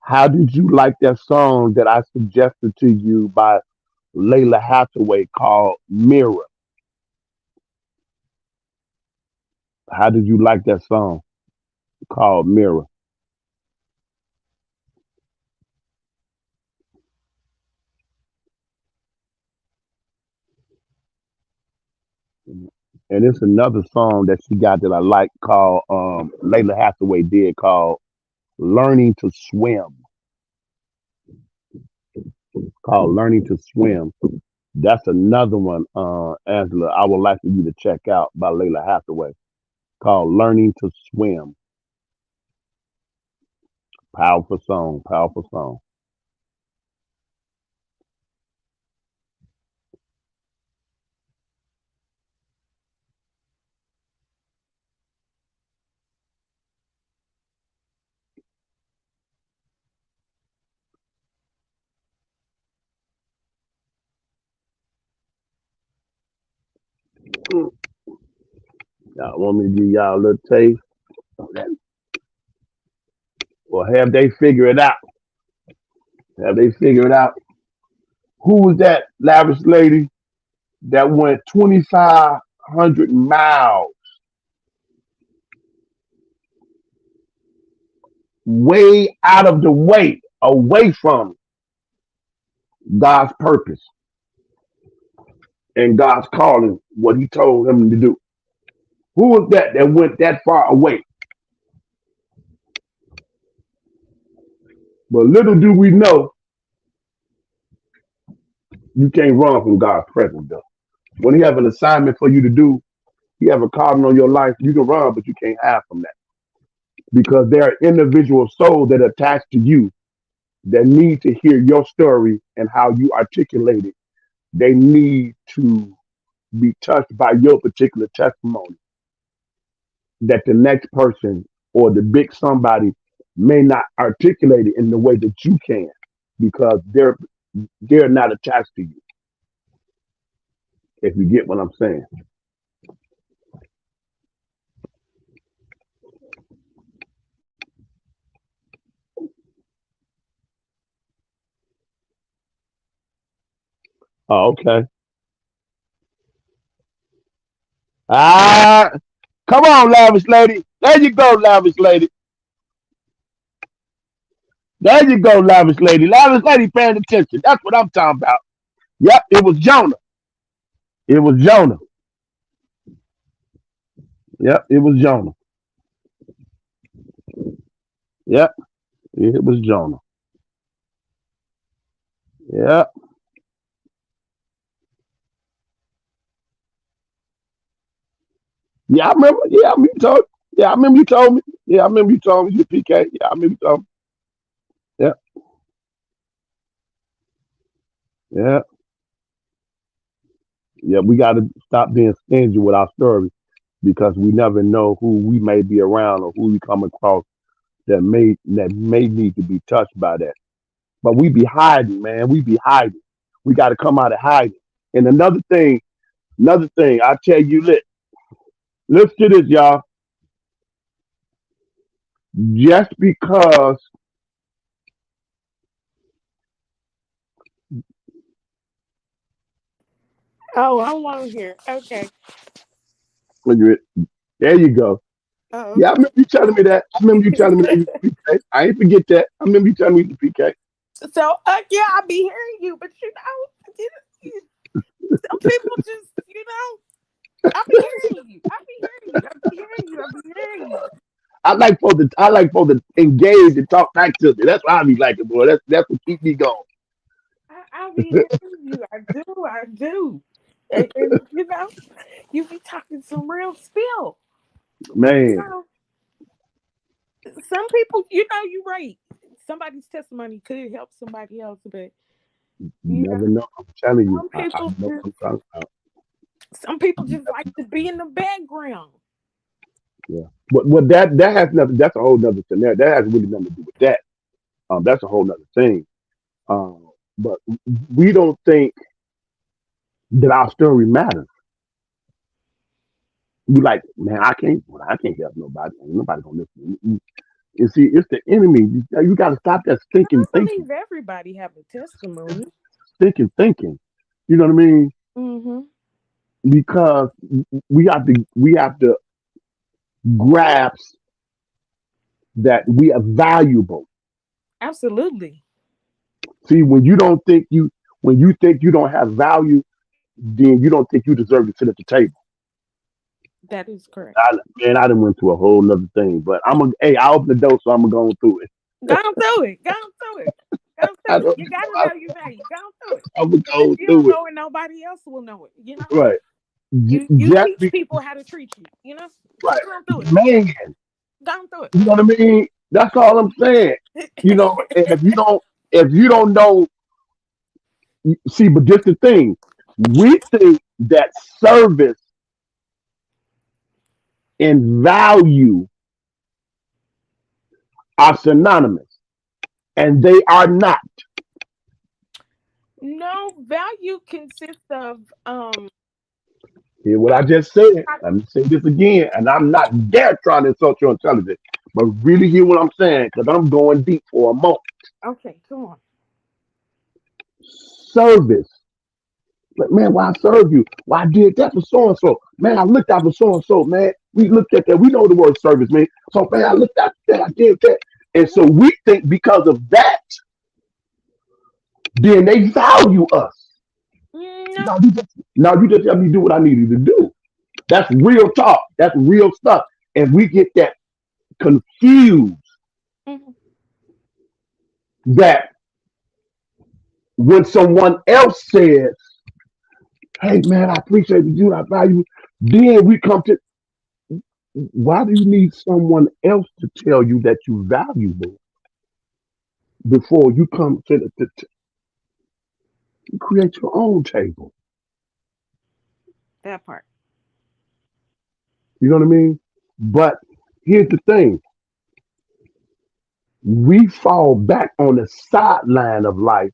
how did you like that song that I suggested to you by Layla Hathaway called Mirror? How did you like that song called Mirror? And it's another song that she got that I like called Layla Hathaway did called Learning to Swim. Called Learning to Swim. That's another one, Angela, I would like for you to check out by Layla Hathaway called Learning to Swim. Powerful song, powerful song. Y'all want me to give y'all a little taste of that? Or have they figured it out? Have they figured out who was that lavish lady that went 2,500 miles way out of the way, away from God's purpose and God's calling, what he told him to do? Who was that went that far away? But little do we know, you can't run from God's presence, though. When he have an assignment for you to do, he have a calling on your life, you can run, but you can't hide from that. Because there are individual souls that are attached to you that need to hear your story and how you articulate it. They need to be touched by your particular testimony that the next person or the big somebody may not articulate it in the way that you can because they're not attached to you. If you get what I'm saying. Oh, okay. Ah, come on, lavish lady. There you go, lavish lady. There you go, lavish lady. Lavish lady paying attention. That's what I'm talking about. Yep, it was Jonah. It was Jonah. Yep, it was Jonah. Yep, it was Jonah. Yep. Yeah, I remember. Yeah, I remember you told. Yeah, I remember you told me. Yeah, I remember you told me you PK. Yeah, I remember you told me. Yeah, yeah, yeah. We got to stop being stingy with our stories because we never know who we may be around or who we come across that may need to be touched by that. But we be hiding, man. We be hiding. We got to come out of hiding. And another thing, I tell you, listen to this, y'all. Just because Oh, I'm on here. Okay. there you go. Oh, Yeah, I okay. remember you telling me that. I remember you telling me that you was PK. I ain't forget that. I remember you telling me you was PK. So, yeah, I be hearing you, but some people just, I be hearing you. I be hearing you. I be hearing you. I be hearing you. I like for the engage and talk back to me. That's what I be liking, boy. That's what keep me going. I be hearing you. I do. I do. and you be talking some real spill. You Man, know, some people, you're right. Somebody's testimony could help somebody else, but you you know, never know. I'm telling you, some I people know what just I'm talking about. some people just like to be in the background. Yeah, but that has nothing. That's a whole nother scenario. That has really nothing to do with that. That's a whole nother thing. But we don't think that our story matters. We like, man, I can't help nobody. Ain't nobody gonna listen to me. You see, it's the enemy. You got to stop that I stinking don't thinking, believe everybody have a testimony. stinking thinking. You know what I mean? Mm-hmm. Because we have to grasp that we are valuable. Absolutely. See, when you think you don't have value, then you don't think you deserve to sit at the table. That is correct. Man, I done went through a whole nother thing, but hey, I opened the door, so I'm gonna go through it. Go on through it. Go on through it. Go on I through it. don't, You gotta I, know your value. Go on through it. I'm gonna Because if go you don't through it. know it, nobody else will know it. Right. You Just teach people how to treat you. So right, go on through it. man. Go on through You know what I mean? That's all I'm saying. And it. if you don't know, see, but just the thing, we think that service and value are synonymous, and they are not. No, value consists of Hear what I just said? Let me say this again, and I'm not dare trying to insult your intelligence, but really hear what I'm saying, because I'm going deep for a moment. okay, come on. Service. Like, man, why I serve you? Why I did that for so and so? Man, I looked out for so and so, man. We looked at that. We know the word service, man. So, man, I looked at that. I did that. And so we think because of that, then they value us. No. Now you just help me do what I needed to do. That's real talk. That's real stuff. And we get that confused Mhm. that when someone else says, hey, man, I appreciate you, I value you, then we come to, why do you need someone else to tell you that you're valuable before you come to create your own table? That part. You know what I mean? But here's the thing. We fall back on the sideline of life,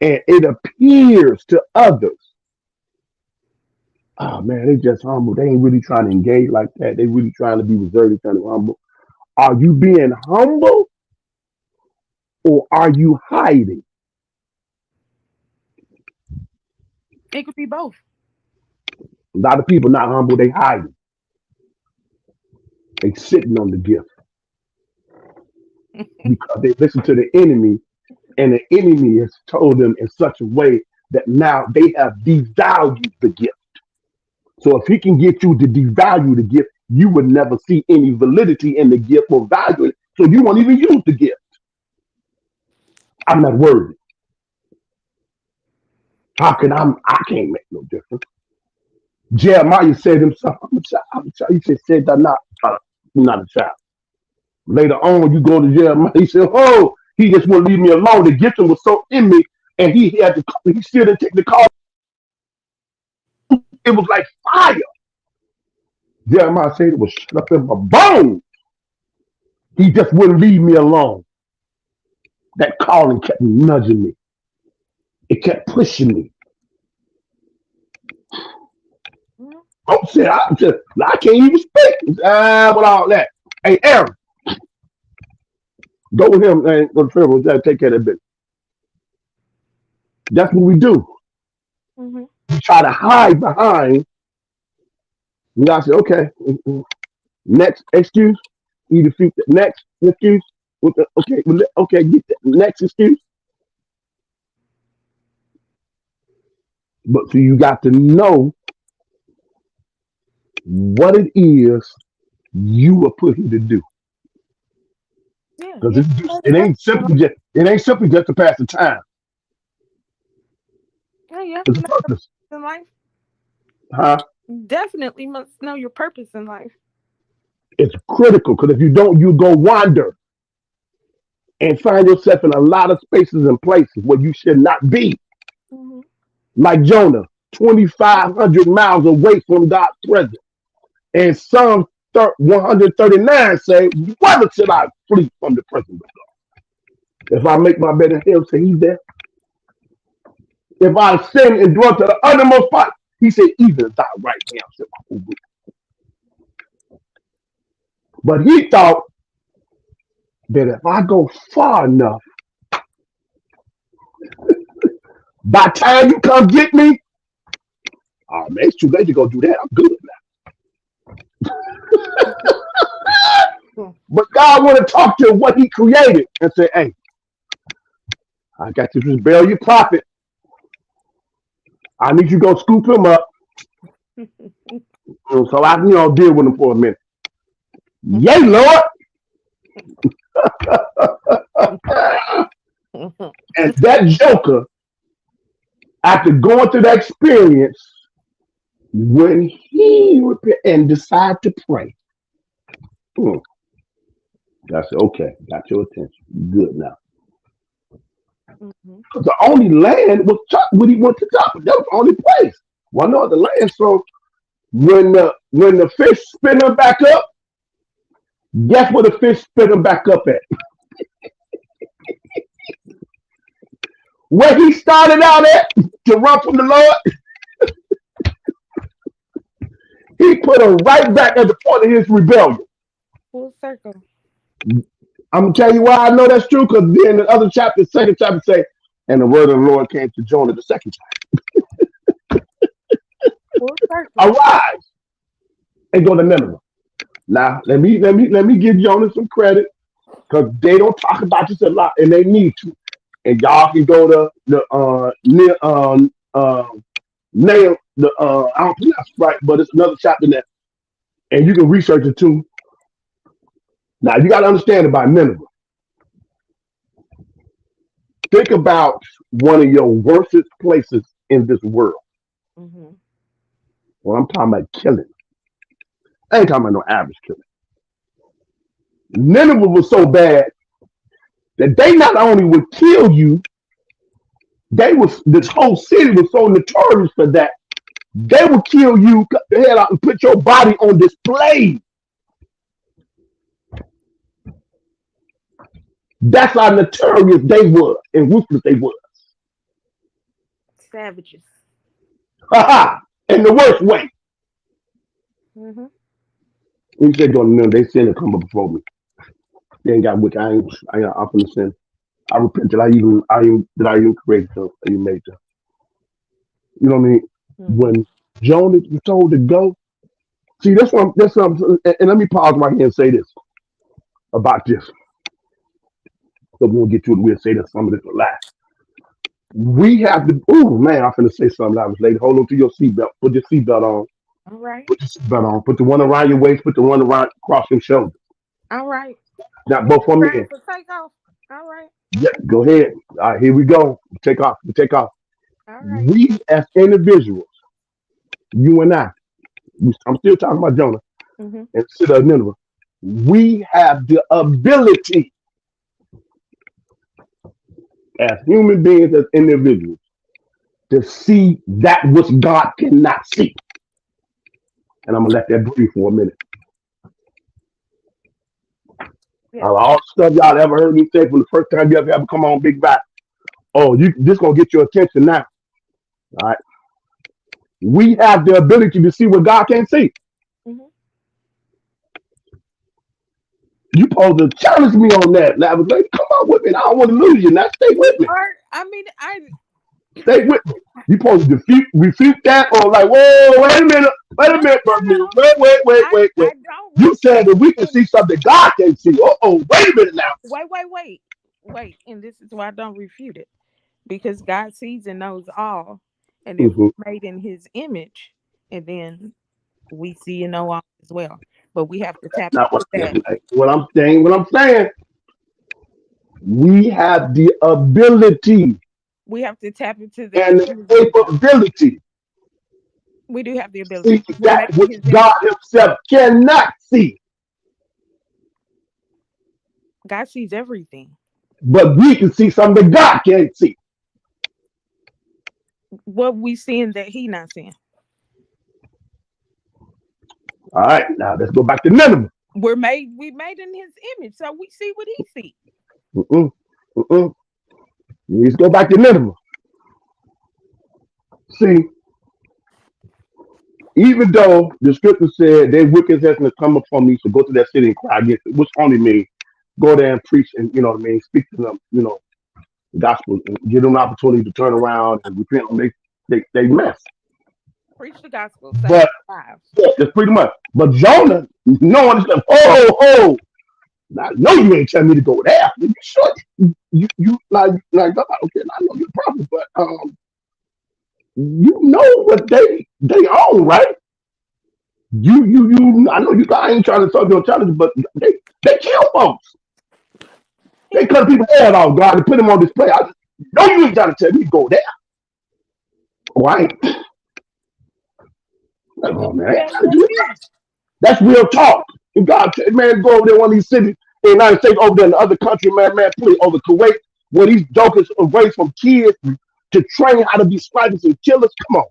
and it appears to others, oh man, they just humble. They ain't really trying to engage like that. They really trying to be reserved, trying to humble. Are you being humble or are you hiding? It could be both. A lot of people not humble, they hiding. They sitting on the gift because they listen to the enemy, and the enemy has told them in such a way that now they have devalued the gift. So if he can get you to devalue the gift, you would never see any validity in the gift or value it. So you won't even use the gift. I'm not worthy. I can't make no difference. Jeremiah said himself, I'm a child. I'm a child. He said that not a child. Later on, you go to Jeremiah, he said, oh, he just wouldn't leave me alone. The gifting was so in me, and he still didn't take the call. It was like fire. Jeremiah said it was shut up in my bones. He just wouldn't leave me alone. That calling kept nudging me. It kept pushing me. I can't even speak. With all that. Hey, Aaron, go with him and go to Trevor. Take care of that bitch. That's what we do. Mm-hmm. We try to hide behind. And I said, okay, next excuse. You defeat the next excuse. Okay, get the next excuse. But so you got to know what it is you were put here to do. Yeah. Because it ain't simply just to pass the time. You have It's to a know your purpose. purpose in life. Huh? Definitely must know your purpose in life. It's critical because if you don't, you go wander and find yourself in a lot of spaces and places where you should not be. Mm-hmm. Like Jonah, 2,500 miles away from God's presence. And Psalm 139 say, whether should I flee from the presence of God? If I make my bed in hell, say he's there. If I sin and dwell to the uttermost part, he said, even thy right hand shall I hold with. But he thought that if I go far enough, by the time you come get me, oh man, it's too late to go do that. I'm good now. But God want to talk to what he created and say, hey, I got this rebellious prophet. I need you to go scoop him up. So I, deal with him for a minute. Yay, Lord. And that joker, after going through that experience, when he repent and decide to pray, I said, okay, got your attention. Good now. Mm-hmm. The only land was when he went to top. That was the only place. One other land. So when the fish spit him back up, guess where the fish spit him back up at? Where he started out at to run from the Lord, he put him right back at the point of his rebellion. Full circle. I'm gonna tell you why I know that's true, because then the other chapter, second chapter, say, and the word of the Lord came to Jonah the second time. Arise and go to Nineveh. Now let me give Jonah some credit, because they don't talk about this a lot, and they need to. And y'all can go to the nail the I don't pronounce it right, but it's another chapter there, and you can research it too. Now you got to understand about Nineveh. Think about one of your worstest places in this world. Mm-hmm. Well, I'm talking about killing. I ain't talking about no average killing. Nineveh was so bad that they not only would kill you, this whole city was so notorious for that. They would kill you, cut the head out, and put your body on display. That's how notorious they were and ruthless they was. Savages. In the worst way. Mm-hmm. He said, they sin and come up before me. They ain't got wicked. I ain't up in the sin. I repent that I even created them, and you made them. You know what I mean? Mm-hmm. When Jonah was told to go, see, that's what and let me pause right here and say this about this. So we'll get to it. We'll say that some of this will last. We have to. Oh man, I'm finna say something. I was late. Hold on to your seatbelt. Put your seatbelt on. All right. Put your seatbelt on. Put the one around your waist. Put the one around across your shoulders. All right. Now both for me. Take off. All right. Yeah, go ahead. All right, here we go. Take off. All right. We as individuals, you and I, I'm still talking about Jonah and city of Nineveh. We have the ability as human beings, as individuals, to see that which God cannot see. And I'm gonna let that breathe for a minute. Yeah. All the stuff y'all ever heard me say from the first time you ever come on Big Back. Oh, this gonna get your attention now. All right. We have the ability to see what God can't see. Mm-hmm. You supposed to challenge me on that. And I was like, come on with me. I don't want to lose you. Now stay with me. Stay with me. You supposed to refute that, or like, whoa, wait a minute, wait. You said that we can see something God can't see. Wait a minute now. Wait. And this is why I don't refute it. Because God sees and knows all. And if we're made in his image, and then we see and know all as well. But we have to tap into that. What I'm saying, we have the ability We have to tap into and that the image of God. capability. We do have the See ability. We're that made in which His God image. Himself cannot see, God sees everything. but we can see something that God can't see. What we seeing that He not seeing. All right, now let's go back to Nineveh. We made in His image, so we see what He sees. Mm-mm, mm-mm. Let's go back to Nineveh. See, even though the scripture said their wickedness has come upon me, so go to that city and cry against it, which only means go there and preach and you know what I mean, speak to them, you know, the gospel and give them an opportunity to turn around and repent on they mess. Preach the gospel, save But lives. yeah, that's pretty much. But Jonah, no one is like, oh, I know you ain't telling me to go there. You sure? You like okay, I know you're a prophet, but you know what they own, right? I know you guys ain't trying to talk your challenge, but they kill folks. They cut people head off, God, and put them on display. I just know you ain't trying to tell me to go there. Why? He Oh man, I ain't tells trying to us do you. that. That's real talk. If God, man, go over there, one of these cities in the United States, over there in the other country, man, please, over Kuwait, where these jokers are raised from kids to train how to be snipers and killers. Come on.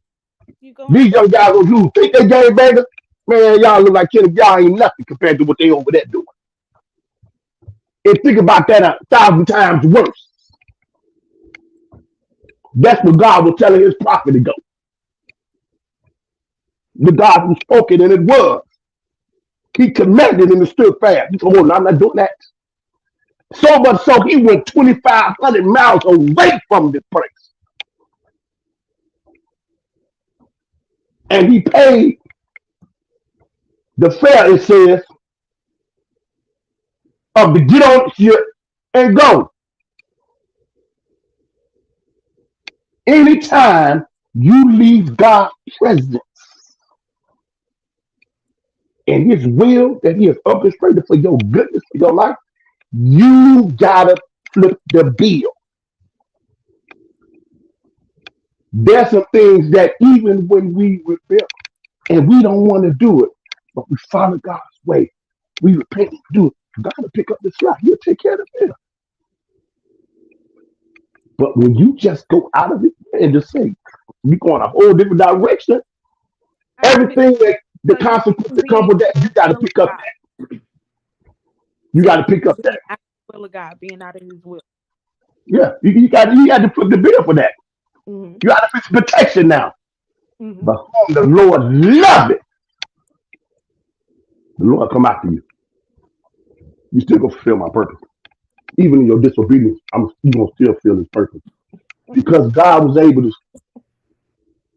You going These young guys who think they game banger, man, y'all look like kids. Y'all ain't nothing compared to what they over there doing. And think about that 1,000 times worse. That's what God was telling his prophet to go. The God who spoke it and it was. He commanded and it stood fast. He said, oh, no, I'm not doing that. So much so he went 2,500 miles away from this place. And he paid the fare, it says, of to get on the ship and go. Anytime you leave God's presence and his will that he has orchestrated for your goodness, for your life, you gotta flip the bill. There's some things that even when we rebel and we don't want to do it, but we follow God's way, we repent and do it. God will pick up the slack. He'll take care of the bill. But when you just go out of it and just say, you're going a whole different direction, everything that the consequences that come with that, you got to pick up that. You got to pick up that. Out of the will of God, being out of his will. Yeah, you got to put the bill for that. Mm-hmm. You got to fix protection now. Mm-hmm. But whom the Lord love it, the Lord come after you. You still gonna fulfill my purpose. Even in your disobedience, you gonna still fulfill his purpose. Because God was able to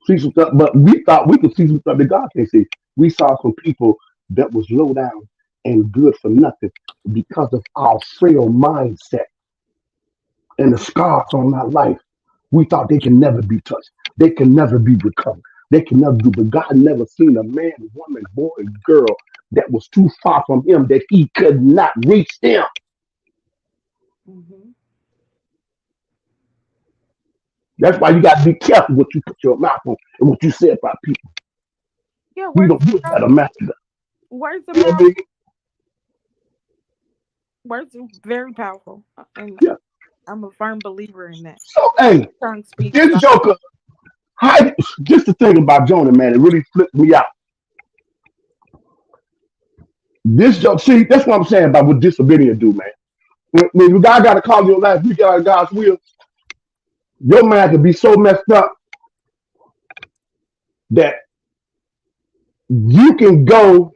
see some stuff, but we thought we could see some stuff that God can't see. We saw some people that was low down and good for nothing because of our frail mindset and the scars on our life. We thought they can never be touched. They can never be recovered. They can never do. But God never seen a man, woman, boy, girl that was too far from him that he could not reach them. Mm-hmm. That's why you got to be careful what you put your mouth on and what you say about people. Yeah, We don't do that a master. Words are You know what I powerful. mean? Words are very powerful, and Yeah. I'm a firm believer in that. So, hey, Tongue speaks this loud. Joker, just the thing about Jonah, man, it really flipped me out. This Joker, see, that's what I'm saying about what disobedience do, man. When God got to call your life, you get out of God's will, your man could be so messed up that you can go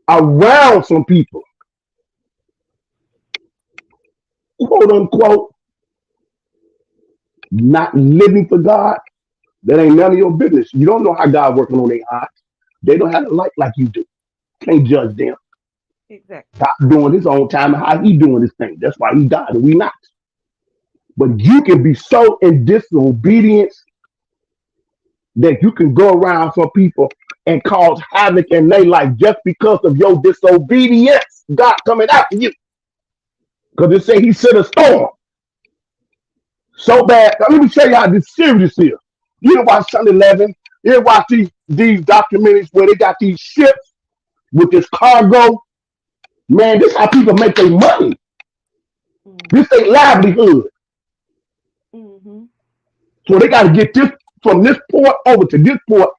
around some people, quote unquote, not living for God. That ain't none of your business. You don't know how God working on their hearts. They don't have a light like you do. Can't judge them. Exactly. God doing his own time and how he doing his thing. That's why he died and we not. But you can be so in disobedience that you can go around some people and cause havoc in their life just because of your disobedience. God coming after you. Because it say he sent a storm. So bad. Now, let me tell you how this serious is. You didn't watch Sunday 11. You didn't watch these documentaries where they got these ships with this cargo. Man, this how people make their money. This ain't livelihood. Mm-hmm. So they got to get this from this port over to this port.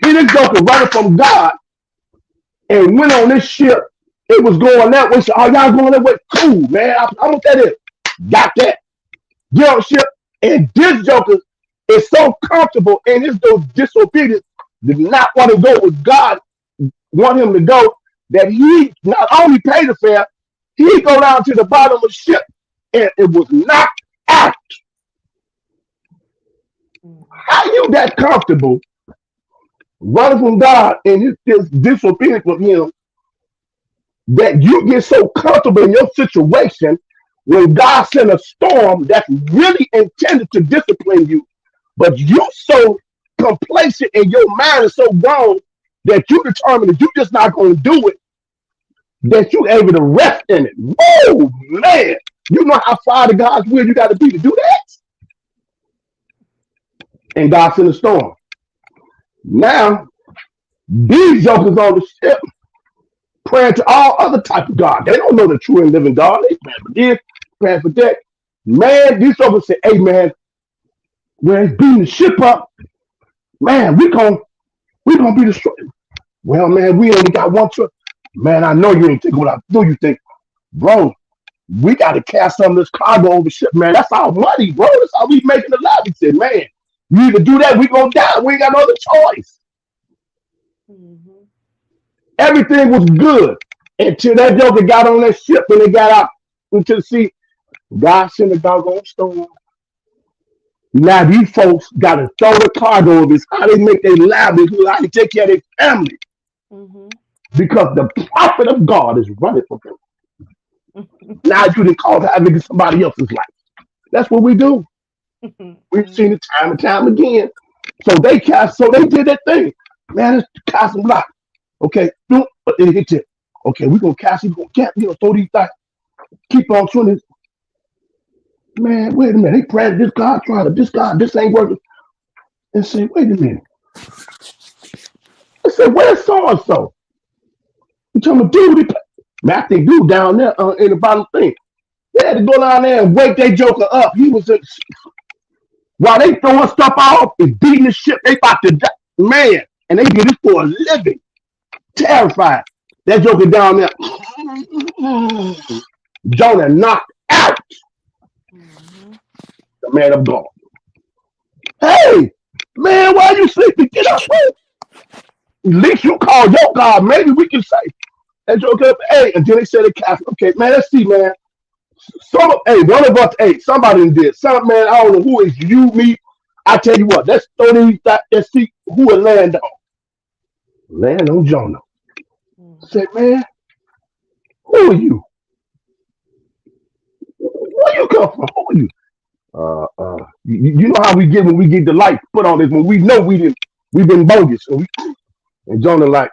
Here this joker running from God and went on this ship. It was going that way. So, oh, y'all going that way? Cool, man. I want that in. Got that. Get on the ship. And this joker is so comfortable and is so disobedient, did not want to go with God, want him to go, that he not only paid the fare, he go down to the bottom of the ship and it was knocked out. How you that comfortable running from God and you just disobedient with him that you get so comfortable in your situation when God sent a storm that's really intended to discipline you, but you so complacent and your mind is so wrong that you determine that you're just not going to do it, that you're able to rest in it. Whoa, man. You know how far to God's will you got to be to do that? And God sent a storm. Now, these jokers on the ship praying to all other type of God. They don't know the true and living God. They praying for this, praying for that. Man, these jokers say, hey, man, we're beating the ship up. Man, we're gonna be destroyed. Well, man, we only got one truck. Man, I know you ain't think what I do. You think, bro, we got to cast some of this cargo over the ship, man. That's our money, bro. That's how we making the life. He said, man, you either do that, we gonna die. We ain't got no other choice. Mm-hmm. Everything was good until that joker got on that ship and they got out into the sea. God sent a doggone storm. Now these folks got to throw the cargo over this. How they make their livelihood, how they take care of their family. Mm-hmm. Because the prophet of God is running from them. Now you didn't cause havoc in somebody else's life. That's what we do. We've seen it time and time again. So they did that thing. Man, it's cast some block. Okay, but it hit you. Okay, we're gonna cast it, we're gonna throw these things. Keep on swimming. Man, wait a minute. They prayed this God, tried it. This ain't working. And say, wait a minute. I said, where's so and so? You tell me, dude, man, I think dude down there in the bottom thing. They had to go down there and wake that joker up. He was while they throwing stuff off and beating the ship, they about to die. Man, and they did this for a living. Terrified. That joker down there. Jonah knocked out. The man of God. Hey, man, why you sleeping? Get up, man. At least you call your God. Maybe we can say. That joker up. Hey, until they said it cast. Okay, man, let's see, man. One of us, somebody did. Some man, I don't know who is you, me. I tell you what, let's throw these. Let's see who will land on. Land on Jonah. Say, man, who are you? Where you come from? Who are you? You know how we get when we get the light put on this when we know we've been bogus. And Jonah like,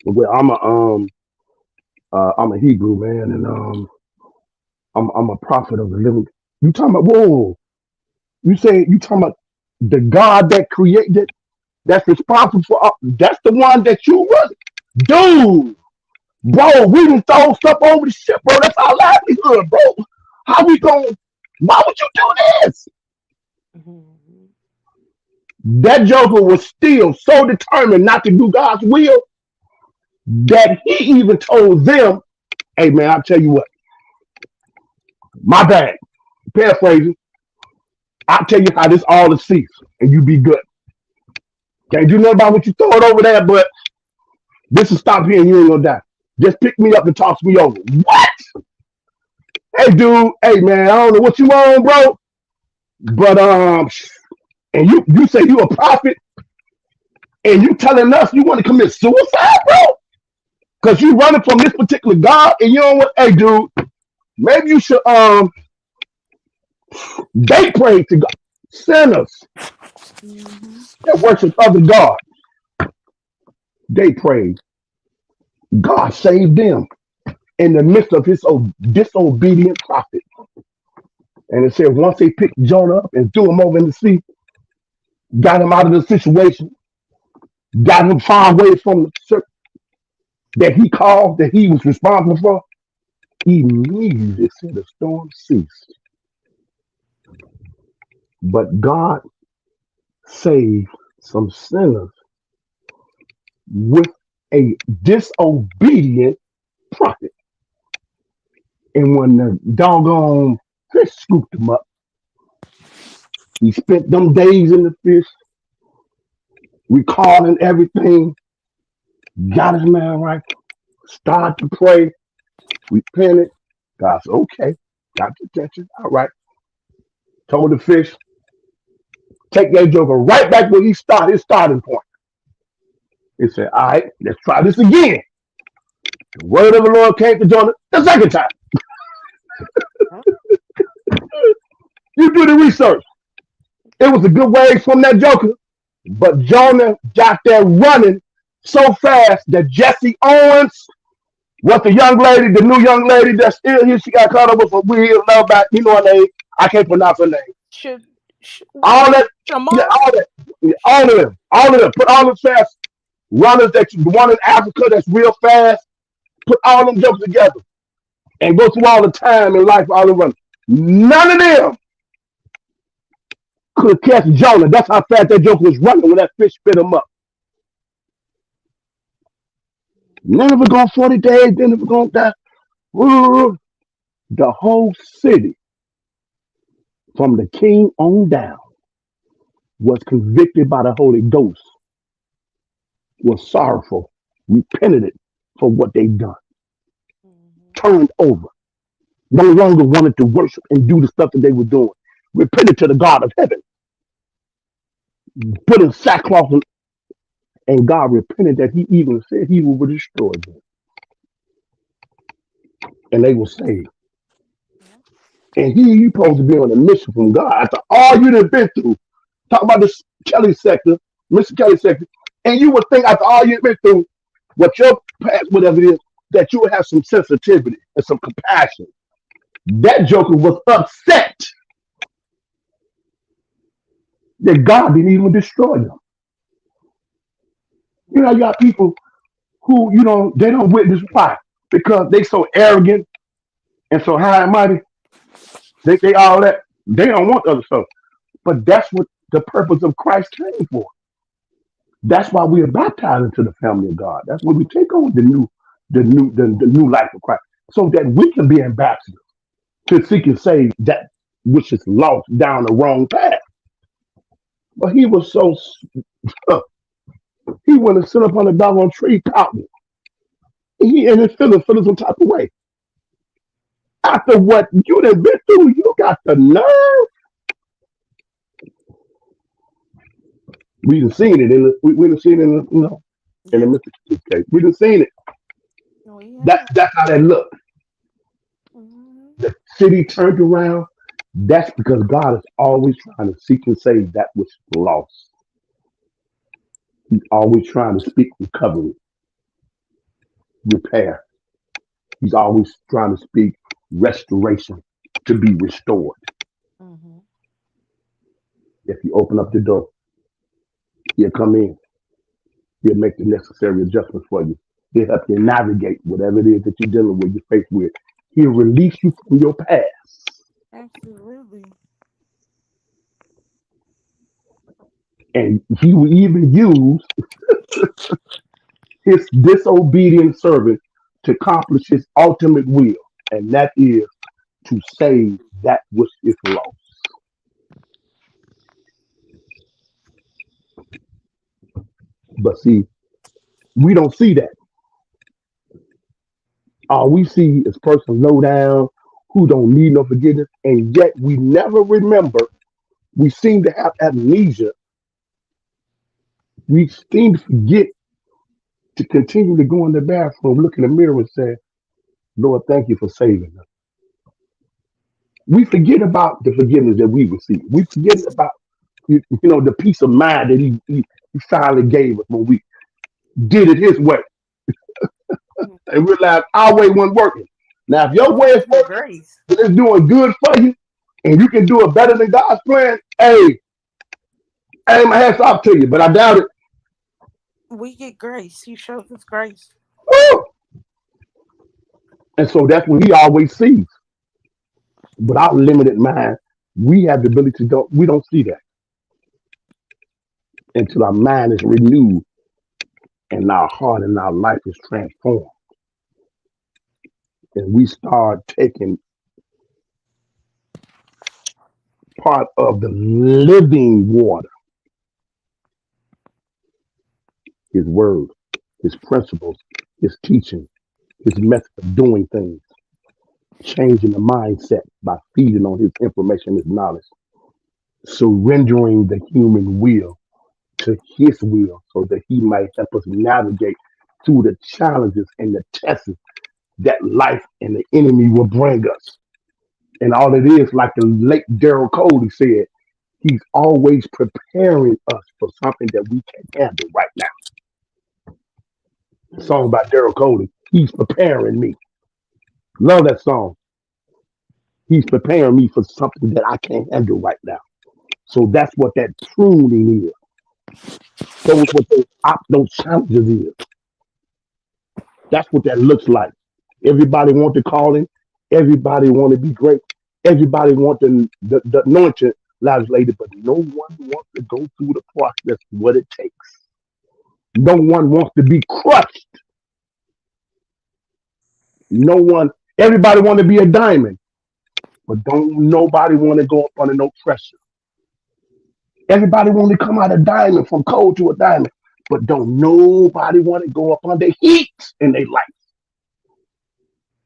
well, I'm a Hebrew man, and I'm a prophet of the living. You talking about whoa? You talking about the God that created, that's responsible for that's the one that you run, dude, bro. We done throw stuff over the ship, bro. That's our livelihood, bro. How we going? Why would you do this? Mm-hmm. That joker was still so determined not to do God's will that he even told them, "Hey, man, I'll tell you what. My bad. Paraphrasing. I'll tell you how this all is ceased, and you be good. Can't do nothing about what you throw it over there, but this will stop here and you ain't gonna die. Just pick me up and toss me over." What? Hey, dude. Hey, man. I don't know what you on, bro. But and you say you a prophet, and you telling us you want to commit suicide, bro? Because you running from this particular God, and you don't want. Hey, dude. Maybe you should they pray to God. Sinners that worship other gods. They prayed. God saved them in the midst of his disobedient prophet. And it said once they picked Jonah up and threw him over in the sea, got him out of the situation, got him far away from the that he called, that he was responsible for, immediately said the storm ceased. But God saved some sinners with a disobedient prophet. And when the doggone fish scooped him up, he spent them days in the fish, recalling everything, got his man right, started to pray, repented. God said, okay, got your attention. All right. Told the fish, take that joker right back where he started, his starting point. He said, all right, let's try this again. The word of the Lord came to Jonah the second time. You do the research. It was a good way from that joker, but Jonah got there running so fast that Jesse Owens, what the young lady, the new young lady that's still here, she got caught up with a weird love back. You know her name. I can't pronounce her name. All that, yeah, all of them. Put all the fast runners that the one in Africa that's real fast. Put all them jokes together and go through all the time in life, all the runners. None of them could catch Jonah. That's how fast that joke was running when that fish spit him up. None of it going 40 days, then it going to die. The whole city, from the king on down, was convicted by the Holy Ghost, was sorrowful, repented for what they'd done, turned over, no longer wanted to worship and do the stuff that they were doing, repented to the God of heaven, put in sackcloth, and God repented that he even said he would destroy them. And they were saved. And here you supposed to be on a mission from God after all you done been through. Talk about this Kelly sector, Mr. Kelly sector. And you would think after all you've been through, what your past, whatever it is, that you would have some sensitivity and some compassion. That joker was upset that God didn't even destroy them. You know, you got people who, you know, they don't witness. Why? Because they so arrogant and so high and mighty. They all that. They don't want other stuff. But that's what the purpose of Christ came for. That's why we are baptized into the family of God. That's when we take on the new life of Christ, so that we can be ambassadors to seek and save that which is lost down the wrong path. But he was so he went and sit up on a doggone tree pouting. He and his feeling some type of way. After what you done been through, you got the nerve. We done seen it we done seen it in the Mr. Kids case. We done seen it. Oh, yeah. That's how that looked. The city turned around. That's because God is always trying to seek and save that which is lost. He's always trying to speak recovery, repair. He's always trying to speak restoration, to be restored. If you open up the door, he'll come in. He'll make the necessary adjustments for you. He'll help you navigate whatever it is that you're dealing with, you're faced with. He'll release you from your past. Absolutely. And he will even use his disobedient servant to accomplish his ultimate will, and that is to save that which is lost. But see, we don't see that. All we see is person low down who don't need no forgiveness, and yet we never remember. We seem to have amnesia. We seem to forget to continue to go in the bathroom, look in the mirror, and say, "Lord, thank you for saving us." We forget about the forgiveness that we received. We forget about the peace of mind that he finally gave us when we did it his way and realized our way wasn't working. Now, if your way is working, it's doing good for you, and you can do it better than God's plan, hey, my hats off to you, but I doubt it. We get grace. He shows us grace. Woo! And so that's what he always sees. But our limited mind, we have the ability to we don't see that until our mind is renewed and our heart and our life is transformed. And we start taking part of the living water, his word, his principles, his teaching, his method of doing things, changing the mindset by feeding on his information, his knowledge, surrendering the human will to his will so that he might help us navigate through the challenges and the tests that life and the enemy will bring us. And all it is, like the late Daryl Coley said, he's always preparing us for something that we can't handle right now. Song by Daryl Coley, he's preparing me. Love that song. He's preparing me for something that I can't handle right now. So that's what that pruning is. Those what those challenges is. That's what that looks like. Everybody want the calling. Everybody want to be great. Everybody want the anointed lives lady, but no one wants to go through the process, what it takes. No one wants to be crushed. No one, everybody want to be a diamond, but don't nobody want to go up under no pressure. Everybody want to come out a diamond, from cold to a diamond, but don't nobody want to go up under heat in their life.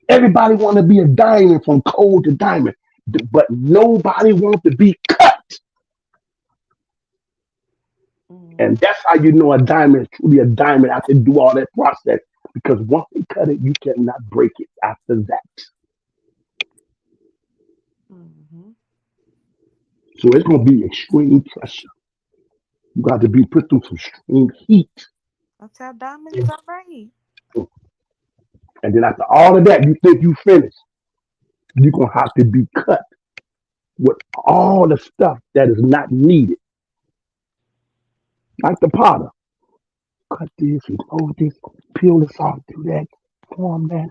Everybody want to be a diamond from cold to diamond, but nobody wants to be cut. And that's how you know a diamond is truly a diamond after do all that process. Because once they cut it, you cannot break it after that. So it's going to be extreme pressure. You got to be put through some extreme heat. That's how diamonds are made. And then after all of that, you think you finished. You're going to have to be cut with all the stuff that is not needed. Like the potter. Cut this, fold this, peel this off, do that, form that,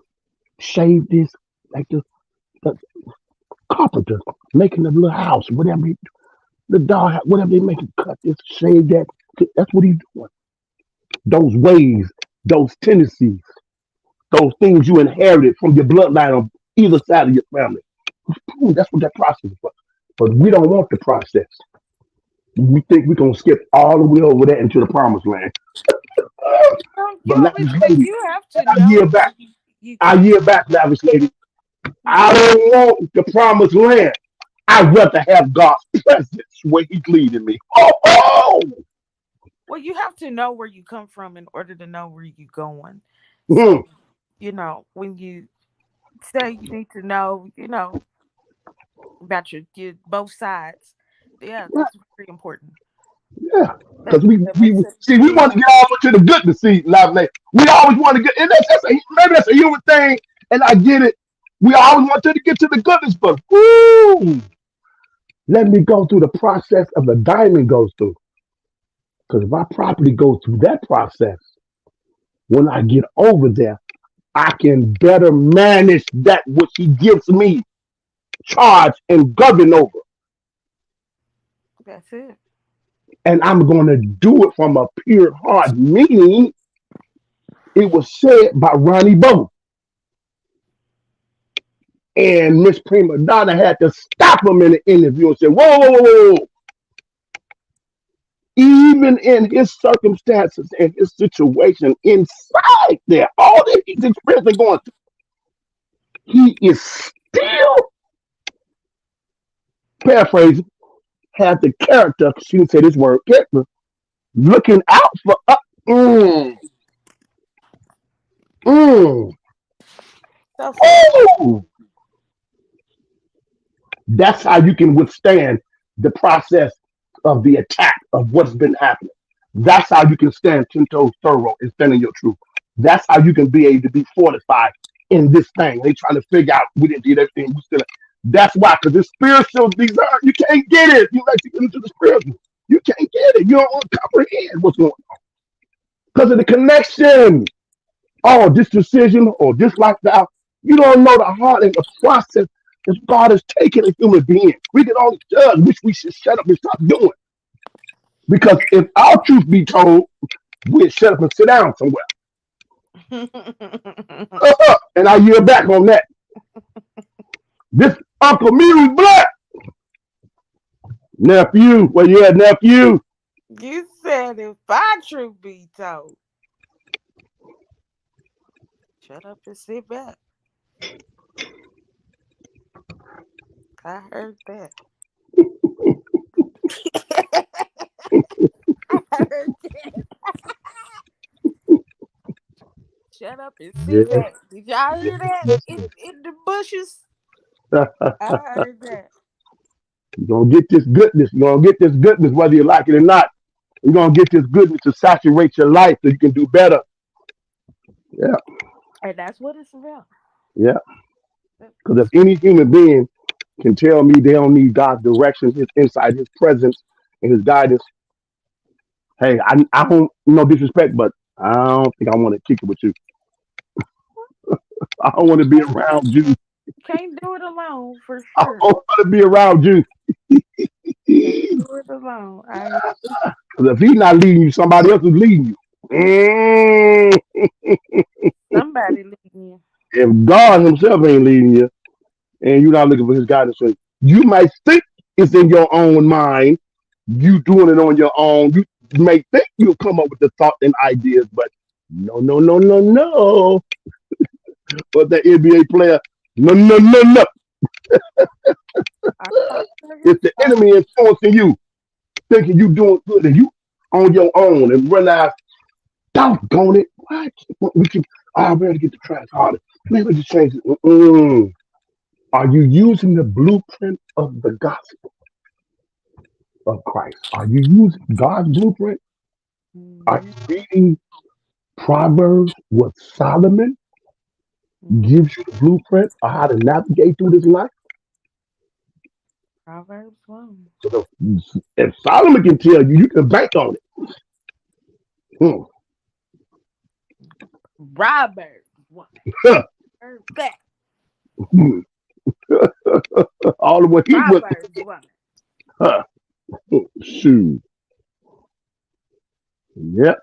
shave this, like the carpenter making a little house, whatever the dog, whatever they make, cut this, shave that. That's what he's doing. Those ways, those tendencies, those things you inherited from your bloodline on either side of your family. That's what that process is for. But we don't want the process. We think we're going to skip all the way over that into the promised land. But lavish lady, you have to I yield back. I yield back, lavish lady. I don't want the promised land. I'd rather have God's presence where he's leading me. Oh! Well, you have to know where you come from in order to know where you're going. So, when you say you need to know, about your both sides. Yeah, that's very important. Yeah, because we want to get all to the good to see live late. We always want to get, and maybe that's a human thing, and I get it. We always want to get to the goodness, but let me go through the process of the diamond goes through. Because if our property goes through that process, when I get over there, I can better manage that which he gives me charge and govern over. That's it. And I'm going to do it from a pure heart, meaning it was said by Ronnie Bow. And Miss Prima Donna had to stop him in the interview and say, whoa. Even in his circumstances and his situation inside there, all that he's experiencing going through, he is still, paraphrasing, had the character, she didn't say this word, character, looking out for That's how you can withstand the process of the attack of what's been happening. That's how you can stand 10 toes thorough and stand in your truth. That's how you can be able to be fortified in this thing. They trying to figure out we didn't do everything. That's why, because it's spiritual desire. You can't get it. You let you get into the spiritual. You can't get it. You don't want to comprehend what's going on because of the connection. Oh, this decision or this lifestyle. You don't know the heart and the process that God has taken a human being. We can only judge, which we should shut up and stop doing. Because if our truth be told, we'd shut up and sit down somewhere. And I yield back on that. This Uncle Muse Black. Nephew, where you at, nephew? You said if our truth be told, shut up and sit back. I heard that. I heard that. Shut up and sit Yeah. back. Did y'all hear that in the bushes? I heard that. You're gonna get this goodness. You're gonna get this goodness, whether you like it or not. You're gonna get this goodness to saturate your life so you can do better. Yeah, And that's what it's about. yeah. Because if any human being can tell me they don't need God's direction, His insight, His presence, and His guidance, hey, I don't no disrespect, but I don't think I want to kick it with you. I don't want to be around you. Can't do it alone for I sure. don't want to be around you. Do it alone. I Because if He's not leading you, somebody else is leading you. Mm. somebody leading you. If God Himself ain't leading you, and you're not looking for His guidance, so you might think it's in your own mind. You doing it on your own. You may think you'll come up with the thought and ideas, but no, no, no, no, no. But the NBA player, no, no, no, no. I told It's niggas, the enemy influencing you, thinking you doing good, and you on your own, and realize, doggone it, what? We can, oh, we got to get the trash harder. Maybe we just change it. Mm-mm. Are you using the blueprint of the gospel of Christ? Are you using God's blueprint? Are mm, you reading Proverbs, what Solomon mm, gives you the blueprint of how to navigate through this life? Proverbs 1. So if Solomon can tell you, you can bank on it. Hmm. Proverbs 1. Heard that. All of what he went Proverbs 1. through. Shoot. Yep.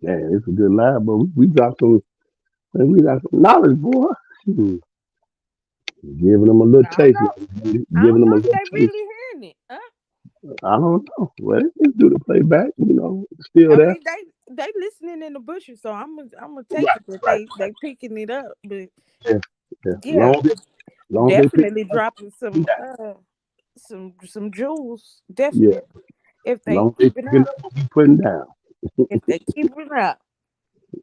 Man, it's a good lab, but we got some knowledge, boy. Hmm. Giving them a little I don't taste, know. man. I Giving don't them know a if little they taste. really hearing it. Huh? I don't know. Well, they do the playback, it's still I there. mean, they listening in the bushes, so I'm gonna take Right, it that right. they picking it up. But Yeah, yeah. yeah, Long as they pick definitely up, dropping that. some jewels. Yeah. Definitely, if they Long as they keeping picking up, up what we putting down. if they keeping up.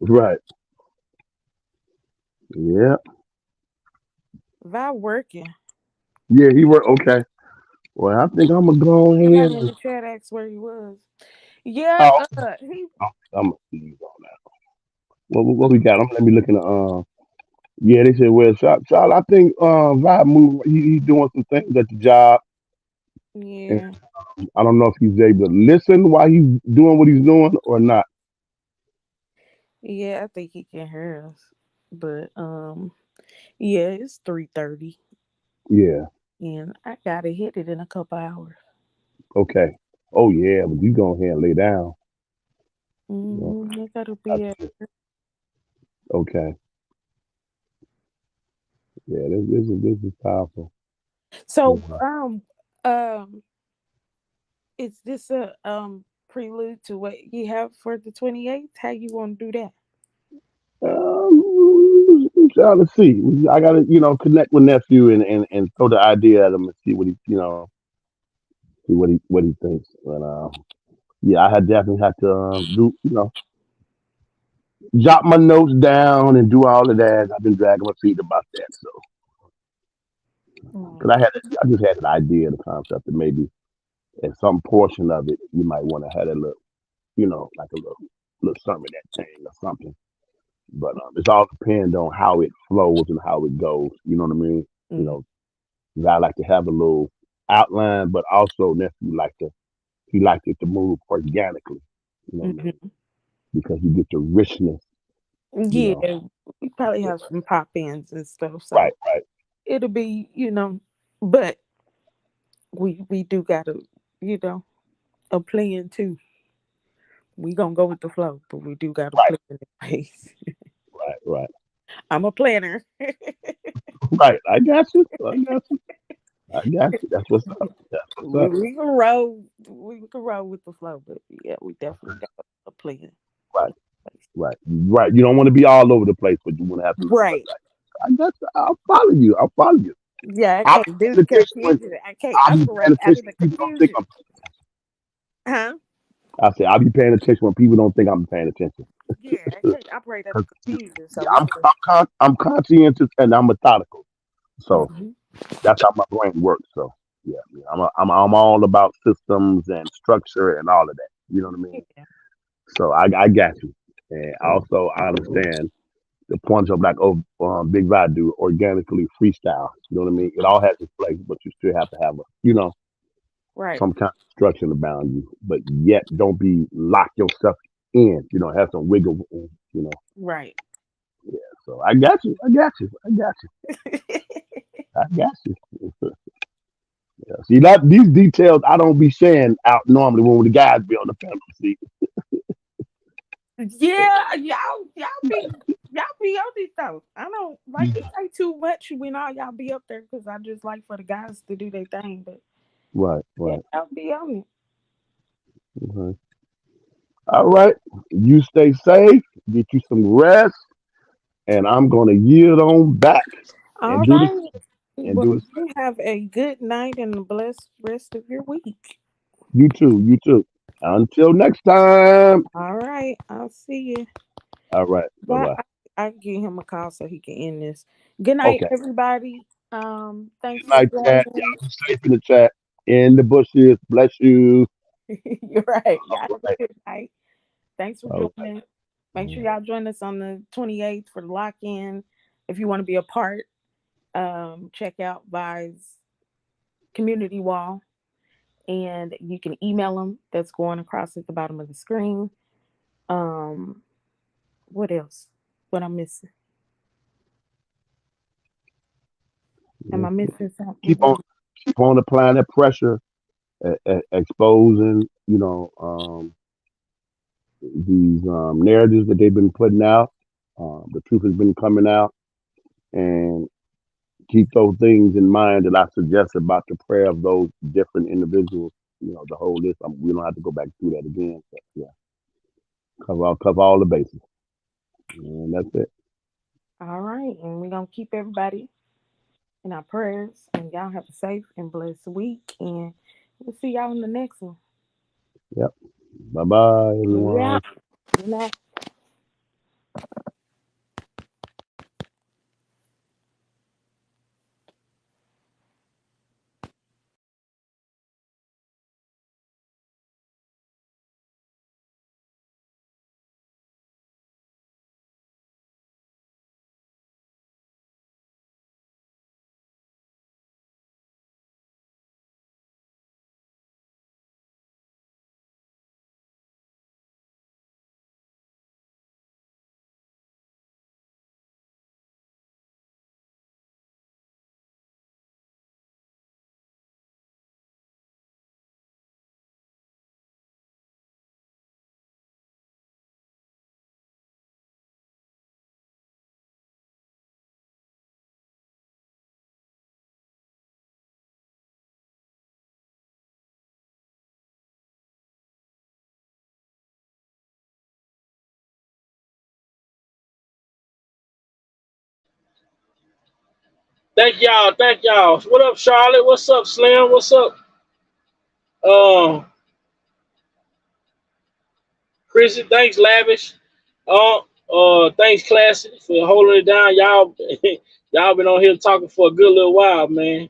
Right. Yeah. Vi working. Yeah, he worked okay. Well, I think I'm gonna go ahead Somebody in and the chat asked where he was. Yeah, oh, he I'm gonna see on that. What we got? Let me look in the yeah, they said well shot. I think Vibe move he's doing some things at the job and yeah. I don't know if he's able to listen while he's doing what he's doing or not. Yeah, I think he can hear us. But yeah, it's 3:30 Yeah, and I gotta hit it in a couple hours. okay. Oh yeah, but you go ahead and lay down. You know, I gotta I be at. okay. Yeah, this is powerful. So Yeah. um is this a prelude to what you have for the 28th? How you want to do that? Trying to see. I gotta, connect with nephew and throw the idea at him and see what see what he thinks. But yeah, I had definitely had to do, jot my notes down and do all of that. I've been dragging my feet about that. So, because Mm. I just had an idea, the concept, that maybe at some portion of it, you might want to have a little, like a little sermon that thing or something. But it's all depend on how it flows and how it goes. You know what I mean? You Mm-hmm. know, 'cause I like to have a little outline, but also nephew he likes it to move organically. You know what I mean? Mm-hmm. Because you get the richness. You Yeah, know, we probably yeah, have some pop ins and stuff, right, so right, it'll be, but we do got a plan too. We gonna go with the flow, but we do got a right, plan in place. right, right, I'm a planner. right. I got you. I got you. I got you. That's what's up. That's what's we, up. we can roll. We can roll with the flow, but yeah, we definitely got a plan Right, in place. right, right. You don't want to be all over the place, but you want to have some Right. structure. I got you. I'll follow you. I'll follow you. Yeah, I I'll can't be do paying the attention when confusion. I can't I'll be paying operate out of attention the when people don't think confusion. I'm. Huh? I say I'll be paying attention when people don't think I'm paying attention. Yeah, I can't operate out of 'Cause, confusion. So yeah, we can. I'm conscientious and I'm methodical. So Hmm. that's how my brain works. So yeah, yeah, I'm all about systems and structure and all of that. You know what I mean? Yeah. So I got you. And also I understand the points of like Big Rod do organically freestyle. You know what I mean? It all has its place, but you still have to have Right. some kind of structure around you, but yet don't be lock yourself in. You know, have some wiggle room. You know, Right. yeah. So I got you. I got you. I got you. I got you. Yeah. See that these details I don't be sharing out normally when the guys be on the panel. See, Yeah, y'all be on this though. I don't like to say too much when all y'all be up there because I just like for the guys to do their thing. But right, yeah, right. y'all be on it. Mhm. All right. You stay safe. Get you some rest, and I'm gonna yield on back All and do the right. and Well, do the same. you have a good night and a blessed rest of your week. You too. You too. Until next time. All right. I'll see you. All right. Bye But bye. I give him a call so he can end this. Good night, Okay. everybody. Good Thanks for night, chat. joining. Y'all be safe in the chat. In the bushes. Bless you. You're right. Y'all All have a right. good night. Thanks for All joining. Make sure right. y'all join us on the 28th for the lock in. If you want to be a part, check out Vi's community wall and you can email them. That's going across at the bottom of the screen. Um, what else? What I'm missing? Am I missing Keep something? on applying that pressure, exposing, these narratives that they've been putting out. The truth has been coming out, and keep those things in mind that I suggested about the prayer of those different individuals. You know, the whole list. We don't have to go back through that again. But yeah, cover all the bases, and that's it. All right, and we're gonna keep everybody in our prayers. And y'all have a safe and blessed week. And we'll see y'all in the next one. Yep. Bye bye, Yeah. everyone. Good night. Thank y'all. Thank y'all. What up, Charlotte? What's up, Slim? What's up, uh, Chrissy? Thanks, Lavish. Thanks, Classic, for holding it down. Y'all, y'all been on here talking for a good little while, man.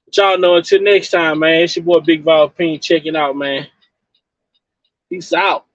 But y'all know until next time, man. It's your boy Big Val Opinion checking out, man. Peace out.